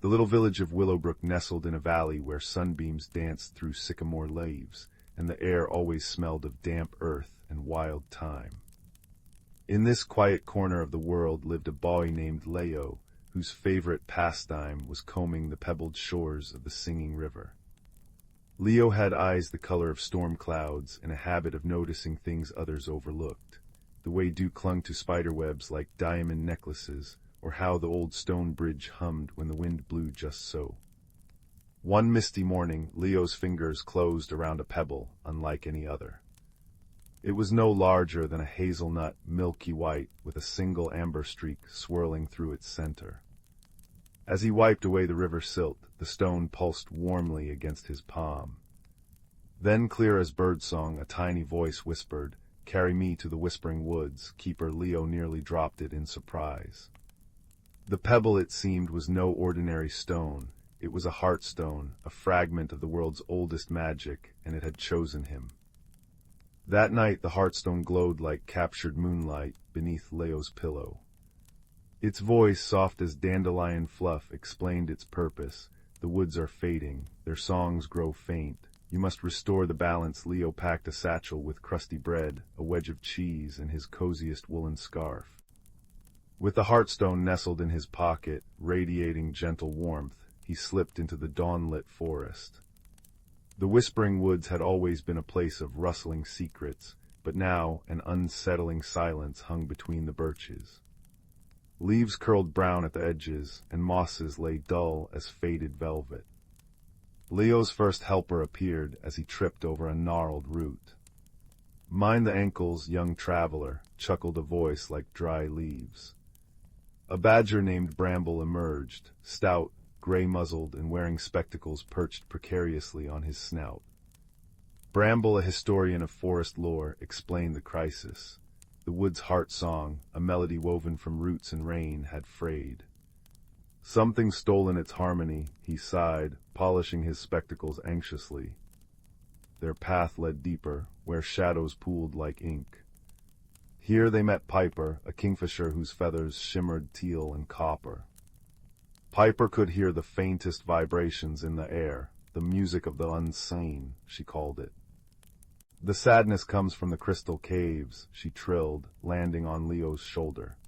Speaker 1: The little village of Willowbrook nestled in a valley where sunbeams danced through sycamore leaves, and the air always smelled of damp earth and wild thyme. In this quiet corner of the world lived a boy named Leo, whose favorite pastime was combing the pebbled shores of the singing river. Leo had eyes the color of storm clouds and a habit of noticing things others overlooked, the way dew clung to spiderwebs like diamond necklaces, or how the old stone bridge hummed when the wind blew just so. One misty morning, Leo's fingers closed around a pebble unlike any other. It was no larger than a hazelnut, milky white, with a single amber streak swirling through its center. As he wiped away the river silt, the stone pulsed warmly against his palm. Then, clear as birdsong, a tiny voice whispered, "Carry me to the whispering woods." Keeper Leo nearly dropped it in surprise. The pebble, it seemed, was no ordinary stone. It was a heartstone, a fragment of the world's oldest magic, and it had chosen him. That night the heartstone glowed like captured moonlight beneath Leo's pillow. Its voice, soft as dandelion fluff, explained its purpose. The woods are fading, their songs grow faint. You must restore the balance. Leo packed a satchel with crusty bread, a wedge of cheese, and his coziest woolen scarf. With the heartstone nestled in his pocket, radiating gentle warmth, he slipped into the dawn-lit forest. The whispering woods had always been a place of rustling secrets, but now an unsettling silence hung between the birches. Leaves curled brown at the edges, and mosses lay dull as faded velvet. Leo's first helper appeared as he tripped over a gnarled root. "Mind the ankles, young traveler," chuckled a voice like dry leaves. A badger named Bramble emerged, stout, gray-muzzled, and wearing spectacles perched precariously on his snout. Bramble, a historian of forest lore, explained the crisis. The wood's heart song, a melody woven from roots and rain, had frayed. "Something stolen its harmony," he sighed, polishing his spectacles anxiously. Their path led deeper, where shadows pooled like ink. Here they met Piper, a kingfisher whose feathers shimmered teal and copper. Piper could hear the faintest vibrations in the air, the music of the unseen, she called it. "The sadness comes from the crystal caves," she trilled, landing on Leo's shoulder.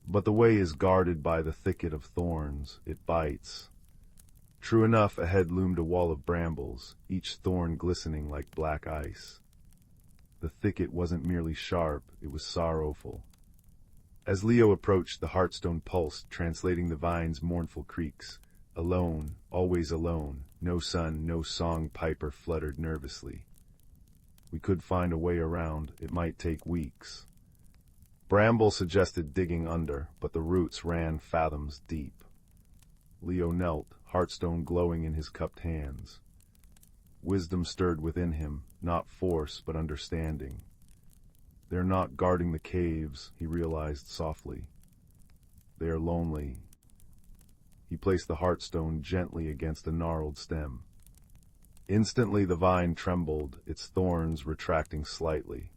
Speaker 1: "But the way is guarded by the thicket of thorns. It bites." True enough, ahead loomed a wall of brambles, each thorn glistening like black ice. The thicket wasn't merely sharp, it was sorrowful. As Leo approached, the heartstone pulsed, translating the vine's mournful creaks. "Alone, always alone, no sun, no song," Piper fluttered nervously. "We could find a way around. It might take weeks." Bramble suggested digging under, but the roots ran fathoms deep. Leo knelt, heartstone glowing in his cupped hands. Wisdom stirred within him, not force but understanding. "They're not guarding the caves," he realized softly. "They are lonely." He placed the heartstone gently against a gnarled stem. Instantly the vine trembled, its thorns retracting slightly.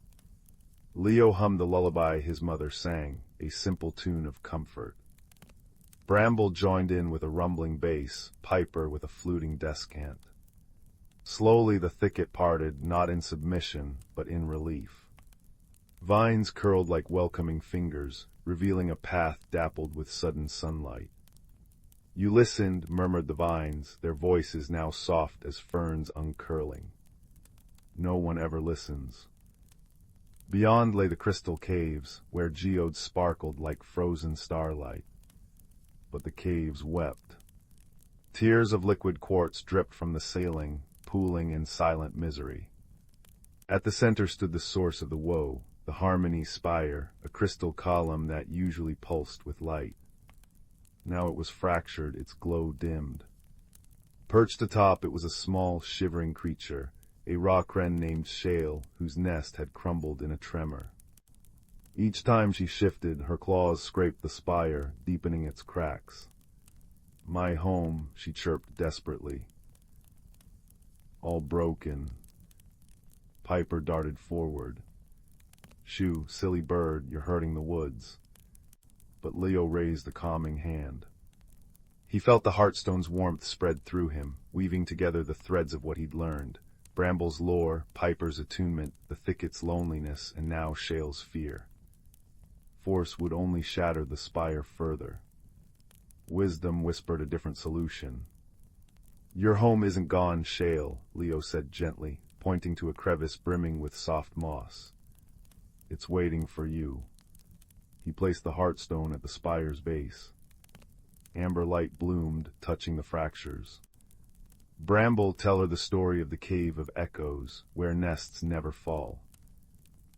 Speaker 1: Leo hummed the lullaby his mother sang, a simple tune of comfort. Bramble joined in with a rumbling bass, Piper with a fluting descant. Slowly the thicket parted, not in submission, but in relief. Vines curled like welcoming fingers, revealing a path dappled with sudden sunlight. "You listened," murmured the vines, their voices now soft as ferns uncurling. "No one ever listens." Beyond lay the crystal caves, where geodes sparkled like frozen starlight. but the caves wept. Tears of liquid quartz dripped from the ceiling, pooling in silent misery. At the center stood the source of the woe, the harmony spire, a crystal column that usually pulsed with light. Now it was fractured, its glow dimmed. Perched atop it was a small, shivering creature, a rock wren named Shale, whose nest had crumbled in a tremor. Each time she shifted, her claws scraped the spire, deepening its cracks. "My home," she chirped desperately. "All broken." Piper darted forward. "Shoo, silly bird, you're hurting the woods." But Leo raised a calming hand. He felt the Heartstone's warmth spread through him, weaving together the threads of what he'd learned. Bramble's lore, Piper's attunement, the thicket's loneliness, and now Shale's fear. Force would only shatter the spire further. Wisdom whispered a different solution. "Your home isn't gone, Shale," Leo said gently, pointing to a crevice brimming with soft moss. "It's waiting for you." He placed the Heartstone at the spire's base. Amber light bloomed, touching the fractures. "Bramble, tell her the story of the Cave of Echoes, where nests never fall."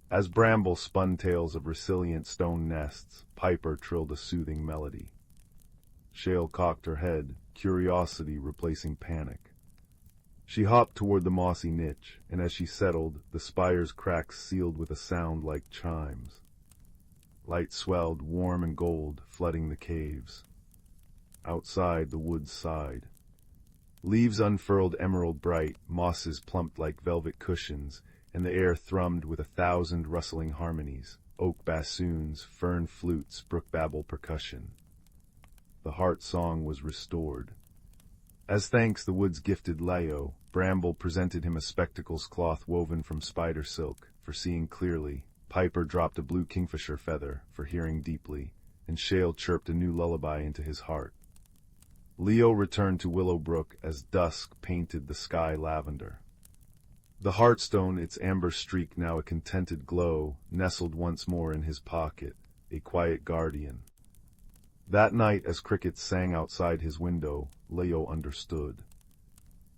Speaker 1: As Bramble spun tales of resilient stone nests, Piper trilled a soothing melody. Shale cocked her head, curiosity replacing panic. She hopped toward the mossy niche, and as she settled, the spire's cracks sealed with a sound like chimes. Light swelled, warm and gold, flooding the caves. Outside, the woods sighed. Leaves unfurled emerald bright, mosses plumped like velvet cushions, and the air thrummed with 1,000 rustling harmonies, oak bassoons, fern flutes, brook babble percussion. The heart song was restored. As thanks, the woods gifted Leo. Bramble presented him a spectacles cloth woven from spider silk, for seeing clearly. Piper dropped a blue kingfisher feather, for hearing deeply, and Shale chirped a new lullaby into his heart. Leo returned to Willowbrook as dusk painted the sky lavender. The Heartstone, its amber streak now a contented glow, nestled once more in his pocket, a quiet guardian. That night, as crickets sang outside his window, Leo understood.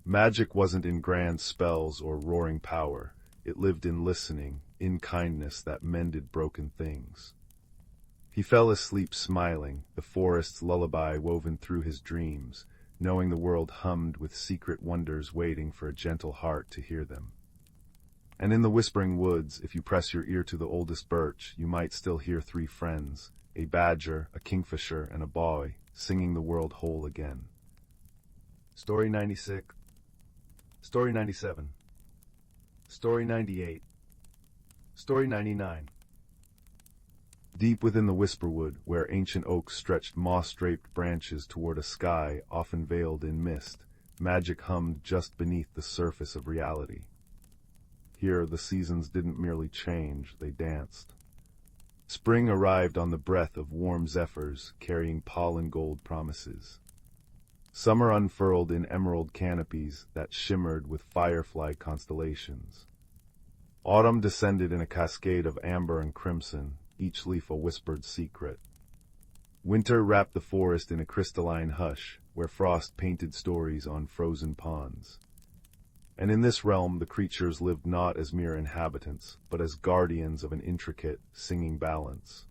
Speaker 1: Magic wasn't in grand spells or roaring power. It lived in listening, in kindness that mended broken things. He fell asleep smiling, the forest's lullaby woven through his dreams, knowing the world hummed with secret wonders waiting for a gentle heart to hear them. And in the whispering woods, if you press your ear to the oldest birch, you might still hear 3 friends, a badger, a kingfisher, and a boy, singing the world whole again. Story 96. Story 97. Story 98. Story 99. Deep within the whisperwood, where ancient oaks stretched moss-draped branches toward a sky often veiled in mist, magic hummed just beneath the surface of reality. Here, the seasons didn't merely change, they danced. Spring arrived on the breath of warm zephyrs, carrying pollen-gold promises. Summer unfurled in emerald canopies that shimmered with firefly constellations. Autumn descended in a cascade of amber and crimson, each leaf a whispered secret. Winter wrapped the forest in a crystalline hush, where frost painted stories on frozen ponds. And in this realm the creatures lived not as mere inhabitants, but as guardians of an intricate, singing balance.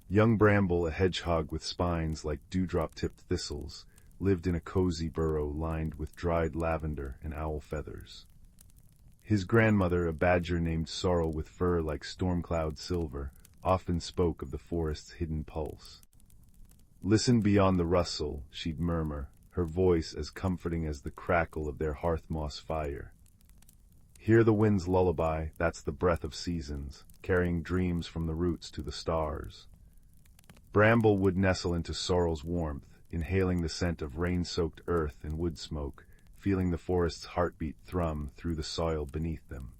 Speaker 1: Young Bramble, a hedgehog with spines like dewdrop-tipped thistles, lived in a cozy burrow lined with dried lavender and owl feathers. His grandmother, a badger named Sorrel with fur like storm-cloud silver, often spoke of the forest's hidden pulse. "Listen beyond the rustle," she'd murmur, her voice as comforting as the crackle of their hearth moss fire. "Hear the wind's lullaby, that's the breath of seasons, carrying dreams from the roots to the stars." Bramble would nestle into Sorrel's warmth, inhaling the scent of rain-soaked earth and wood smoke, feeling the forest's heartbeat thrum through the soil beneath them.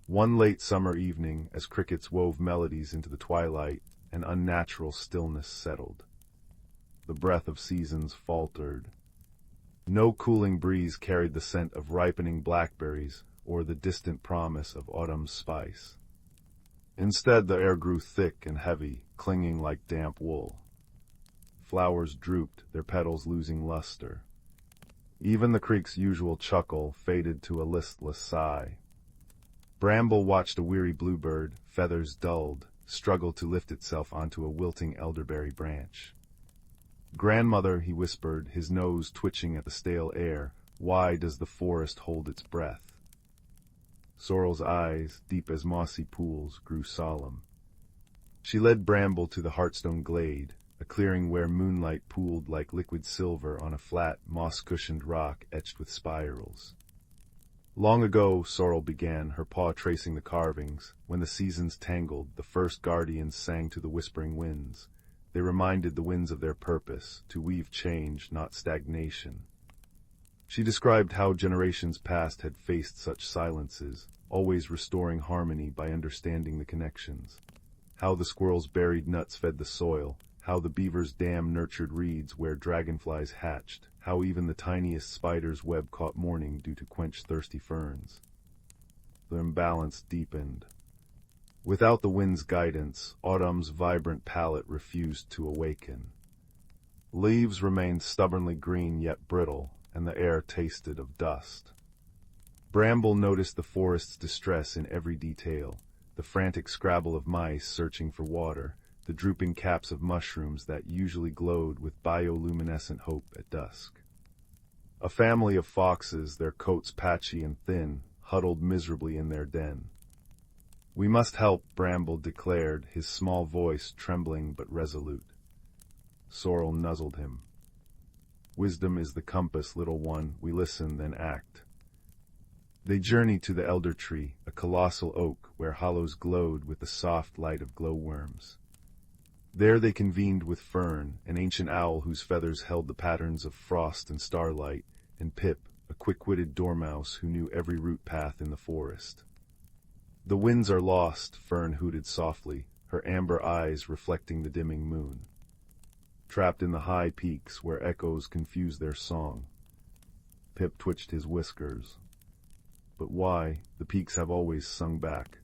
Speaker 1: One late summer evening, as crickets wove melodies into the twilight, an unnatural stillness settled. The breath of seasons faltered. No cooling breeze carried the scent of ripening blackberries or the distant promise of autumn's spice. Instead, the air grew thick and heavy, clinging like damp wool. flowers drooped, their petals losing luster. Even the creek's usual chuckle faded to a listless sigh. Bramble watched a weary bluebird, feathers dulled, struggle to lift itself onto a wilting elderberry branch. "Grandmother," he whispered, his nose twitching at the stale air, "why does the forest hold its breath?" Sorrel's eyes, deep as mossy pools, grew solemn. She led Bramble to the Heartstone glade, a clearing where moonlight pooled like liquid silver on a flat, moss-cushioned rock etched with spirals. "Long ago," Sorrel began, her paw tracing the carvings, "when the seasons tangled, the first guardians sang to the whispering winds. They reminded the winds of their purpose, to weave change, not stagnation." She described how generations past had faced such silences, always restoring harmony by understanding the connections. How the squirrel's buried nuts fed the soil, how the beaver's dam nurtured reeds where dragonflies hatched, how even the tiniest spider's web caught morning dew to quench thirsty ferns. The imbalance deepened. Without the wind's guidance, autumn's vibrant palette refused to awaken. Leaves remained stubbornly green yet brittle, and the air tasted of dust. Bramble noticed the forest's distress in every detail, the frantic scrabble of mice searching for water, the drooping caps of mushrooms that usually glowed with bioluminescent hope at dusk. A family of foxes, their coats patchy and thin, huddled miserably in their den. "We must help," Bramble declared, his small voice trembling but resolute. Sorrel nuzzled him. "Wisdom is the compass, little one. We listen, then act." They journeyed to the elder tree, a colossal oak where hollows glowed with the soft light of glowworms. There they convened with Fern, an ancient owl whose feathers held the patterns of frost and starlight, and Pip, a quick-witted dormouse who knew every root path in the forest. "The winds are lost," Fern hooted softly, her amber eyes reflecting the dimming moon. "Trapped in the high peaks where echoes confuse their song." Pip twitched his whiskers. "But why? The peaks have always sung back."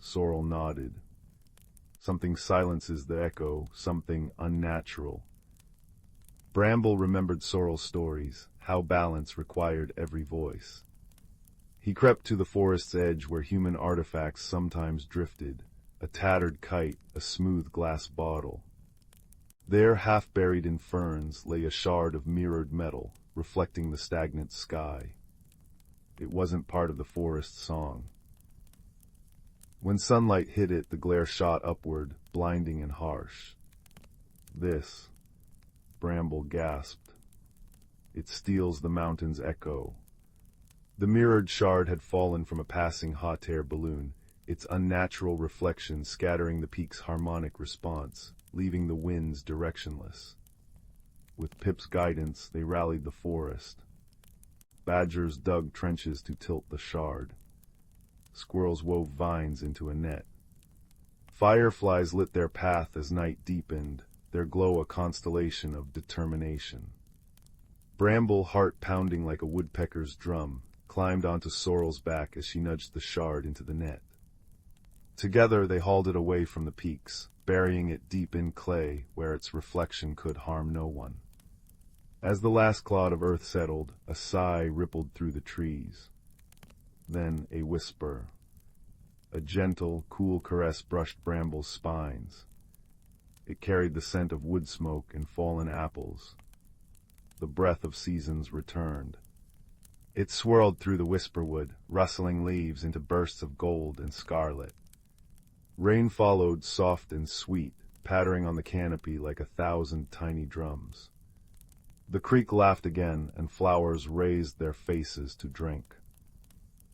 Speaker 1: Sorrel nodded. "Something silences the echo, something unnatural." Bramble remembered Sorrel's stories, how balance required every voice. He crept to the forest's edge where human artifacts sometimes drifted, a tattered kite, a smooth glass bottle. There, half buried in ferns, lay a shard of mirrored metal, reflecting the stagnant sky. It wasn't part of the forest's song. When sunlight hit it, the glare shot upward, blinding and harsh. "This," Bramble gasped. "It steals the mountain's echo." The mirrored shard had fallen from a passing hot air balloon, its unnatural reflection scattering the peak's harmonic response, leaving the winds directionless. With Pip's guidance, they rallied the forest. Badgers dug trenches to tilt the shard. Squirrels wove vines into a net. Fireflies lit their path as night deepened, their glow a constellation of determination. Bramble, heart pounding like a woodpecker's drum, climbed onto Sorrel's back as she nudged the shard into the net. Together they hauled it away from the peaks, burying it deep in clay where its reflection could harm no one. As the last clod of earth settled, a sigh rippled through the trees. Then a whisper. A gentle, cool caress brushed Bramble's spines. It carried the scent of wood smoke and fallen apples. The breath of seasons returned. It swirled through the whisperwood, rustling leaves into bursts of gold and scarlet. Rain followed, soft and sweet, pattering on the canopy like 1,000 tiny drums. The creek laughed again, and flowers raised their faces to drink.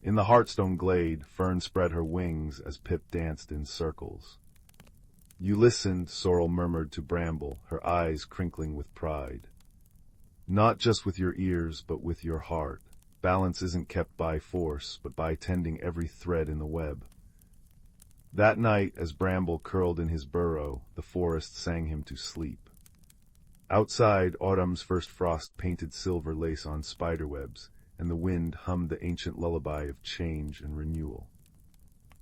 Speaker 1: In the Heartstone glade, Fern spread her wings as Pip danced in circles. "You listened," Sorrel murmured to Bramble, her eyes crinkling with pride. "Not just with your ears, but with your heart. Balance isn't kept by force, but by tending every thread in the web." That night, as Bramble curled in his burrow, the forest sang him to sleep. Outside, autumn's first frost painted silver lace on spiderwebs, and the wind hummed the ancient lullaby of change and renewal.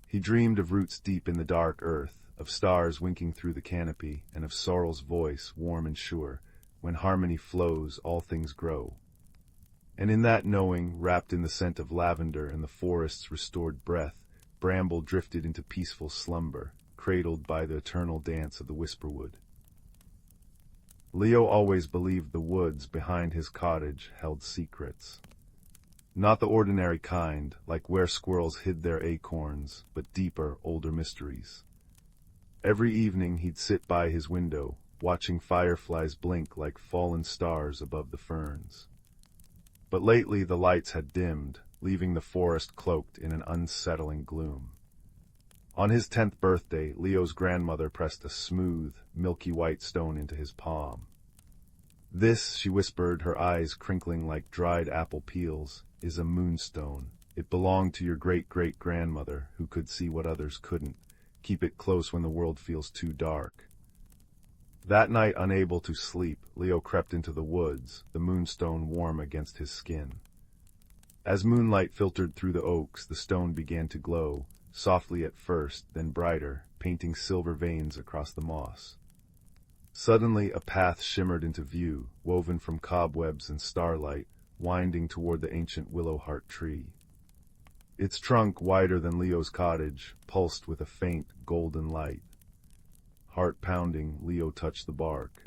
Speaker 1: He dreamed of roots deep in the dark earth, of stars winking through the canopy, and of sorrel's voice, warm and sure. When harmony flows, all things grow. And in that knowing, wrapped in the scent of lavender and the forest's restored breath, Bramble drifted into peaceful slumber, cradled by the eternal dance of the whisperwood. Leo always believed the woods behind his cottage held secrets. Not the ordinary kind, like where squirrels hid their acorns, but deeper, older mysteries. Every evening he'd sit by his window, watching fireflies blink like fallen stars above the ferns. But lately the lights had dimmed, leaving the forest cloaked in an unsettling gloom. On his 10th birthday, Leo's grandmother pressed a smooth, milky white stone into his palm. "This," she whispered, her eyes crinkling like dried apple peels, "is a moonstone. It belonged to your great-great-grandmother, who could see what others couldn't. Keep it close when the world feels too dark." That night, unable to sleep, Leo crept into the woods, the moonstone warm against his skin. As moonlight filtered through the oaks, the stone began to glow, softly at first, then brighter, painting silver veins across the moss. Suddenly a path shimmered into view, woven from cobwebs and starlight, winding toward the ancient willow-heart tree. Its trunk, wider than Leo's cottage, pulsed with a faint, golden light. Heart pounding, Leo touched the bark.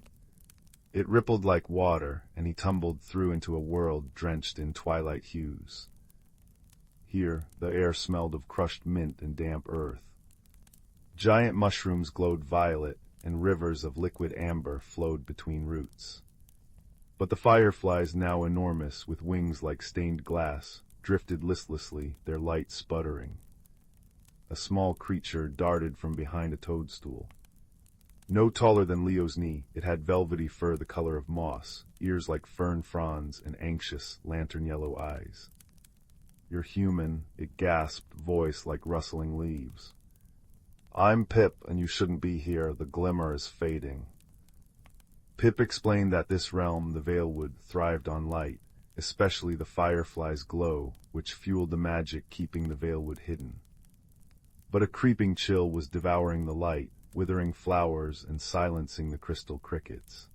Speaker 1: It rippled like water, and he tumbled through into a world drenched in twilight hues. Here, the air smelled of crushed mint and damp earth. Giant mushrooms glowed violet, and rivers of liquid amber flowed between roots. But the fireflies, now enormous, with wings like stained glass, drifted listlessly, their light sputtering. A small creature darted from behind a toadstool. No taller than Leo's knee, it had velvety fur the color of moss, ears like fern fronds, and anxious, lantern-yellow eyes. "You're human," it gasped, voice like rustling leaves. "I'm Pip, and you shouldn't be here. The glimmer is fading." Pip explained that this realm, the Valewood, thrived on light, especially the firefly's glow, which fueled the magic keeping the Valewood hidden. But a creeping chill was devouring the light, withering flowers and silencing the crystal crickets.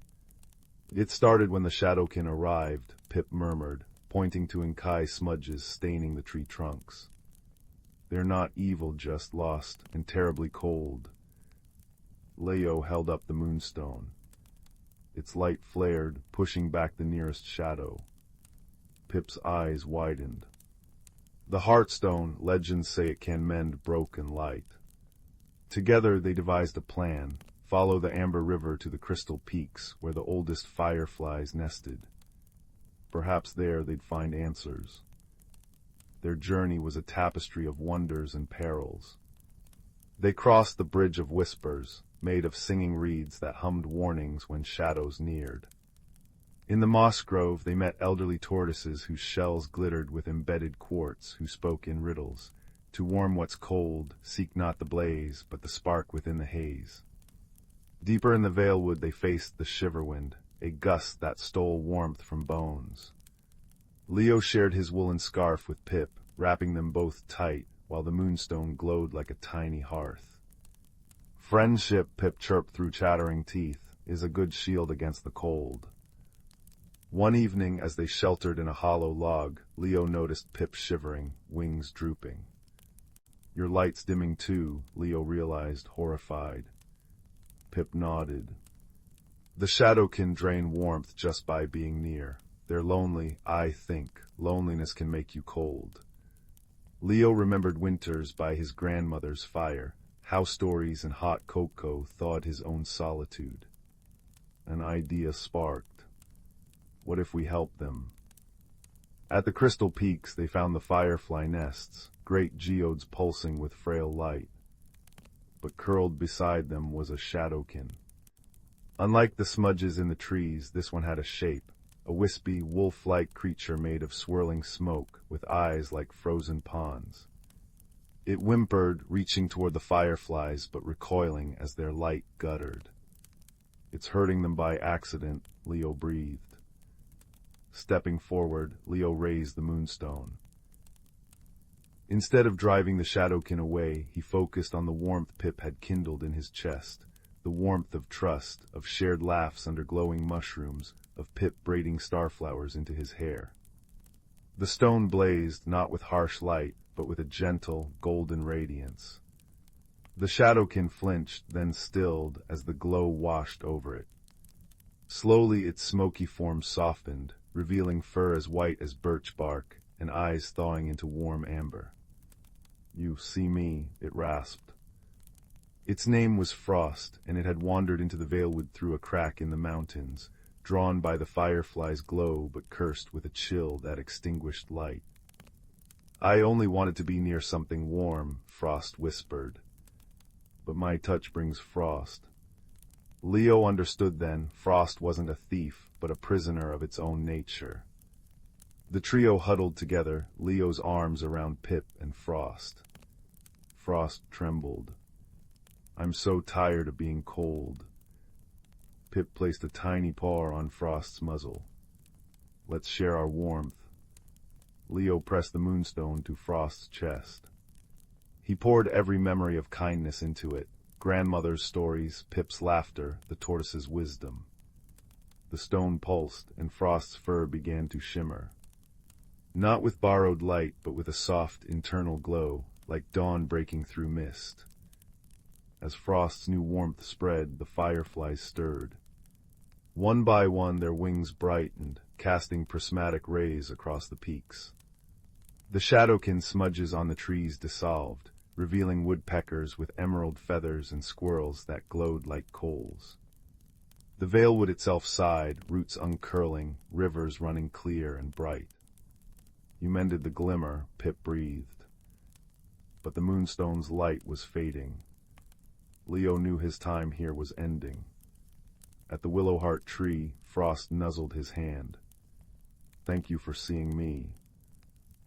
Speaker 1: "It started when the Shadowkin arrived," Pip murmured, pointing to Inkai smudges staining the tree trunks. "They're not evil, just lost, and terribly cold." Leo held up the moonstone. Its light flared, pushing back the nearest shadow. Pip's eyes widened. "The Heartstone, legends say it can mend broken light." Together they devised a plan: follow the Amber River to the Crystal Peaks, where the oldest fireflies nested. Perhaps there they'd find answers. Their journey was a tapestry of wonders and perils. They crossed the Bridge of Whispers, made of singing reeds that hummed warnings when shadows neared. In the moss grove they met elderly tortoises whose shells glittered with embedded quartz, who spoke in riddles. "To warm what's cold, seek not the blaze, but the spark within the haze." Deeper in the Valewood they faced the Shiverwind, a gust that stole warmth from bones. Leo shared his woolen scarf with Pip, wrapping them both tight, while the moonstone glowed like a tiny hearth. "Friendship," Pip chirped through chattering teeth, "is a good shield against the cold." One evening, as they sheltered in a hollow log, Leo noticed Pip shivering, wings drooping. "Your light's dimming too," Leo realized, horrified. Pip nodded. "The Shadowkin drain warmth just by being near. They're lonely, I think. Loneliness can make you cold." Leo remembered winters by his grandmother's fire, how stories and hot cocoa thawed his own solitude. An idea sparked. What if we helped them? At the Crystal Peaks they found the firefly nests, great geodes pulsing with frail light. But curled beside them was a Shadowkin. Unlike the smudges in the trees, this one had a shape, a wispy, wolf-like creature made of swirling smoke, with eyes like frozen ponds. It whimpered, reaching toward the fireflies, but recoiling as their light guttered. "It's hurting them by accident," Leo breathed. Stepping forward, Leo raised the moonstone. Instead of driving the shadowkin away, he focused on the warmth Pip had kindled in his chest, the warmth of trust, of shared laughs under glowing mushrooms, of Pip braiding starflowers into his hair. The stone blazed not with harsh light, but with a gentle, golden radiance. The shadowkin flinched, then stilled as the glow washed over it. Slowly its smoky form softened, revealing fur as white as birch bark, and eyes thawing into warm amber. "You see me," it rasped. Its name was Frost, and it had wandered into the Valewood through a crack in the mountains, drawn by the firefly's glow but cursed with a chill that extinguished light. "I only wanted to be near something warm," Frost whispered. "But my touch brings frost." Leo understood then. Frost wasn't a thief, but a prisoner of its own nature. The trio huddled together, Leo's arms around Pip and Frost. Frost trembled. "I'm so tired of being cold." Pip placed a tiny paw on Frost's muzzle. "Let's share our warmth." Leo pressed the moonstone to Frost's chest. He poured every memory of kindness into it, grandmother's stories, Pip's laughter, the tortoise's wisdom. The stone pulsed, and Frost's fur began to shimmer. Not with borrowed light, but with a soft internal glow, like dawn breaking through mist. As Frost's new warmth spread, the fireflies stirred. One by one their wings brightened, casting prismatic rays across the peaks. The shadowkin smudges on the trees dissolved, revealing woodpeckers with emerald feathers and squirrels that glowed like coals. The Valewood itself sighed, roots uncurling, rivers running clear and bright. "You mended the glimmer," Pip breathed. But the moonstone's light was fading. Leo knew his time here was ending. At the willowheart tree, Frost nuzzled his hand. "Thank you for seeing me."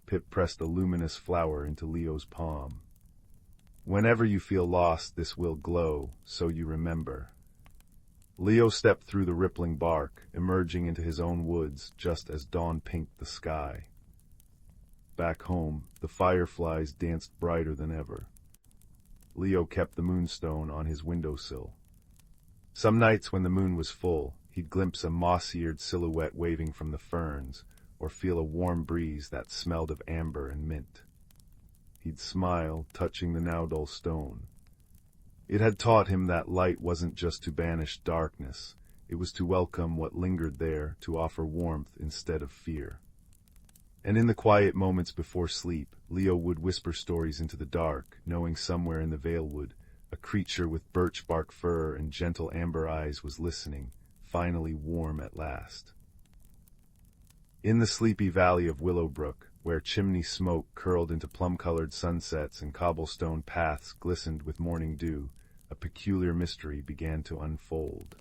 Speaker 1: Pip pressed a luminous flower into Leo's palm. "Whenever you feel lost, this will glow, so you remember." Leo stepped through the rippling bark, emerging into his own woods just as dawn pinked the sky. Back home, the fireflies danced brighter than ever. Leo kept the moonstone on his windowsill. Some nights when the moon was full, he'd glimpse a moss-eared silhouette waving from the ferns, or feel a warm breeze that smelled of amber and mint. He'd smile, touching the now dull stone. It had taught him that light wasn't just to banish darkness, it was to welcome what lingered there, to offer warmth instead of fear. And in the quiet moments before sleep, Leo would whisper stories into the dark, knowing somewhere in the Valewood, a creature with birch bark fur and gentle amber eyes was listening, finally warm at last. In the sleepy valley of Willowbrook, where chimney smoke curled into plum-colored sunsets and cobblestone paths glistened with morning dew, a peculiar mystery began to unfold.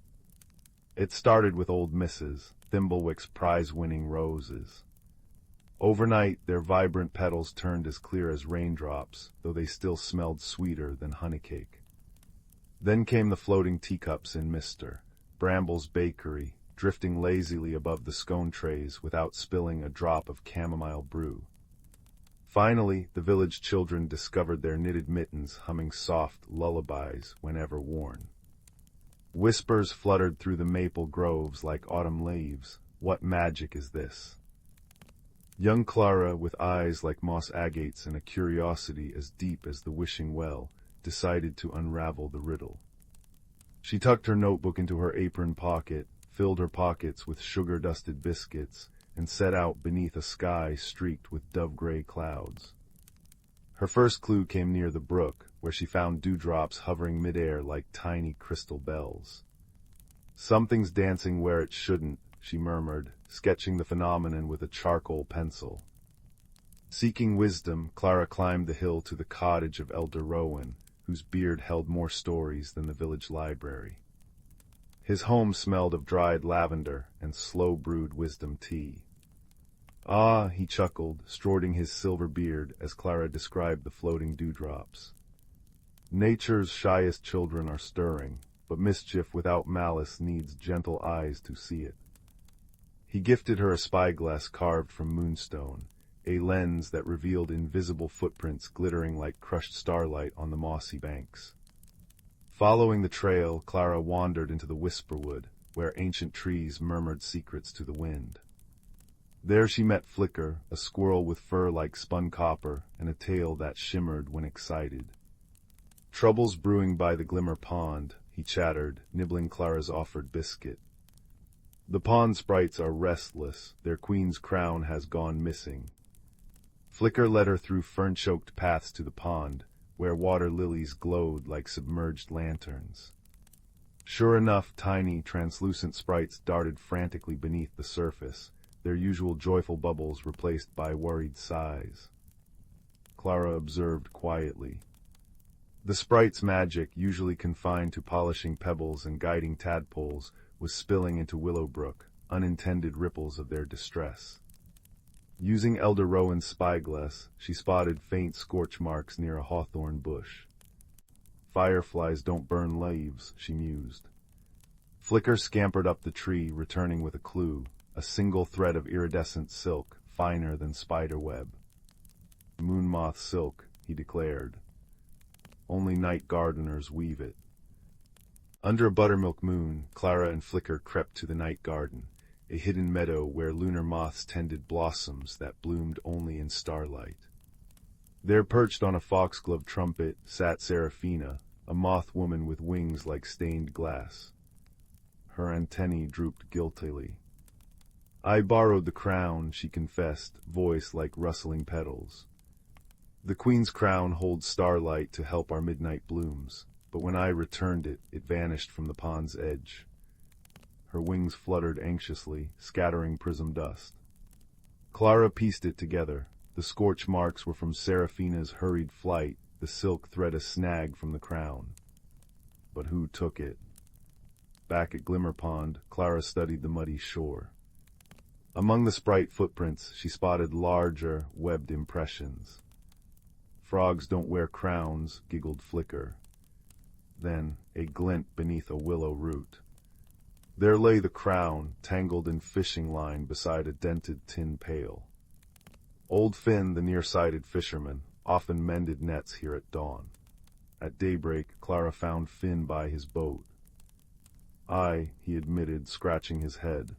Speaker 1: It started with old Mrs. Thimblewick's prize-winning roses. Overnight, their vibrant petals turned as clear as raindrops, though they still smelled sweeter than honeycake. Then came the floating teacups in Mr. Bramble's bakery, drifting lazily above the scone trays without spilling a drop of chamomile brew. Finally, the village children discovered their knitted mittens humming soft lullabies whenever worn. Whispers fluttered through the maple groves like autumn leaves. What magic is this? Young Clara, with eyes like moss agates and a curiosity as deep as the wishing well, decided to unravel the riddle. She tucked her notebook into her apron pocket, filled her pockets with sugar-dusted biscuits, and set out beneath a sky streaked with dove-gray clouds. Her first clue came near the brook, where she found dewdrops hovering midair like tiny crystal bells. "Something's dancing where it shouldn't," she murmured, sketching the phenomenon with a charcoal pencil. Seeking wisdom, Clara climbed the hill to the cottage of Elder Rowan, whose beard held more stories than the village library. His home smelled of dried lavender and slow-brewed wisdom tea. "Ah," he chuckled, strorting his silver beard as Clara described the floating dewdrops. "Nature's shyest children are stirring, but mischief without malice needs gentle eyes to see it." He gifted her a spyglass carved from moonstone, a lens that revealed invisible footprints glittering like crushed starlight on the mossy banks. Following the trail, Clara wandered into the whisperwood, where ancient trees murmured secrets to the wind. There she met Flicker, a squirrel with fur like spun copper and a tail that shimmered when excited. "Trouble's brewing by the Glimmer Pond," he chattered, nibbling Clara's offered biscuit. "The pond sprites are restless, their queen's crown has gone missing." Flicker led her through fern-choked paths to the pond, where water lilies glowed like submerged lanterns. Sure enough, tiny, translucent sprites darted frantically beneath the surface, their usual joyful bubbles replaced by worried sighs. Clara observed quietly. The sprite's magic, usually confined to polishing pebbles and guiding tadpoles, was spilling into Willowbrook, unintended ripples of their distress. Using Elder Rowan's spyglass, she spotted faint scorch marks near a hawthorn bush. "Fireflies don't burn leaves," she mused. Flicker scampered up the tree, returning with a clue, a single thread of iridescent silk, finer than spider web. "Moon moth silk," he declared. "Only night gardeners weave it." Under a buttermilk moon, Clara and Flicker crept to the night garden, a hidden meadow where lunar moths tended blossoms that bloomed only in starlight. There, perched on a foxglove trumpet, sat Seraphina, a moth woman with wings like stained glass. Her antennae drooped guiltily. "I borrowed the crown," she confessed, voice like rustling petals. "The queen's crown holds starlight to help our midnight blooms, but when I returned it, it vanished from the pond's edge." Her wings fluttered anxiously, scattering prism dust. Clara pieced it together. The scorch marks were from Seraphina's hurried flight, the silk thread a snag from the crown. But who took it? Back at Glimmer Pond, Clara studied the muddy shore. Among the sprite footprints, she spotted larger, webbed impressions. "Frogs don't wear crowns," giggled Flicker. Then, a glint beneath a willow root. There lay the crown, tangled in fishing line beside a dented tin pail. Old Finn, the nearsighted fisherman, often mended nets here at dawn. At daybreak, Clara found Finn by his boat. "I," he admitted, scratching his head,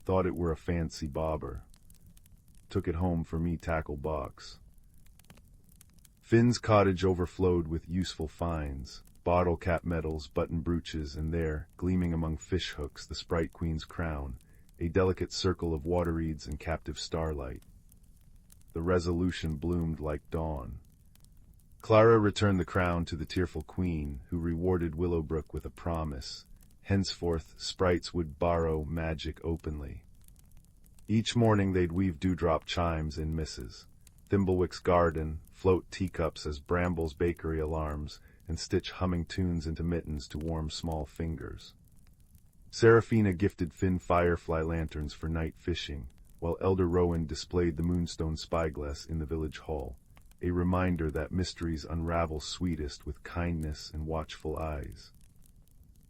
Speaker 1: "thought it were a fancy bobber. Took it home for me tackle box." Finn's cottage overflowed with useful finds, bottle cap medals, button brooches, and there, gleaming among fish hooks, the Sprite Queen's crown, a delicate circle of water reeds and captive starlight. The resolution bloomed like dawn. Clara returned the crown to the tearful queen, who rewarded Willowbrook with a promise. Henceforth, sprites would borrow magic openly. Each morning they'd weave dewdrop chimes in Mrs. Thimblewick's garden, float teacups as Bramble's bakery alarms, and stitch humming tunes into mittens to warm small fingers. Seraphina gifted Finn firefly lanterns for night fishing, while Elder Rowan displayed the moonstone spyglass in the village hall, a reminder that mysteries unravel sweetest with kindness and watchful eyes.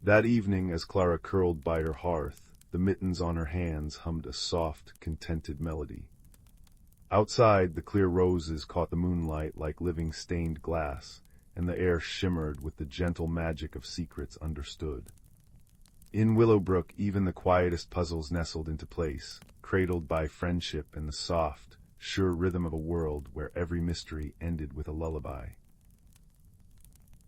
Speaker 1: That evening, as Clara curled by her hearth, the mittens on her hands hummed a soft, contented melody. Outside, the clear roses caught the moonlight like living stained glass, and the air shimmered with the gentle magic of secrets understood. In Willowbrook, even the quietest puzzles nestled into place, cradled by friendship and the soft, sure rhythm of a world where every mystery ended with a lullaby.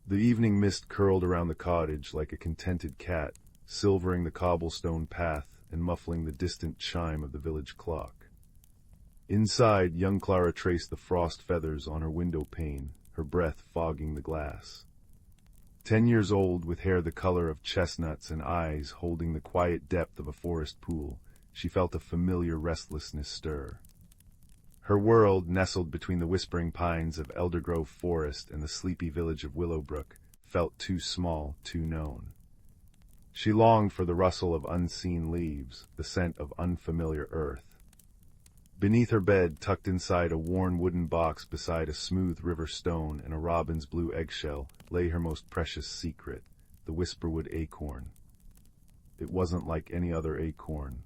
Speaker 1: The evening mist curled around the cottage like a contented cat, silvering the cobblestone path and muffling the distant chime of the village clock. Inside, young Clara traced the frost feathers on her window pane, her breath fogging the glass. 10 years old, with hair the color of chestnuts and eyes holding the quiet depth of a forest pool, she felt a familiar restlessness stir. Her world, nestled between the whispering pines of Eldergrove Forest and the sleepy village of Willowbrook, felt too small, too known. She longed for the rustle of unseen leaves, the scent of unfamiliar earth. Beneath her bed, tucked inside a worn wooden box beside a smooth river stone and a robin's blue eggshell, lay her most precious secret, the whisperwood acorn. It wasn't like any other acorn.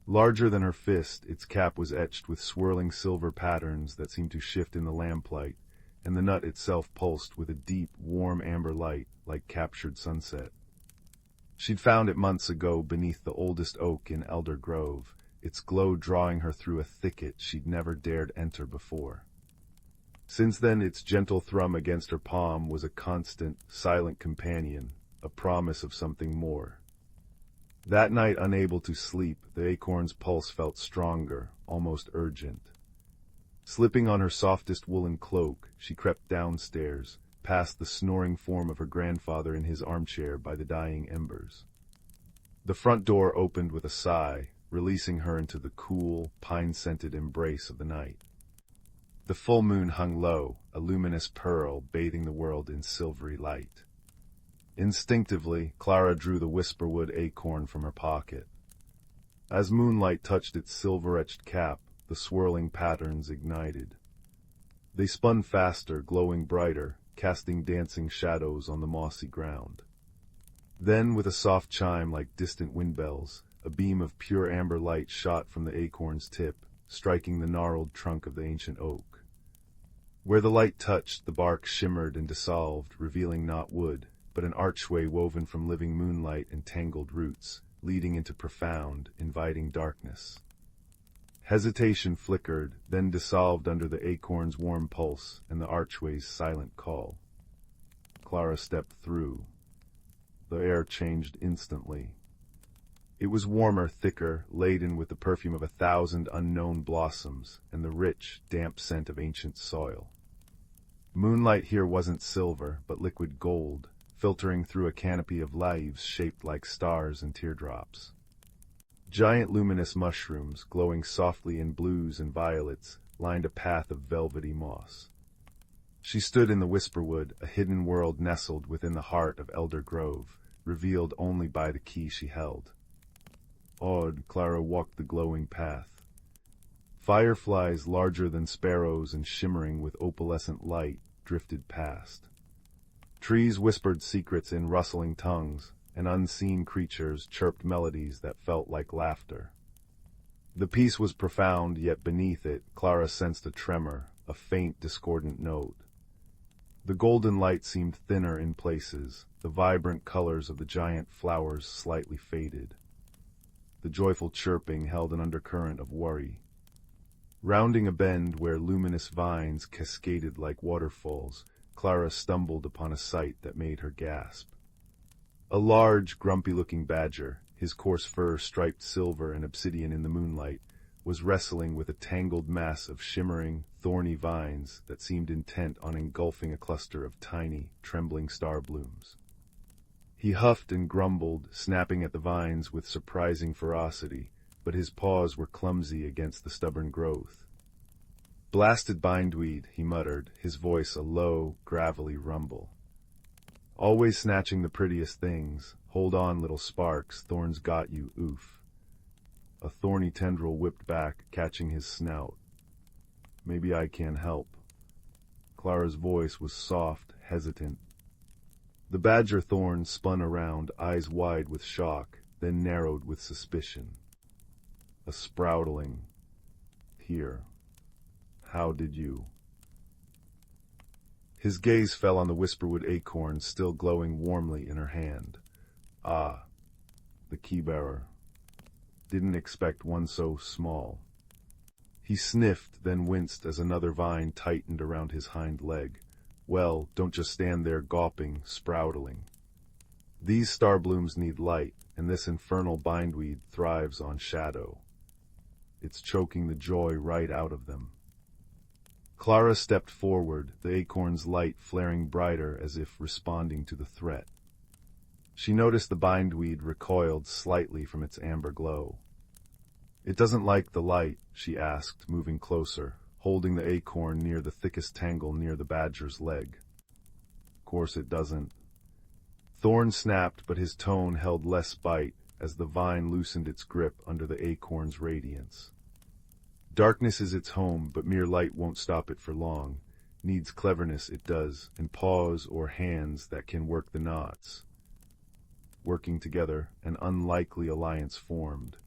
Speaker 1: Larger than her fist, its cap was etched with swirling silver patterns that seemed to shift in the lamplight, and the nut itself pulsed with a deep, warm amber light, like captured sunset. She'd found it months ago beneath the oldest oak in Elder Grove, its glow drawing her through a thicket she'd never dared enter before. Since then, its gentle thrum against her palm was a constant, silent companion, a promise of something more. That night, unable to sleep, the acorn's pulse felt stronger, almost urgent. Slipping on her softest woolen cloak, she crept downstairs, past the snoring form of her grandfather in his armchair by the dying embers. The front door opened with a sigh, releasing her into the cool, pine-scented embrace of the night. The full moon hung low, a luminous pearl bathing the world in silvery light. Instinctively, Clara drew the whisperwood acorn from her pocket. As moonlight touched its silver-etched cap, the swirling patterns ignited. They spun faster, glowing brighter, casting dancing shadows on the mossy ground. Then, with a soft chime like distant wind bells, a beam of pure amber light shot from the acorn's tip, striking the gnarled trunk of the ancient oak. Where the light touched, the bark shimmered and dissolved, revealing not wood, but an archway woven from living moonlight and tangled roots, leading into profound, inviting darkness. Hesitation flickered, then dissolved under the acorn's warm pulse and the archway's silent call. Clara stepped through. The air changed instantly. It was warmer, thicker, laden with the perfume of 1,000 unknown blossoms and the rich, damp scent of ancient soil. Moonlight here wasn't silver, but liquid gold, filtering through a canopy of leaves shaped like stars and teardrops. Giant luminous mushrooms, glowing softly in blues and violets, lined a path of velvety moss. She stood in the whisperwood, a hidden world nestled within the heart of Elder Grove, revealed only by the key she held. Awed, Clara walked the glowing path. Fireflies larger than sparrows and shimmering with opalescent light drifted past. Trees whispered secrets in rustling tongues, and unseen creatures chirped melodies that felt like laughter. The peace was profound, yet beneath it, Clara sensed a tremor, a faint, discordant note. The golden light seemed thinner in places, the vibrant colors of the giant flowers slightly faded. The joyful chirping held an undercurrent of worry. Rounding a bend where luminous vines cascaded like waterfalls, Clara stumbled upon a sight that made her gasp. A large, grumpy-looking badger, his coarse fur striped silver and obsidian in the moonlight, was wrestling with a tangled mass of shimmering, thorny vines that seemed intent on engulfing a cluster of tiny, trembling star blooms. He huffed and grumbled, snapping at the vines with surprising ferocity, but his paws were clumsy against the stubborn growth. "Blasted bindweed," he muttered, his voice a low, gravelly rumble. "Always snatching the prettiest things. Hold on, little sparks, thorns got you, oof." A thorny tendril whipped back, catching his snout. "Maybe I can help." Clara's voice was soft, hesitant. The badger thorn spun around, eyes wide with shock, then narrowed with suspicion. A sproutling. "Here. How did you?" His gaze fell on the whisperwood acorn still glowing warmly in her hand. "Ah, the key-bearer. Didn't expect one so small." He sniffed, then winced as another vine tightened around his hind leg. "Well, don't just stand there gawping, sproutling. These star blooms need light, and this infernal bindweed thrives on shadow. It's choking the joy right out of them." Clara stepped forward, the acorn's light flaring brighter as if responding to the threat. She noticed the bindweed recoiled slightly from its amber glow. "It doesn't like the light?" she asked, moving closer, holding the acorn near the thickest tangle near the badger's leg. "Course it doesn't." Thorn snapped, but his tone held less bite as the vine loosened its grip under the acorn's radiance. "Darkness is its home, but mere light won't stop it for long. Needs cleverness, it does, and paws or hands that can work the knots." Working together, an unlikely alliance formed.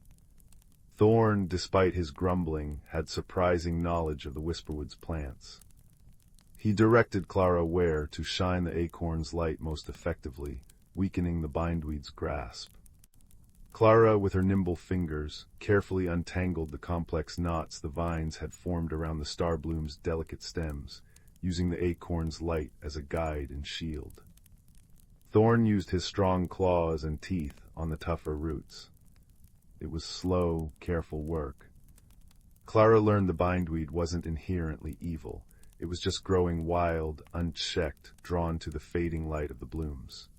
Speaker 1: Thorn, despite his grumbling, had surprising knowledge of the Whisperwood's plants. He directed Clara where to shine the acorn's light most effectively, weakening the bindweed's grasp. Clara, with her nimble fingers, carefully untangled the complex knots the vines had formed around the starbloom's delicate stems, using the acorn's light as a guide and shield. Thorn used his strong claws and teeth on the tougher roots. It was slow, careful work. Clara learned the bindweed wasn't inherently evil. It was just growing wild, unchecked, drawn to the fading light of the blooms.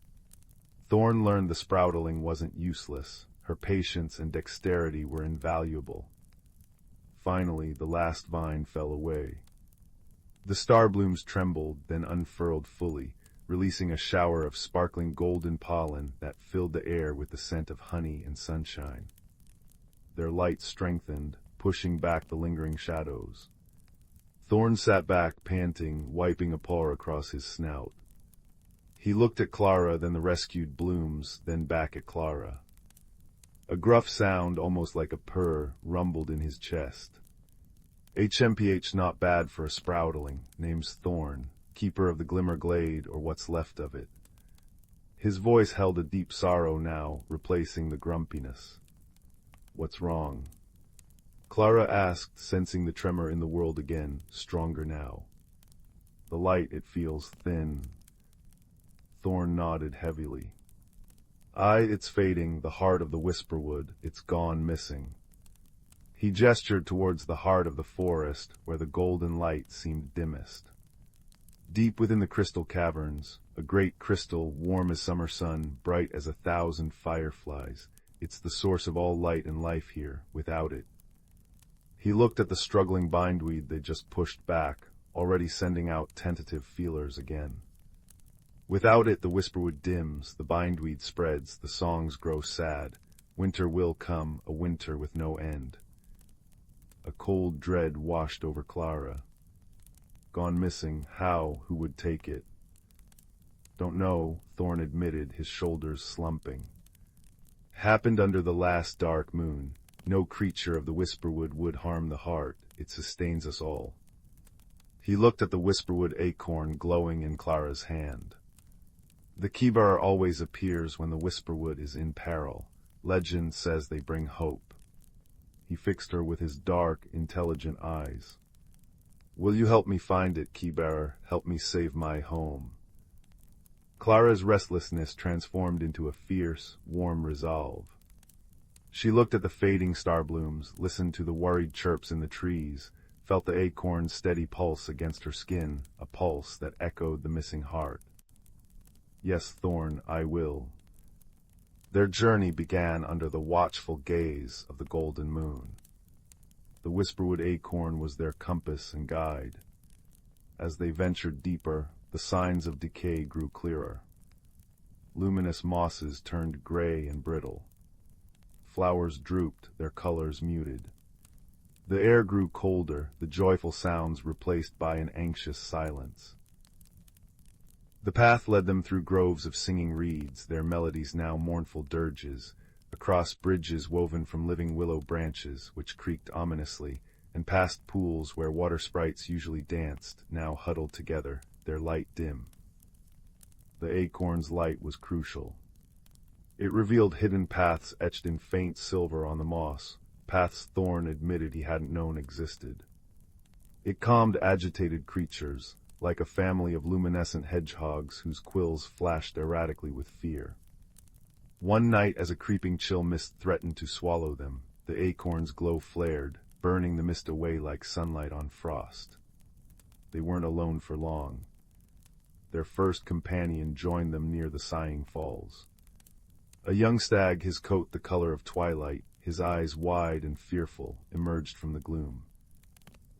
Speaker 1: Thorn learned the sproutling wasn't useless. Her patience and dexterity were invaluable. Finally, the last vine fell away. The starblooms trembled, then unfurled fully, releasing a shower of sparkling golden pollen that filled the air with the scent of honey and sunshine. Their light strengthened, pushing back the lingering shadows. Thorn sat back, panting, wiping a paw across his snout. He looked at Clara, then the rescued blooms, then back at Clara. A gruff sound, almost like a purr, rumbled in his chest. HMPH not bad for a sproutling, name's Thorn, keeper of the Glimmer Glade, or what's left of it. His voice held a deep sorrow now, replacing the grumpiness. What's wrong? Clara asked, sensing the tremor in the world again, stronger now. The light, it feels thin. Thorn nodded heavily. It's fading, the heart of the Whisperwood, it's gone missing. He gestured towards the heart of the forest, where the golden light seemed dimmest. Deep within the crystal caverns, a great crystal, warm as summer sun, bright as 1,000 fireflies, it's the source of all light and life here, without it. He looked at the struggling bindweed they just pushed back, already sending out tentative feelers again. Without it, the Whisperwood dims, the bindweed spreads, the songs grow sad. Winter will come, a winter with no end. A cold dread washed over Clara. Gone missing, how, who would take it? Don't know, Thorn admitted, his shoulders slumping. Happened under the last dark moon. No creature of the Whisperwood would harm the heart, it sustains us all. He looked at the Whisperwood acorn glowing in Clara's hand. The Kibar always appears when the Whisperwood is in peril. Legend says they bring hope. He fixed her with his dark, intelligent eyes. Will you help me find it, Kibar? Help me save my home. Clara's restlessness transformed into a fierce, warm resolve. She looked at the fading starblooms, listened to the worried chirps in the trees, felt the acorn's steady pulse against her skin, a pulse that echoed the missing heart. Yes, Thorn, I will. Their journey began under the watchful gaze of the golden moon. The Whisperwood acorn was their compass and guide. As they ventured deeper, the signs of decay grew clearer. Luminous mosses turned gray and brittle. Flowers drooped, their colors muted. The air grew colder, the joyful sounds replaced by an anxious silence. The path led them through groves of singing reeds, their melodies now mournful dirges, across bridges woven from living willow branches, which creaked ominously, and past pools where water sprites usually danced, now huddled together, their light dim. The acorn's light was crucial. It revealed hidden paths etched in faint silver on the moss, paths Thorn admitted he hadn't known existed. It calmed agitated creatures, like a family of luminescent hedgehogs whose quills flashed erratically with fear. One night, as a creeping chill mist threatened to swallow them, the acorn's glow flared, burning the mist away like sunlight on frost. They weren't alone for long. Their first companion joined them near the Sighing Falls. A young stag, his coat the color of twilight, his eyes wide and fearful, emerged from the gloom.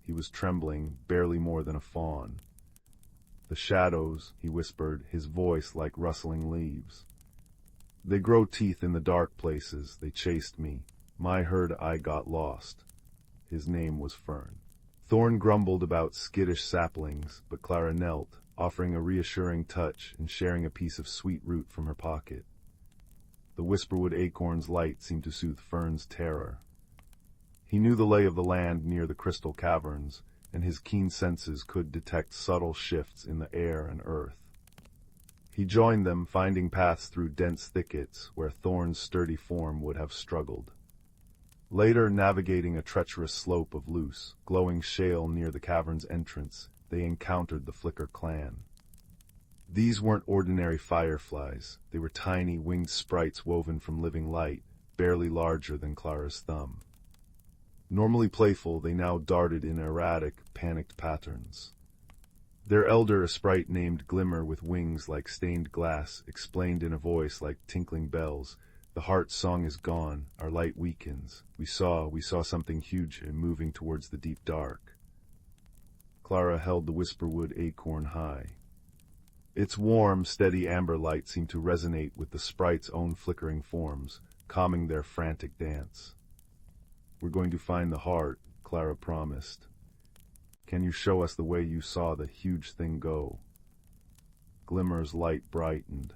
Speaker 1: He was trembling, barely more than a fawn. The shadows, he whispered, his voice like rustling leaves. They grow teeth in the dark places, they chased me. My herd I got lost. His name was Fern. Thorn grumbled about skittish saplings, but Clara knelt, offering a reassuring touch and sharing a piece of sweet root from her pocket. The Whisperwood acorn's light seemed to soothe Fern's terror. He knew the lay of the land near the crystal caverns, and his keen senses could detect subtle shifts in the air and earth. He joined them, finding paths through dense thickets where Thorn's sturdy form would have struggled. Later, navigating a treacherous slope of loose, glowing shale near the cavern's entrance, they encountered the Flicker clan. These weren't ordinary fireflies. They were tiny, winged sprites woven from living light, barely larger than Clara's thumb. Normally playful, they now darted in erratic, panicked patterns. Their elder, a sprite named Glimmer with wings like stained glass, explained in a voice like tinkling bells, "The heart song is gone, our light weakens. We saw something huge and moving towards the deep dark." Clara held the whisperwood acorn high. Its warm, steady amber light seemed to resonate with the sprite's own flickering forms, calming their frantic dance. "We're going to find the heart," Clara promised. "Can you show us the way you saw the huge thing go?" Glimmer's light brightened.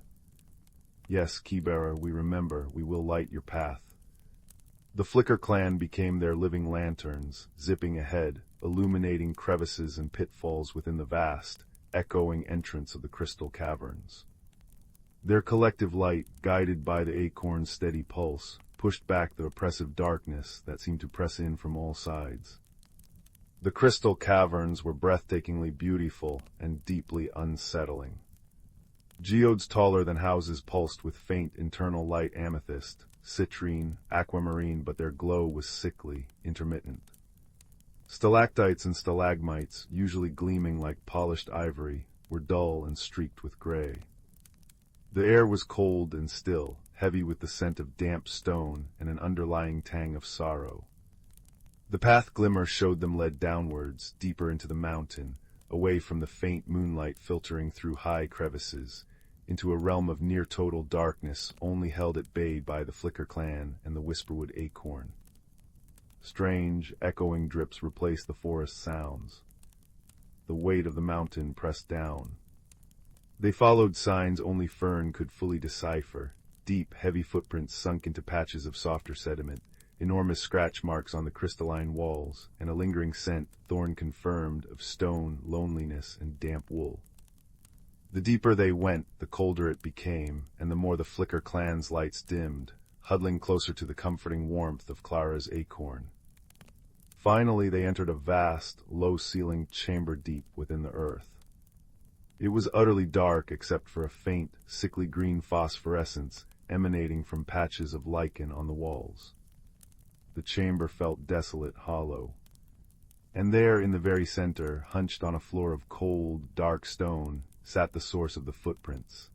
Speaker 1: "Yes, Keybearer, we remember. We will light your path." The Flicker clan became their living lanterns, zipping ahead, illuminating crevices and pitfalls within the vast, echoing entrance of the crystal caverns. Their collective light, guided by the acorn's steady pulse, pushed back the oppressive darkness that seemed to press in from all sides. The crystal caverns were breathtakingly beautiful and deeply unsettling. Geodes taller than houses pulsed with faint internal light amethyst, citrine, aquamarine, but their glow was sickly, intermittent. Stalactites and stalagmites, usually gleaming like polished ivory, were dull and streaked with gray. The air was cold and still, heavy with the scent of damp stone and an underlying tang of sorrow. The path Glimmer showed them led downwards, deeper into the mountain, away from the faint moonlight filtering through high crevices, into a realm of near-total darkness only held at bay by the Flicker clan and the whisperwood acorn. Strange, echoing drips replaced the forest sounds. The weight of the mountain pressed down. They followed signs only Fern could fully decipher, deep, heavy footprints sunk into patches of softer sediment, enormous scratch marks on the crystalline walls, and a lingering scent, Thorn confirmed, of stone, loneliness, and damp wool. The deeper they went, the colder it became, and the more the Flicker clan's lights dimmed, huddling closer to the comforting warmth of Clara's acorn. Finally, they entered a vast, low-ceilinged chamber deep within the earth. It was utterly dark except for a faint, sickly green phosphorescence emanating from patches of lichen on the walls. The chamber felt desolate, hollow. And there, in the very center, hunched on a floor of cold, dark stone, sat the source of the footprints.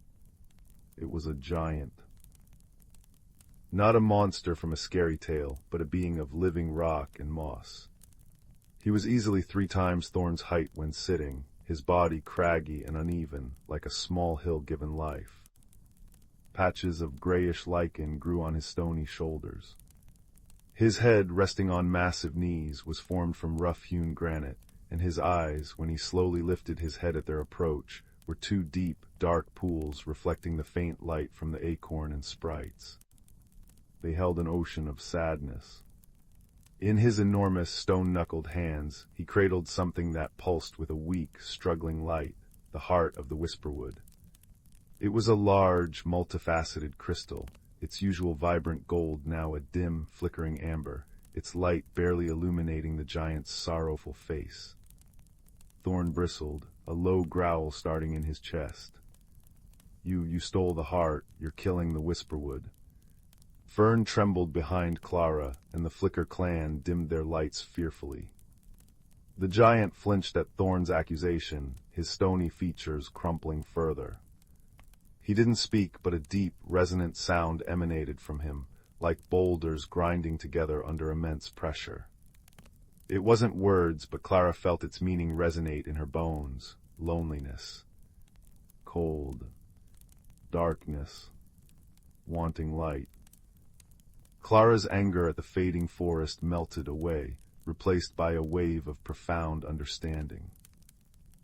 Speaker 1: It was a giant. Not a monster from a scary tale, but a being of living rock and moss. He was easily 3 times Thorn's height when sitting, his body craggy and uneven, like a small hill given life. Patches of grayish lichen grew on his stony shoulders. His head, resting on massive knees, was formed from rough-hewn granite, and his eyes, when he slowly lifted his head at their approach, were 2 deep, dark pools reflecting the faint light from the acorn and sprites. They held an ocean of sadness. In his enormous, stone-knuckled hands, he cradled something that pulsed with a weak, struggling light, the heart of the whisperwood. It was a large, multifaceted crystal, its usual vibrant gold now a dim, flickering amber, its light barely illuminating the giant's sorrowful face. Thorn bristled, a low growl starting in his chest. You stole the heart, you're killing the whisperwood." Fern trembled behind Clara, and the Flicker clan dimmed their lights fearfully. The giant flinched at Thorn's accusation, his stony features crumpling further. He didn't speak, but a deep, resonant sound emanated from him, like boulders grinding together under immense pressure. It wasn't words, but Clara felt its meaning resonate in her bones. Loneliness. Cold. Darkness. Wanting light. Clara's anger at the fading forest melted away, replaced by a wave of profound understanding.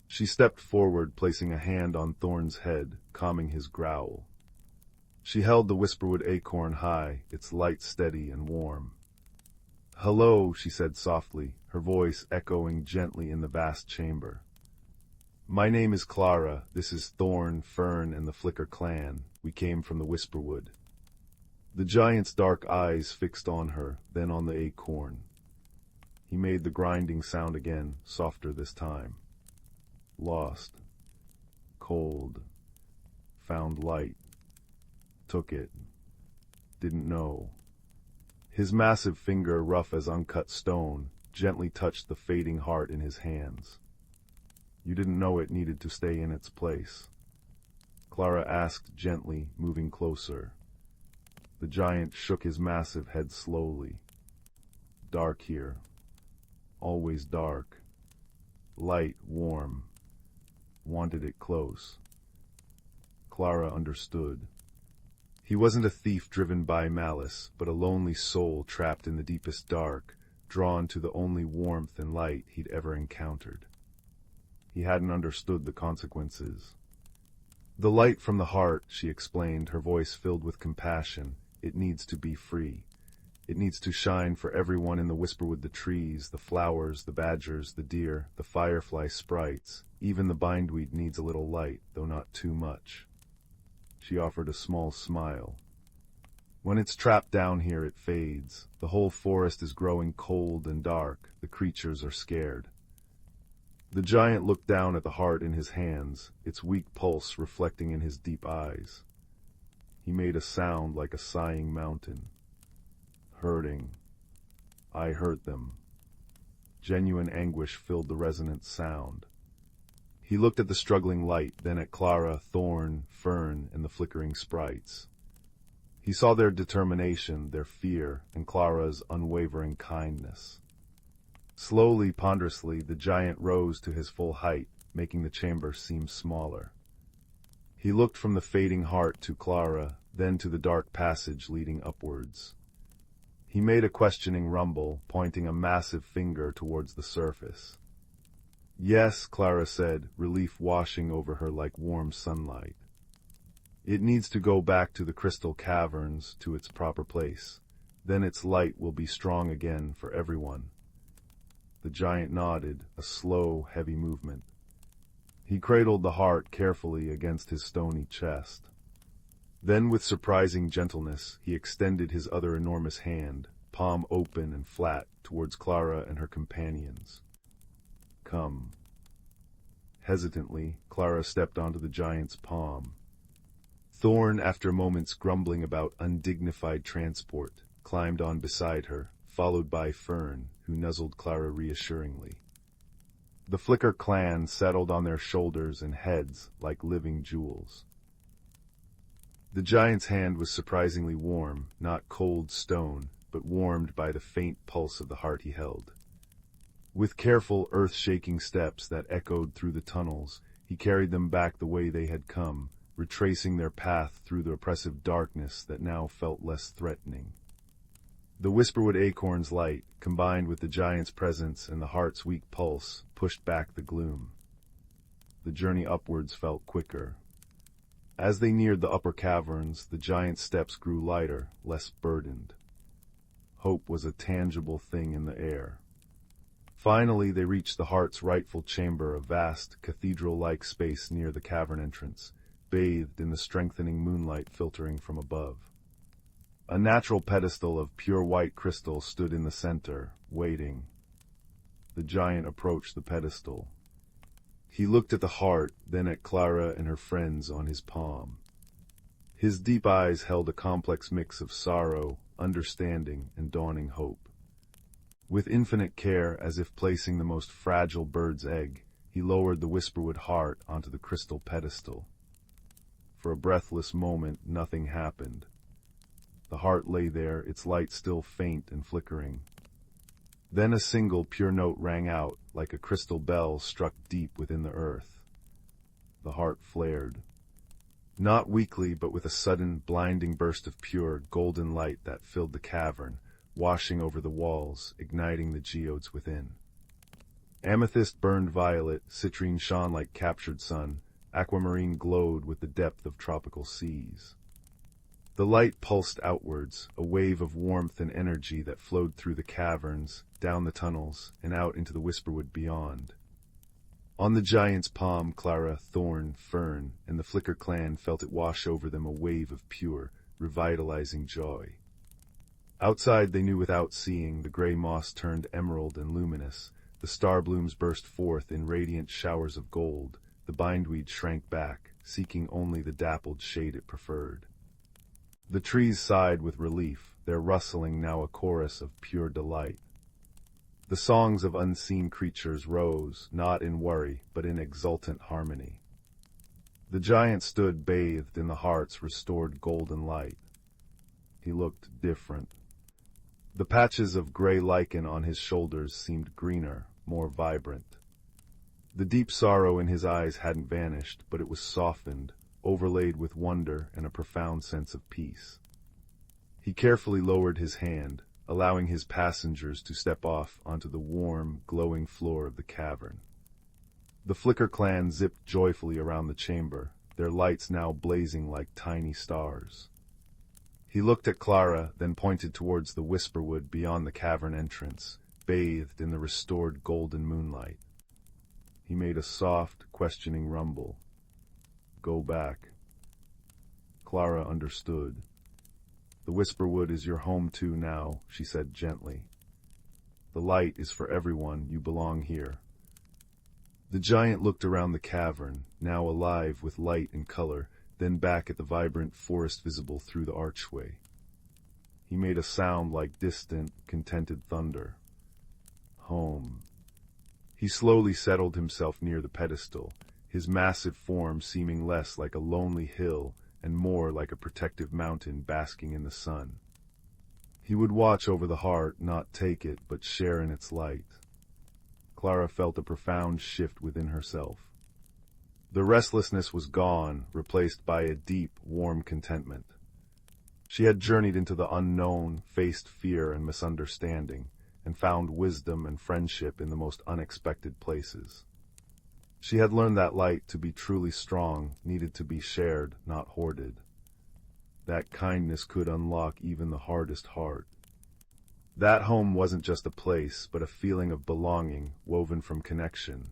Speaker 1: She stepped forward, placing a hand on Thorn's head, calming his growl. She held the whisperwood acorn high, its light steady and warm. "Hello," she said softly, her voice echoing gently in the vast chamber. "My name is Clara. This is Thorn, Fern, and the Flicker clan. We came from the Whisperwood." The giant's dark eyes fixed on her, then on the acorn. He made the grinding sound again, softer this time. "Lost. Cold. Found light. Took it. Didn't know." His massive finger, rough as uncut stone, gently touched the fading heart in his hands. "You didn't know it needed to stay in its place?" Clara asked gently, moving closer. The giant shook his massive head slowly. "Dark here. Always dark. Light, warm. Wanted it close." Clara understood. He wasn't a thief driven by malice, but a lonely soul trapped in the deepest dark, drawn to the only warmth and light he'd ever encountered. He hadn't understood the consequences. "The light from the heart," she explained, her voice filled with compassion, "it needs to be free. It needs to shine for everyone in the Whisperwood, the trees, the flowers, the badgers, the deer, the firefly sprites. Even the bindweed needs a little light, though not too much." She offered a small smile. "When it's trapped down here, it fades. The whole forest is growing cold and dark. The creatures are scared." The giant looked down at the heart in his hands, its weak pulse reflecting in his deep eyes. He made a sound like a sighing mountain. "Hurting. I hurt them." Genuine anguish filled the resonant sound. He looked at the struggling light, then at Clara, Thorn, Fern, and the flickering sprites. He saw their determination, their fear, and Clara's unwavering kindness. Slowly, ponderously, the giant rose to his full height, making the chamber seem smaller. He looked from the fading heart to Clara, then to the dark passage leading upwards. He made a questioning rumble, pointing a massive finger towards the surface. "Yes," Clara said, relief washing over her like warm sunlight. "It needs to go back to the crystal caverns, to its proper place. Then its light will be strong again for everyone." The giant nodded, a slow, heavy movement. He cradled the heart carefully against his stony chest. Then, with surprising gentleness, he extended his other enormous hand, palm open and flat, towards Clara and her companions. "Come." Hesitantly, Clara stepped onto the giant's palm. Thorn, after moments grumbling about undignified transport, climbed on beside her, followed by Fern, who nuzzled Clara reassuringly. The Flicker clan settled on their shoulders and heads like living jewels. The giant's hand was surprisingly warm, not cold stone, but warmed by the faint pulse of the heart he held. With careful, earth-shaking steps that echoed through the tunnels, he carried them back the way they had come, retracing their path through the oppressive darkness that now felt less threatening. The Whisperwood acorn's light, combined with the giant's presence and the heart's weak pulse, pushed back the gloom. The journey upwards felt quicker. As they neared the upper caverns, the giant's steps grew lighter, less burdened. Hope was a tangible thing in the air. Finally, they reached the heart's rightful chamber, a vast, cathedral-like space near the cavern entrance, bathed in the strengthening moonlight filtering from above. A natural pedestal of pure white crystal stood in the center, waiting. The giant approached the pedestal. He looked at the heart, then at Clara and her friends on his palm. His deep eyes held a complex mix of sorrow, understanding, and dawning hope. With infinite care, as if placing the most fragile bird's egg, he lowered the Whisperwood heart onto the crystal pedestal. For a breathless moment, nothing happened. The heart lay there, its light still faint and flickering. Then a single pure note rang out, like a crystal bell struck deep within the earth. The heart flared. Not weakly, but with a sudden, blinding burst of pure, golden light that filled the cavern, washing over the walls, igniting the geodes within. Amethyst burned violet, citrine shone like captured sun, aquamarine glowed with the depth of tropical seas. The light pulsed outwards, a wave of warmth and energy that flowed through the caverns, down the tunnels, and out into the whisperwood beyond. On the giant's palm, Clara, Thorn, Fern, and the Flicker clan felt it wash over them a wave of pure, revitalizing joy. Outside, they knew without seeing, the gray moss turned emerald and luminous, the star blooms burst forth in radiant showers of gold, the bindweed shrank back, seeking only the dappled shade it preferred. The trees sighed with relief, their rustling now a chorus of pure delight. The songs of unseen creatures rose, not in worry, but in exultant harmony. The giant stood bathed in the heart's restored golden light. He looked different. The patches of gray lichen on his shoulders seemed greener, more vibrant. The deep sorrow in his eyes hadn't vanished, but it was softened, overlaid with wonder and a profound sense of peace. He carefully lowered his hand, allowing his passengers to step off onto the warm, glowing floor of the cavern. The Flicker clan zipped joyfully around the chamber, their lights now blazing like tiny stars. He looked at Clara, then pointed towards the whisperwood beyond the cavern entrance, bathed in the restored golden moonlight. He made a soft, questioning rumble. "Go back." Clara understood. "The whisperwood is your home too now," she said gently. "The light is for everyone, you belong here." The giant looked around the cavern, now alive with light and color, then back at the vibrant forest visible through the archway. He made a sound like distant, contented thunder. Home. He slowly settled himself near the pedestal, his massive form seeming less like a lonely hill and more like a protective mountain basking in the sun. He would watch over the heart, not take it, but share in its light. Clara felt a profound shift within herself. The restlessness was gone, replaced by a deep, warm contentment. She had journeyed into the unknown, faced fear and misunderstanding, and found wisdom and friendship in the most unexpected places. She had learned that light, to be truly strong, needed to be shared, not hoarded. That kindness could unlock even the hardest heart. That home wasn't just a place, but a feeling of belonging, woven from connection.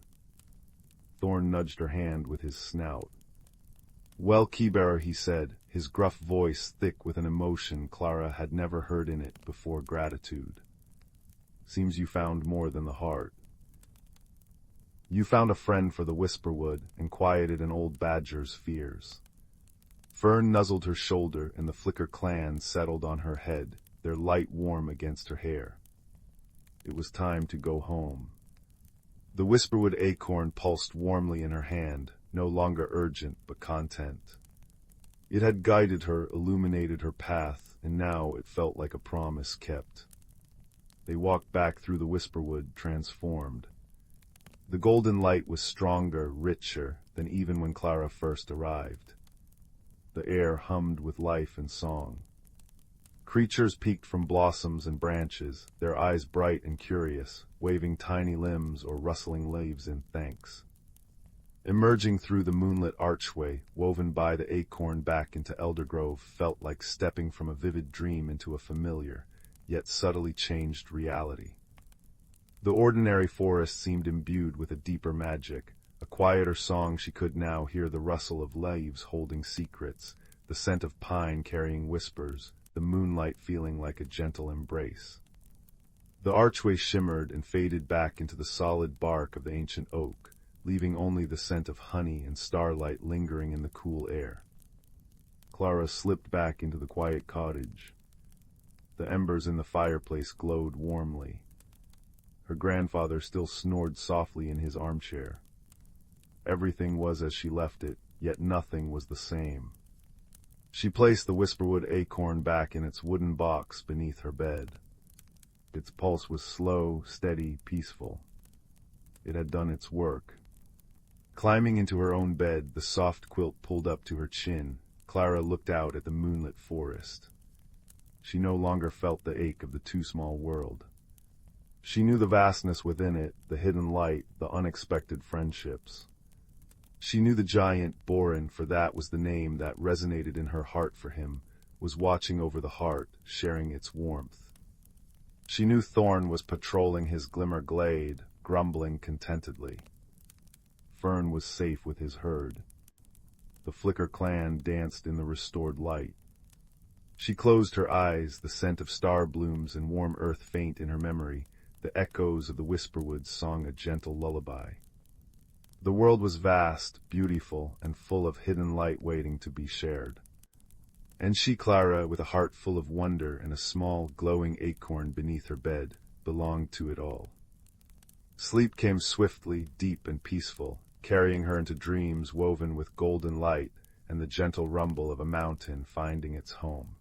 Speaker 1: Thorn nudged her hand with his snout. "Well, Keybearer," he said, his gruff voice thick with an emotion Clara had never heard in it before gratitude. "Seems you found more than the heart. You found a friend for the whisperwood and quieted an old badger's fears." Fern nuzzled her shoulder and the Flicker clan settled on her head, their light warm against her hair. It was time to go home. The whisperwood acorn pulsed warmly in her hand, no longer urgent but content. It had guided her, illuminated her path, and now it felt like a promise kept. They walked back through the whisperwood, transformed. The golden light was stronger, richer, than even when Clara first arrived. The air hummed with life and song. Creatures peeked from blossoms and branches, their eyes bright and curious, waving tiny limbs or rustling leaves in thanks. Emerging through the moonlit archway, woven by the acorn back into Eldergrove, felt like stepping from a vivid dream into a familiar, yet subtly changed reality. The ordinary forest seemed imbued with a deeper magic, a quieter song. She could now hear the rustle of leaves holding secrets, the scent of pine carrying whispers, the moonlight feeling like a gentle embrace. The archway shimmered and faded back into the solid bark of the ancient oak, leaving only the scent of honey and starlight lingering in the cool air. Clara slipped back into the quiet cottage. The embers in the fireplace glowed warmly. Her grandfather still snored softly in his armchair. Everything was as she left it, yet nothing was the same. She placed the whisperwood acorn back in its wooden box beneath her bed. Its pulse was slow, steady, peaceful. It had done its work. Climbing into her own bed, the soft quilt pulled up to her chin, Clara looked out at the moonlit forest. She no longer felt the ache of the too small world. She knew the vastness within it, the hidden light, the unexpected friendships. She knew the giant, Borin, for that was the name that resonated in her heart for him, was watching over the heart, sharing its warmth. She knew Thorn was patrolling his glimmer glade, grumbling contentedly. Fern was safe with his herd. The Flicker clan danced in the restored light. She closed her eyes, the scent of star blooms and warm earth faint in her memory. The echoes of the whisperwoods song a gentle lullaby. The world was vast, beautiful, and full of hidden light waiting to be shared. And she, Clara, with a heart full of wonder and a small, glowing acorn beneath her bed, belonged to it all. Sleep came swiftly, deep and peaceful, carrying her into dreams woven with golden light and the gentle rumble of a mountain finding its home.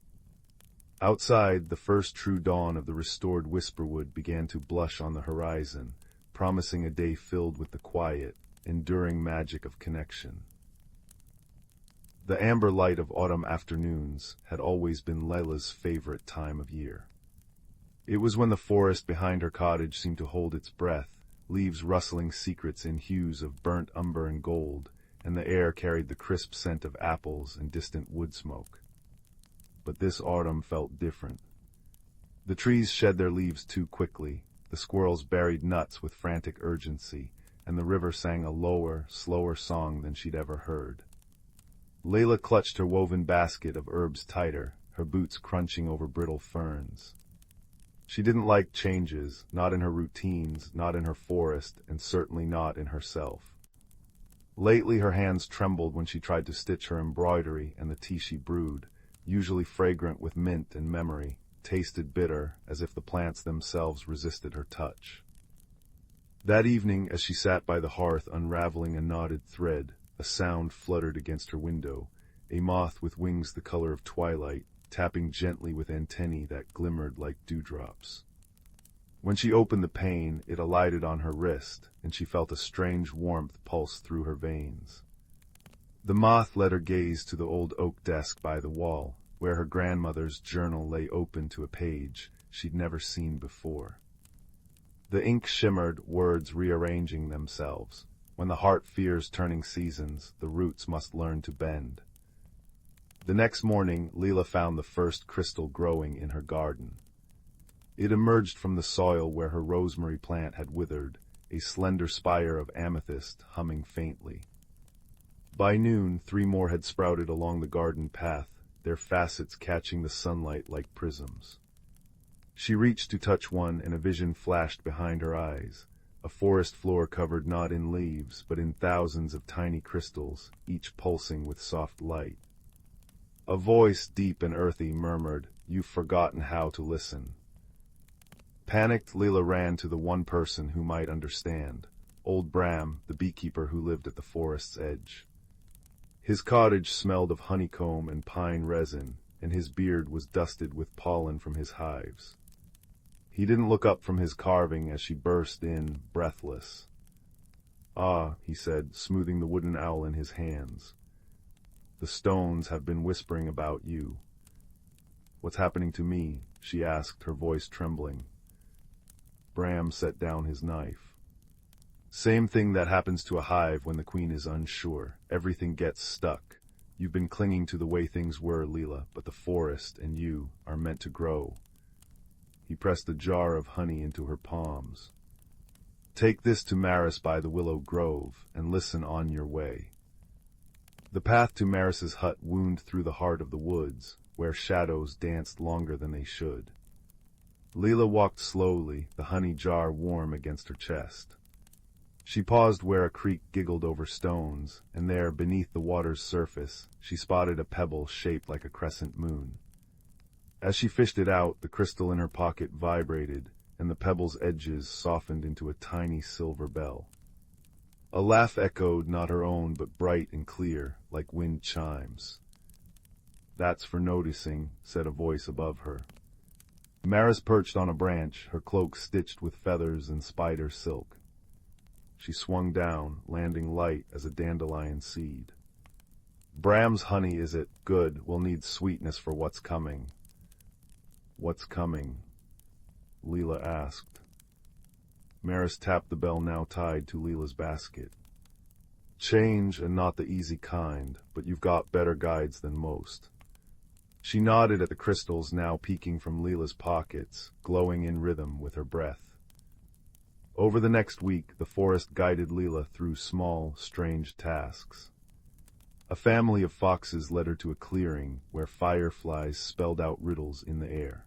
Speaker 1: Outside, the first true dawn of the restored whisperwood began to blush on the horizon, promising a day filled with the quiet, enduring magic of connection. The amber light of autumn afternoons had always been Layla's favorite time of year. It was when the forest behind her cottage seemed to hold its breath, leaves rustling secrets in hues of burnt umber and gold, and the air carried the crisp scent of apples and distant wood smoke. But this autumn felt different. The trees shed their leaves too quickly, the squirrels buried nuts with frantic urgency, and the river sang a lower, slower song than she'd ever heard. Layla clutched her woven basket of herbs tighter, her boots crunching over brittle ferns. She didn't like changes, not in her routines, not in her forest, and certainly not in herself. Lately her hands trembled when she tried to stitch her embroidery, and the tea she brewed, usually fragrant with mint and memory, tasted bitter, as if the plants themselves resisted her touch. That evening, as she sat by the hearth unraveling a knotted thread, a sound fluttered against her window, a moth with wings the color of twilight, tapping gently with antennae that glimmered like dewdrops. When she opened the pane, it alighted on her wrist, and she felt a strange warmth pulse through her veins. The moth led her gaze to the old oak desk by the wall, where her grandmother's journal lay open to a page she'd never seen before. The ink shimmered, words rearranging themselves. When the heart fears turning seasons, the roots must learn to bend. The next morning, Leela found the first crystal growing in her garden. It emerged from the soil where her rosemary plant had withered, a slender spire of amethyst humming faintly. By noon, 3 more had sprouted along the garden path, their facets catching the sunlight like prisms. She reached to touch one, and a vision flashed behind her eyes, a forest floor covered not in leaves, but in thousands of tiny crystals, each pulsing with soft light. A voice, deep and earthy, murmured, "You've forgotten how to listen." Panicked, Leela ran to the one person who might understand, old Bram, the beekeeper who lived at the forest's edge. His cottage smelled of honeycomb and pine resin, and his beard was dusted with pollen from his hives. He didn't look up from his carving as she burst in, breathless. "Ah," he said, smoothing the wooden owl in his hands. "The stones have been whispering about you." "What's happening to me?" she asked, her voice trembling. Bram set down his knife. "Same thing that happens to a hive when the queen is unsure. Everything gets stuck. You've been clinging to the way things were, Leela, but the forest and you are meant to grow." He pressed a jar of honey into her palms. "Take this to Maris by the willow grove, and listen on your way." The path to Maris's hut wound through the heart of the woods, where shadows danced longer than they should. Leela walked slowly, the honey jar warm against her chest. She paused where a creek giggled over stones, and there, beneath the water's surface, she spotted a pebble shaped like a crescent moon. As she fished it out, the crystal in her pocket vibrated, and the pebble's edges softened into a tiny silver bell. A laugh echoed, not her own, but bright and clear, like wind chimes. "That's for noticing," said a voice above her. Maris perched on a branch, her cloak stitched with feathers and spider silk. She swung down, landing light as a dandelion seed. "Bram's honey, is it? Good. We'll need sweetness for what's coming." "What's coming?" Leela asked. Maris tapped the bell now tied to Leela's basket. "Change, and not the easy kind, but you've got better guides than most." She nodded at the crystals now peeking from Leela's pockets, glowing in rhythm with her breath. Over the next week, the forest guided Leela through small, strange tasks. A family of foxes led her to a clearing where fireflies spelled out riddles in the air.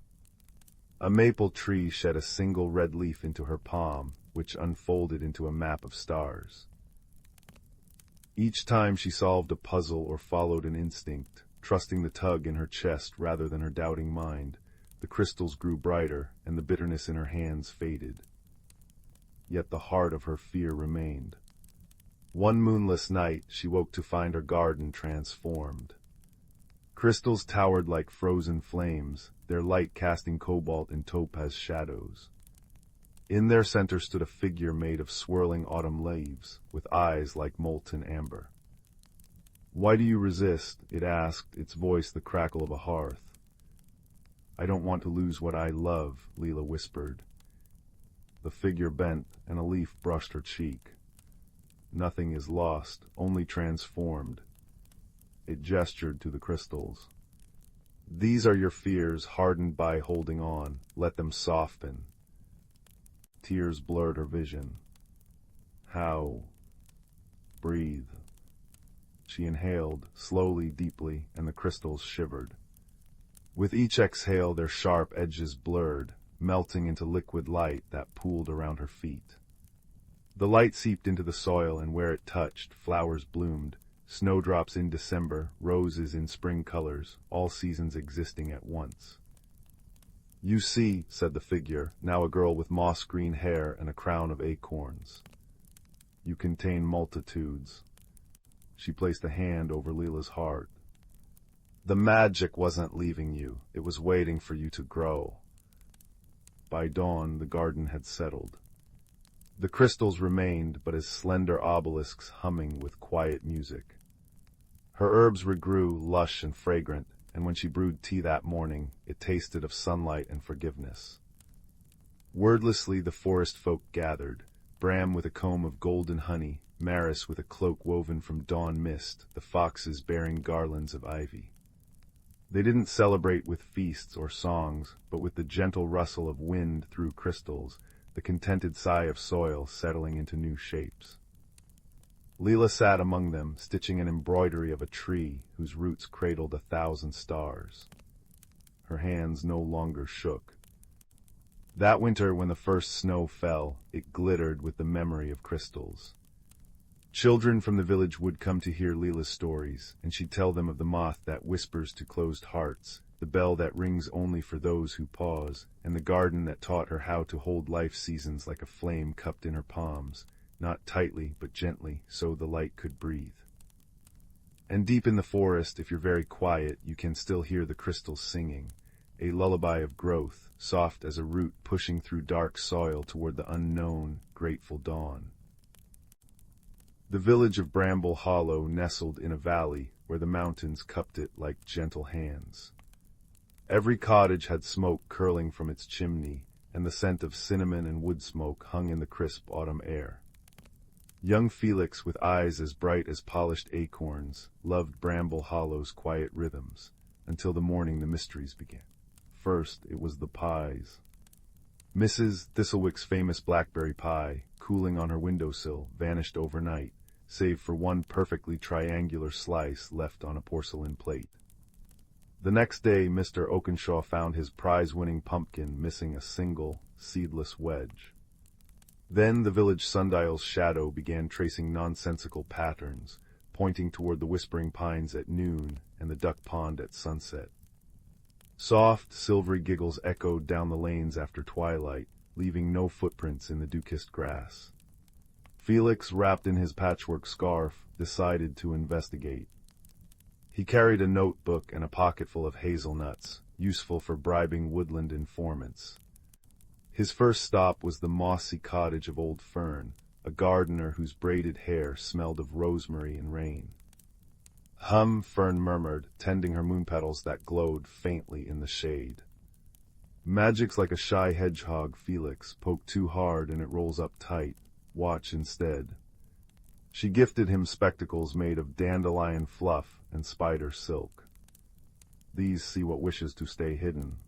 Speaker 1: A maple tree shed a single red leaf into her palm, which unfolded into a map of stars. Each time she solved a puzzle or followed an instinct, trusting the tug in her chest rather than her doubting mind, the crystals grew brighter and the bitterness in her hands faded. Yet the heart of her fear remained. One moonless night, she woke to find her garden transformed. Crystals towered like frozen flames, their light casting cobalt and topaz shadows. In their center stood a figure made of swirling autumn leaves, with eyes like molten amber. "Why do you resist?" it asked, its voice the crackle of a hearth. "I don't want to lose what I love," Leela whispered. The figure bent, and a leaf brushed her cheek. "Nothing is lost, only transformed." It gestured to the crystals. "These are your fears, hardened by holding on. Let them soften." Tears blurred her vision. "How? Breathe." She inhaled, slowly, deeply, and the crystals shivered. With each exhale, their sharp edges blurred, melting into liquid light that pooled around her feet. The light seeped into the soil, and where it touched, flowers bloomed, snowdrops in December, roses in spring colors, all seasons existing at once. "You see," said the figure, now a girl with moss-green hair and a crown of acorns. "You contain multitudes." She placed a hand over Leela's heart. "The magic wasn't leaving you, it was waiting for you to grow." By dawn, the garden had settled. The crystals remained but as slender obelisks humming with quiet music. Her herbs regrew, lush and fragrant, and when she brewed tea that morning, it tasted of sunlight and forgiveness. Wordlessly the forest folk gathered, Bram with a comb of golden honey, Maris with a cloak woven from dawn mist, the foxes bearing garlands of ivy. They didn't celebrate with feasts or songs, but with the gentle rustle of wind through crystals, the contented sigh of soil settling into new shapes. Leela sat among them, stitching an embroidery of a tree whose roots cradled 1,000 stars. Her hands no longer shook. That winter, when the first snow fell, it glittered with the memory of crystals. Children from the village would come to hear Leela's stories, and she'd tell them of the moth that whispers to closed hearts, the bell that rings only for those who pause, and the garden that taught her how to hold life seasons like a flame cupped in her palms, not tightly but gently, so the light could breathe. And deep in the forest, if you're very quiet, you can still hear the crystals singing, a lullaby of growth, soft as a root pushing through dark soil toward the unknown, grateful dawn. The village of Bramble Hollow nestled in a valley where the mountains cupped it like gentle hands. Every cottage had smoke curling from its chimney, and the scent of cinnamon and wood smoke hung in the crisp autumn air. Young Felix, with eyes as bright as polished acorns, loved Bramble Hollow's quiet rhythms, until the morning the mysteries began. First, it was the pies. Mrs. Thistlewick's famous blackberry pie, cooling on her windowsill, vanished overnight, save for one perfectly triangular slice left on a porcelain plate. The next day, Mr. Oakenshaw found his prize-winning pumpkin missing a single, seedless wedge. Then the village sundial's shadow began tracing nonsensical patterns, pointing toward the whispering pines at noon and the duck pond at sunset. Soft, silvery giggles echoed down the lanes after twilight, leaving no footprints in the dew-kissed grass. Felix, wrapped in his patchwork scarf, decided to investigate. He carried a notebook and a pocketful of hazelnuts, useful for bribing woodland informants. His first stop was the mossy cottage of Old Fern, a gardener whose braided hair smelled of rosemary and rain. "Hum," Fern murmured, tending her moon petals that glowed faintly in the shade. "Magic's like a shy hedgehog, Felix. Poke too hard and it rolls up tight. Watch instead." She gifted him spectacles made of dandelion fluff and spider silk. These see what wishes to stay hidden.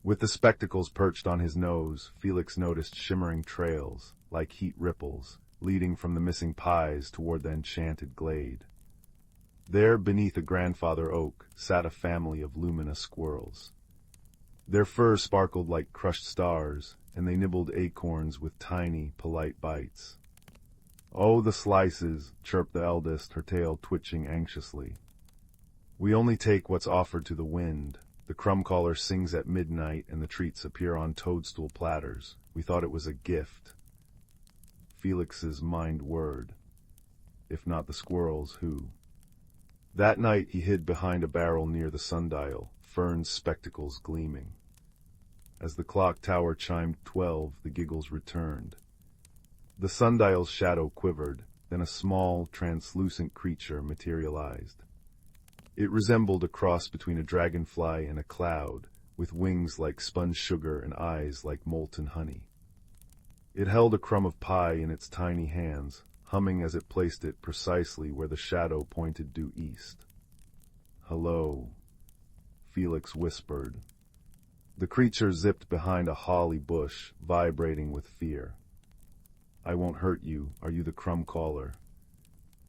Speaker 1: With the spectacles perched on his nose, Felix noticed shimmering trails, like heat ripples, leading from the missing pies toward the enchanted glade. There, beneath a grandfather oak, sat a family of luminous squirrels. Their fur sparkled like crushed stars, and they nibbled acorns with tiny, polite bites. "Oh, the slices," chirped the eldest, her tail twitching anxiously. "We only take what's offered to the wind. The crumb caller sings at midnight, and the treats appear on toadstool platters. We thought it was a gift." Felix's mind whirred. If not the squirrels, who? That night he hid behind a barrel near the sundial, Fern's spectacles gleaming. As the clock tower chimed 12, the giggles returned. The sundial's shadow quivered, then a small, translucent creature materialized. It resembled a cross between a dragonfly and a cloud, with wings like spun sugar and eyes like molten honey. It held a crumb of pie in its tiny hands, humming as it placed it precisely where the shadow pointed due east. "Hello," Felix whispered. The creature zipped behind a holly bush, vibrating with fear. "I won't hurt you. Are you the crumb caller?"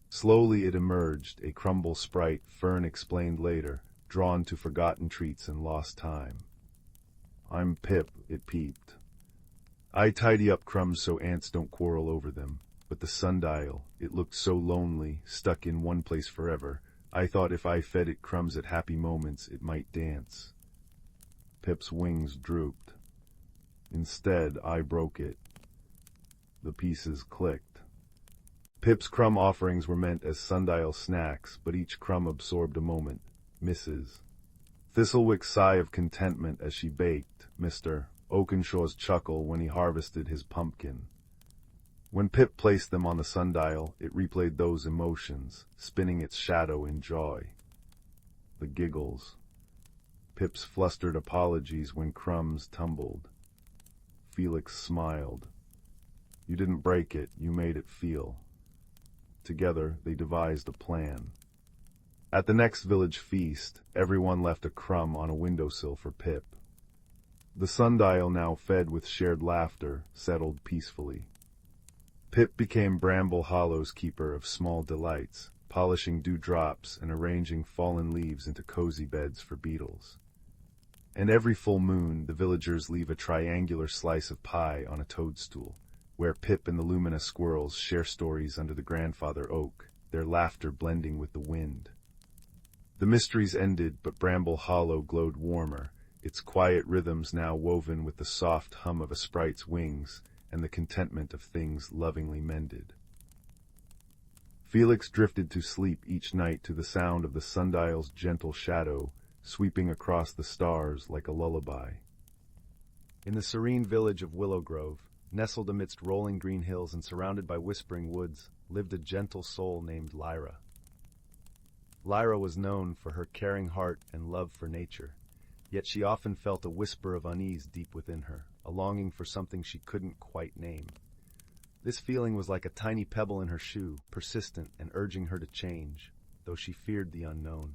Speaker 1: Slowly it emerged, a crumble sprite, Fern explained later, drawn to forgotten treats and lost time. "I'm Pip," it peeped. "I tidy up crumbs so ants don't quarrel over them. But the sundial, it looked so lonely, stuck in one place forever. I thought if I fed it crumbs at happy moments, it might dance." Pip's wings drooped. "Instead, I broke it." The pieces clicked. Pip's crumb offerings were meant as sundial snacks, but each crumb absorbed a moment. Mrs. Thistlewick's sigh of contentment as she baked, Mr. Oakenshaw's chuckle when he harvested his pumpkin. When Pip placed them on the sundial, it replayed those emotions, spinning its shadow in joy. The giggles. Pip's flustered apologies when crumbs tumbled. Felix smiled. "You didn't break it, you made it feel." Together, they devised a plan. At the next village feast, everyone left a crumb on a windowsill for Pip. The sundial, now fed with shared laughter, settled peacefully. Pip became Bramble Hollow's keeper of small delights, polishing dewdrops and arranging fallen leaves into cozy beds for beetles. And every full moon, the villagers leave a triangular slice of pie on a toadstool, where Pip and the luminous squirrels share stories under the grandfather oak, their laughter blending with the wind. The mysteries ended, but Bramble Hollow glowed warmer, its quiet rhythms now woven with the soft hum of a sprite's wings and the contentment of things lovingly mended. Felix drifted to sleep each night to the sound of the sundial's gentle shadow sweeping across the stars like a lullaby. In the serene village of Willow Grove, nestled amidst rolling green hills and surrounded by whispering woods, lived a gentle soul named Lyra. Lyra was known for her caring heart and love for nature, yet she often felt a whisper of unease deep within her, a longing for something she couldn't quite name. This feeling was like a tiny pebble in her shoe, persistent and urging her to change, though she feared the unknown.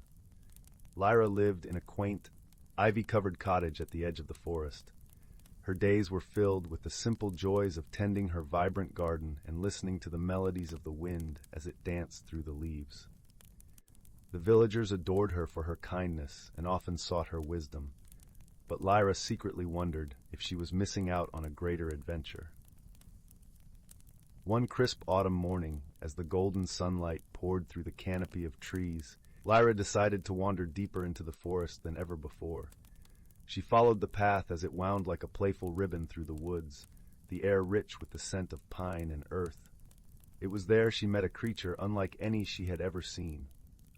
Speaker 1: Lyra lived in a quaint, ivy-covered cottage at the edge of the forest. Her days were filled with the simple joys of tending her vibrant garden and listening to the melodies of the wind as it danced through the leaves. The villagers adored her for her kindness and often sought her wisdom, but Lyra secretly wondered if she was missing out on a greater adventure. One crisp autumn morning, as the golden sunlight poured through the canopy of trees, Lyra decided to wander deeper into the forest than ever before. She followed the path as it wound like a playful ribbon through the woods, the air rich with the scent of pine and earth. It was there she met a creature unlike any she had ever seen,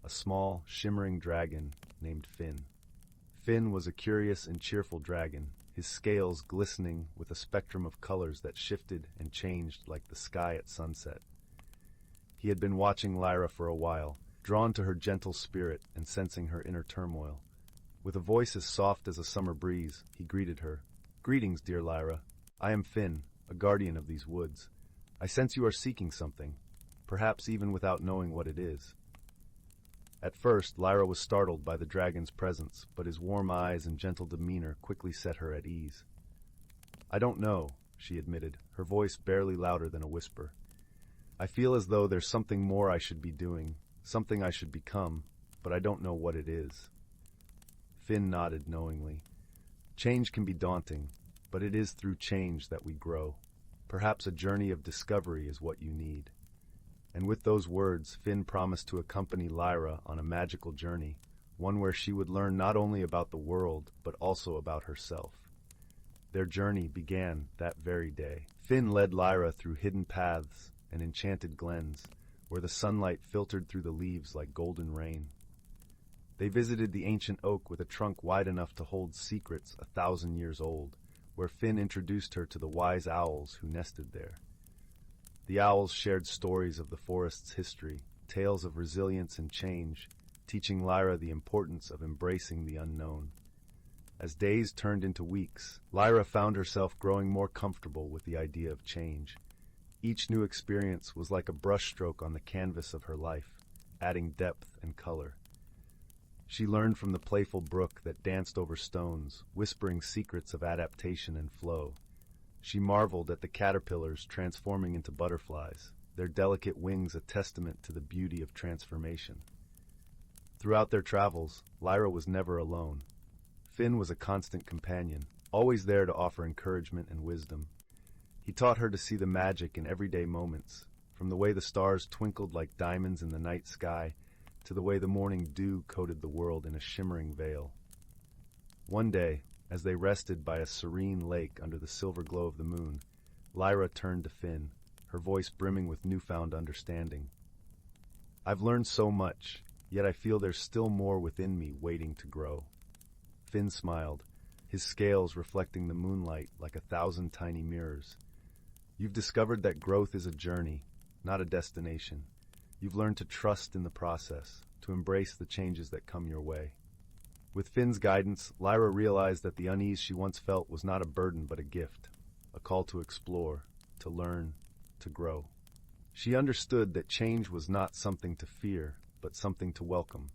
Speaker 1: a small, shimmering dragon named Finn. Finn was a curious and cheerful dragon, his scales glistening with a spectrum of colors that shifted and changed like the sky at sunset. He had been watching Lyra for a while, drawn to her gentle spirit and sensing her inner turmoil. With a voice as soft as a summer breeze, he greeted her. "Greetings, dear Lyra. I am Finn, a guardian of these woods. I sense you are seeking something, perhaps even without knowing what it is." At first, Lyra was startled by the dragon's presence, but his warm eyes and gentle demeanor quickly set her at ease. "I don't know," she admitted, her voice barely louder than a whisper. "I feel as though there's something more I should be doing, something I should become, but I don't know what it is." Finn nodded knowingly. Change can be daunting, but it is through change that we grow. Perhaps a journey of discovery is what you need. And with those words, Finn promised to accompany Lyra on a magical journey, one where she would learn not only about the world, but also about herself. Their journey began that very day. Finn led Lyra through hidden paths and enchanted glens, where the sunlight filtered through the leaves like golden rain. They visited the ancient oak with a trunk wide enough to hold secrets 1,000 years old, where Finn introduced her to the wise owls who nested there. The owls shared stories of the forest's history, tales of resilience and change, teaching Lyra the importance of embracing the unknown. As days turned into weeks, Lyra found herself growing more comfortable with the idea of change. Each new experience was like a brushstroke on the canvas of her life, adding depth and color. She learned from the playful brook that danced over stones, whispering secrets of adaptation and flow. She marveled at the caterpillars transforming into butterflies, their delicate wings a testament to the beauty of transformation. Throughout their travels, Lyra was never alone. Finn was a constant companion, always there to offer encouragement and wisdom. He taught her to see the magic in everyday moments, from the way the stars twinkled like diamonds in the night sky, to the way the morning dew coated the world in a shimmering veil. One day, as they rested by a serene lake under the silver glow of the moon, Lyra turned to Finn, her voice brimming with newfound understanding. "I've learned so much, yet I feel there's still more within me waiting to grow." Finn smiled, his scales reflecting the moonlight like 1,000 tiny mirrors. "You've discovered that growth is a journey, not a destination. You've learned to trust in the process, to embrace the changes that come your way." With Finn's guidance, Lyra realized that the unease she once felt was not a burden but a gift, a call to explore, to learn, to grow. She understood that change was not something to fear, but something to welcome,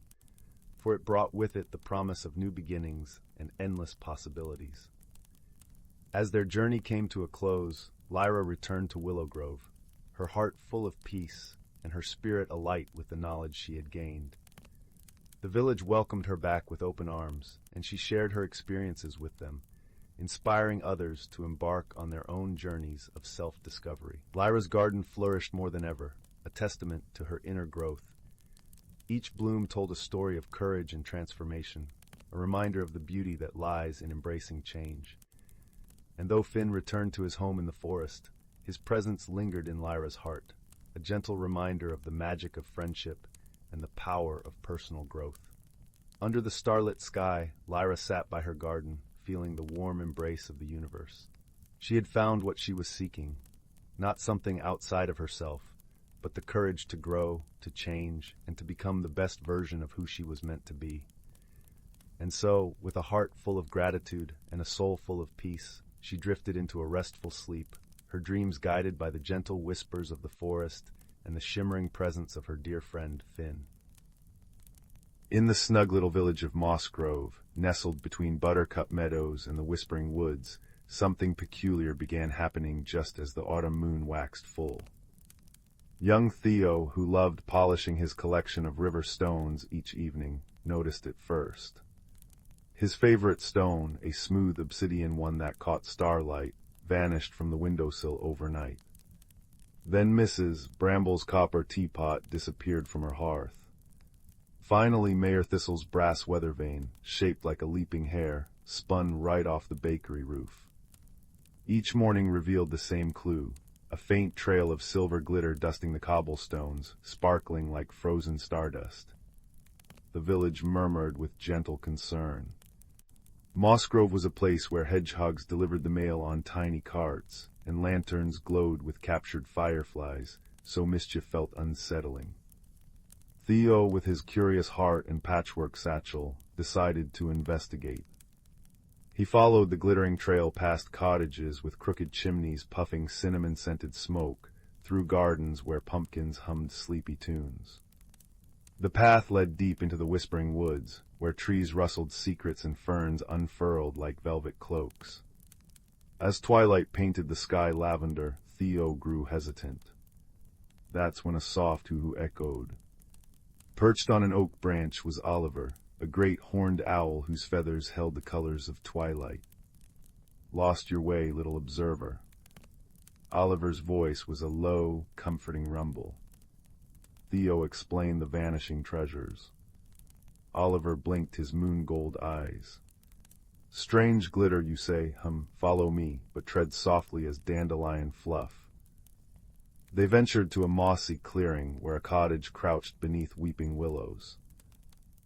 Speaker 1: for it brought with it the promise of new beginnings and endless possibilities. As their journey came to a close, Lyra returned to Willow Grove, her heart full of peace and her spirit alight with the knowledge she had gained. The village welcomed her back with open arms, and she shared her experiences with them, inspiring others to embark on their own journeys of self-discovery. Lyra's garden flourished more than ever, a testament to her inner growth. Each bloom told a story of courage and transformation, a reminder of the beauty that lies in embracing change. And though Finn returned to his home in the forest, his presence lingered in Lyra's heart, a gentle reminder of the magic of friendship and the power of personal growth. Under the starlit sky, Lyra sat by her garden, feeling the warm embrace of the universe. She had found what she was seeking, not something outside of herself, but the courage to grow, to change, and to become the best version of who she was meant to be. And so, with a heart full of gratitude and a soul full of peace, she drifted into a restful sleep, her dreams guided by the gentle whispers of the forest and the shimmering presence of her dear friend Finn. In the snug little village of Moss Grove, nestled between buttercup meadows and the whispering woods, something peculiar began happening just as the autumn moon waxed full. Young Theo, who loved polishing his collection of river stones each evening, noticed it first. His favorite stone, a smooth obsidian one that caught starlight, vanished from the windowsill overnight. Then Mrs. Bramble's copper teapot disappeared from her hearth. Finally, Mayor Thistle's brass weather vane, shaped like a leaping hare, spun right off the bakery roof. Each morning revealed the same clue, a faint trail of silver glitter dusting the cobblestones, sparkling like frozen stardust. The village murmured with gentle concern. Moss Grove was a place where hedgehogs delivered the mail on tiny carts, and lanterns glowed with captured fireflies, so mischief felt unsettling. Theo, with his curious heart and patchwork satchel, decided to investigate. He followed the glittering trail past cottages with crooked chimneys puffing cinnamon-scented smoke, through gardens where pumpkins hummed sleepy tunes. The path led deep into the whispering woods, where trees rustled secrets and ferns unfurled like velvet cloaks. As twilight painted the sky lavender, Theo grew hesitant. That's when a soft hoo-hoo echoed. Perched on an oak branch was Oliver, a great horned owl whose feathers held the colors of twilight. "Lost your way, little observer." Oliver's voice was a low, comforting rumble. Theo explained the vanishing treasures. Oliver blinked his moon-gold eyes. "Strange glitter, you say, follow me, but tread softly as dandelion fluff." They ventured to a mossy clearing where a cottage crouched beneath weeping willows.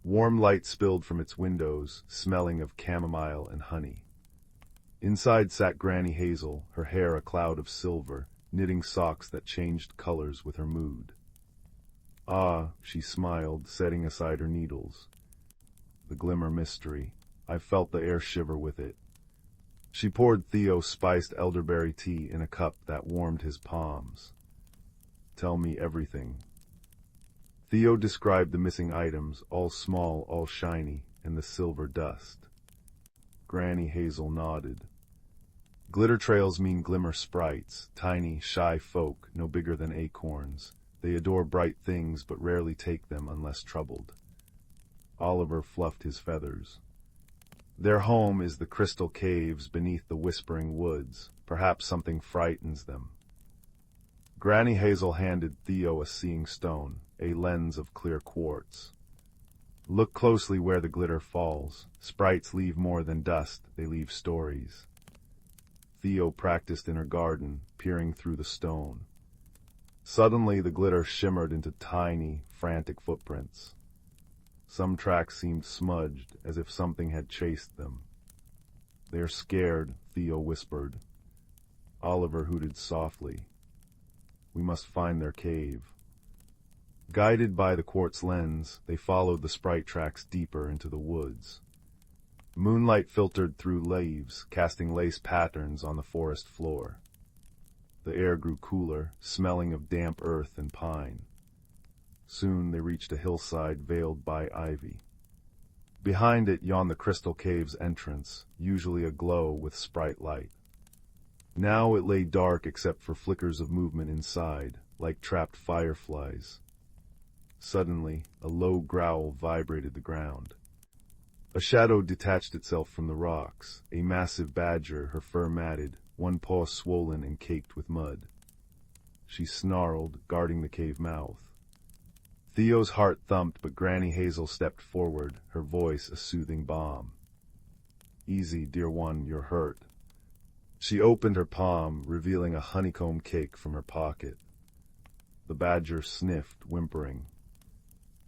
Speaker 1: Warm light spilled from its windows, smelling of chamomile and honey. Inside sat Granny Hazel, her hair a cloud of silver, knitting socks that changed colors with her mood. "Ah," she smiled, setting aside her needles. "The glimmer mystery. I felt the air shiver with it." She poured Theo spiced elderberry tea in a cup that warmed his palms. "Tell me everything." Theo described the missing items, all small, all shiny, and the silver dust. Granny Hazel nodded. "Glitter trails mean glimmer sprites, tiny, shy folk, no bigger than acorns. They adore bright things but rarely take them unless troubled." Oliver fluffed his feathers. "Their home is the crystal caves beneath the whispering woods. Perhaps something frightens them." Granny Hazel handed Theo a seeing stone, a lens of clear quartz. "Look closely where the glitter falls. Sprites leave more than dust, they leave stories." Theo practiced in her garden, peering through the stone. Suddenly the glitter shimmered into tiny, frantic footprints. Some tracks seemed smudged, as if something had chased them. "They're scared," Theo whispered. Oliver hooted softly. "We must find their cave." Guided by the quartz lens, they followed the sprite tracks deeper into the woods. Moonlight filtered through leaves, casting lace patterns on the forest floor. The air grew cooler, smelling of damp earth and pine. Soon they reached a hillside veiled by ivy. Behind it yawned the crystal cave's entrance, usually aglow with sprite light. Now it lay dark except for flickers of movement inside, like trapped fireflies. Suddenly, a low growl vibrated the ground. A shadow detached itself from the rocks, a massive badger, her fur matted, one paw swollen and caked with mud. She snarled, guarding the cave mouth. Theo's heart thumped, but Granny Hazel stepped forward, her voice a soothing balm. "Easy, dear one, you're hurt." She opened her palm, revealing a honeycomb cake from her pocket. The badger sniffed, whimpering.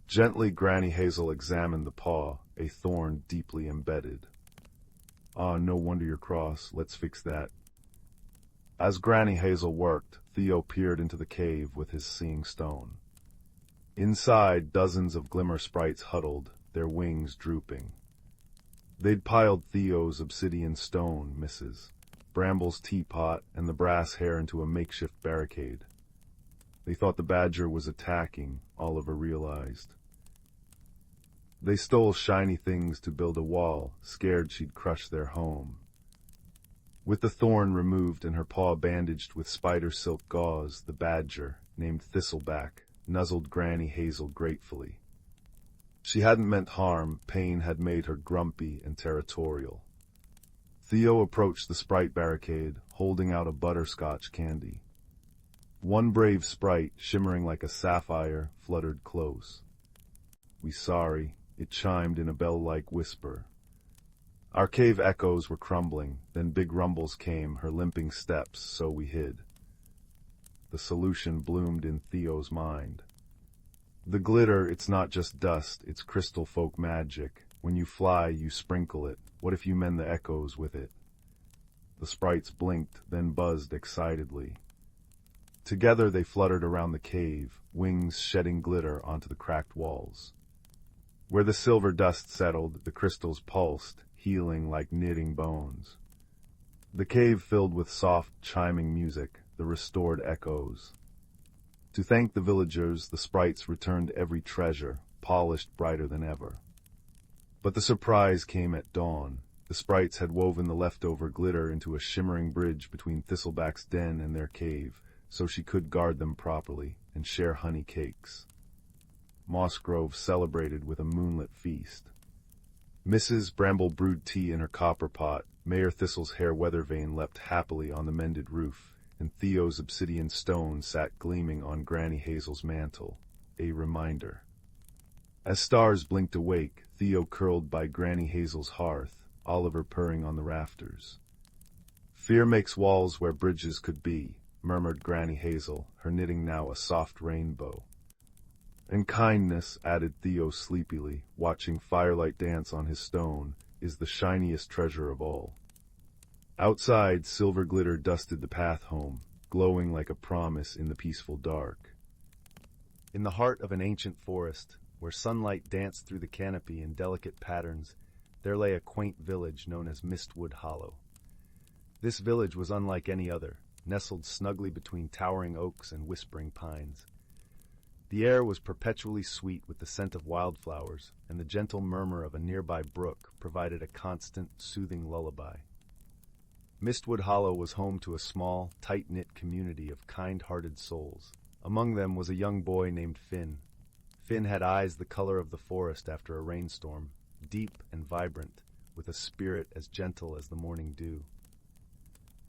Speaker 1: Gently, Granny Hazel examined the paw, a thorn deeply embedded. "Ah, no wonder you're cross. Let's fix that." As Granny Hazel worked, Theo peered into the cave with his seeing stone. Inside, dozens of glimmer sprites huddled, their wings drooping. They'd piled Theo's obsidian stone, Mrs. Bramble's teapot, and the brass hair into a makeshift barricade. They thought the badger was attacking, Oliver realized. They stole shiny things to build a wall, scared she'd crush their home. With the thorn removed and her paw bandaged with spider silk gauze, the badger, named Thistleback, nuzzled Granny Hazel gratefully. She hadn't meant harm, pain had made her grumpy and territorial. Theo approached the sprite barricade, holding out a butterscotch candy. One brave sprite, shimmering like a sapphire, fluttered close. "We sorry," it chimed in a bell-like whisper. Our cave echoes were crumbling, then big rumbles came, her limping steps, so we hid. The solution bloomed in Theo's mind. "The glitter, it's not just dust, it's crystal folk magic. When you fly, you sprinkle it. What if you mend the echoes with it?" The sprites blinked, then buzzed excitedly. Together they fluttered around the cave, wings shedding glitter onto the cracked walls. Where the silver dust settled, the crystals pulsed, healing like knitting bones. The cave filled with soft, chiming music, the restored echoes. To thank the villagers, the sprites returned every treasure, polished brighter than ever. But the surprise came at dawn. The sprites had woven the leftover glitter into a shimmering bridge between Thistleback's den and their cave, so she could guard them properly and share honey cakes. Moss Grove celebrated with a moonlit feast. Mrs. Bramble brewed tea in her copper pot, Mayor Thistle's hair weathervane leapt happily on the mended roof, and Theo's obsidian stone sat gleaming on Granny Hazel's mantle, a reminder. As stars blinked awake, Theo curled by Granny Hazel's hearth, Oliver purring on the rafters. "Fear makes walls where bridges could be," murmured Granny Hazel, her knitting now a soft rainbow. "And kindness," added Theo sleepily, watching firelight dance on his stone, "is the shiniest treasure of all." Outside, silver glitter dusted the path home, glowing like a promise in the peaceful dark. In the heart of an ancient forest, where sunlight danced through the canopy in delicate patterns, there lay a quaint village known as Mistwood Hollow. This village was unlike any other, nestled snugly between towering oaks and whispering pines. The air was perpetually sweet with the scent of wildflowers, and the gentle murmur of a nearby brook provided a constant, soothing lullaby. Mistwood Hollow was home to a small, tight-knit community of kind-hearted souls. Among them was a young boy named Finn. Finn had eyes the color of the forest after a rainstorm, deep and vibrant, with a spirit as gentle as the morning dew.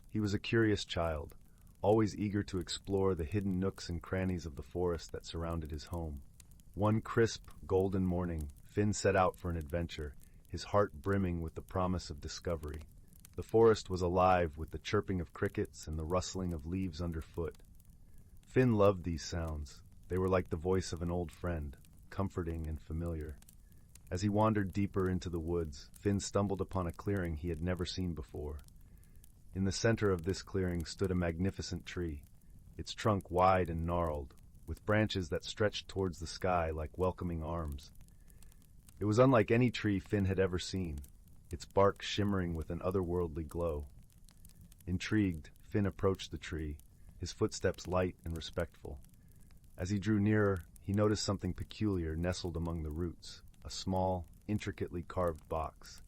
Speaker 1: He was a curious child, always eager to explore the hidden nooks and crannies of the forest that surrounded his home. One crisp, golden morning, Finn set out for an adventure, his heart brimming with the promise of discovery. The forest was alive with the chirping of crickets and the rustling of leaves underfoot. Finn loved these sounds. They were like the voice of an old friend, comforting and familiar. As he wandered deeper into the woods, Finn stumbled upon a clearing he had never seen before. In the center of this clearing stood a magnificent tree, its trunk wide and gnarled, with branches that stretched towards the sky like welcoming arms. It was unlike any tree Finn had ever seen, its bark shimmering with an otherworldly glow. Intrigued, Finn approached the tree, his footsteps light and respectful. As he drew nearer, he noticed something peculiar nestled among the roots, a small, intricately carved box.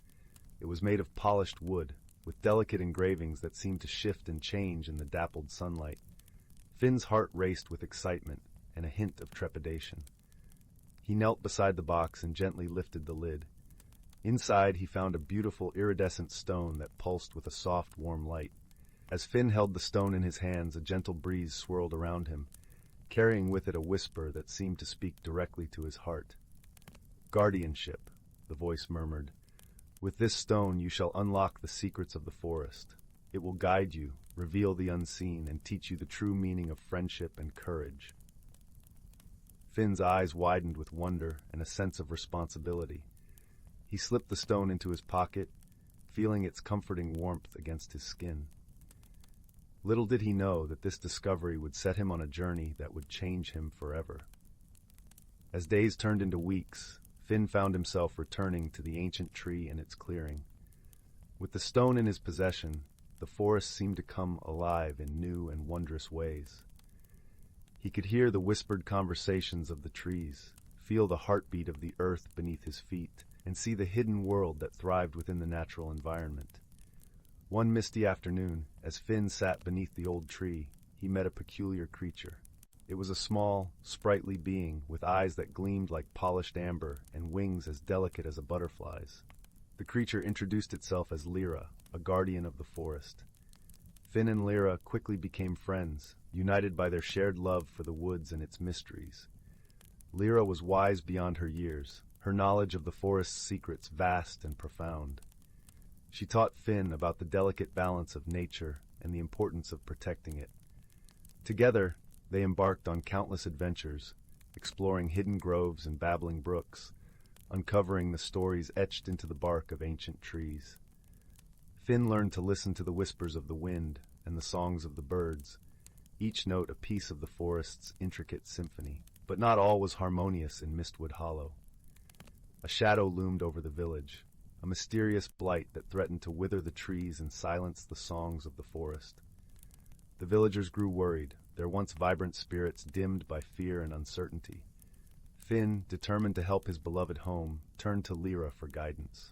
Speaker 1: It was made of polished wood, with delicate engravings that seemed to shift and change in the dappled sunlight. Finn's heart raced with excitement and a hint of trepidation. He knelt beside the box and gently lifted the lid. Inside, he found a beautiful iridescent stone that pulsed with a soft, warm light. As Finn held the stone in his hands, a gentle breeze swirled around him, carrying with it a whisper that seemed to speak directly to his heart. "Guardianship," the voice murmured. "With this stone you shall unlock the secrets of the forest. It will guide you, reveal the unseen, and teach you the true meaning of friendship and courage." Finn's eyes widened with wonder and a sense of responsibility. He slipped the stone into his pocket, feeling its comforting warmth against his skin. Little did he know that this discovery would set him on a journey that would change him forever. As days turned into weeks, Finn found himself returning to the ancient tree and its clearing. With the stone in his possession, the forest seemed to come alive in new and wondrous ways. He could hear the whispered conversations of the trees, feel the heartbeat of the earth beneath his feet, and see the hidden world that thrived within the natural environment. One misty afternoon, as Finn sat beneath the old tree, he met a peculiar creature. It was a small, sprightly being with eyes that gleamed like polished amber and wings as delicate as a butterfly's. The creature introduced itself as Lyra, a guardian of the forest. Finn and Lyra quickly became friends, united by their shared love for the woods and its mysteries. Lyra was wise beyond her years, her knowledge of the forest's secrets vast and profound. She taught Finn about the delicate balance of nature and the importance of protecting it. Together, they embarked on countless adventures, exploring hidden groves and babbling brooks, uncovering the stories etched into the bark of ancient trees. Finn learned to listen to the whispers of the wind and the songs of the birds, each note a piece of the forest's intricate symphony. But not all was harmonious in Mistwood Hollow. A shadow loomed over the village, a mysterious blight that threatened to wither the trees and silence the songs of the forest. The villagers grew worried, their once vibrant spirits dimmed by fear and uncertainty. Finn, determined to help his beloved home, turned to Lyra for guidance.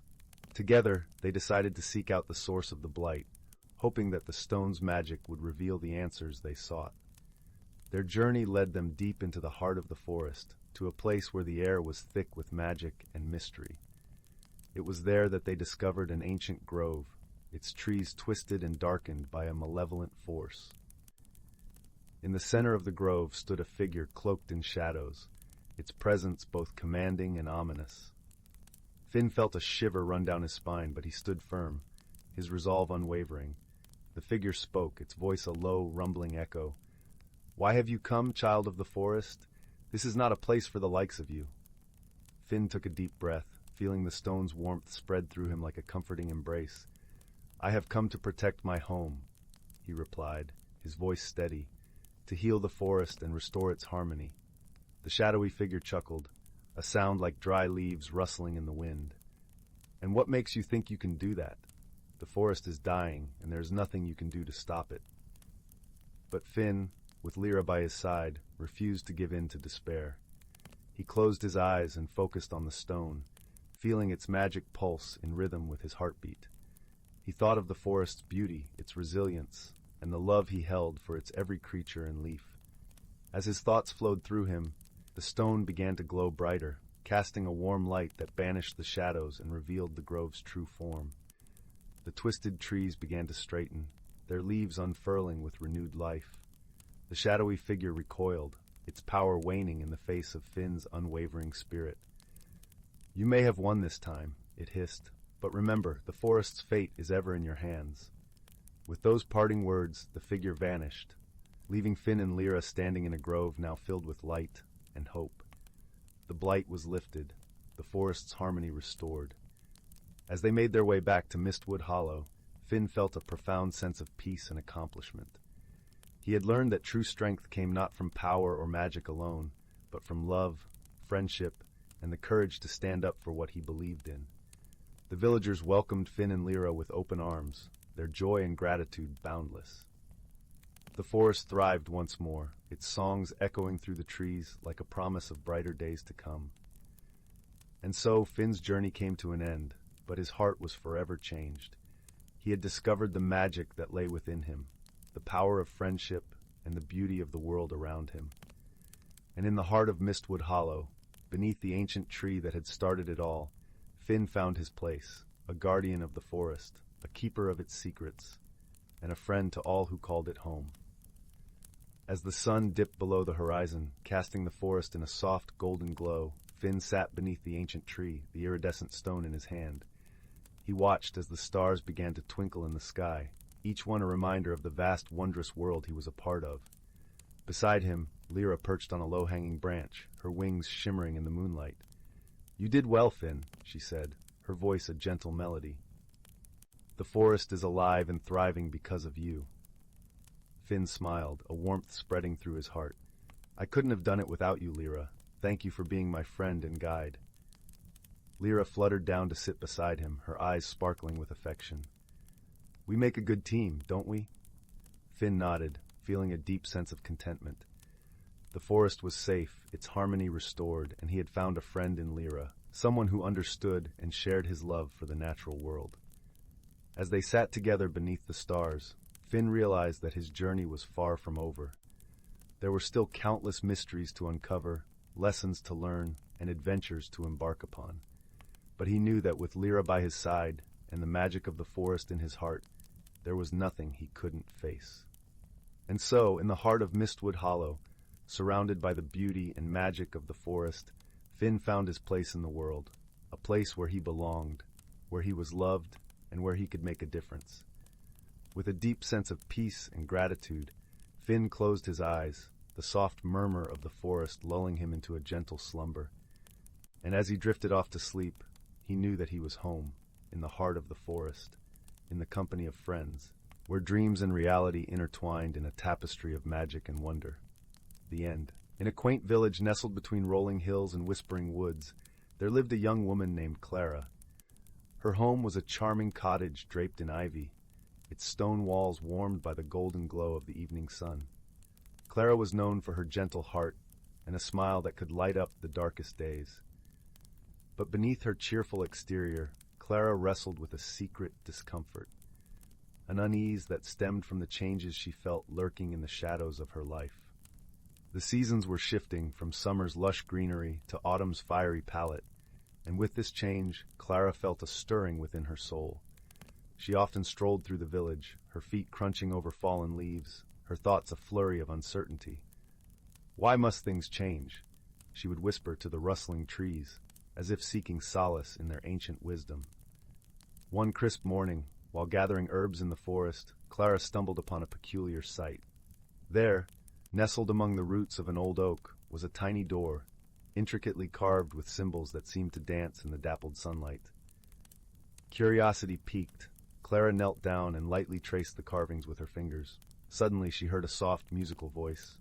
Speaker 1: Together, they decided to seek out the source of the blight, hoping that the stone's magic would reveal the answers they sought. Their journey led them deep into the heart of the forest, to a place where the air was thick with magic and mystery. It was there that they discovered an ancient grove, its trees twisted and darkened by a malevolent force. In the center of the grove stood a figure cloaked in shadows, its presence both commanding and ominous. Finn felt a shiver run down his spine, but he stood firm, his resolve unwavering. The figure spoke, its voice a low, rumbling echo. "Why have you come, child of the forest? This is not a place for the likes of you." Finn took a deep breath, feeling the stone's warmth spread through him like a comforting embrace. "I have come to protect my home," he replied, his voice steady, "to heal the forest and restore its harmony." The shadowy figure chuckled, a sound like dry leaves rustling in the wind. "And what makes you think you can do that? The forest is dying, and there is nothing you can do to stop it." But Finn, with Lyra by his side, refused to give in to despair. He closed his eyes and focused on the stone, feeling its magic pulse in rhythm with his heartbeat. He thought of the forest's beauty, its resilience, and the love he held for its every creature and leaf. As his thoughts flowed through him, the stone began to glow brighter, casting a warm light that banished the shadows and revealed the grove's true form. The twisted trees began to straighten, their leaves unfurling with renewed life. The shadowy figure recoiled, its power waning in the face of Finn's unwavering spirit. "You may have won this time," it hissed, "but remember, the forest's fate is ever in your hands." With those parting words, the figure vanished, leaving Finn and Lyra standing in a grove now filled with light and hope. The blight was lifted, the forest's harmony restored. As they made their way back to Mistwood Hollow, Finn felt a profound sense of peace and accomplishment. He had learned that true strength came not from power or magic alone, but from love, friendship, and the courage to stand up for what he believed in. The villagers welcomed Finn and Lyra with open arms, their joy and gratitude boundless. The forest thrived once more, its songs echoing through the trees like a promise of brighter days to come. And so Finn's journey came to an end, but his heart was forever changed. He had discovered the magic that lay within him, the power of friendship, and the beauty of the world around him. And in the heart of Mistwood Hollow, beneath the ancient tree that had started it all, Finn found his place, a guardian of the forest, a keeper of its secrets, and a friend to all who called it home. As the sun dipped below the horizon, casting the forest in a soft golden glow, Finn sat beneath the ancient tree, the iridescent stone in his hand. He watched as the stars began to twinkle in the sky, each one a reminder of the vast, wondrous world he was a part of. Beside him, Lyra perched on a low-hanging branch, her wings shimmering in the moonlight. "You did well, Finn," she said, her voice a gentle melody. "The forest is alive and thriving because of you." Finn smiled, a warmth spreading through his heart. "I couldn't have done it without you, Lyra. Thank you for being my friend and guide." Lyra fluttered down to sit beside him, her eyes sparkling with affection. "We make a good team, don't we?" Finn nodded, feeling a deep sense of contentment. The forest was safe, its harmony restored, and he had found a friend in Lyra, someone who understood and shared his love for the natural world. As they sat together beneath the stars, Finn realized that his journey was far from over. There were still countless mysteries to uncover, lessons to learn, and adventures to embark upon. But he knew that with Lyra by his side and the magic of the forest in his heart, there was nothing he couldn't face. And so, in the heart of Mistwood Hollow, surrounded by the beauty and magic of the forest, Finn found his place in the world, a place where he belonged, where he was loved, and where he could make a difference. With a deep sense of peace and gratitude, Finn closed his eyes, the soft murmur of the forest lulling him into a gentle slumber. And as he drifted off to sleep, he knew that he was home, in the heart of the forest, in the company of friends, where dreams and reality intertwined in a tapestry of magic and wonder. The end. In a quaint village nestled between rolling hills and whispering woods, there lived a young woman named Clara. Her home was a charming cottage draped in ivy, its stone walls warmed by the golden glow of the evening sun. Clara was known for her gentle heart, and a smile that could light up the darkest days. But beneath her cheerful exterior, Clara wrestled with a secret discomfort, an unease that stemmed from the changes she felt lurking in the shadows of her life. The seasons were shifting from summer's lush greenery to autumn's fiery palette, and with this change, Clara felt a stirring within her soul. She often strolled through the village, her feet crunching over fallen leaves, her thoughts a flurry of uncertainty. Why must things change? She would whisper to the rustling trees, as if seeking solace in their ancient wisdom. One crisp morning, while gathering herbs in the forest, Clara stumbled upon a peculiar sight. There, nestled among the roots of an old oak, was a tiny door, intricately carved with symbols that seemed to dance in the dappled sunlight. Curiosity piqued, Clara knelt down and lightly traced the carvings with her fingers. Suddenly she heard a soft, musical voice.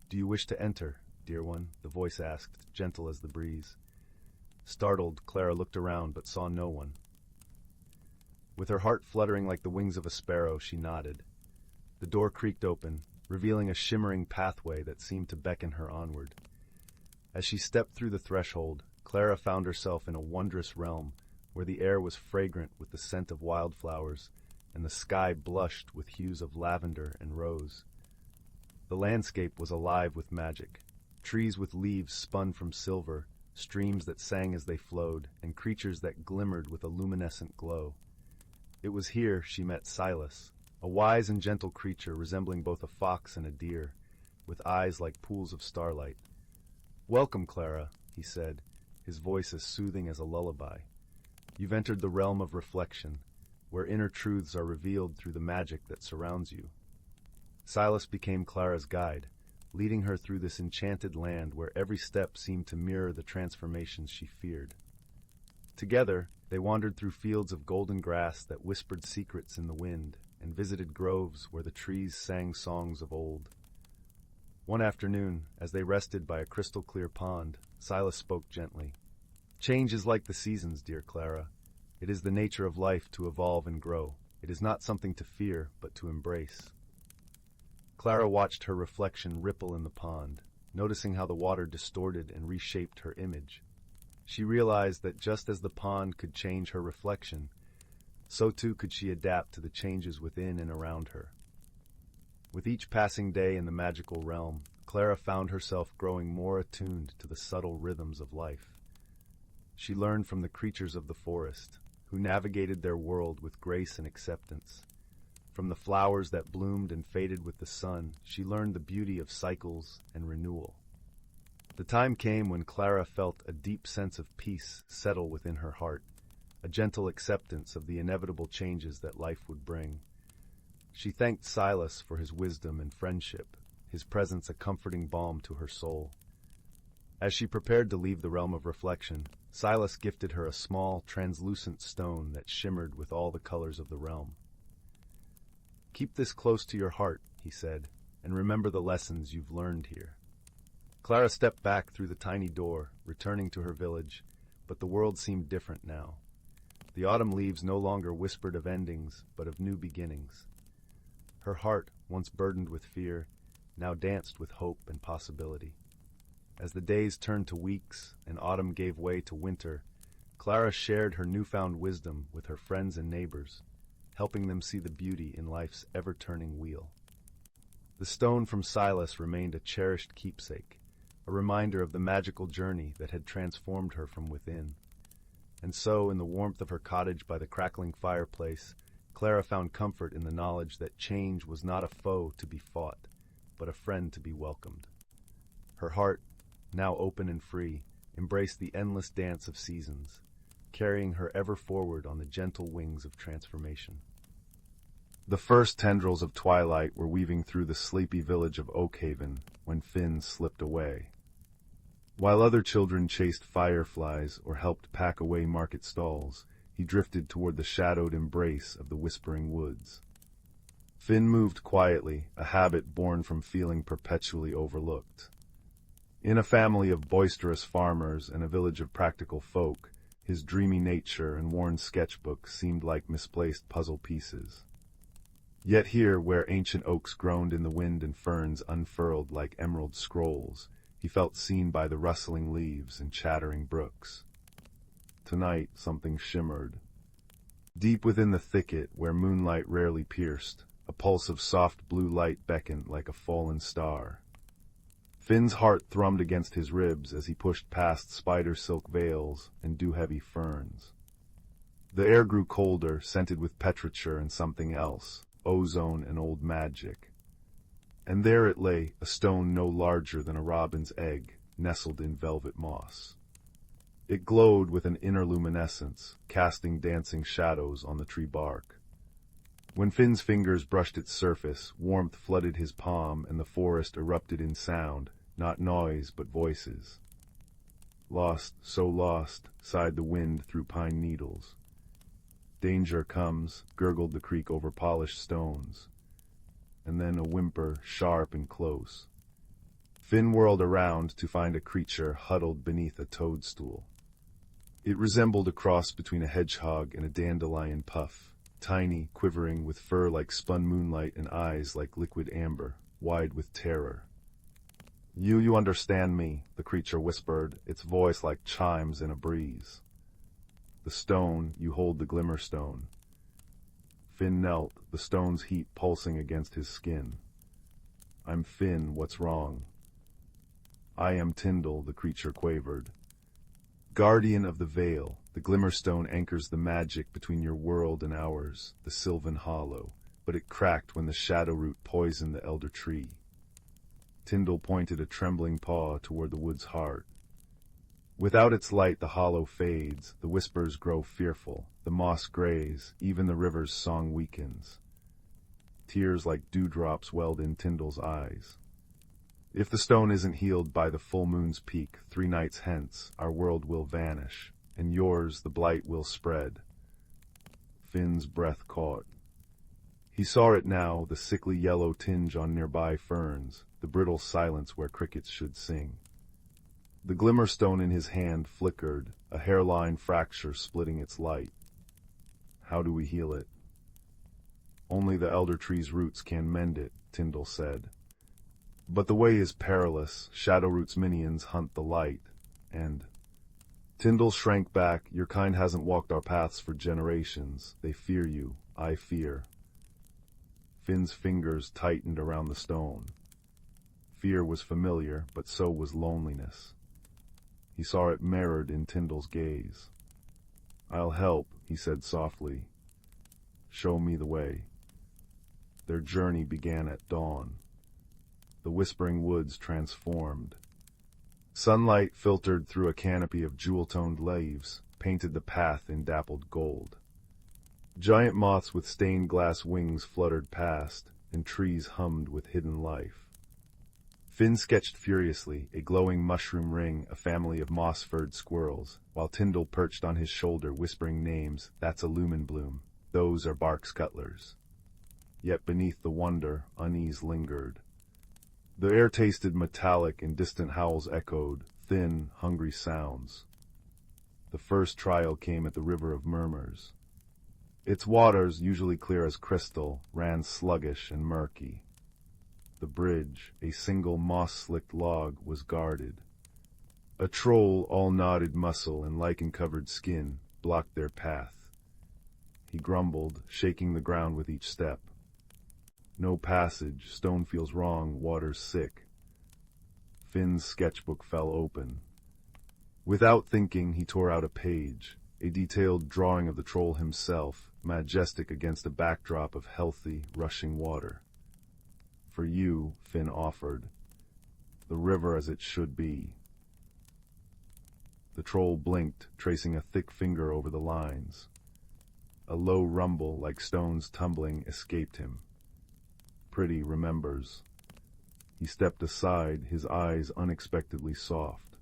Speaker 1: "Do you wish to enter, dear one?" the voice asked, gentle as the breeze. Startled, Clara looked around but saw no one. With her heart fluttering like the wings of a sparrow, she nodded. The door creaked open, revealing a shimmering pathway that seemed to beckon her onward. As she stepped through the threshold, Clara found herself in a wondrous realm where the air was fragrant with the scent of wildflowers and the sky blushed with hues of lavender and rose. The landscape was alive with magic. Trees with leaves spun from silver, streams that sang as they flowed, and creatures that glimmered with a luminescent glow. It was here she met Silas, a wise and gentle creature resembling both a fox and a deer, with eyes like pools of starlight. "Welcome, Clara," he said, his voice as soothing as a lullaby. "You've entered the realm of reflection, where inner truths are revealed through the magic that surrounds you." Silas became Clara's guide, leading her through this enchanted land where every step seemed to mirror the transformations she feared. Together, they wandered through fields of golden grass that whispered secrets in the wind, and visited groves where the trees sang songs of old. One afternoon, as they rested by a crystal-clear pond, Silas spoke gently. "Change is like the seasons, dear Clara. It is the nature of life to evolve and grow. It is not something to fear, but to embrace." Clara watched her reflection ripple in the pond, noticing how the water distorted and reshaped her image. She realized that just as the pond could change her reflection, so too could she adapt to the changes within and around her. With each passing day in the magical realm, Clara found herself growing more attuned to the subtle rhythms of life. She learned from the creatures of the forest, who navigated their world with grace and acceptance. From the flowers that bloomed and faded with the sun, she learned the beauty of cycles and renewal. The time came when Clara felt a deep sense of peace settle within her heart, a gentle acceptance of the inevitable changes that life would bring. She thanked Silas for his wisdom and friendship, his presence a comforting balm to her soul. As she prepared to leave the realm of reflection, Silas gifted her a small, translucent stone that shimmered with all the colors of the realm. "Keep this close to your heart," he said, "and remember the lessons you've learned here." Clara stepped back through the tiny door, returning to her village, but the world seemed different now. The autumn leaves no longer whispered of endings, but of new beginnings. Her heart, once burdened with fear, now danced with hope and possibility. As the days turned to weeks and autumn gave way to winter, Clara shared her newfound wisdom with her friends and neighbors, helping them see the beauty in life's ever-turning wheel. The stone from Silas remained a cherished keepsake, a reminder of the magical journey that had transformed her from within. And so, in the warmth of her cottage by the crackling fireplace, Clara found comfort in the knowledge that change was not a foe to be fought, but a friend to be welcomed. Her heart, now open and free, embraced the endless dance of seasons, carrying her ever forward on the gentle wings of transformation. The first tendrils of twilight were weaving through the sleepy village of Oakhaven when Finn slipped away. While other children chased fireflies or helped pack away market stalls, he drifted toward the shadowed embrace of the whispering woods. Finn moved quietly, a habit born from feeling perpetually overlooked. In a family of boisterous farmers and a village of practical folk, his dreamy nature and worn sketchbook seemed like misplaced puzzle pieces. Yet here, where ancient oaks groaned in the wind and ferns unfurled like emerald scrolls, He felt seen by the rustling leaves and chattering brooks. Tonight something shimmered. Deep within the thicket, where moonlight rarely pierced, a pulse of soft blue light beckoned like a fallen star. Finn's heart thrummed against his ribs as he pushed past spider silk veils and dew-heavy ferns. The air grew colder, scented with petrichor and something else, ozone and old magic. And there it lay, a stone no larger than a robin's egg, nestled in velvet moss. It glowed with an inner luminescence, casting dancing shadows on the tree bark. When Finn's fingers brushed its surface, warmth flooded his palm and the forest erupted in sound, not noise but voices. Lost, so lost, sighed the wind through pine needles. Danger comes, gurgled the creek over polished stones. And then a whimper, sharp and close. Finn whirled around to find a creature huddled beneath a toadstool. It resembled a cross between a hedgehog and a dandelion puff. Tiny, quivering, with fur like spun moonlight and eyes like liquid amber, wide with terror. You understand me," the creature whispered, its voice like chimes in a breeze. "The stone, you hold the Glimmerstone." Finn knelt, the stone's heat pulsing against his skin. "I'm Finn, what's wrong?" "I am Tyndall," the creature quavered. "Guardian of the Veil, the Glimmerstone anchors the magic between your world and ours, the Sylvan Hollow, but it cracked when the shadow root poisoned the elder tree." Tyndall pointed a trembling paw toward the wood's heart. "Without its light the hollow fades, the whispers grow fearful, the moss grays, even the river's song weakens." Tears like dewdrops welled in Tyndall's eyes. "If the stone isn't healed by the full moon's peak 3 nights hence, our world will vanish, and yours the blight will spread." Finn's breath caught. He saw it now, the sickly yellow tinge on nearby ferns, the brittle silence where crickets should sing. The Glimmerstone in his hand flickered, a hairline fracture splitting its light. "How do we heal it?" "Only the elder tree's roots can mend it," Tyndall said. "But the way is perilous. Shadowroot's minions hunt the light, and—" Tyndall shrank back. "Your kind hasn't walked our paths for generations. They fear you. I fear." Finn's fingers tightened around the stone. Fear was familiar, but so was loneliness. He saw it mirrored in Tyndall's gaze. "I'll help," he said softly. "Show me the way." Their journey began at dawn. The whispering woods transformed. Sunlight filtered through a canopy of jewel-toned leaves, painted the path in dappled gold. Giant moths with stained glass wings fluttered past, and trees hummed with hidden life. Finn sketched furiously, a glowing mushroom ring, a family of moss-furred squirrels, while Tyndall perched on his shoulder whispering names. "That's a lumen bloom. Those are bark scuttlers." Yet beneath the wonder, unease lingered. The air tasted metallic and distant howls echoed, thin, hungry sounds. The first trial came at the River of Murmurs. Its waters, usually clear as crystal, ran sluggish and murky. The bridge, a single moss-slicked log, was guarded. A troll, all knotted muscle and lichen-covered skin, blocked their path. He grumbled, shaking the ground with each step. "No passage, stone feels wrong, water's sick." Finn's sketchbook fell open. Without thinking, he tore out a page, a detailed drawing of the troll himself, majestic against a backdrop of healthy, rushing water. "For you," Finn offered. "The river as it should be." The troll blinked, tracing a thick finger over the lines. A low rumble, like stones tumbling, escaped him. "Pretty remembers." He stepped aside, his eyes unexpectedly soft.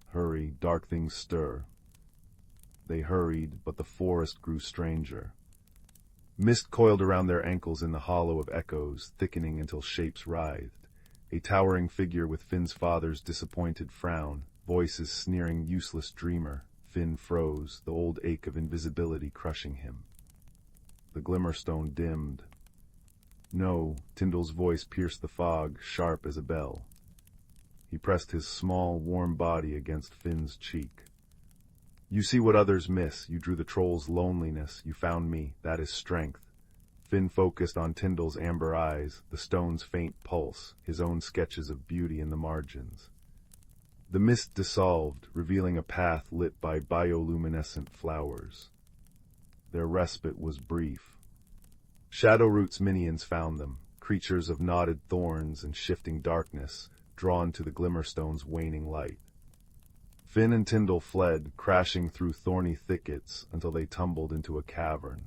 Speaker 1: "Hurry, dark things stir." They hurried, but the forest grew stranger. Mist coiled around their ankles in the hollow of echoes, thickening until shapes writhed. A towering figure with Finn's father's disappointed frown, voices sneering useless dreamer. Finn froze, the old ache of invisibility crushing him. The Glimmerstone dimmed. "No," Tyndall's voice pierced the fog, sharp as a bell. He pressed his small, warm body against Finn's cheek. You see what others miss. You drew the troll's loneliness. You found me. That is strength. Finn focused on Tyndall's amber eyes, the stone's faint pulse, his own sketches of beauty in the margins. The mist dissolved, revealing a path lit by bioluminescent flowers. Their respite was brief. Shadowroot's minions found them, creatures of knotted thorns and shifting darkness, drawn to the Glimmerstone's waning light. Finn and Tyndall fled, crashing through thorny thickets until they tumbled into a cavern.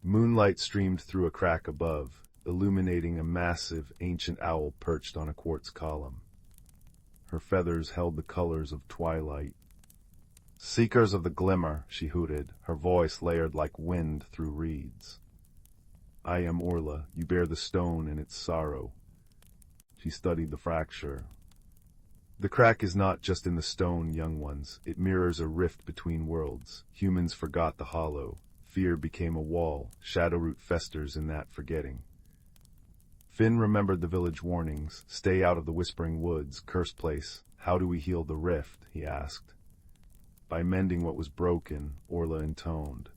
Speaker 1: Moonlight streamed through a crack above, illuminating a massive, ancient owl perched on a quartz column. Her feathers held the colors of twilight. "Seekers of the glimmer," she hooted, her voice layered like wind through reeds. "I am Orla. You bear the stone and its sorrow." She studied the fracture. "The crack is not just in the stone, young ones. It mirrors a rift between worlds. Humans forgot the hollow. Fear became a wall. Shadowroot festers in that forgetting." Finn remembered the village warnings. "Stay out of the whispering woods, cursed place." "How do we heal the rift?" he asked. "By mending what was broken," Orla intoned.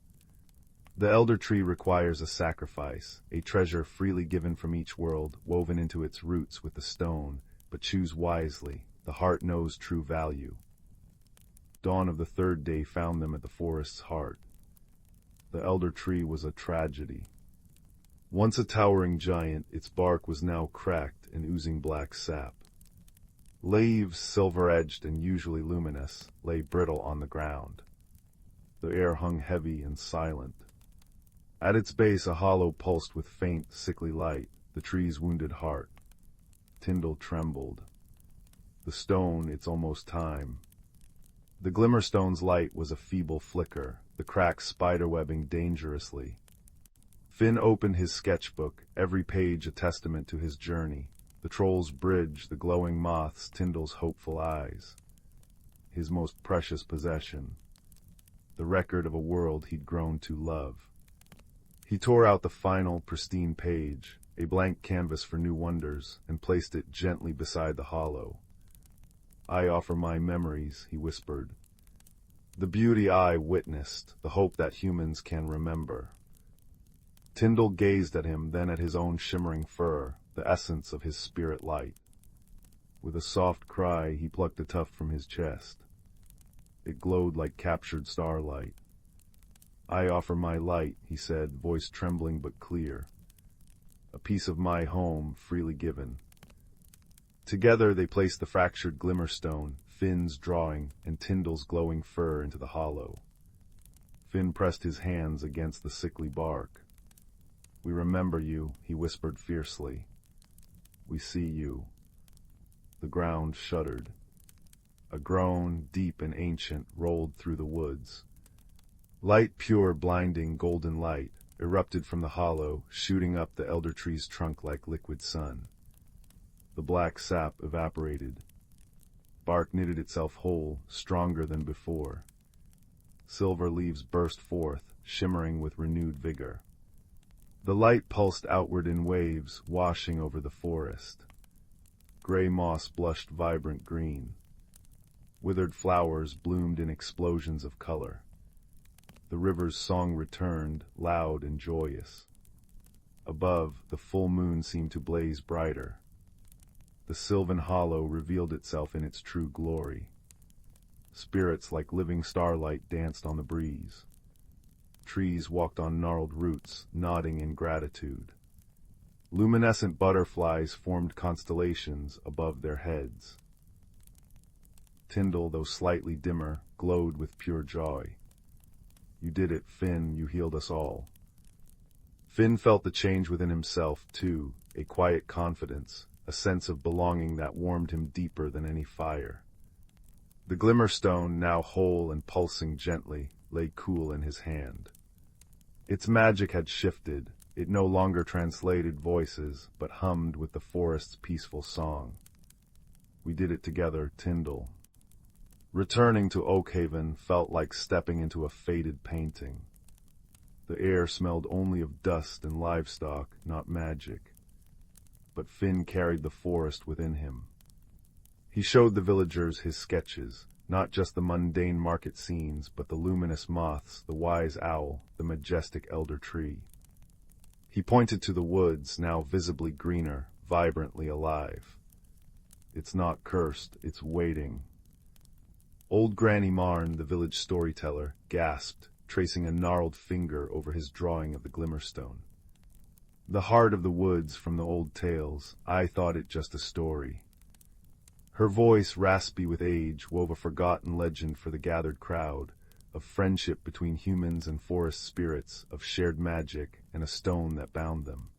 Speaker 1: "The elder tree requires a sacrifice, a treasure freely given from each world, woven into its roots with the stone, but choose wisely. The heart knows true value." Dawn of the third day found them at the forest's heart. The elder tree was a tragedy. Once a towering giant, its bark was now cracked and oozing black sap. Leaves, silver-edged and usually luminous, lay brittle on the ground. The air hung heavy and silent. At its base a hollow pulsed with faint, sickly light, the tree's wounded heart. Tyndall trembled. The stone, it's almost time. The Glimmerstone's light was a feeble flicker, the cracks spiderwebbing dangerously. Finn opened his sketchbook, every page a testament to his journey. The troll's bridge, the glowing moths, Tyndall's hopeful eyes. His most precious possession. The record of a world he'd grown to love. He tore out the final, pristine page, a blank canvas for new wonders, and placed it gently beside the hollow. "I offer my memories," he whispered. "The beauty I witnessed, the hope that humans can remember." Tyndall gazed at him, then at his own shimmering fur, the essence of his spirit light. With a soft cry, he plucked a tuft from his chest. It glowed like captured starlight. "I offer my light," he said, voice trembling but clear. "A piece of my home, freely given." Together they placed the fractured Glimmerstone, Finn's drawing, and Tyndall's glowing fur into the hollow. Finn pressed his hands against the sickly bark. "We remember you," he whispered fiercely. "We see you." The ground shuddered. A groan, deep and ancient, rolled through the woods. Light, pure, blinding, golden light, erupted from the hollow, shooting up the elder tree's trunk like liquid sun. The black sap evaporated. Bark knitted itself whole, stronger than before. Silver leaves burst forth, shimmering with renewed vigor. The light pulsed outward in waves, washing over the forest. Gray moss blushed vibrant green. Withered flowers bloomed in explosions of color. The river's song returned, loud and joyous. Above, the full moon seemed to blaze brighter. The sylvan hollow revealed itself in its true glory. Spirits like living starlight danced on the breeze. Trees walked on gnarled roots, nodding in gratitude. Luminescent butterflies formed constellations above their heads. Tyndall, though slightly dimmer, glowed with pure joy. "You did it, Finn, you healed us all." Finn felt the change within himself, too, a quiet confidence, a sense of belonging that warmed him deeper than any fire. The Glimmerstone, now whole and pulsing gently, lay cool in his hand. Its magic had shifted. It no longer translated voices, but hummed with the forest's peaceful song. "We did it together, Tyndall." Returning to Oakhaven felt like stepping into a faded painting. The air smelled only of dust and livestock, not magic. But Finn carried the forest within him. He showed the villagers his sketches, not just the mundane market scenes, but the luminous moths, the wise owl, the majestic elder tree. He pointed to the woods, now visibly greener, vibrantly alive. "It's not cursed, it's waiting." Old Granny Marn, the village storyteller, gasped, tracing a gnarled finger over his drawing of the Glimmerstone. "The heart of the woods from the old tales, I thought it just a story." Her voice, raspy with age, wove a forgotten legend for the gathered crowd, of friendship between humans and forest spirits, of shared magic, and a stone that bound them.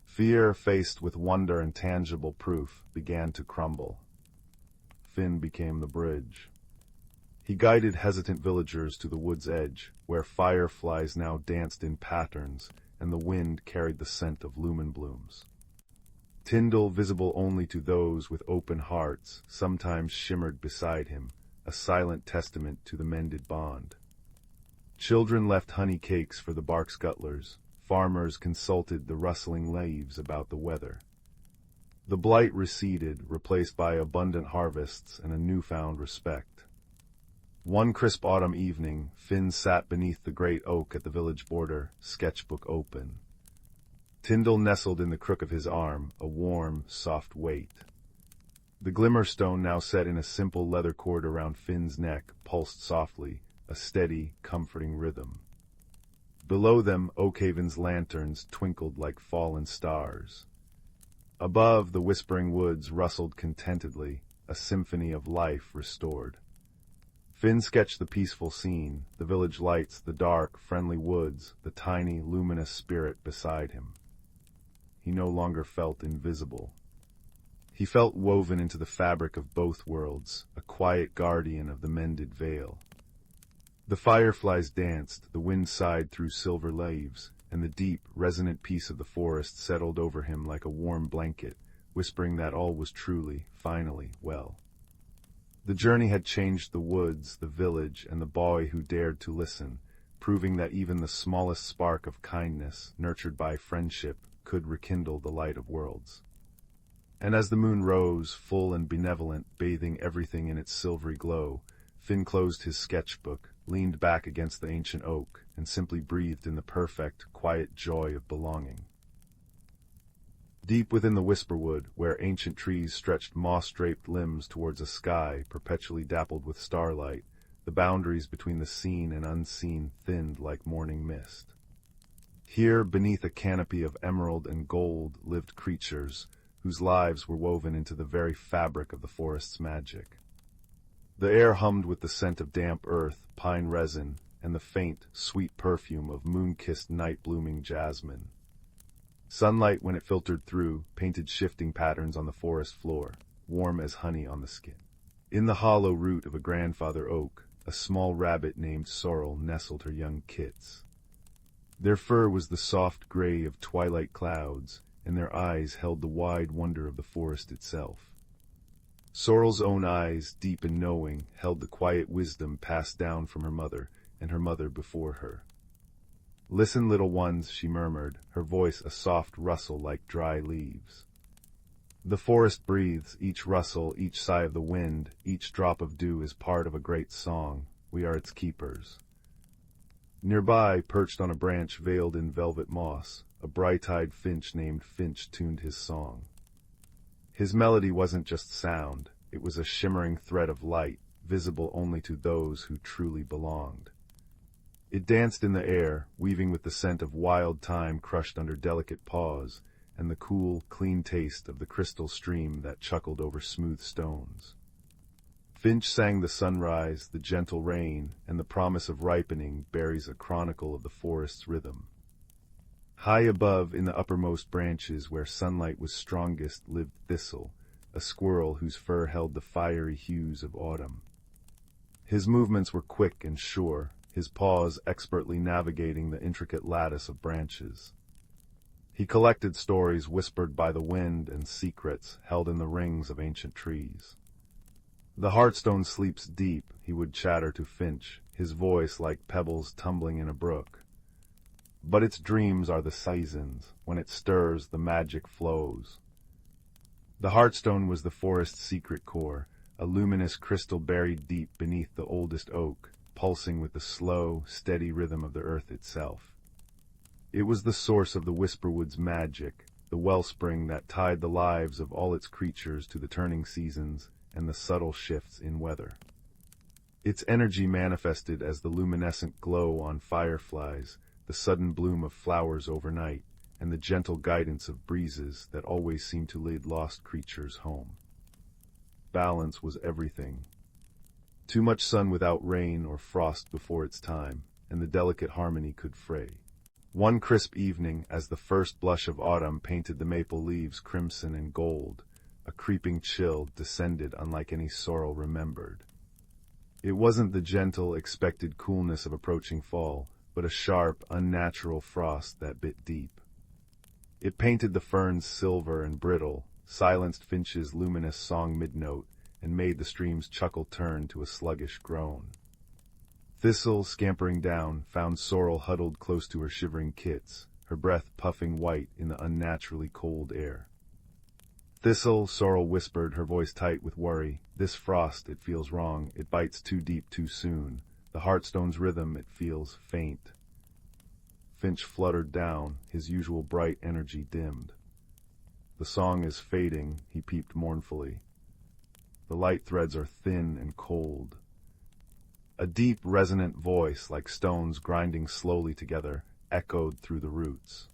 Speaker 1: Fear, faced with wonder and tangible proof, began to crumble. Finn became the bridge. He guided hesitant villagers to the wood's edge, where fireflies now danced in patterns, and the wind carried the scent of lumen blooms. Tyndall, visible only to those with open hearts, sometimes shimmered beside him, a silent testament to the mended bond. Children left honey cakes for the bark scuttlers. Farmers consulted the rustling leaves about the weather. The blight receded, replaced by abundant harvests and a newfound respect. One crisp autumn evening, Finn sat beneath the great oak at the village border, sketchbook open. Tyndall nestled in the crook of his arm, a warm, soft weight. The Glimmerstone, now set in a simple leather cord around Finn's neck, pulsed softly, a steady, comforting rhythm. Below them, Oakhaven's lanterns twinkled like fallen stars. Above, the whispering woods rustled contentedly, a symphony of life restored. Finn sketched the peaceful scene, the village lights, the dark, friendly woods, the tiny, luminous spirit beside him. He no longer felt invisible. He felt woven into the fabric of both worlds, a quiet guardian of the mended veil. The fireflies danced, the wind sighed through silver leaves, and the deep, resonant peace of the forest settled over him like a warm blanket, whispering that all was truly, finally, well. The journey had changed the woods, the village, and the boy who dared to listen, proving that even the smallest spark of kindness, nurtured by friendship, could rekindle the light of worlds. And as the moon rose, full and benevolent, bathing everything in its silvery glow, Finn closed his sketchbook, leaned back against the ancient oak, and simply breathed in the perfect, quiet joy of belonging. Deep within the whisperwood, where ancient trees stretched moss-draped limbs towards a sky perpetually dappled with starlight, the boundaries between the seen and unseen thinned like morning mist. Here, beneath a canopy of emerald and gold, lived creatures whose lives were woven into the very fabric of the forest's magic. The air hummed with the scent of damp earth, pine resin, and the faint, sweet perfume of moon-kissed night-blooming jasmine. Sunlight, when it filtered through, painted shifting patterns on the forest floor, warm as honey on the skin. In the hollow root of a grandfather oak, a small rabbit named Sorrel nestled her young kits. Their fur was the soft gray of twilight clouds, and their eyes held the wide wonder of the forest itself. Sorrel's own eyes, deep and knowing, held the quiet wisdom passed down from her mother, and her mother before her. "Listen, little ones," she murmured, her voice a soft rustle like dry leaves. "The forest breathes, each rustle, each sigh of the wind, each drop of dew is part of a great song. We are its keepers." Nearby, perched on a branch veiled in velvet moss, a bright-eyed finch named Finch tuned his song. His melody wasn't just sound, it was a shimmering thread of light, visible only to those who truly belonged. It danced in the air, weaving with the scent of wild thyme crushed under delicate paws, and the cool, clean taste of the crystal stream that chuckled over smooth stones. Finch sang the sunrise, the gentle rain, and the promise of ripening berries, a chronicle of the forest's rhythm. High above, in the uppermost branches where sunlight was strongest, lived Thistle, a squirrel whose fur held the fiery hues of autumn. His movements were quick and sure, his paws expertly navigating the intricate lattice of branches. He collected stories whispered by the wind and secrets held in the rings of ancient trees. "The heartstone sleeps deep," he would chatter to Finch, his voice like pebbles tumbling in a brook. "But its dreams are the seasons. When it stirs, the magic flows." The heartstone was the forest's secret core, a luminous crystal buried deep beneath the oldest oak, pulsing with the slow, steady rhythm of the earth itself. It was the source of the Whisperwood's magic, the wellspring that tied the lives of all its creatures to the turning seasons and the subtle shifts in weather. Its energy manifested as the luminescent glow on fireflies, the sudden bloom of flowers overnight, and the gentle guidance of breezes that always seemed to lead lost creatures home. Balance was everything. Too much sun without rain or frost before its time, and the delicate harmony could fray. One crisp evening, as the first blush of autumn painted the maple leaves crimson and gold, a creeping chill descended unlike any sorrow remembered. It wasn't the gentle, expected coolness of approaching fall, but a sharp, unnatural frost that bit deep. It painted the ferns silver and brittle, silenced Finch's luminous song mid-note, and made the stream's chuckle turn to a sluggish groan. Thistle, scampering down, found Sorrel huddled close to her shivering kits, her breath puffing white in the unnaturally cold air. "Thistle," Sorrel whispered, her voice tight with worry, "this frost, it feels wrong, it bites too deep too soon. The heartstone's rhythm, it feels faint." Finch fluttered down, his usual bright energy dimmed. "The song is fading," he peeped mournfully. "The light threads are thin and cold." A deep, resonant voice, like stones grinding slowly together, echoed through the roots.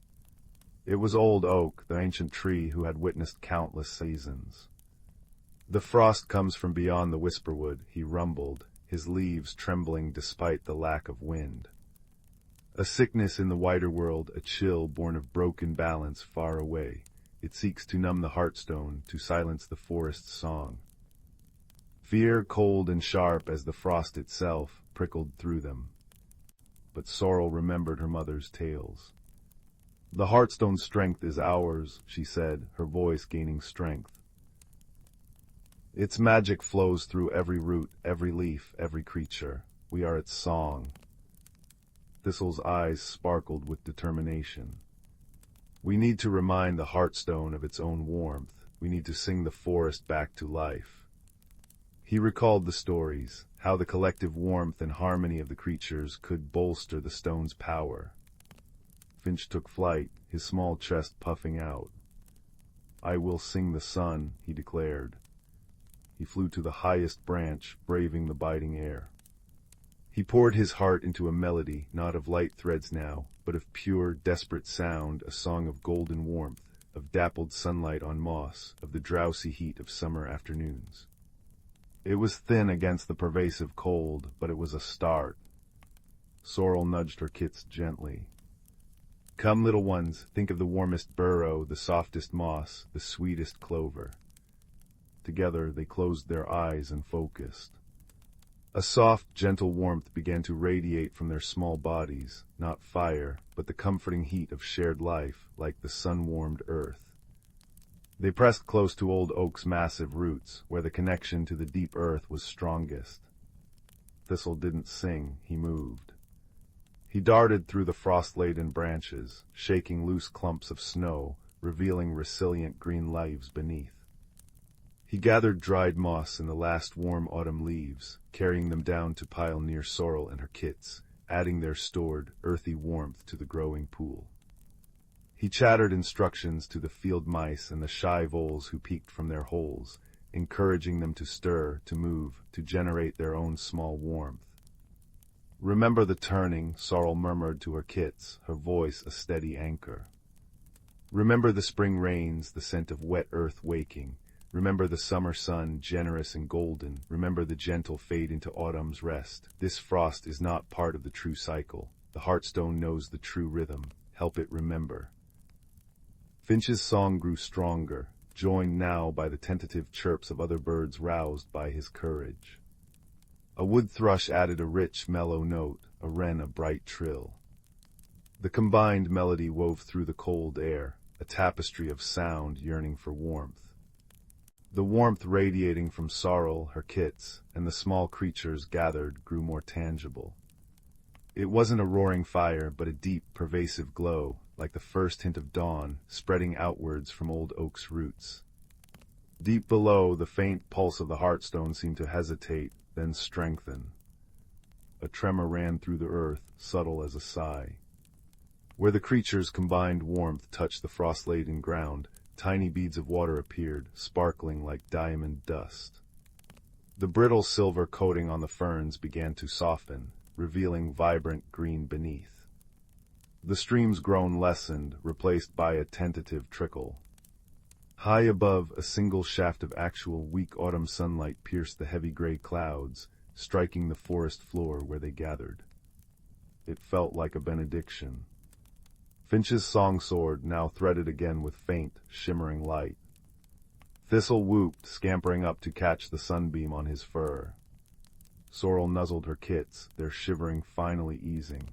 Speaker 1: It was Old Oak, the ancient tree who had witnessed countless seasons. "The frost comes from beyond the Whisperwood," he rumbled, his leaves trembling despite the lack of wind. "A sickness in the wider world, a chill born of broken balance far away. It seeks to numb the heartstone, to silence the forest's song." Fear, cold and sharp as the frost itself, prickled through them. But Sorrel remembered her mother's tales. "The heartstone's strength is ours," she said, her voice gaining strength. "Its magic flows through every root, every leaf, every creature. We are its song." Thistle's eyes sparkled with determination. "We need to remind the heartstone of its own warmth. We need to sing the forest back to life." He recalled the stories, how the collective warmth and harmony of the creatures could bolster the stone's power. Finch took flight, his small chest puffing out. "I will sing the sun," he declared. He flew to the highest branch, braving the biting air. He poured his heart into a melody, not of light threads now, but of pure, desperate sound, a song of golden warmth, of dappled sunlight on moss, of the drowsy heat of summer afternoons. It was thin against the pervasive cold, but it was a start. Sorrel nudged her kits gently. "Come, little ones, think of the warmest burrow, the softest moss, the sweetest clover." Together they closed their eyes and focused. A soft, gentle warmth began to radiate from their small bodies, not fire, but the comforting heat of shared life, like the sun-warmed earth. They pressed close to Old Oak's massive roots, where the connection to the deep earth was strongest. Thistle didn't sing, he moved. He darted through the frost-laden branches, shaking loose clumps of snow, revealing resilient green leaves beneath. He gathered dried moss and the last warm autumn leaves, carrying them down to pile near Sorrel and her kits, adding their stored, earthy warmth to the growing pool. He chattered instructions to the field mice and the shy voles who peeked from their holes, encouraging them to stir, to move, to generate their own small warmth. "Remember the turning," Sorrel murmured to her kits, her voice a steady anchor. "Remember the spring rains, the scent of wet earth waking. Remember the summer sun, generous and golden. Remember the gentle fade into autumn's rest. This frost is not part of the true cycle. The heartstone knows the true rhythm. Help it remember." Finch's song grew stronger, joined now by the tentative chirps of other birds roused by his courage. A wood thrush added a rich, mellow note, a wren a bright trill. The combined melody wove through the cold air, a tapestry of sound yearning for warmth. The warmth radiating from Sorrel, her kits, and the small creatures gathered grew more tangible. It wasn't a roaring fire, but a deep, pervasive glow, like the first hint of dawn, spreading outwards from Old Oak's roots. Deep below, the faint pulse of the heartstone seemed to hesitate, then strengthen. A tremor ran through the earth, subtle as a sigh. Where the creature's combined warmth touched the frost-laden ground, tiny beads of water appeared, sparkling like diamond dust. The brittle silver coating on the ferns began to soften, revealing vibrant green beneath. The stream's groan lessened, replaced by a tentative trickle. High above, a single shaft of actual weak autumn sunlight pierced the heavy gray clouds, striking the forest floor where they gathered. It felt like a benediction. Finch's song sword now threaded again with faint, shimmering light. Thistle whooped, scampering up to catch the sunbeam on his fur. Sorrel nuzzled her kits, their shivering finally easing.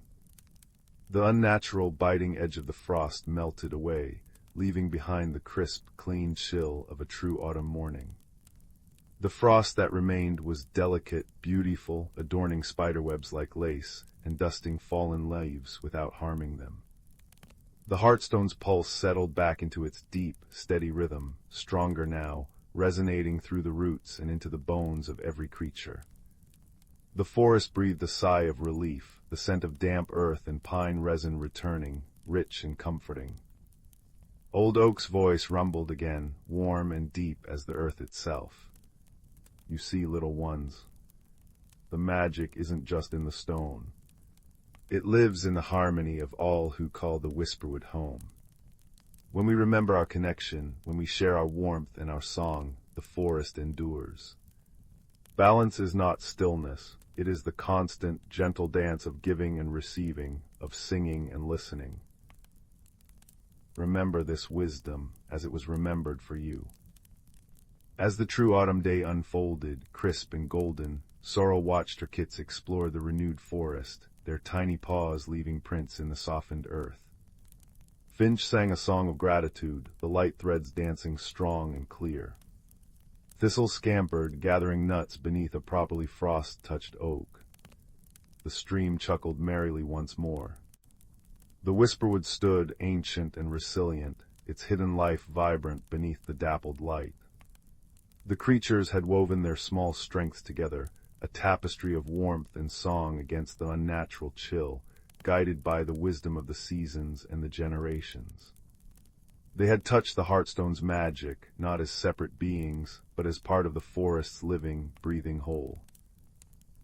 Speaker 1: The unnatural biting edge of the frost melted away, leaving behind the crisp, clean chill of a true autumn morning. The frost that remained was delicate, beautiful, adorning spiderwebs like lace, and dusting fallen leaves without harming them. The heartstone's pulse settled back into its deep, steady rhythm, stronger now, resonating through the roots and into the bones of every creature. The forest breathed a sigh of relief, the scent of damp earth and pine resin returning, rich and comforting. Old Oak's voice rumbled again, warm and deep as the earth itself. You see, little ones, the magic isn't just in the stone. It lives in the harmony of all who call the Whisperwood home. When we remember our connection, when we share our warmth and our song, the forest endures. Balance is not stillness. It is the constant, gentle dance of giving and receiving, of singing and listening. Remember this wisdom as it was remembered for you. As the true autumn day unfolded, crisp and golden, Sorrel watched her kits explore the renewed forest, their tiny paws leaving prints in the softened earth. Finch sang a song of gratitude, the light threads dancing strong and clear. Thistle scampered, gathering nuts beneath a properly frost-touched oak. The stream chuckled merrily once more. The Whisperwood stood, ancient and resilient, its hidden life vibrant beneath the dappled light. The creatures had woven their small strengths together, a tapestry of warmth and song against the unnatural chill, guided by the wisdom of the seasons and the generations. They had touched the Heartstone's magic, not as separate beings, but as part of the forest's living, breathing whole.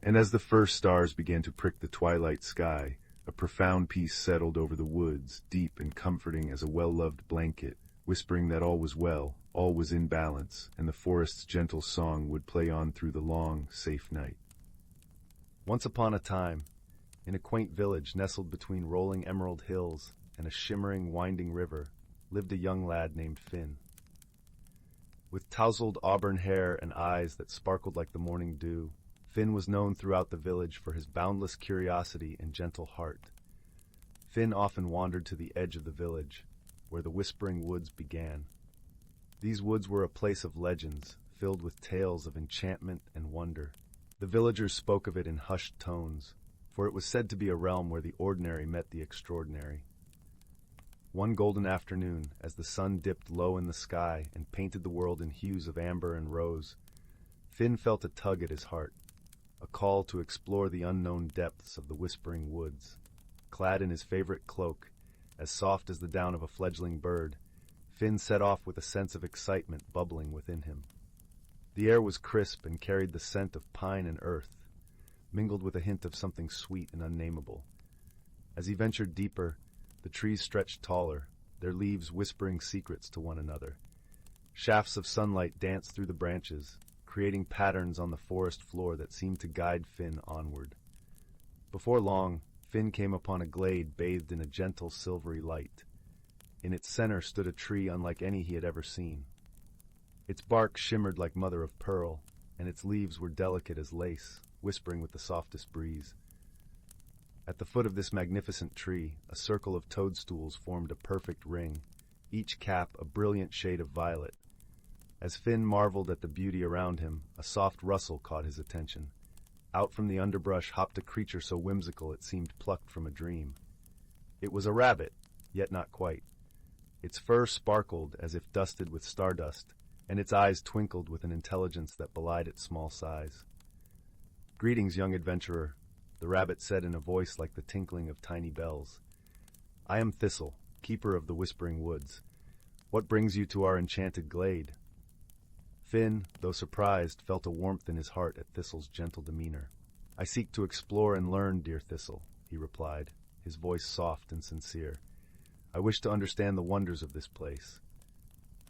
Speaker 1: And as the first stars began to prick the twilight sky, a profound peace settled over the woods, deep and comforting as a well-loved blanket, whispering that all was well, all was in balance, and the forest's gentle song would play on through the long, safe night. Once upon a time, in a quaint village nestled between rolling emerald hills and a shimmering, winding river, lived a young lad named Finn. With tousled auburn hair and eyes that sparkled like the morning dew, Finn was known throughout the village for his boundless curiosity and gentle heart. Finn often wandered to the edge of the village, where the Whispering Woods began. These woods were a place of legends, filled with tales of enchantment and wonder. The villagers spoke of it in hushed tones, for it was said to be a realm where the ordinary met the extraordinary. One golden afternoon, as the sun dipped low in the sky and painted the world in hues of amber and rose, Finn felt a tug at his heart, a call to explore the unknown depths of the Whispering Woods. Clad in his favorite cloak, as soft as the down of a fledgling bird, Finn set off with a sense of excitement bubbling within him. The air was crisp and carried the scent of pine and earth, mingled with a hint of something sweet and unnameable. As he ventured deeper, the trees stretched taller, their leaves whispering secrets to one another. Shafts of sunlight danced through the branches, creating patterns on the forest floor that seemed to guide Finn onward. Before long, Finn came upon a glade bathed in a gentle silvery light. In its center stood a tree unlike any he had ever seen. Its bark shimmered like mother of pearl, and its leaves were delicate as lace, whispering with the softest breeze. At the foot of this magnificent tree, a circle of toadstools formed a perfect ring, each cap a brilliant shade of violet. As Finn marveled at the beauty around him, a soft rustle caught his attention. Out from the underbrush hopped a creature so whimsical it seemed plucked from a dream. It was a rabbit, yet not quite. Its fur sparkled as if dusted with stardust, and its eyes twinkled with an intelligence that belied its small size. "Greetings, young adventurer," the rabbit said in a voice like the tinkling of tiny bells. "I am Thistle, keeper of the Whispering Woods. What brings you to our enchanted glade?" Finn, though surprised, felt a warmth in his heart at Thistle's gentle demeanor. "I seek to explore and learn, dear Thistle," he replied, his voice soft and sincere. "I wish to understand the wonders of this place."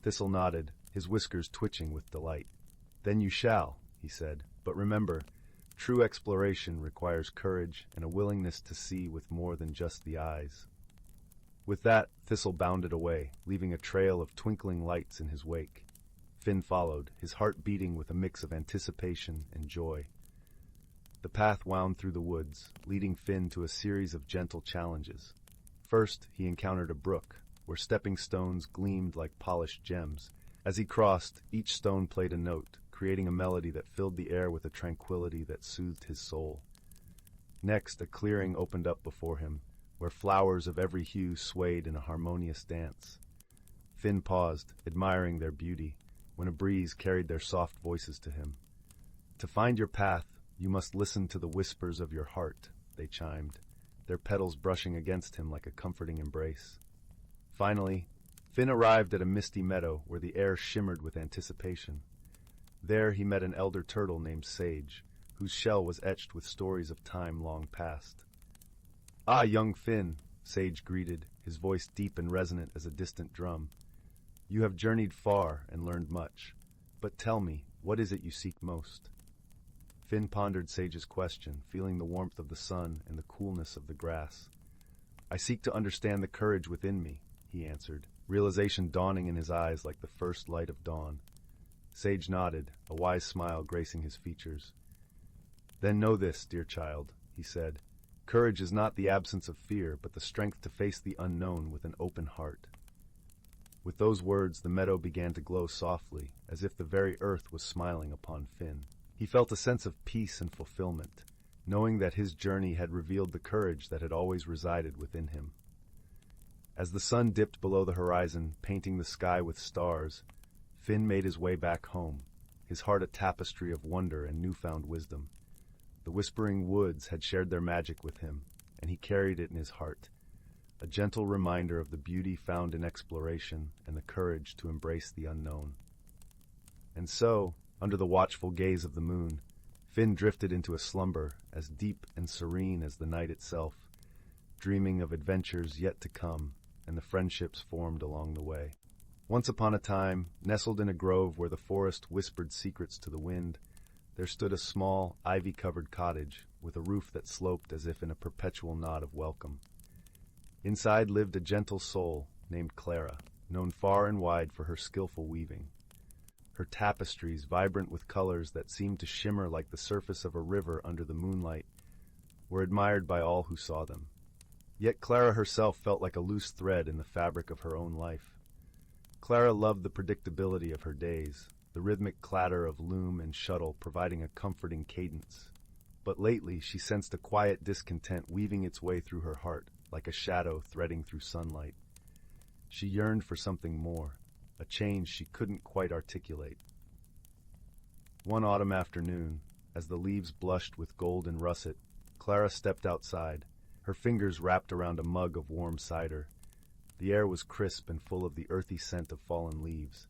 Speaker 1: Thistle nodded, his whiskers twitching with delight. "Then you shall," he said, "but remember, true exploration requires courage and a willingness to see with more than just the eyes." With that, Thistle bounded away, leaving a trail of twinkling lights in his wake. Finn followed, his heart beating with a mix of anticipation and joy. The path wound through the woods, leading Finn to a series of gentle challenges. First, he encountered a brook, where stepping stones gleamed like polished gems. As he crossed, each stone played a note, creating a melody that filled the air with a tranquility that soothed his soul. Next, a clearing opened up before him, where flowers of every hue swayed in a harmonious dance. Finn paused, admiring their beauty, when a breeze carried their soft voices to him. "To find your path, you must listen to the whispers of your heart," they chimed, their petals brushing against him like a comforting embrace. Finally, Finn arrived at a misty meadow where the air shimmered with anticipation. There he met an elder turtle named Sage, whose shell was etched with stories of time long past. "Ah, young Finn," Sage greeted, his voice deep and resonant as a distant drum. "You have journeyed far and learned much, but tell me, what is it you seek most?" Finn pondered Sage's question, feeling the warmth of the sun and the coolness of the grass. "I seek to understand the courage within me," he answered, realization dawning in his eyes like the first light of dawn. Sage nodded, a wise smile gracing his features. "Then know this, dear child," he said. "Courage is not the absence of fear, but the strength to face the unknown with an open heart." With those words, the meadow began to glow softly, as if the very earth was smiling upon Finn. He felt a sense of peace and fulfillment, knowing that his journey had revealed the courage that had always resided within him. As the sun dipped below the horizon, painting the sky with stars, Finn made his way back home, his heart a tapestry of wonder and newfound wisdom. The Whispering Woods had shared their magic with him, and he carried it in his heart, a gentle reminder of the beauty found in exploration and the courage to embrace the unknown. And so, under the watchful gaze of the moon, Finn drifted into a slumber as deep and serene as the night itself, dreaming of adventures yet to come and the friendships formed along the way. Once upon a time, nestled in a grove where the forest whispered secrets to the wind, there stood a small, ivy-covered cottage with a roof that sloped as if in a perpetual nod of welcome. Inside lived a gentle soul named Clara, known far and wide for her skillful weaving. Her tapestries, vibrant with colors that seemed to shimmer like the surface of a river under the moonlight, were admired by all who saw them. Yet Clara herself felt like a loose thread in the fabric of her own life. Clara loved the predictability of her days, the rhythmic clatter of loom and shuttle providing a comforting cadence. But lately she sensed a quiet discontent weaving its way through her heart, like a shadow threading through sunlight. She yearned for something more, a change she couldn't quite articulate. One autumn afternoon, as the leaves blushed with gold and russet, Clara stepped outside, her fingers wrapped around a mug of warm cider. The air was crisp and full of the earthy scent of fallen leaves.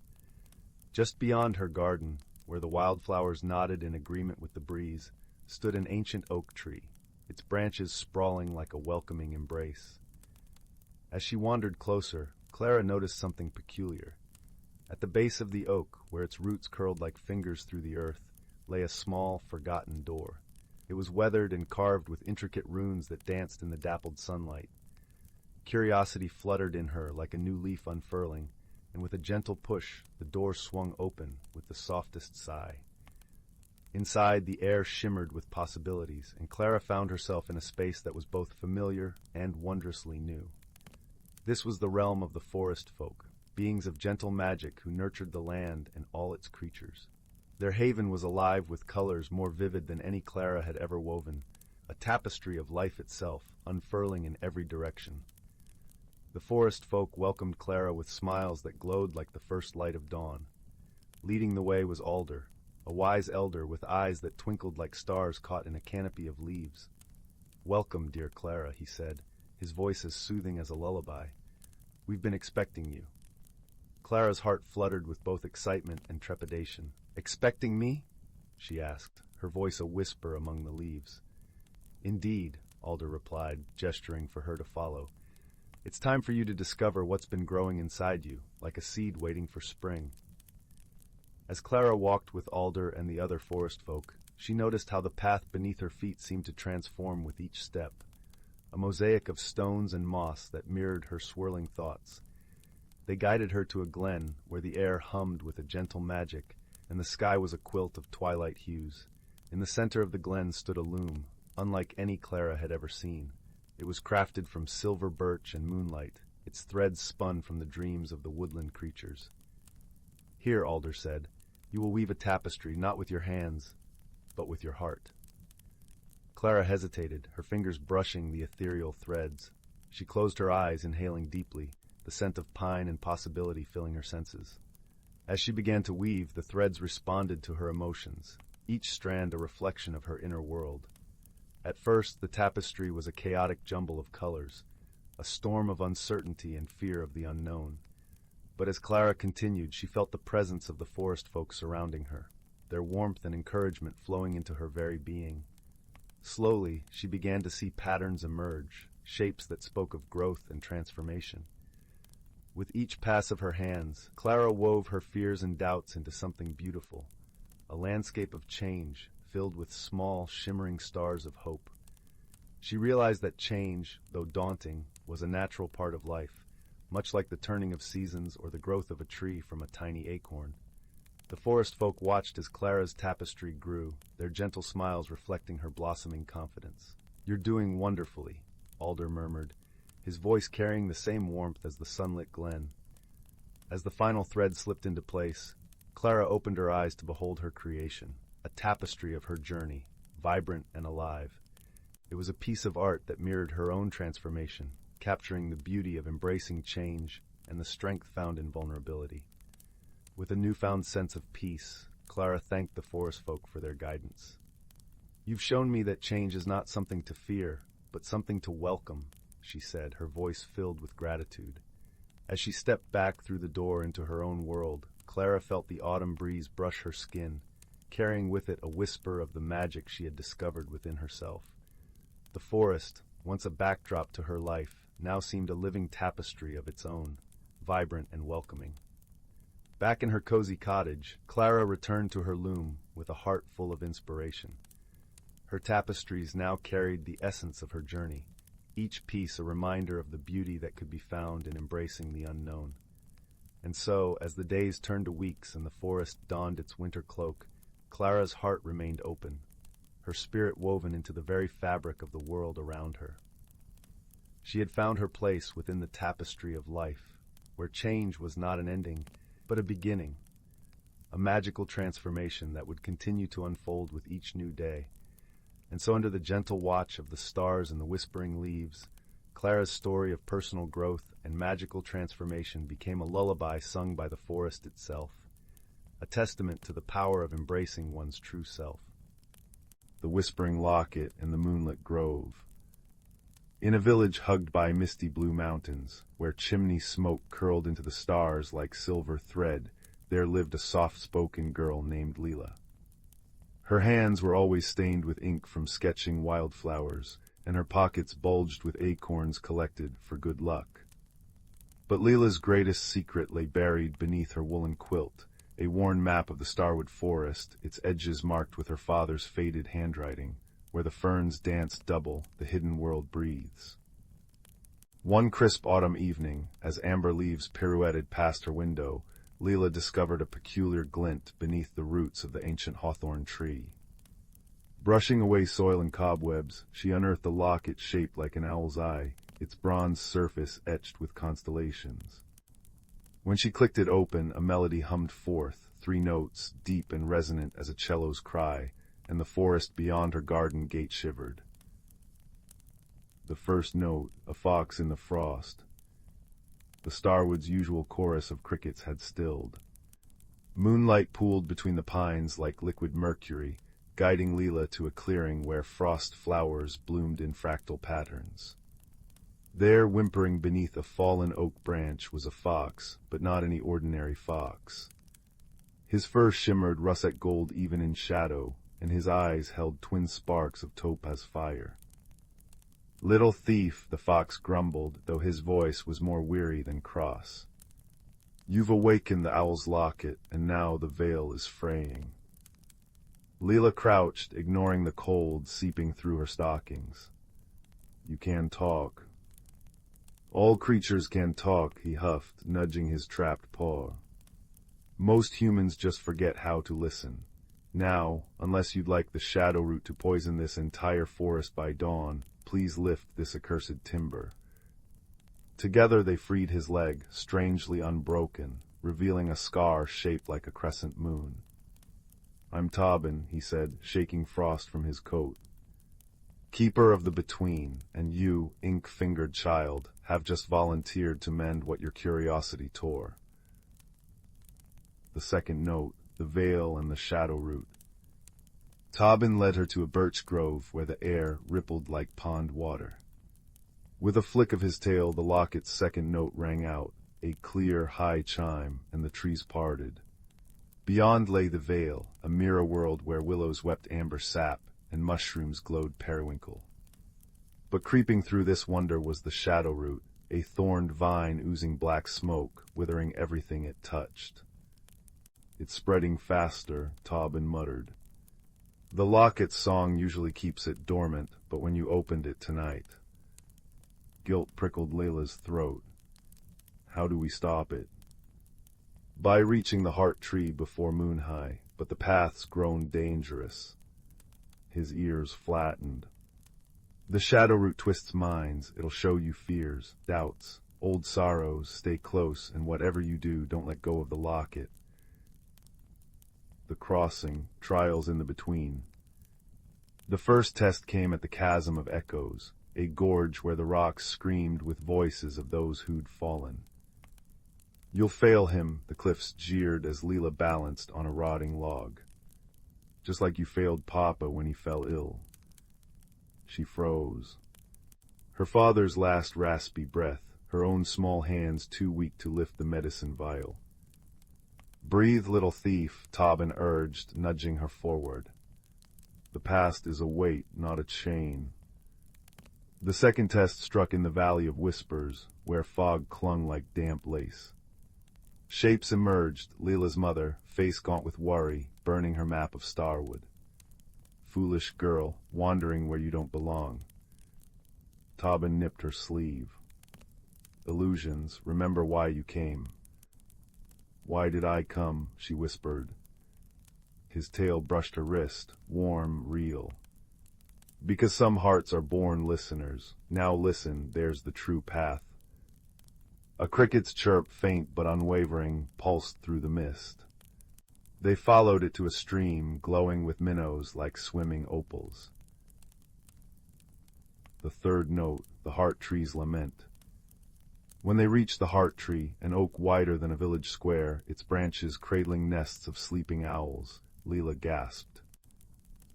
Speaker 1: Just beyond her garden, where the wildflowers nodded in agreement with the breeze, stood an ancient oak tree, its branches sprawling like a welcoming embrace. As she wandered closer, Clara noticed something peculiar. At the base of the oak, where its roots curled like fingers through the earth, lay a small, forgotten door. It was weathered and carved with intricate runes that danced in the dappled sunlight. Curiosity fluttered in her like a new leaf unfurling, and with a gentle push, the door swung open with the softest sigh. Inside, the air shimmered with possibilities, and Clara found herself in a space that was both familiar and wondrously new. This was the realm of the forest folk, beings of gentle magic who nurtured the land and all its creatures. Their haven was alive with colors more vivid than any Clara had ever woven, a tapestry of life itself, unfurling in every direction. The forest folk welcomed Clara with smiles that glowed like the first light of dawn. Leading the way was Alder, a wise elder with eyes that twinkled like stars caught in a canopy of leaves. "Welcome, dear Clara," he said, his voice as soothing as a lullaby. "We've been expecting you." Clara's heart fluttered with both excitement and trepidation. "Expecting me?" she asked, her voice a whisper among the leaves. "Indeed," Alder replied, gesturing for her to follow. "It's time for you to discover what's been growing inside you, like a seed waiting for spring." As Clara walked with Alder and the other forest folk, she noticed how the path beneath her feet seemed to transform with each step, a mosaic of stones and moss that mirrored her swirling thoughts. They guided her to a glen where the air hummed with a gentle magic, and the sky was a quilt of twilight hues. In the center of the glen stood a loom, unlike any Clara had ever seen. It was crafted from silver birch and moonlight, its threads spun from the dreams of the woodland creatures. "Here," Alder said, "you will weave a tapestry not with your hands, but with your heart." Clara hesitated, her fingers brushing the ethereal threads. She closed her eyes, inhaling deeply, the scent of pine and possibility filling her senses. As she began to weave, the threads responded to her emotions, each strand a reflection of her inner world. At first, the tapestry was a chaotic jumble of colors, a storm of uncertainty and fear of the unknown. But as Clara continued, she felt the presence of the forest folk surrounding her, their warmth and encouragement flowing into her very being. Slowly, she began to see patterns emerge, shapes that spoke of growth and transformation. With each pass of her hands, Clara wove her fears and doubts into something beautiful, a landscape of change filled with small, shimmering stars of hope. She realized that change, though daunting, was a natural part of life, much like the turning of seasons or the growth of a tree from a tiny acorn. The forest folk watched as Clara's tapestry grew, their gentle smiles reflecting her blossoming confidence. "You're doing wonderfully," Alder murmured, his voice carrying the same warmth as the sunlit glen. As the final thread slipped into place, Clara opened her eyes to behold her creation, a tapestry of her journey, vibrant and alive. It was a piece of art that mirrored her own transformation, capturing the beauty of embracing change and the strength found in vulnerability. With a newfound sense of peace, Clara thanked the forest folk for their guidance. "You've shown me that change is not something to fear, but something to welcome," she said, her voice filled with gratitude. As she stepped back through the door into her own world, Clara felt the autumn breeze brush her skin, carrying with it a whisper of the magic she had discovered within herself. The forest, once a backdrop to her life, now seemed a living tapestry of its own, vibrant and welcoming. Back in her cozy cottage, Clara returned to her loom with a heart full of inspiration. Her tapestries now carried the essence of her journey, each piece a reminder of the beauty that could be found in embracing the unknown. And so, as the days turned to weeks and the forest donned its winter cloak, Clara's heart remained open, her spirit woven into the very fabric of the world around her. She had found her place within the tapestry of life, where change was not an ending, but a beginning, a magical transformation that would continue to unfold with each new day. And so under the gentle watch of the stars and the whispering leaves, Clara's story of personal growth and magical transformation became a lullaby sung by the forest itself, a testament to the power of embracing one's true self. The Whispering Locket in the Moonlit Grove. In a village hugged by misty blue mountains, where chimney smoke curled into the stars like silver thread, there lived a soft-spoken girl named Leela. Her hands were always stained with ink from sketching wildflowers, and her pockets bulged with acorns collected for good luck. But Leela's greatest secret lay buried beneath her woolen quilt, a worn map of the Starwood Forest, its edges marked with her father's faded handwriting. Where the ferns dance double, the hidden world breathes. One crisp autumn evening, as amber leaves pirouetted past her window, Leela discovered a peculiar glint beneath the roots of the ancient hawthorn tree. Brushing away soil and cobwebs, she unearthed a locket shaped like an owl's eye, its bronze surface etched with constellations. When she clicked it open, a melody hummed forth, 3 notes, deep and resonant as a cello's cry, and the forest beyond her garden gate shivered. The first note, a fox in the frost. The Starwood's usual chorus of crickets had stilled. Moonlight pooled between the pines like liquid mercury, guiding Leela to a clearing where frost flowers bloomed in fractal patterns. There, whimpering beneath a fallen oak branch, was a fox, but not any ordinary fox. His fur shimmered russet gold even in shadow, and his eyes held twin sparks of topaz fire. "Little thief," the fox grumbled, though his voice was more weary than cross. "You've awakened the owl's locket, and now the veil is fraying." Leela crouched, ignoring the cold seeping through her stockings. "You can talk." "All creatures can talk," he huffed, nudging his trapped paw. "Most humans just forget how to listen. Now, unless you'd like the shadow root to poison this entire forest by dawn, please lift this accursed timber." Together they freed his leg, strangely unbroken, revealing a scar shaped like a crescent moon. "I'm Tobin," he said, shaking frost from his coat. "Keeper of the Between, and you, ink-fingered child, have just volunteered to mend what your curiosity tore." The second note, the veil and the shadow root. Tobin led her to a birch grove where the air rippled like pond water. With a flick of his tail, the locket's second note rang out, a clear, high chime, and the trees parted. Beyond lay the veil, a mirror world where willows wept amber sap, and mushrooms glowed periwinkle. But creeping through this wonder was the shadow root, a thorned vine oozing black smoke, withering everything it touched. "It's spreading faster," Tobin muttered. "The locket's song usually keeps it dormant, but when you opened it tonight..." Guilt prickled Layla's throat. "How do we stop it?" "By reaching the heart tree before moon high, but the path's grown dangerous." His ears flattened. "The shadow root twists minds. It'll show you fears, doubts, old sorrows. Stay close, and whatever you do, don't let go of the locket." The crossing, trials in the between. The first test came at the Chasm of Echoes, a gorge where the rocks screamed with voices of those who'd fallen. "You'll fail him," the cliffs jeered as Leela balanced on a rotting log. "Just like you failed Papa when he fell ill." She froze. Her father's last raspy breath, her own small hands too weak to lift the medicine vial. "Breathe, little thief," Tobin urged, nudging her forward. "The past is a weight, not a chain." The second test struck in the Valley of Whispers, where fog clung like damp lace. Shapes emerged, Leela's mother, face gaunt with worry, burning her map of Starwood. "Foolish girl, wandering where you don't belong." Tobin nipped her sleeve. "Illusions, remember why you came." "Why did I come?" she whispered. His tail brushed her wrist, warm, real. "Because some hearts are born listeners. Now listen, there's the true path." A cricket's chirp, faint but unwavering, pulsed through the mist. They followed it to a stream, glowing with minnows like swimming opals. The third note, the heart tree's lament. When they reached the heart tree, an oak wider than a village square, its branches cradling nests of sleeping owls, Leela gasped.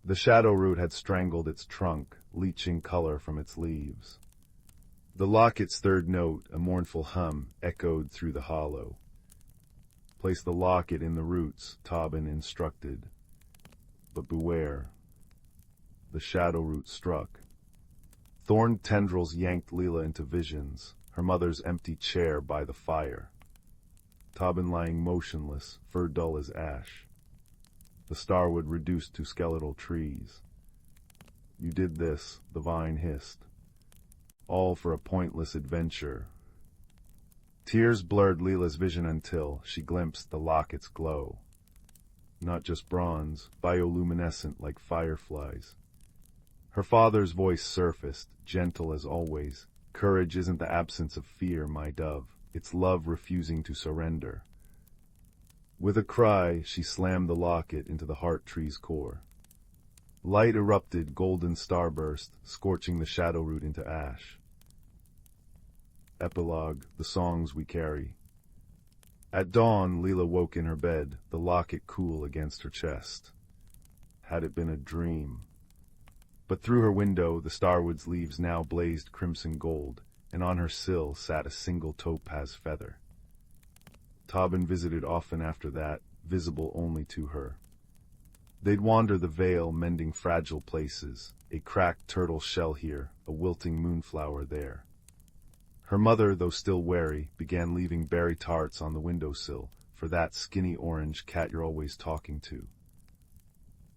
Speaker 1: The shadow root had strangled its trunk, leaching color from its leaves. The locket's third note, a mournful hum, echoed through the hollow. "Place the locket in the roots," Tobin instructed. "But beware." The shadow root struck. Thorned tendrils yanked Leela into visions, her mother's empty chair by the fire. Tobin lying motionless, fur dull as ash. The starwood reduced to skeletal trees. "You did this," the vine hissed. "All for a pointless adventure." Tears blurred Leela's vision until she glimpsed the locket's glow. Not just bronze, bioluminescent like fireflies. Her father's voice surfaced, gentle as always. "Courage isn't the absence of fear, my dove. It's love refusing to surrender." With a cry, she slammed the locket into the heart tree's core. Light erupted, golden starburst, scorching the shadow root into ash. Epilogue, the songs we carry. At dawn, Leela woke in her bed, the locket cool against her chest. Had it been a dream? But through her window, the starwood's leaves now blazed crimson gold, and on her sill sat a single topaz feather. Tobin visited often after that, visible only to her. They'd wander the vale, mending fragile places, a cracked turtle shell here, a wilting moonflower there. Her mother, though still wary, began leaving berry tarts on the windowsill, for that skinny orange cat you're always talking to.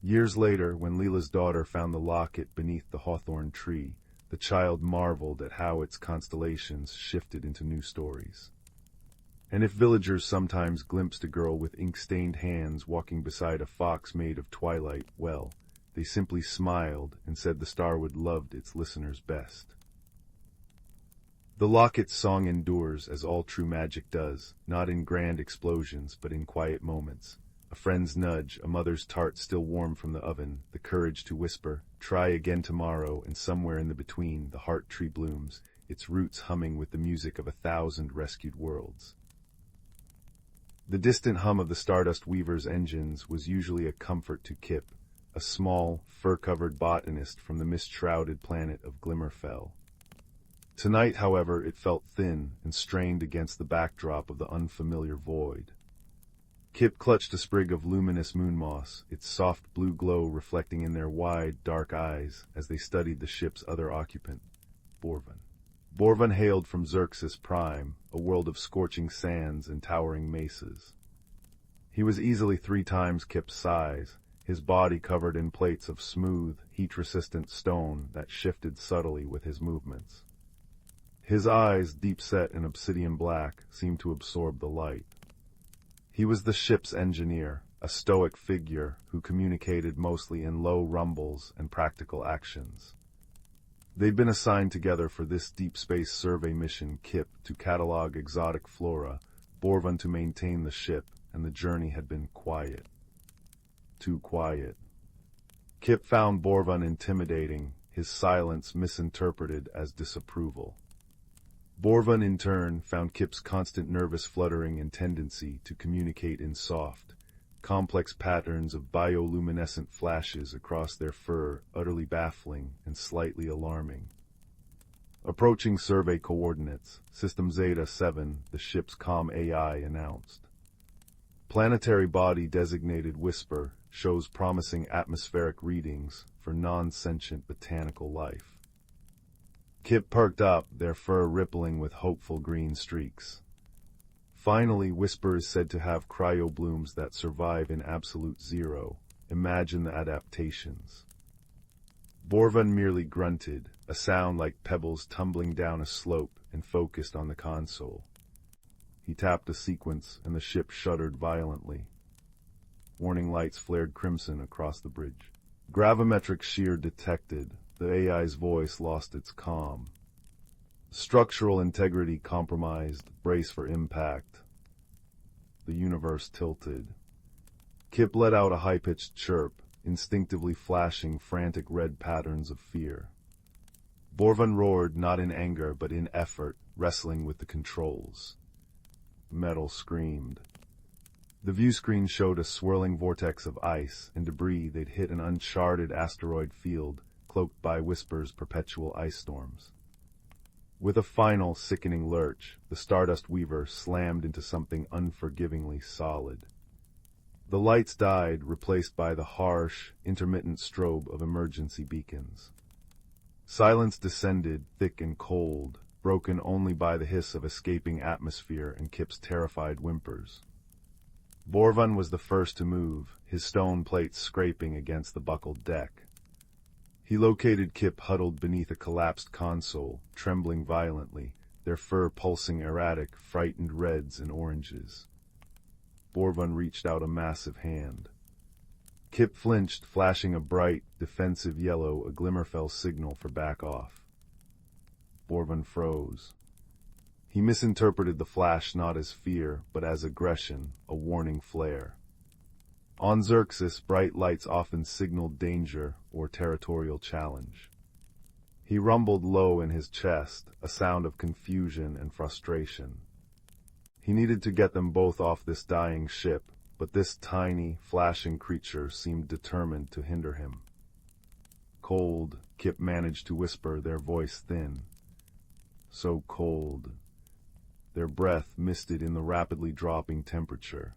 Speaker 1: Years later, when Leela's daughter found the locket beneath the hawthorn tree, the child marveled at how its constellations shifted into new stories. And if villagers sometimes glimpsed a girl with ink-stained hands walking beside a fox made of twilight, well, they simply smiled and said the starwood loved its listeners best. The locket's song endures, as all true magic does, not in grand explosions, but in quiet moments. A friend's nudge, a mother's tart still warm from the oven, the courage to whisper, "Try again tomorrow," and somewhere in the between, the heart tree blooms, its roots humming with the music of 1,000 rescued worlds. The distant hum of the Stardust Weaver's engines was usually a comfort to Kip, a small, fur-covered botanist from the mist-shrouded planet of Glimmerfell. Tonight, however, it felt thin and strained against the backdrop of the unfamiliar void. Kip clutched a sprig of luminous moon moss, its soft blue glow reflecting in their wide, dark eyes as they studied the ship's other occupant, Borvan. Borvan hailed from Xerxes Prime, a world of scorching sands and towering mesas. He was easily 3 times Kip's size, his body covered in plates of smooth, heat-resistant stone that shifted subtly with his movements. His eyes, deep-set in obsidian black, seemed to absorb the light. He was the ship's engineer, a stoic figure who communicated mostly in low rumbles and practical actions. They'd been assigned together for this deep space survey mission, Kip to catalog exotic flora, Borvan to maintain the ship, and the journey had been quiet. Too quiet. Kip found Borvan intimidating, his silence misinterpreted as disapproval. Borvan, in turn, found Kip's constant nervous fluttering and tendency to communicate in soft, complex patterns of bioluminescent flashes across their fur utterly baffling and slightly alarming. Approaching survey coordinates, System Zeta-7, the ship's comm AI announced. Planetary body designated Whisper shows promising atmospheric readings for non-sentient botanical life. Kip perked up, their fur rippling with hopeful green streaks. Finally, Whisper is said to have cryoblooms that survive in absolute zero. Imagine the adaptations. Borvan merely grunted, a sound like pebbles tumbling down a slope, and focused on the console. He tapped a sequence, and the ship shuddered violently. Warning lights flared crimson across the bridge. Gravimetric shear detected. The AI's voice lost its calm. Structural integrity compromised. Brace for impact. The universe tilted. Kip let out a high-pitched chirp, instinctively flashing frantic red patterns of fear. Borvan roared, not in anger but in effort, wrestling with the controls. Metal screamed. The viewscreen showed a swirling vortex of ice and debris. They'd hit an uncharted asteroid field, cloaked by Whisper's perpetual ice storms. With a final, sickening lurch, the Stardust Weaver slammed into something unforgivingly solid. The lights died, replaced by the harsh, intermittent strobe of emergency beacons. Silence descended, thick and cold, broken only by the hiss of escaping atmosphere and Kip's terrified whimpers. Borvan was the first to move, his stone plates scraping against the buckled deck. He located Kip huddled beneath a collapsed console, trembling violently, their fur pulsing erratic, frightened reds and oranges. Borvan reached out a massive hand. Kip flinched, flashing a bright, defensive yellow, a Glimmerfell signal for back off. Borvan froze. He misinterpreted the flash not as fear, but as aggression, a warning flare. On Xerxes, bright lights often signaled danger or territorial challenge. He rumbled low in his chest, a sound of confusion and frustration. He needed to get them both off this dying ship, but this tiny, flashing creature seemed determined to hinder him. Cold, Kip managed to whisper, their voice thin. So cold. Their breath misted in the rapidly dropping temperature.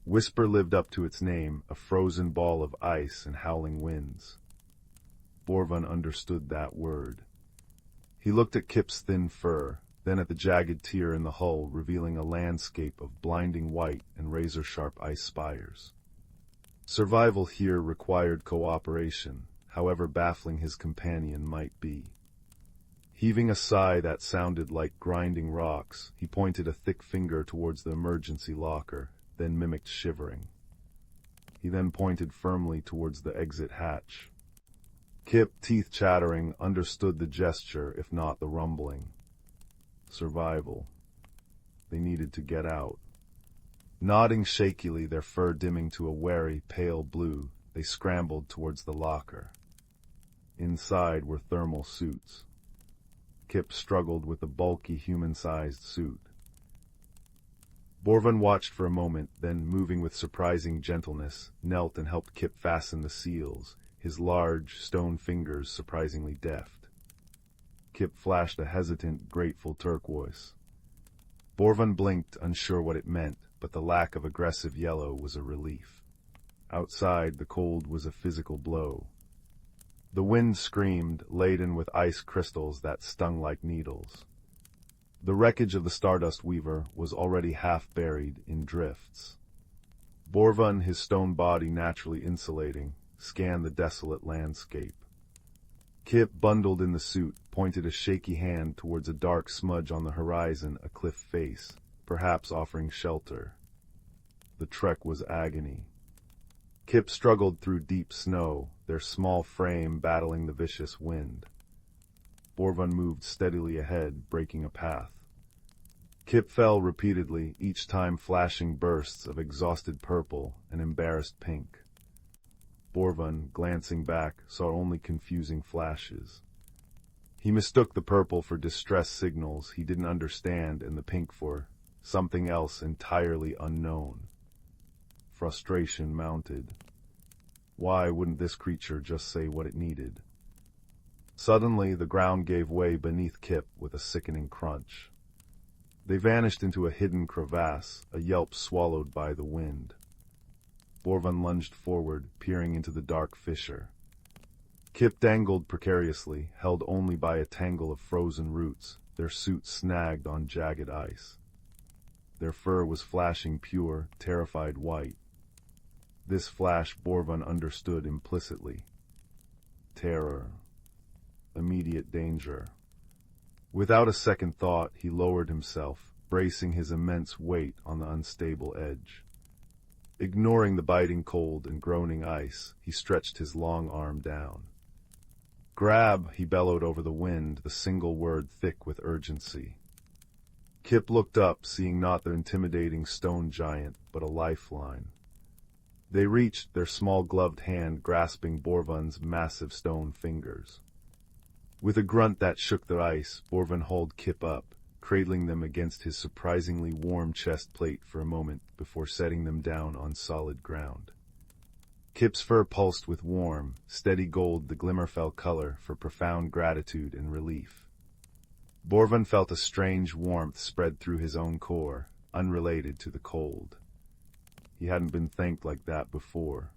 Speaker 1: Whisper lived up to its name, a frozen ball of ice and howling winds. Borvan understood that word. He looked at Kip's thin fur, then at the jagged tear in the hull, revealing a landscape of blinding white and razor-sharp ice spires. Survival here required cooperation, however baffling his companion might be. Heaving a sigh that sounded like grinding rocks, he pointed a thick finger towards the emergency locker, then mimicked shivering. He then pointed firmly towards the exit hatch. Kip, teeth chattering, understood the gesture, if not the rumbling. Survival. They needed to get out. Nodding shakily, their fur dimming to a wary, pale blue, they scrambled towards the locker. Inside were thermal suits. Kip struggled with the bulky, human-sized suit. Borvan watched for a moment, then, moving with surprising gentleness, knelt and helped Kip fasten the seals, his large, stone fingers surprisingly deft. Kip flashed a hesitant, grateful turquoise. Borvan blinked, unsure what it meant, but the lack of aggressive yellow was a relief. Outside, the cold was a physical blow. The wind screamed, laden with ice crystals that stung like needles. The wreckage of the Stardust Weaver was already half buried in drifts. Borvan, his stone body naturally insulating, scanned the desolate landscape. Kip, bundled in the suit, pointed a shaky hand towards a dark smudge on the horizon, a cliff face, perhaps offering shelter. The trek was agony. Kip struggled through deep snow, their small frame battling the vicious wind. Borvan moved steadily ahead, breaking a path. Kip fell repeatedly, each time flashing bursts of exhausted purple and embarrassed pink. Borvan, glancing back, saw only confusing flashes. He mistook the purple for distress signals he didn't understand and the pink for something else entirely unknown. Frustration mounted. Why wouldn't this creature just say what it needed? Suddenly, the ground gave way beneath Kip with a sickening crunch. They vanished into a hidden crevasse, a yelp swallowed by the wind. Borvan lunged forward, peering into the dark fissure. Kip dangled precariously, held only by a tangle of frozen roots, their suits snagged on jagged ice. Their fur was flashing pure, terrified white. This flash Borvan understood implicitly. Terror. Immediate danger. Without a second thought, he lowered himself, bracing his immense weight on the unstable edge. Ignoring the biting cold and groaning ice, he stretched his long arm down. Grab, he bellowed over the wind, the single word thick with urgency. Kip looked up, seeing not the intimidating stone giant, but a lifeline. They reached, their small gloved hand grasping Borvan's massive stone fingers. With a grunt that shook the ice, Borvan hauled Kip up, cradling them against his surprisingly warm chest plate for a moment before setting them down on solid ground. Kip's fur pulsed with warm, steady gold, the Glimmerfell color for profound gratitude and relief. Borvan felt a strange warmth spread through his own core, unrelated to the cold. He hadn't been thanked like that before.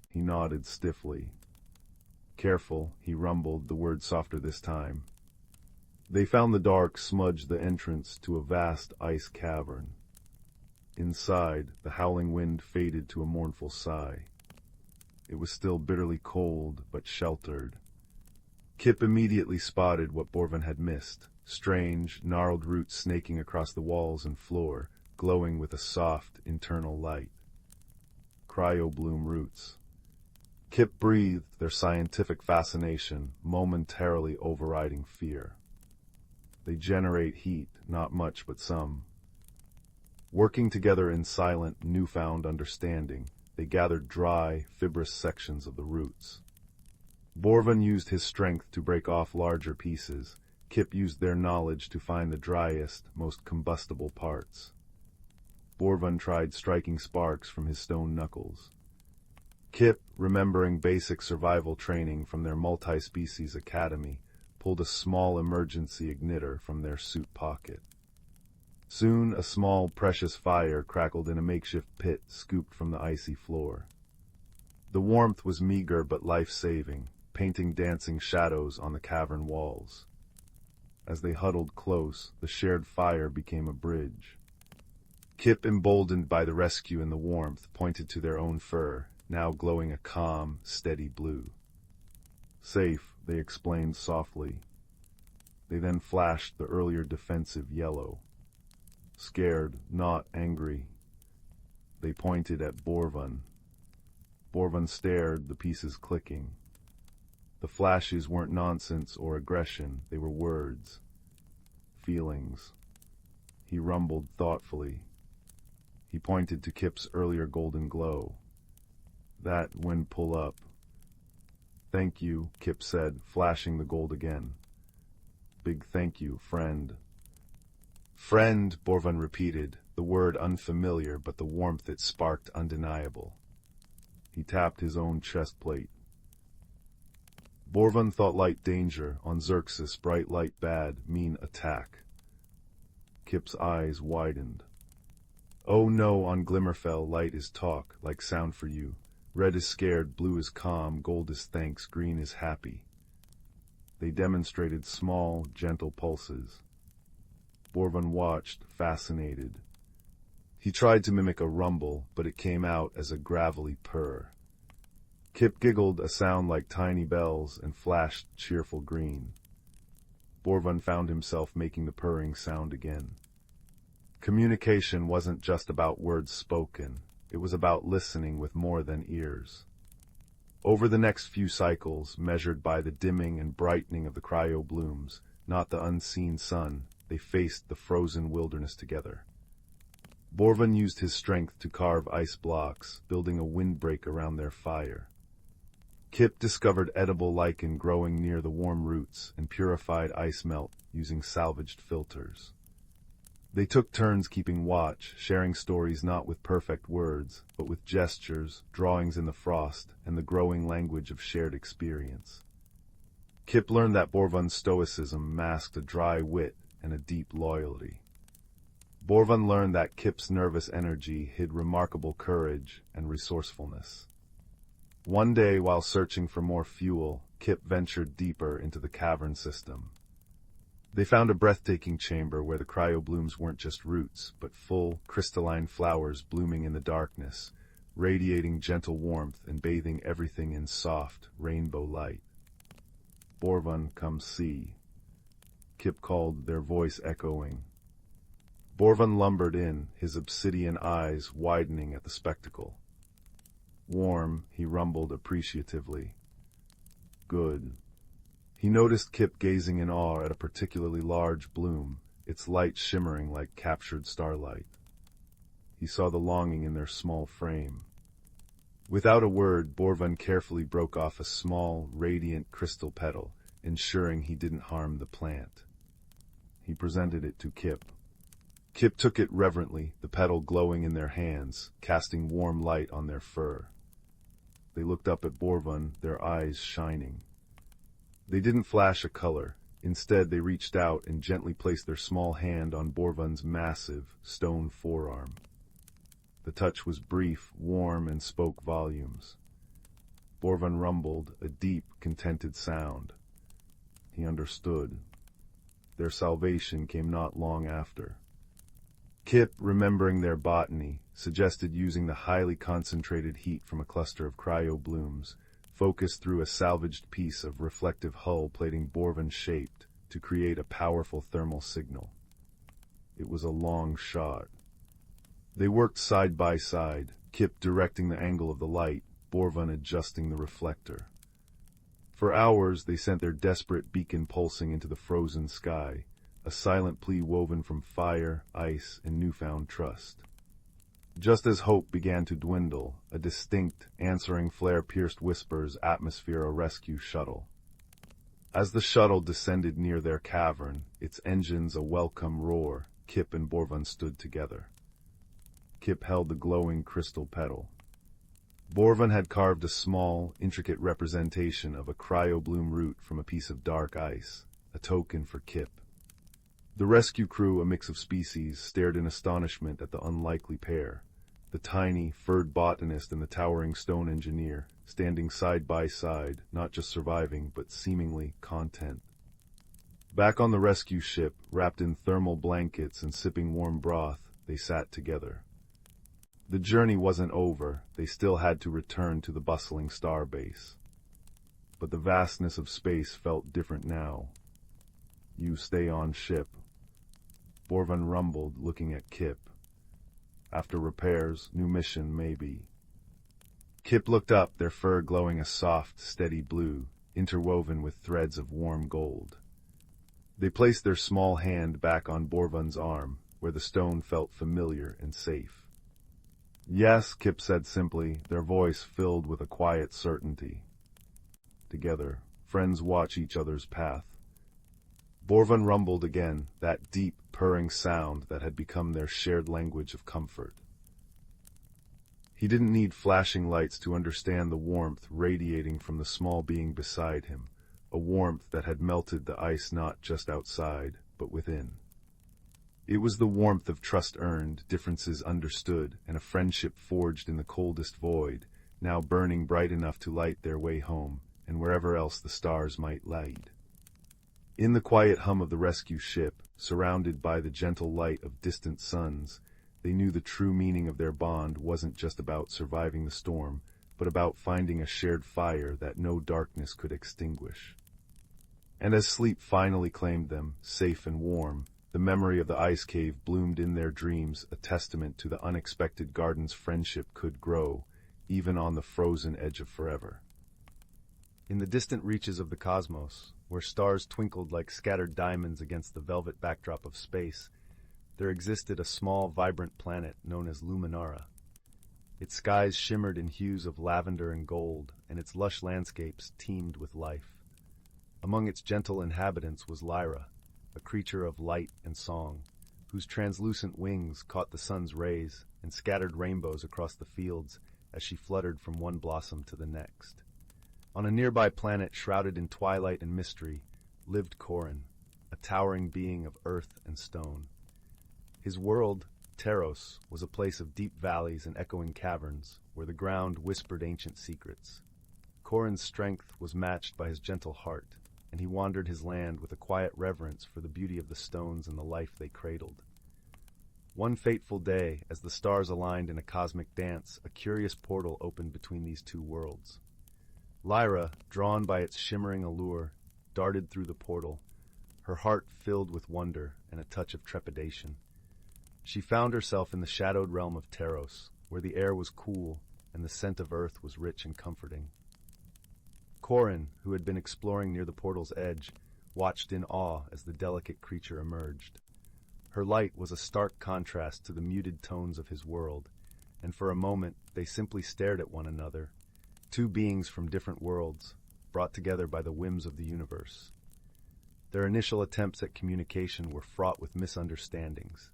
Speaker 1: He nodded stiffly. Careful, he rumbled, the word softer this time. They found the dark smudge the entrance to a vast ice cavern. Inside, the howling wind faded to a mournful sigh. It was still bitterly cold, but sheltered. Kip immediately spotted what Borvan had missed, strange, gnarled roots snaking across the walls and floor, glowing with a soft, internal light. Cryobloom roots. Kip breathed, their scientific fascination momentarily overriding fear. They generate heat, not much but some. Working together in silent, newfound understanding, they gathered dry, fibrous sections of the roots. Borvan used his strength to break off larger pieces, Kip used their knowledge to find the driest, most combustible parts. Borvan tried striking sparks from his stone knuckles. Kip, remembering basic survival training from their multi-species academy, pulled a small emergency igniter from their suit pocket. Soon, a small, precious fire crackled in a makeshift pit scooped from the icy floor. The warmth was meager but life-saving, painting dancing shadows on the cavern walls. As they huddled close, the shared fire became a bridge. Kip, emboldened by the rescue and the warmth, pointed to their own fur, now glowing a calm, steady blue. Safe, they explained softly. They then flashed the earlier defensive yellow. Scared, not angry. They pointed at Borvan. Borvan stared, the pieces clicking. The flashes weren't nonsense or aggression, they were words. Feelings. He rumbled thoughtfully. He pointed to Kip's earlier golden glow. That when pull up. Thank you, Kip said, flashing the gold again. Big thank you, friend. Friend, Borvan repeated, the word unfamiliar, but the warmth it sparked undeniable. He tapped his own chest plate. Borvan thought light danger, on Xerxes bright light bad, mean attack. Kip's eyes widened. Oh no, on Glimmerfell light is talk, like sound for you. Red is scared, blue is calm, gold is thanks, green is happy. They demonstrated small, gentle pulses. Borvan watched, fascinated. He tried to mimic a rumble, but it came out as a gravelly purr. Kip giggled, a sound like tiny bells, and flashed cheerful green. Borvan found himself making the purring sound again. Communication wasn't just about words spoken. It was about listening with more than ears. Over the next few cycles, measured by the dimming and brightening of the cryo blooms, not the unseen sun, they faced the frozen wilderness together. Borvan used his strength to carve ice blocks, building a windbreak around their fire. Kip discovered edible lichen growing near the warm roots and purified ice melt using salvaged filters. They took turns keeping watch, sharing stories not with perfect words, but with gestures, drawings in the frost, and the growing language of shared experience. Kip learned that Borvan's stoicism masked a dry wit and a deep loyalty. Borvan learned that Kip's nervous energy hid remarkable courage and resourcefulness. One day, while searching for more fuel, Kip ventured deeper into the cavern system. They found a breathtaking chamber where the cryoblooms weren't just roots, but full, crystalline flowers blooming in the darkness, radiating gentle warmth and bathing everything in soft, rainbow light. Borvan, come see. Kip called, their voice echoing. Borvan lumbered in, his obsidian eyes widening at the spectacle. Warm, he rumbled appreciatively. Good. He noticed Kip gazing in awe at a particularly large bloom, its light shimmering like captured starlight. He saw the longing in their small frame. Without a word, Borvan carefully broke off a small, radiant crystal petal, ensuring he didn't harm the plant. He presented it to Kip. Kip took it reverently, the petal glowing in their hands, casting warm light on their fur. They looked up at Borvan, their eyes shining. They didn't flash a color. Instead, they reached out and gently placed their small hand on Borvan's massive, stone forearm. The touch was brief, warm, and spoke volumes. Borvan rumbled, a deep, contented sound. He understood. Their salvation came not long after. Kip, remembering their botany, suggested using the highly concentrated heat from a cluster of cryoblooms, focused through a salvaged piece of reflective hull plating Borvan shaped to create a powerful thermal signal. It was a long shot. They worked side by side, Kip directing the angle of the light, Borvan adjusting the reflector. For hours they sent their desperate beacon pulsing into the frozen sky, a silent plea woven from fire, ice, and newfound trust. Just as hope began to dwindle, a distinct, answering flare pierced whispers atmosphere a rescue shuttle. As the shuttle descended near their cavern, its engines a welcome roar, Kip and Borvan stood together. Kip held the glowing crystal petal. Borvan had carved a small, intricate representation of a cryobloom root from a piece of dark ice, a token for Kip. The rescue crew, a mix of species, stared in astonishment at the unlikely pair, the tiny, furred botanist and the towering stone engineer, standing side by side, not just surviving, but seemingly content. Back on the rescue ship, wrapped in thermal blankets and sipping warm broth, they sat together. The journey wasn't over, they still had to return to the bustling starbase. But the vastness of space felt different now. "You stay on ship," Borvan rumbled, looking at Kip. "After repairs, new mission, maybe." Kip looked up, their fur glowing a soft, steady blue, interwoven with threads of warm gold. They placed their small hand back on Borvan's arm, where the stone felt familiar and safe. "Yes," Kip said simply, their voice filled with a quiet certainty. Together, friends watch each other's path. Borvan rumbled again, that deep, purring sound that had become their shared language of comfort. He didn't need flashing lights to understand the warmth radiating from the small being beside him, a warmth that had melted the ice not just outside, but within. It was the warmth of trust earned, differences understood, and a friendship forged in the coldest void, now burning bright enough to light their way home, and wherever else the stars might light. In the quiet hum of the rescue ship, surrounded by the gentle light of distant suns, they knew the true meaning of their bond wasn't just about surviving the storm, but about finding a shared fire that no darkness could extinguish. And as sleep finally claimed them, safe and warm, the memory of the ice cave bloomed in their dreams, a testament to the unexpected gardens friendship could grow, even on the frozen edge of forever. In the distant reaches of the cosmos, where stars twinkled like scattered diamonds against the velvet backdrop of space, there existed a small, vibrant planet known as Luminara. Its skies shimmered in hues of lavender and gold, and its lush landscapes teemed with life. Among its gentle inhabitants was Lyra, a creature of light and song, whose translucent wings caught the sun's rays and scattered rainbows across the fields as she fluttered from one blossom to the next. On a nearby planet shrouded in twilight and mystery lived Corin, a towering being of earth and stone. His world, Teros, was a place of deep valleys and echoing caverns, where the ground whispered ancient secrets. Corin's strength was matched by his gentle heart, and he wandered his land with a quiet reverence for the beauty of the stones and the life they cradled. One fateful day, as the stars aligned in a cosmic dance, a curious portal opened between these two worlds. Lyra, drawn by its shimmering allure, darted through the portal, her heart filled with wonder and a touch of trepidation. She found herself in the shadowed realm of Teros, where the air was cool and the scent of earth was rich and comforting. Corin, who had been exploring near the portal's edge, watched in awe as the delicate creature emerged. Her light was a stark contrast to the muted tones of his world, and for a moment they simply stared at one another, two beings from different worlds, brought together by the whims of the universe. Their initial attempts at communication were fraught with misunderstandings.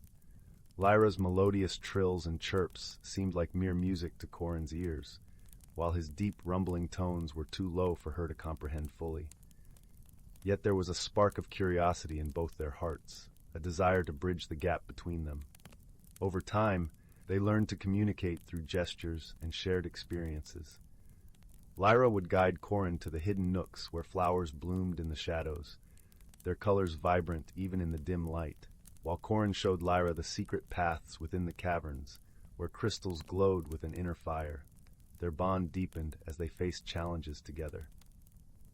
Speaker 1: Lyra's melodious trills and chirps seemed like mere music to Corin's ears, while his deep rumbling tones were too low for her to comprehend fully. Yet there was a spark of curiosity in both their hearts, a desire to bridge the gap between them. Over time, they learned to communicate through gestures and shared experiences. Lyra would guide Corin to the hidden nooks where flowers bloomed in the shadows, their colors vibrant even in the dim light, while Corin showed Lyra the secret paths within the caverns, where crystals glowed with an inner fire. Their bond deepened as they faced challenges together.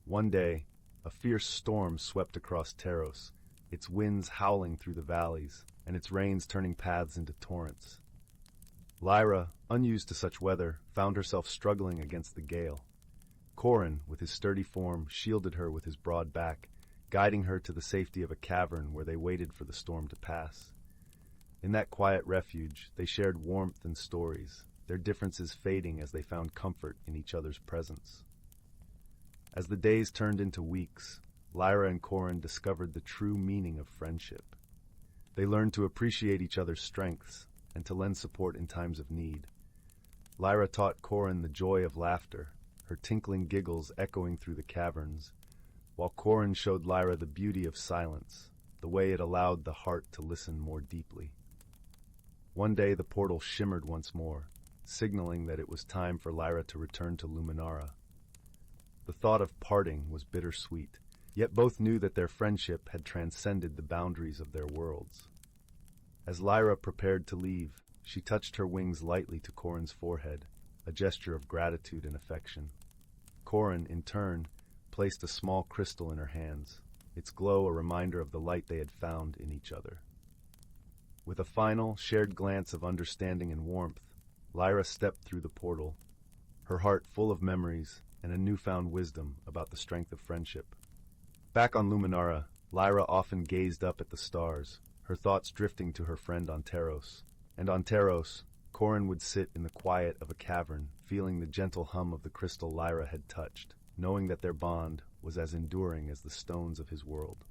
Speaker 1: One day, a fierce storm swept across Teros, its winds howling through the valleys, and its rains turning paths into torrents. Lyra, unused to such weather, found herself struggling against the gale. Corin, with his sturdy form, shielded her with his broad back, guiding her to the safety of a cavern where they waited for the storm to pass. In that quiet refuge, they shared warmth and stories, their differences fading as they found comfort in each other's presence. As the days turned into weeks, Lyra and Corin discovered the true meaning of friendship. They learned to appreciate each other's strengths and to lend support in times of need. Lyra taught Corin the joy of laughter, her tinkling giggles echoing through the caverns, while Corin showed Lyra the beauty of silence, the way it allowed the heart to listen more deeply. One day the portal shimmered once more, signaling that it was time for Lyra to return to Luminara. The thought of parting was bittersweet, yet both knew that their friendship had transcended the boundaries of their worlds. As Lyra prepared to leave, she touched her wings lightly to Corin's forehead, a gesture of gratitude and affection. Corin, in turn, placed a small crystal in her hands, its glow a reminder of the light they had found in each other. With a final, shared glance of understanding and warmth, Lyra stepped through the portal, her heart full of memories and a newfound wisdom about the strength of friendship. Back on Luminara, Lyra often gazed up at the stars, her thoughts drifting to her friend on Taros. And on Taros, Corin would sit in the quiet of a cavern, feeling the gentle hum of the crystal Lyra had touched, knowing that their bond was as enduring as the stones of his world.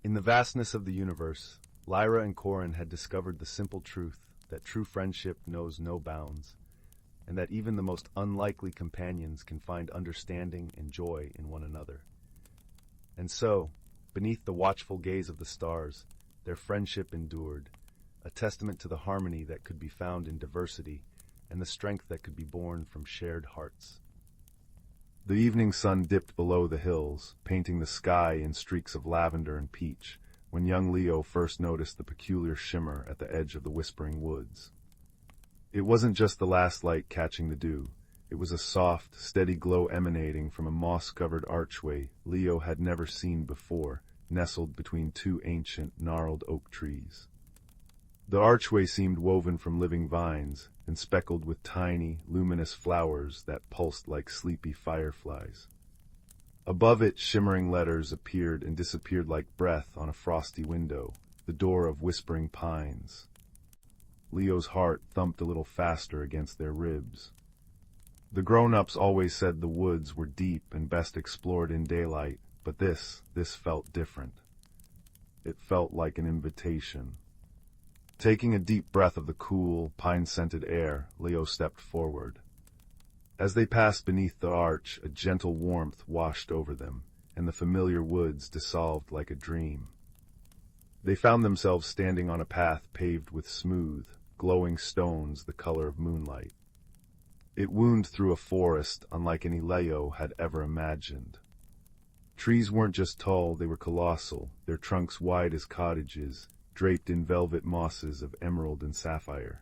Speaker 1: In the vastness of the universe, Lyra and Corin had discovered the simple truth that true friendship knows no bounds, and that even the most unlikely companions can find understanding and joy in one another. And so, beneath the watchful gaze of the stars, their friendship endured, a testament to the harmony that could be found in diversity and the strength that could be born from shared hearts. The evening sun dipped below the hills, painting the sky in streaks of lavender and peach, when young Leo first noticed the peculiar shimmer at the edge of the whispering woods. It wasn't just the last light catching the dew. It was a soft, steady glow emanating from a moss-covered archway Leo had never seen before, nestled between two ancient, gnarled oak trees. The archway seemed woven from living vines and speckled with tiny, luminous flowers that pulsed like sleepy fireflies. Above it, shimmering letters appeared and disappeared like breath on a frosty window, the door of whispering pines. Leo's heart thumped a little faster against their ribs. The grown-ups always said the woods were deep and best explored in daylight, but this felt different. It felt like an invitation. Taking a deep breath of the cool, pine-scented air, Leo stepped forward. As they passed beneath the arch, a gentle warmth washed over them, and the familiar woods dissolved like a dream. They found themselves standing on a path paved with smooth, glowing stones the color of moonlight. It wound through a forest unlike any Leo had ever imagined. Trees weren't just tall, they were colossal, their trunks wide as cottages, draped in velvet mosses of emerald and sapphire.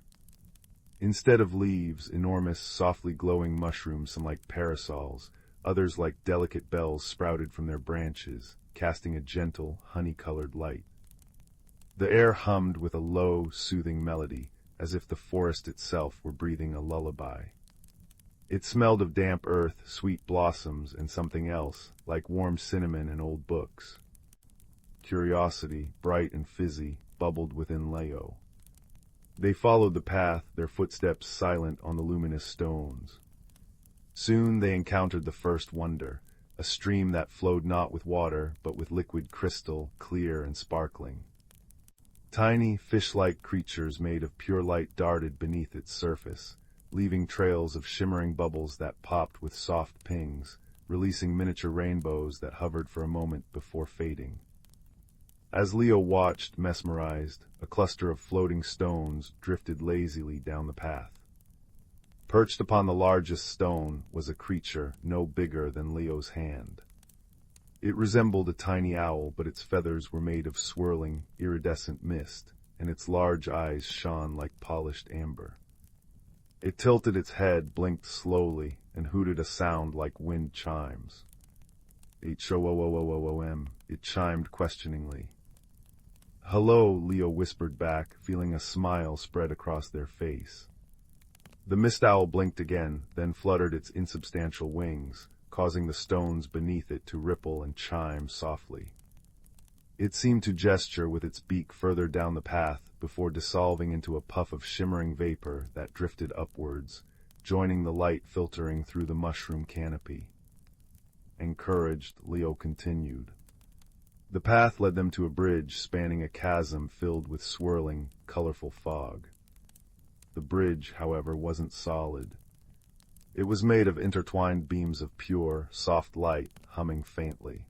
Speaker 1: Instead of leaves, enormous, softly glowing mushrooms, some like parasols, others like delicate bells sprouted from their branches, casting a gentle, honey-colored light. The air hummed with a low, soothing melody, as if the forest itself were breathing a lullaby. It smelled of damp earth, sweet blossoms, and something else, like warm cinnamon and old books. Curiosity, bright and fizzy, bubbled within Leo. They followed the path, their footsteps silent on the luminous stones. Soon they encountered the first wonder, a stream that flowed not with water, but with liquid crystal, clear and sparkling. Tiny, fish-like creatures made of pure light darted beneath its surface, leaving trails of shimmering bubbles that popped with soft pings, releasing miniature rainbows that hovered for a moment before fading. As Leo watched, mesmerized, a cluster of floating stones drifted lazily down the path. Perched upon the largest stone was a creature no bigger than Leo's hand. It resembled a tiny owl, but its feathers were made of swirling, iridescent mist, and its large eyes shone like polished amber. It tilted its head, blinked slowly, and hooted a sound like wind chimes. H-O-O-O-O-O-M, it chimed questioningly. "Hello," Leo whispered back, feeling a smile spread across their face. The mist owl blinked again, then fluttered its insubstantial wings, causing the stones beneath it to ripple and chime softly. It seemed to gesture with its beak further down the path before dissolving into a puff of shimmering vapor that drifted upwards, joining the light filtering through the mushroom canopy. Encouraged, Leo continued. The path led them to a bridge spanning a chasm filled with swirling, colorful fog. The bridge, however, wasn't solid. It was made of intertwined beams of pure, soft light, humming faintly.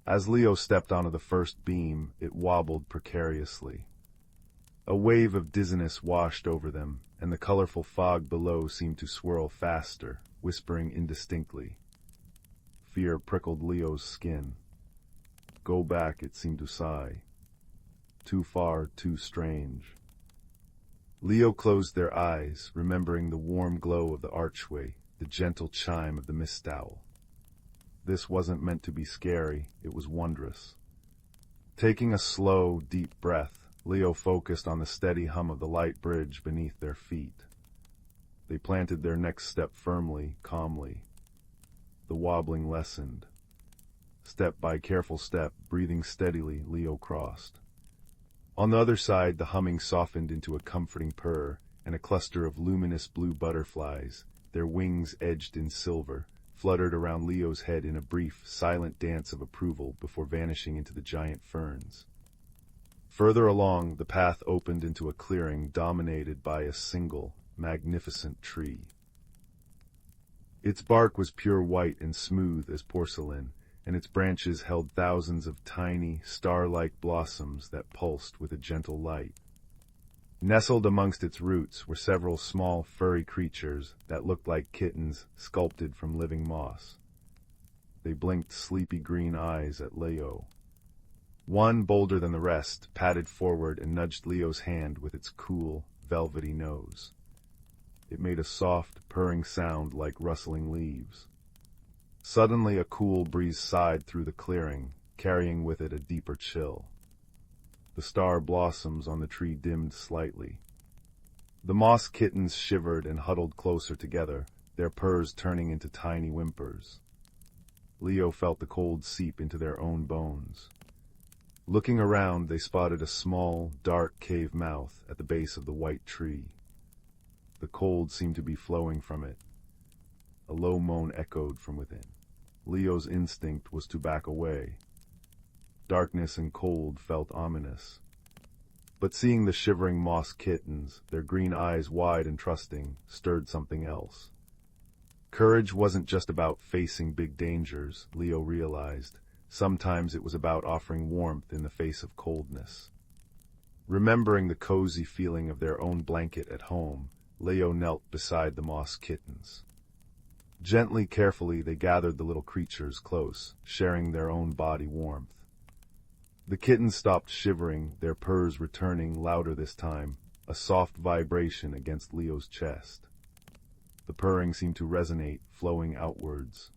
Speaker 1: As Leo stepped onto the first beam, it wobbled precariously. A wave of dizziness washed over them, and the colorful fog below seemed to swirl faster, whispering indistinctly. Fear prickled Leo's skin. Go back, it seemed to sigh. Too far, too strange. Leo closed their eyes, remembering the warm glow of the archway, the gentle chime of the mist owl. This wasn't meant to be scary, it was wondrous. Taking a slow, deep breath, Leo focused on the steady hum of the light bridge beneath their feet. They planted their next step firmly, calmly. The wobbling lessened. Step by careful step, breathing steadily, Leo crossed. On the other side, the humming softened into a comforting purr, and a cluster of luminous blue butterflies, their wings edged in silver, fluttered around Leo's head in a brief, silent dance of approval before vanishing into the giant ferns. Further along, the path opened into a clearing dominated by a single, magnificent tree. Its bark was pure white and smooth as porcelain, and its branches held thousands of tiny, star-like blossoms that pulsed with a gentle light. Nestled amongst its roots were several small, furry creatures that looked like kittens sculpted from living moss. They blinked sleepy green eyes at Leo. One, bolder than the rest, padded forward and nudged Leo's hand with its cool, velvety nose. It made a soft, purring sound like rustling leaves. Suddenly a cool breeze sighed through the clearing, carrying with it a deeper chill. The star blossoms on the tree dimmed slightly. The moss kittens shivered and huddled closer together, their purrs turning into tiny whimpers. Leo felt the cold seep into their own bones. Looking around, they spotted a small, dark cave mouth at the base of the white tree. The cold seemed to be flowing from it. A low moan echoed from within. Leo's instinct was to back away. Darkness and cold felt ominous. But seeing the shivering moss kittens, their green eyes wide and trusting, stirred something else. Courage wasn't just about facing big dangers, Leo realized. Sometimes it was about offering warmth in the face of coldness. Remembering the cozy feeling of their own blanket at home, Leo knelt beside the moss kittens. Gently, carefully, they gathered the little creatures close, sharing their own body warmth. The kittens stopped shivering, their purrs returning louder this time, a soft vibration against Leo's chest. The purring seemed to resonate, flowing outwards.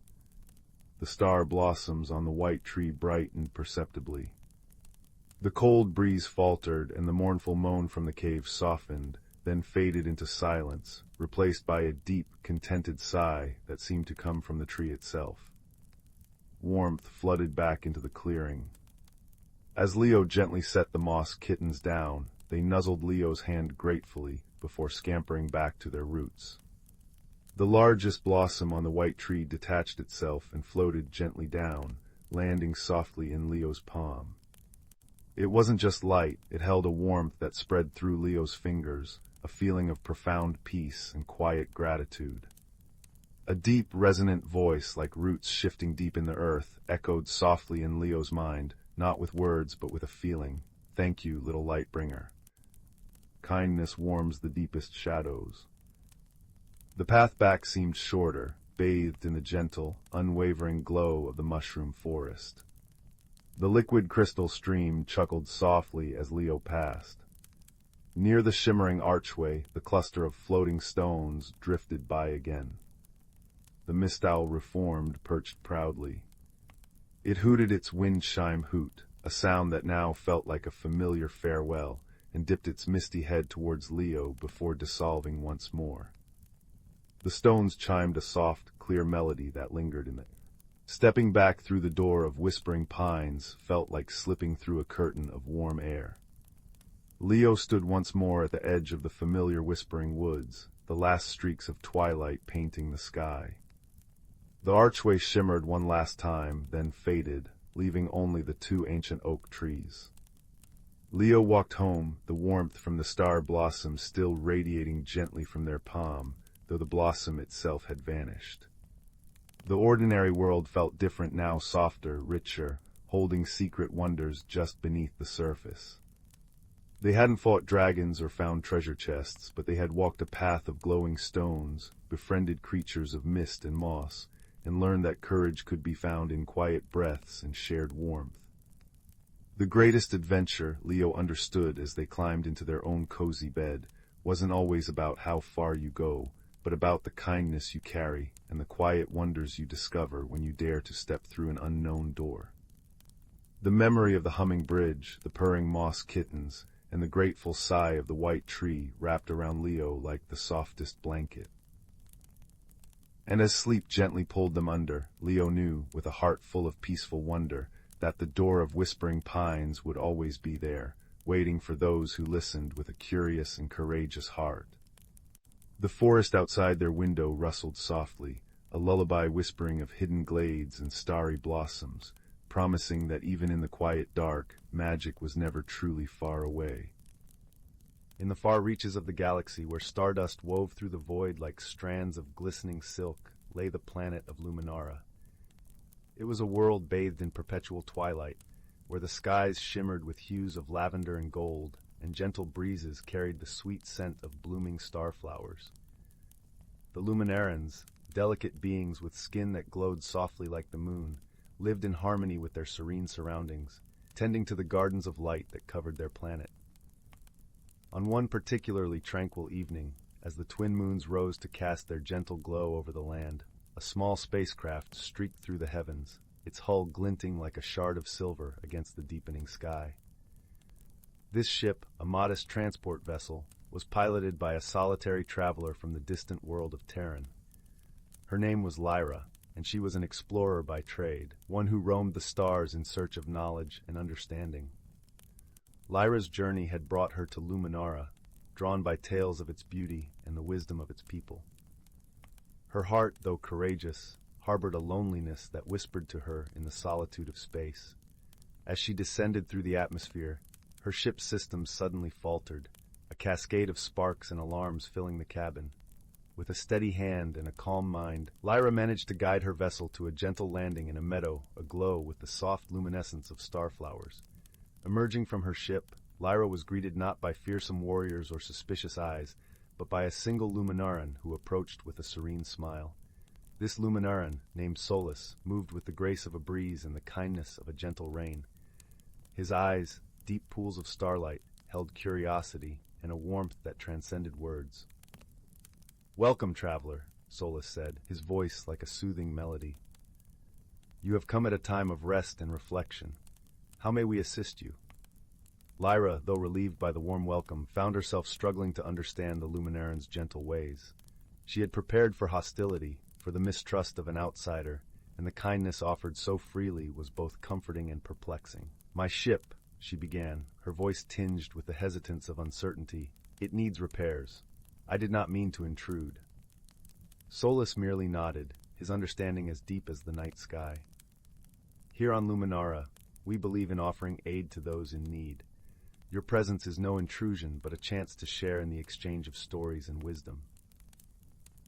Speaker 1: The star blossoms on the white tree brightened perceptibly. The cold breeze faltered, and the mournful moan from the cave softened, then faded into silence, replaced by a deep, contented sigh that seemed to come from the tree itself. Warmth flooded back into the clearing. As Leo gently set the moss kittens down, they nuzzled Leo's hand gratefully before scampering back to their roots. The largest blossom on the white tree detached itself and floated gently down, landing softly in Leo's palm. It wasn't just light, it held a warmth that spread through Leo's fingers, a feeling of profound peace and quiet gratitude. A deep, resonant voice, like roots shifting deep in the earth, echoed softly in Leo's mind, not with words but with a feeling. Thank you, little light bringer. Kindness warms the deepest shadows. The path back seemed shorter, bathed in the gentle, unwavering glow of the mushroom forest. The liquid crystal stream chuckled softly as Leo passed. Near the shimmering archway, the cluster of floating stones drifted by again. The mist owl reformed, perched proudly. It hooted its wind-chime hoot, a sound that now felt like a familiar farewell, and dipped its misty head towards Leo before dissolving once more. The stones chimed a soft, clear melody that lingered in it. Stepping back through the door of whispering pines felt like slipping through a curtain of warm air. Leo stood once more at the edge of the familiar whispering woods, the last streaks of twilight painting the sky. The archway shimmered one last time, then faded, leaving only the two ancient oak trees. Leo walked home, the warmth from the star blossoms still radiating gently from their palm, though the blossom itself had vanished. The ordinary world felt different now, softer, richer, holding secret wonders just beneath the surface. They hadn't fought dragons or found treasure chests, but they had walked a path of glowing stones, befriended creatures of mist and moss, and learned that courage could be found in quiet breaths and shared warmth. The greatest adventure, Leo understood as they climbed into their own cozy bed, wasn't always about how far you go, but about the kindness you carry and the quiet wonders you discover when you dare to step through an unknown door. The memory of the humming bridge, the purring moss kittens, and the grateful sigh of the white tree wrapped around Leo like the softest blanket. And as sleep gently pulled them under, Leo knew, with a heart full of peaceful wonder, that the door of whispering pines would always be there, waiting for those who listened with a curious and courageous heart. The forest outside their window rustled softly, a lullaby whispering of hidden glades and starry blossoms, promising that even in the quiet dark, magic was never truly far away. In the far reaches of the galaxy, where stardust wove through the void like strands of glistening silk, lay the planet of Luminara. It was a world bathed in perpetual twilight, where the skies shimmered with hues of lavender and gold, and gentle breezes carried the sweet scent of blooming starflowers. The Luminarans, delicate beings with skin that glowed softly like the moon, lived in harmony with their serene surroundings, tending to the gardens of light that covered their planet. On one particularly tranquil evening, as the twin moons rose to cast their gentle glow over the land, a small spacecraft streaked through the heavens, its hull glinting like a shard of silver against the deepening sky. This ship, a modest transport vessel, was piloted by a solitary traveler from the distant world of Terran. Her name was Lyra, and she was an explorer by trade, one who roamed the stars in search of knowledge and understanding. Lyra's journey had brought her to Luminara, drawn by tales of its beauty and the wisdom of its people. Her heart, though courageous, harbored a loneliness that whispered to her in the solitude of space. As she descended through the atmosphere, her ship's systems suddenly faltered, a cascade of sparks and alarms filling the cabin. With a steady hand and a calm mind, Lyra managed to guide her vessel to a gentle landing in a meadow aglow with the soft luminescence of starflowers. Emerging from her ship, Lyra was greeted not by fearsome warriors or suspicious eyes, but by a single Luminaran who approached with a serene smile. This Luminaran, named Silas, moved with the grace of a breeze and the kindness of a gentle rain. His eyes, deep pools of starlight, held curiosity and a warmth that transcended words. "Welcome, traveler," Silas said, his voice like a soothing melody. "You have come at a time of rest and reflection. How may we assist you?" Lyra, though relieved by the warm welcome, found herself struggling to understand the Luminaran's gentle ways. She had prepared for hostility, for the mistrust of an outsider, and the kindness offered so freely was both comforting and perplexing. "My ship," she began, her voice tinged with the hesitance of uncertainty, "it needs repairs. I did not mean to intrude." Silas merely nodded, his understanding as deep as the night sky. "Here on Luminara, we believe in offering aid to those in need. Your presence is no intrusion, but a chance to share in the exchange of stories and wisdom."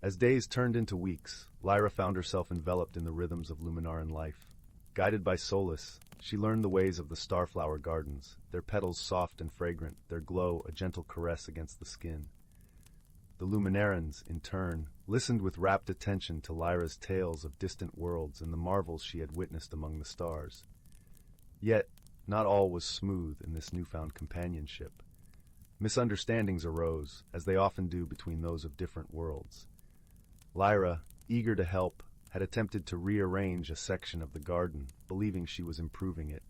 Speaker 1: As days turned into weeks, Lyra found herself enveloped in the rhythms of Luminaran life. Guided by Silas, she learned the ways of the starflower gardens, their petals soft and fragrant, their glow a gentle caress against the skin. The Luminarans, in turn, listened with rapt attention to Lyra's tales of distant worlds and the marvels she had witnessed among the stars. Yet, not all was smooth in this newfound companionship. Misunderstandings arose, as they often do between those of different worlds. Lyra, eager to help, had attempted to rearrange a section of the garden, believing she was improving it.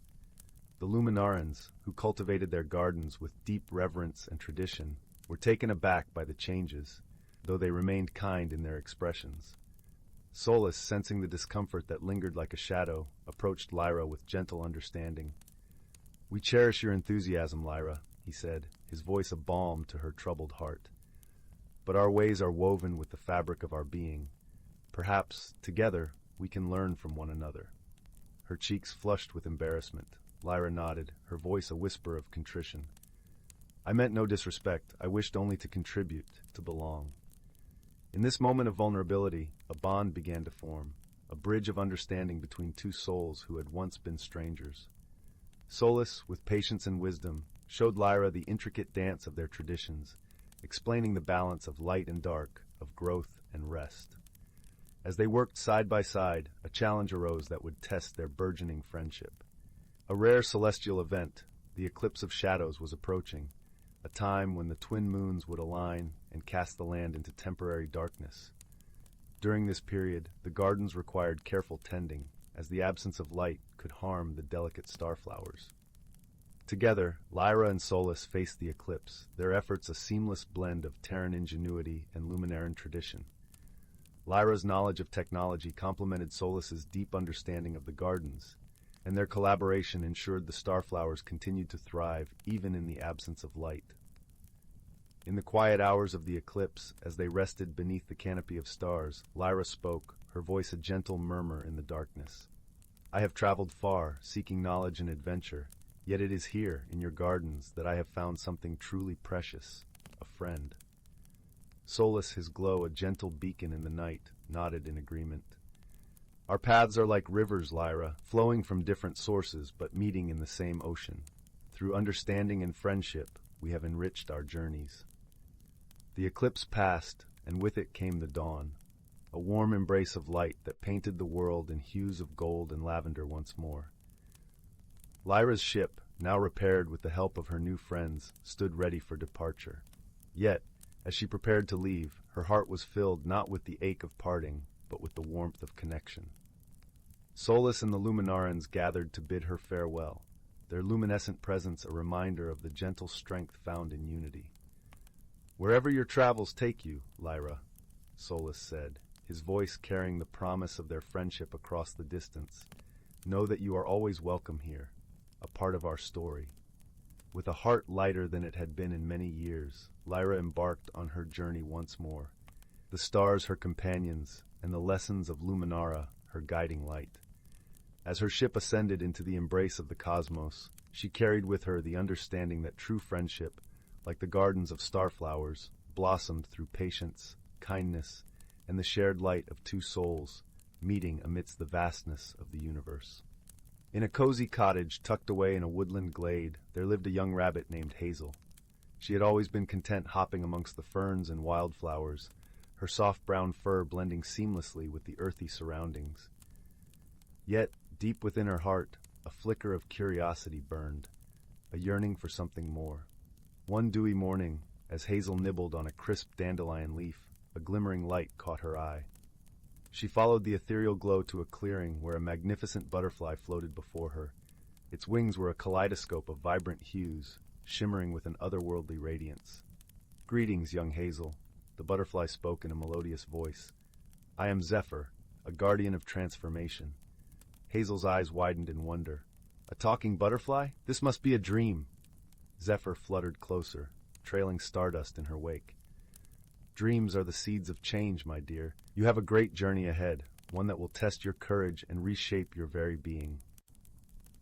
Speaker 1: The Luminarans, who cultivated their gardens with deep reverence and tradition, were taken aback by the changes, though they remained kind in their expressions. Silas, sensing the discomfort that lingered like a shadow, approached Lyra with gentle understanding. "We cherish your enthusiasm, Lyra," he said, his voice a balm to her troubled heart. "But our ways are woven with the fabric of our being. Perhaps, together, We can learn from one another." Her cheeks flushed with embarrassment. Lyra nodded, her voice a whisper of contrition. "I meant no disrespect. I wished only to contribute, to belong." In this moment of vulnerability, a bond began to form, a bridge of understanding between two souls who had once been strangers. Solus, with patience and wisdom, showed Lyra the intricate dance of their traditions, explaining the balance of light and dark, of growth and rest. As they worked side by side, a challenge arose that would test their burgeoning friendship. A rare celestial event, the eclipse of shadows, was approaching, a time when the twin moons would align and cast the land into temporary darkness. During this period, the gardens required careful tending, as the absence of light could harm the delicate starflowers. Together, Lyra and Solus faced the eclipse, their efforts a seamless blend of Terran ingenuity and Luminaran tradition. Lyra's knowledge of technology complemented Solus's deep understanding of the gardens, and their collaboration ensured the starflowers continued to thrive even in the absence of light. In the quiet hours of the eclipse, as they rested beneath the canopy of stars, Lyra spoke, her voice a gentle murmur in the darkness. "I have traveled far, seeking knowledge and adventure, yet it is here, in your gardens, that I have found something truly precious, a friend." Solus, his glow a gentle beacon in the night, nodded in agreement. "Our paths are like rivers, Lyra, flowing from different sources but meeting in the same ocean. Through understanding and friendship, we have enriched our journeys." The eclipse passed, and with it came the dawn, a warm embrace of light that painted the world in hues of gold and lavender once more. Lyra's ship, now repaired with the help of her new friends, stood ready for departure. Yet, as she prepared to leave, her heart was filled not with the ache of parting, but with the warmth of connection. Solus and the Luminarans gathered to bid her farewell, their luminescent presence a reminder of the gentle strength found in unity. "Wherever your travels take you, Lyra," Solus said, his voice carrying the promise of their friendship across the distance, "know that you are always welcome here, a part of our story." With a heart lighter than it had been in many years, Lyra embarked on her journey once more, the stars her companions, and the lessons of Luminara her guiding light. As her ship ascended into the embrace of the cosmos, she carried with her the understanding that true friendship, like the gardens of starflowers, blossomed through patience, kindness, and the shared light of two souls, meeting amidst the vastness of the universe. In a cozy cottage tucked away in a woodland glade, there lived a young rabbit named Hazel. She had always been content hopping amongst the ferns and wildflowers, her soft brown fur blending seamlessly with the earthy surroundings. Yet, deep within her heart, a flicker of curiosity burned, a yearning for something more. One dewy morning, as Hazel nibbled on a crisp dandelion leaf, a glimmering light caught her eye. She followed the ethereal glow to a clearing where a magnificent butterfly floated before her. Its wings were a kaleidoscope of vibrant hues, shimmering with an otherworldly radiance. "Greetings, young Hazel," the butterfly spoke in a melodious voice. "I am Zephyr, a guardian of transformation." Hazel's eyes widened in wonder. "A talking butterfly? This must be a dream." Zephyr fluttered closer, trailing stardust in her wake. "Dreams are the seeds of change, my dear. You have a great journey ahead, one that will test your courage and reshape your very being."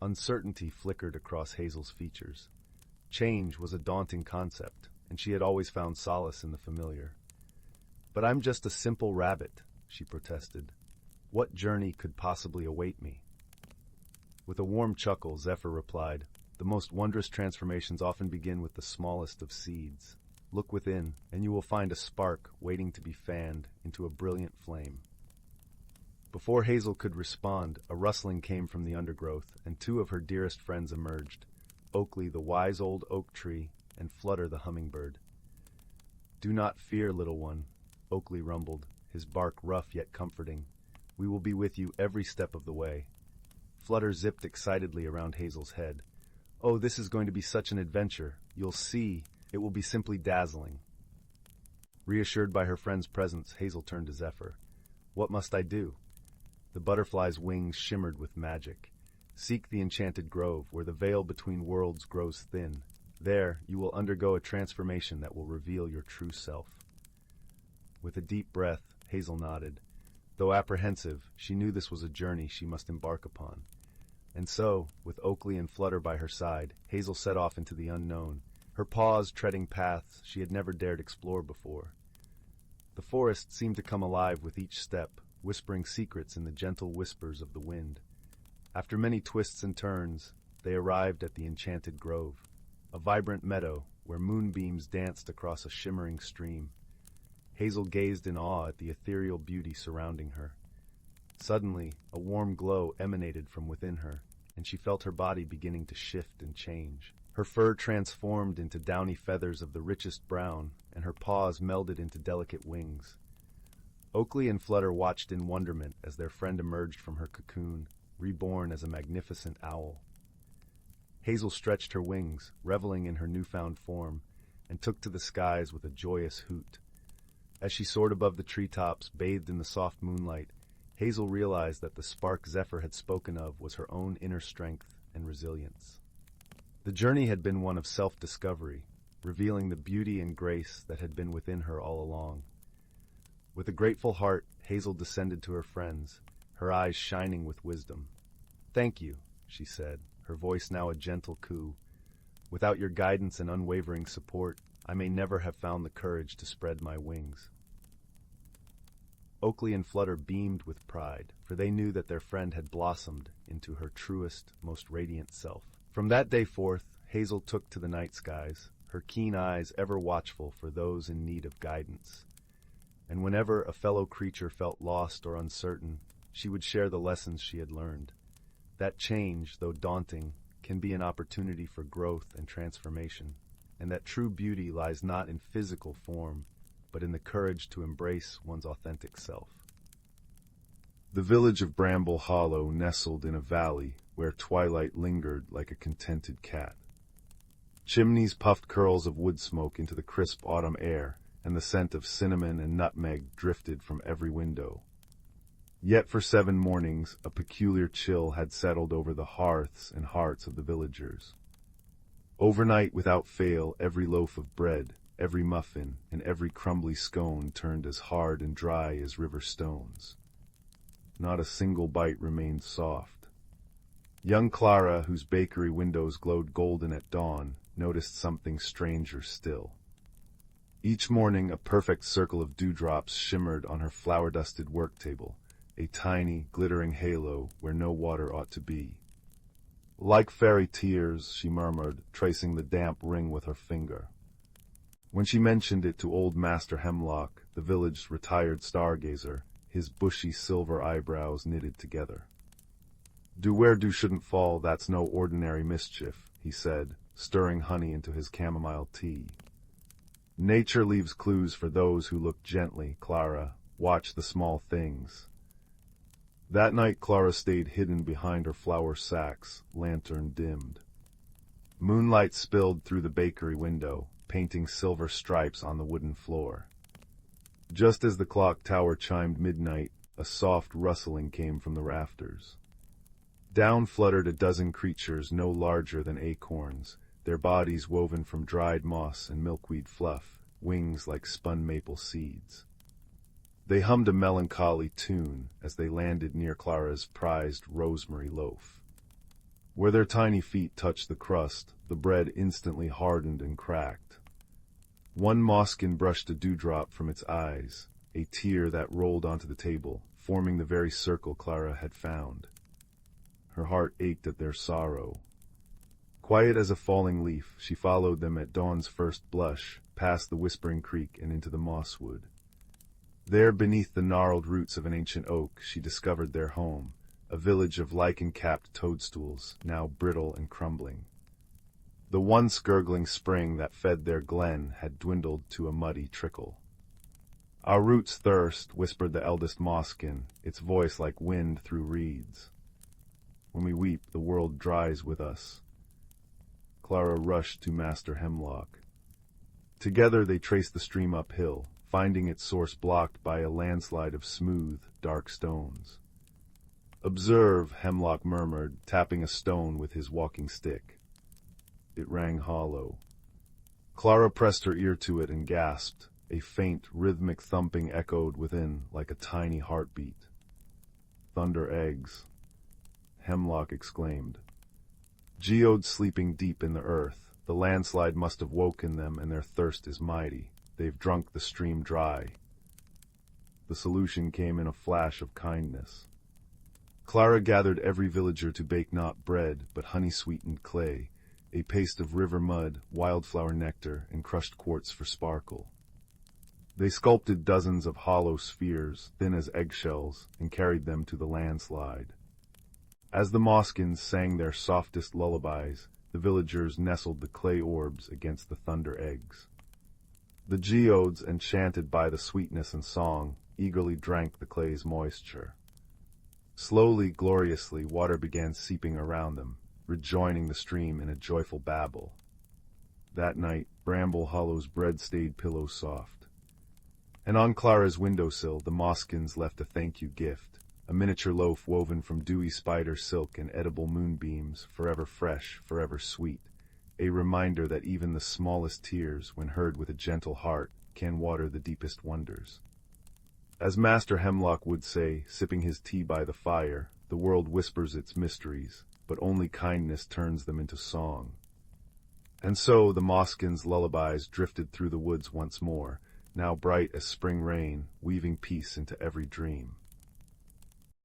Speaker 1: Uncertainty flickered across Hazel's features. Change was a daunting concept, and she had always found solace in the familiar. "But I'm just a simple rabbit," she protested. "What journey could possibly await me?" With a warm chuckle, Zephyr replied, "The most wondrous transformations often begin with the smallest of seeds. Look within, and you will find a spark waiting to be fanned into a brilliant flame." Before Hazel could respond, a rustling came from the undergrowth, and two of her dearest friends emerged, Oakley the wise old oak tree, and Flutter the hummingbird. "Do not fear, little one," Oakley rumbled, his bark rough yet comforting. "We will be with you every step of the way." Flutter zipped excitedly around Hazel's head. "Oh, this is going to be such an adventure. You'll see. It will be simply dazzling." Reassured by her friend's presence, Hazel turned to Zephyr. "What must I do?" The butterfly's wings shimmered with magic. "Seek the enchanted grove, where the veil between worlds grows thin. There, you will undergo a transformation that will reveal your true self." With a deep breath, Hazel nodded. Though apprehensive, she knew this was a journey she must embark upon. And so, with Oakley and Flutter by her side, Hazel set off into the unknown, her paws treading paths she had never dared explore before. The forest seemed to come alive with each step, whispering secrets in the gentle whispers of the wind. After many twists and turns, they arrived at the Enchanted Grove, a vibrant meadow where moonbeams danced across a shimmering stream. Hazel gazed in awe at the ethereal beauty surrounding her. Suddenly, a warm glow emanated from within her, and she felt her body beginning to shift and change. Her fur transformed into downy feathers of the richest brown, and her paws melded into delicate wings. Oakley and Flutter watched in wonderment as their friend emerged from her cocoon, reborn as a magnificent owl. Hazel stretched her wings, reveling in her newfound form, and took to the skies with a joyous hoot. As she soared above the treetops, bathed in the soft moonlight, Hazel realized that the spark Zephyr had spoken of was her own inner strength and resilience. The journey had been one of self-discovery, revealing the beauty and grace that had been within her all along. With a grateful heart, Hazel descended to her friends, her eyes shining with wisdom. "Thank you," she said, her voice now a gentle coo. "Without your guidance and unwavering support, I may never have found the courage to spread my wings." Oakley and Flutter beamed with pride, for they knew that their friend had blossomed into her truest, most radiant self. From that day forth, Hazel took to the night skies, her keen eyes ever watchful for those in need of guidance. And whenever a fellow creature felt lost or uncertain, she would share the lessons she had learned. That change, though daunting, can be an opportunity for growth and transformation, and that true beauty lies not in physical form, but in the courage to embrace one's authentic self. The village of Bramble Hollow nestled in a valley where twilight lingered like a contented cat. Chimneys puffed curls of wood smoke into the crisp autumn air, and the scent of cinnamon and nutmeg drifted from every window. Yet for 7 mornings a peculiar chill had settled over the hearths and hearts of the villagers. Overnight, without fail, every loaf of bread, every muffin, and every crumbly scone turned as hard and dry as river stones. Not a single bite remained soft. Young Clara, whose bakery windows glowed golden at dawn, noticed something stranger still. Each morning a perfect circle of dewdrops shimmered on her flour-dusted work table, a tiny, glittering halo where no water ought to be. "Like fairy tears," she murmured, tracing the damp ring with her finger. When she mentioned it to old Master Hemlock, the village's retired stargazer, his bushy silver eyebrows knitted together. "Dew where dew shouldn't fall, that's no ordinary mischief," he said, stirring honey into his chamomile tea. "Nature leaves clues for those who look gently, Clara. Watch the small things." That night Clara stayed hidden behind her flour sacks, lantern dimmed. Moonlight spilled through the bakery window, painting silver stripes on the wooden floor. Just as the clock tower chimed midnight, a soft rustling came from the rafters. Down fluttered a dozen creatures no larger than acorns, their bodies woven from dried moss and milkweed fluff, wings like spun maple seeds. They hummed a melancholy tune as they landed near Clara's prized rosemary loaf. Where their tiny feet touched the crust, the bread instantly hardened and cracked. One mosskin brushed a dewdrop from its eyes, a tear that rolled onto the table, forming the very circle Clara had found. Her heart ached at their sorrow. Quiet as a falling leaf, she followed them at dawn's first blush, past the whispering creek and into the mosswood. There, beneath the gnarled roots of an ancient oak, she discovered their home, a village of lichen-capped toadstools, now brittle and crumbling. The once gurgling spring that fed their glen had dwindled to a muddy trickle. "Our roots thirst," whispered the eldest mosskin, its voice like wind through reeds. "When we weep, the world dries with us." Clara rushed to Master Hemlock. Together they traced the stream uphill, finding its source blocked by a landslide of smooth, dark stones. "Observe," Hemlock murmured, tapping a stone with his walking stick. It rang hollow. Clara pressed her ear to it and gasped. A faint, rhythmic thumping echoed within like a tiny heartbeat. thunder eggs, Hemlock exclaimed. Geodes sleeping deep in the earth, the landslide must have woken them, and their thirst is mighty. They've drunk the stream dry. The solution came in a flash of kindness. Clara gathered every villager to bake not bread, but honey-sweetened clay, a paste of river mud, wildflower nectar, and crushed quartz for sparkle. They sculpted dozens of hollow spheres, thin as eggshells, and carried them to the landslide. As the Moskins sang their softest lullabies, the villagers nestled the clay orbs against the thunder eggs. The geodes, enchanted by the sweetness and song, eagerly drank the clay's moisture. Slowly, gloriously, water began seeping around them, rejoining the stream in a joyful babble. That night, Bramble Hollow's bread stayed pillow soft. And on Clara's windowsill, the Moskins left a thank-you gift, a miniature loaf woven from dewy spider silk and edible moonbeams, forever fresh, forever sweet, a reminder that even the smallest tears, when heard with a gentle heart, can water the deepest wonders. As Master Hemlock would say, sipping his tea by the fire, the world whispers its mysteries, but only kindness turns them into song. And so the Moskins' lullabies drifted through the woods once more, now bright as spring rain, weaving peace into every dream.